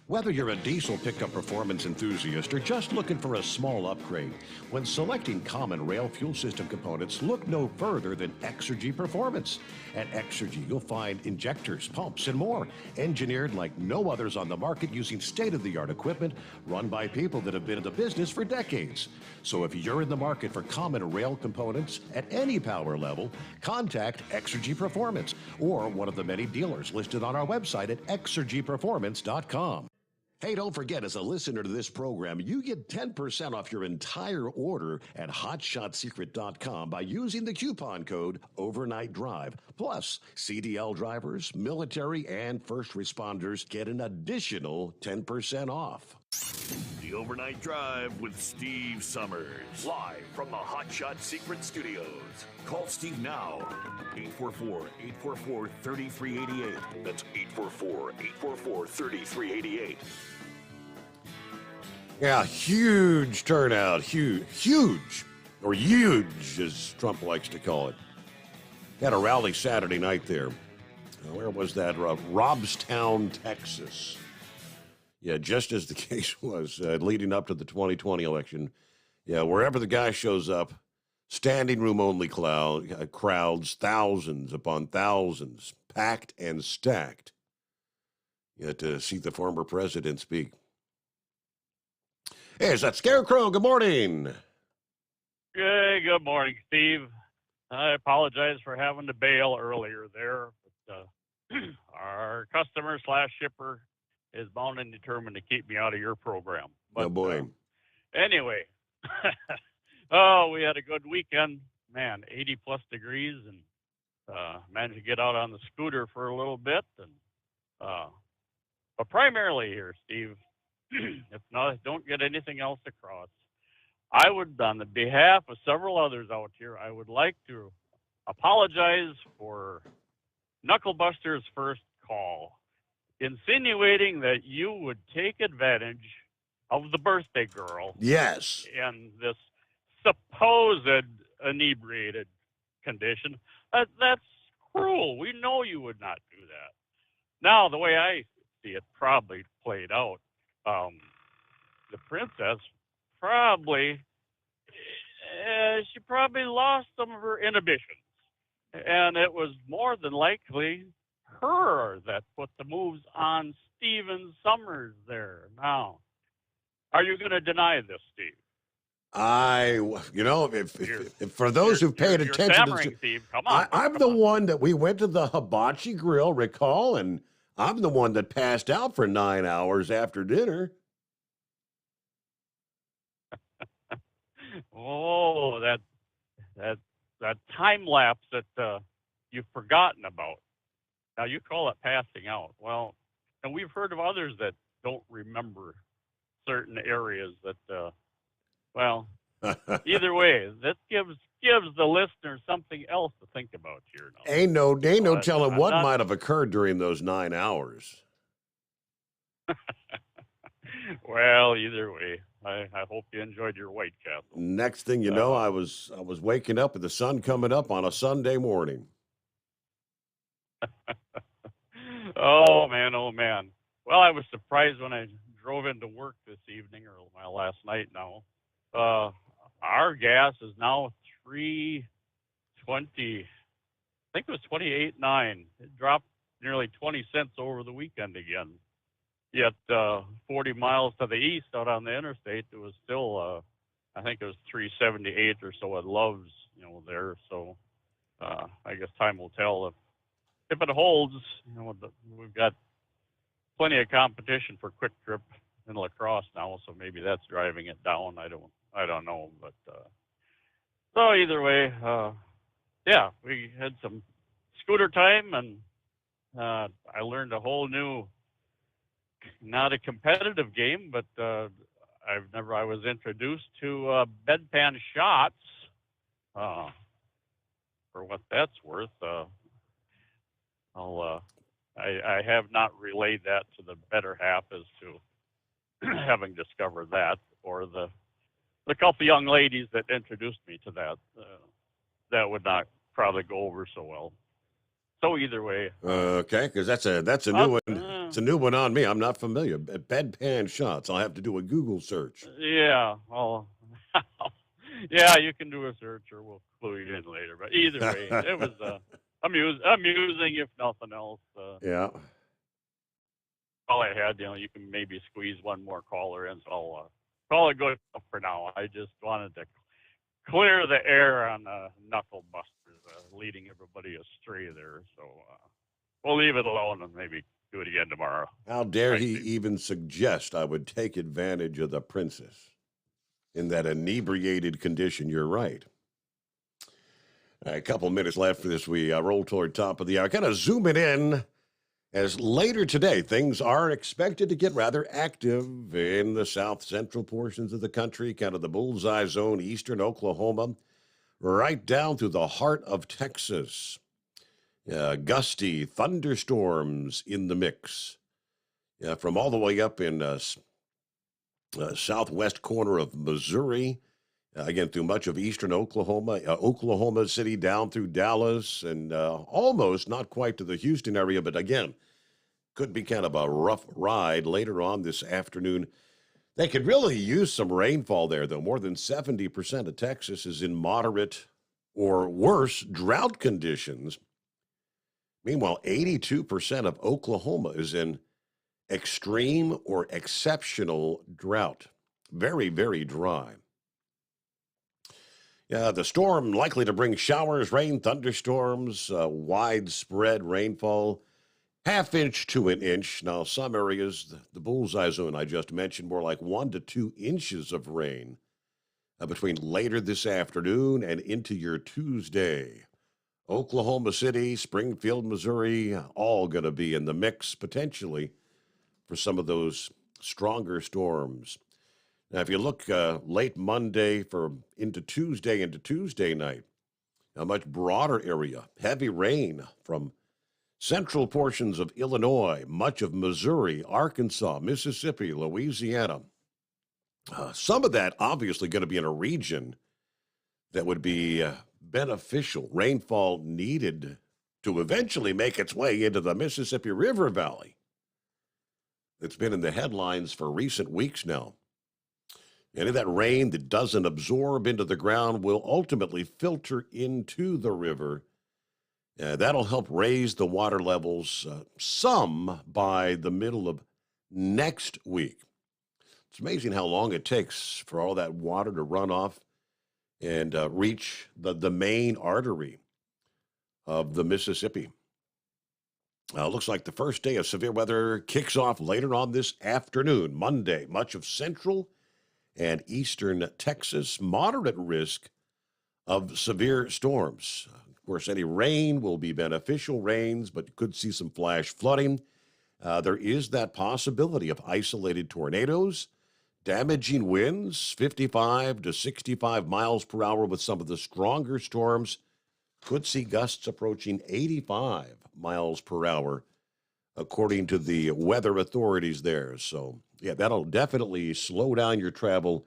Whether you're a diesel pickup performance enthusiast or just looking for a small upgrade, when selecting common rail fuel system components, look no further than Exergy Performance. At Exergy, you'll find injectors, pumps, and more, engineered like no others on the market using state-of-the-art equipment run by people that have been in the business for decades. So if you're in the market for common rail components at any power level, contact Exergy Performance or one of the many dealers listed on our website at exergyperformance.com. Hey, don't forget, as a listener to this program, you get 10% off your entire order at hotshotsecret.com by using the coupon code Overnight Drive. Plus, CDL drivers, military, and first responders get an additional 10% off. The Overnight Drive with Steve Summers. Live from the Hot Shot Secret Studios. Call Steve now. 844-844-3388. That's 844-844-3388. Yeah, huge turnout. Huge. Or huge, as Trump likes to call it. Had a rally Saturday night there. Where was that? Robstown, Texas. Yeah, just as the case was leading up to the 2020 election. Yeah, wherever the guy shows up, standing room only crowds, thousands upon thousands, packed and stacked, to see the former president speak. Hey, is that Scarecrow? Good morning. Hey, good morning, Steve. I apologize for having to bail earlier there, but our customer/shipper is bound and determined to keep me out of your program. But, oh, boy. Anyway, oh, we had a good weekend. Man, 80-plus degrees, and managed to get out on the scooter for a little bit. And but primarily here, Steve, if not, don't get anything else across. I would, on the behalf of several others out here, I would like to apologize for Knucklebuster's first call, insinuating that you would take advantage of the birthday girl. Yes. In this supposed inebriated condition. That's cruel. We know you would not do that. Now, the way I see it probably played out, the princess probably lost some of her inhibitions, and it was more than likely her that put the moves on Stephen Sommers there. Now, are you going to deny this, Steve? If for those who've paid attention stammering, to Steve. Come on, I'm the one that we went to the hibachi grill, recall, and I'm the one that passed out for 9 hours after dinner. Oh, that time lapse that you've forgotten about. Now you call it passing out. Well, and we've heard of others that don't remember certain areas that. Either way, that gives the listener something else to think about here. Now. Ain't no telling what might have occurred during those 9 hours. Well, either way, I hope you enjoyed your White Castle. Next thing you know, I was waking up with the sun coming up on a Sunday morning. Oh man. Well, I was surprised when I drove into work this evening, or my last night now. Our gas is now $3.20. I think it was 28.9. It dropped nearly 20 cents over the weekend again. Yet 40 miles to the east out on the interstate, it was still I think it was 3.78 or so at Love's, there. So I guess time will tell if it holds. We've got plenty of competition for Quick Trip in La Crosse now, so maybe that's driving it down. I don't know, but so either way, yeah, we had some scooter time, and I learned a whole new, not a competitive game, but I was introduced to bedpan shots. For what that's worth, I have not relayed that to the better half as to having discovered that, or the couple young ladies that introduced me to that. That would not probably go over so well. So either way. Okay, because that's a new one. It's a new one on me. I'm not familiar. Bedpan shots. I'll have to do a Google search. Yeah. Well, yeah, you can do a search, or we'll clue you in later. But either way, it was amusing, if nothing else. Yeah. All I had, you can maybe squeeze one more caller in, so I'll call it good for now. I just wanted to clear the air on Knucklebusters, leading everybody astray there. So we'll leave it alone and maybe do it again tomorrow. How dare he even suggest I would take advantage of the princess in that inebriated condition? You're right. A couple minutes left for this. We roll toward top of the hour. Kind of zooming in as later today, things are expected to get rather active in the south central portions of the country, kind of the bullseye zone, eastern Oklahoma, right down through the heart of Texas. Gusty thunderstorms in the mix. From all the way up in southwest corner of Missouri, again, through much of eastern Oklahoma, Oklahoma City down through Dallas, and almost not quite to the Houston area, but again, could be kind of a rough ride later on this afternoon. They could really use some rainfall there, though. More than 70% of Texas is in moderate or worse drought conditions. Meanwhile, 82% of Oklahoma is in extreme or exceptional drought. Very, very dry. The storm likely to bring showers, rain, thunderstorms, widespread rainfall, half-inch to an inch. Now, some areas, the bullseye zone I just mentioned, more like 1 to 2 inches of rain between later this afternoon and into your Tuesday. Oklahoma City, Springfield, Missouri, all going to be in the mix potentially for some of those stronger storms. Now, if you look late Monday into Tuesday night, a much broader area, heavy rain from central portions of Illinois, much of Missouri, Arkansas, Mississippi, Louisiana. Some of that obviously going to be in a region that would be beneficial, rainfall needed to eventually make its way into the Mississippi River Valley. It's been in the headlines for recent weeks now. Any of that rain that doesn't absorb into the ground will ultimately filter into the river. That'll help raise the water levels some by the middle of next week. It's amazing how long it takes for all that water to run off and reach the main artery of the Mississippi. Looks like the first day of severe weather kicks off later on this afternoon, Monday. Much of central and eastern Texas, moderate risk of severe storms. Of course, any rain will be beneficial rains, but you could see some flash flooding. There is that possibility of isolated tornadoes, damaging winds, 55 to 65 miles per hour with some of the stronger storms. Could see gusts approaching 85 miles per hour, according to the weather authorities there. So, that'll definitely slow down your travel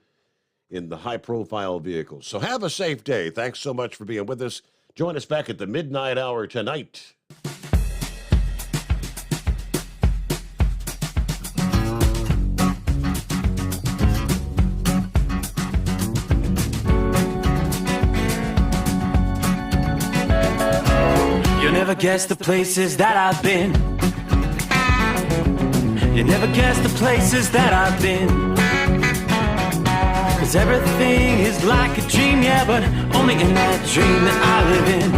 in the high-profile vehicles. So have a safe day. Thanks so much for being with us. Join us back at the midnight hour tonight. You'll never guess the places that I've been. You never guess the places that I've been. 'Cause everything is like a dream, yeah, but only in that dream that I live in.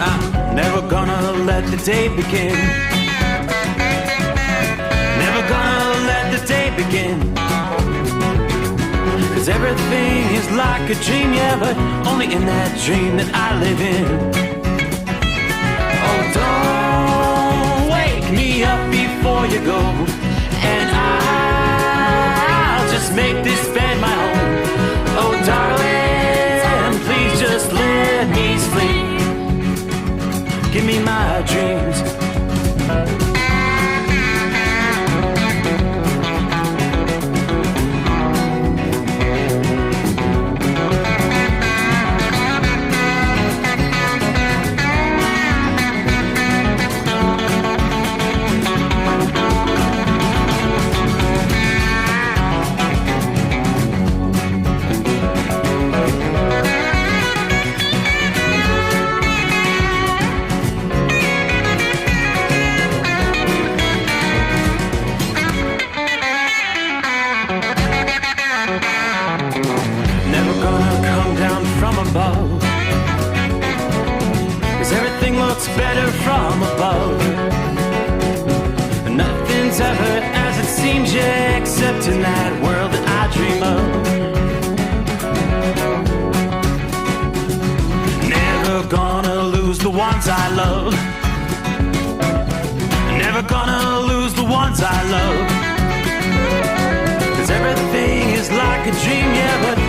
I'm never gonna let the day begin. Never gonna let the day begin. 'Cause everything is like a dream, yeah, but only in that dream that I live in. Oh, don't wake me up before you go, and I'll just make this bed my home. Oh, darling, please just let me sleep. Give me my dreams. looks better from above. Nothing's ever as it seems, yeah, except in that world that I dream of. Never gonna lose the ones I love. Never gonna lose the ones I love. 'Cause everything is like a dream, yeah, but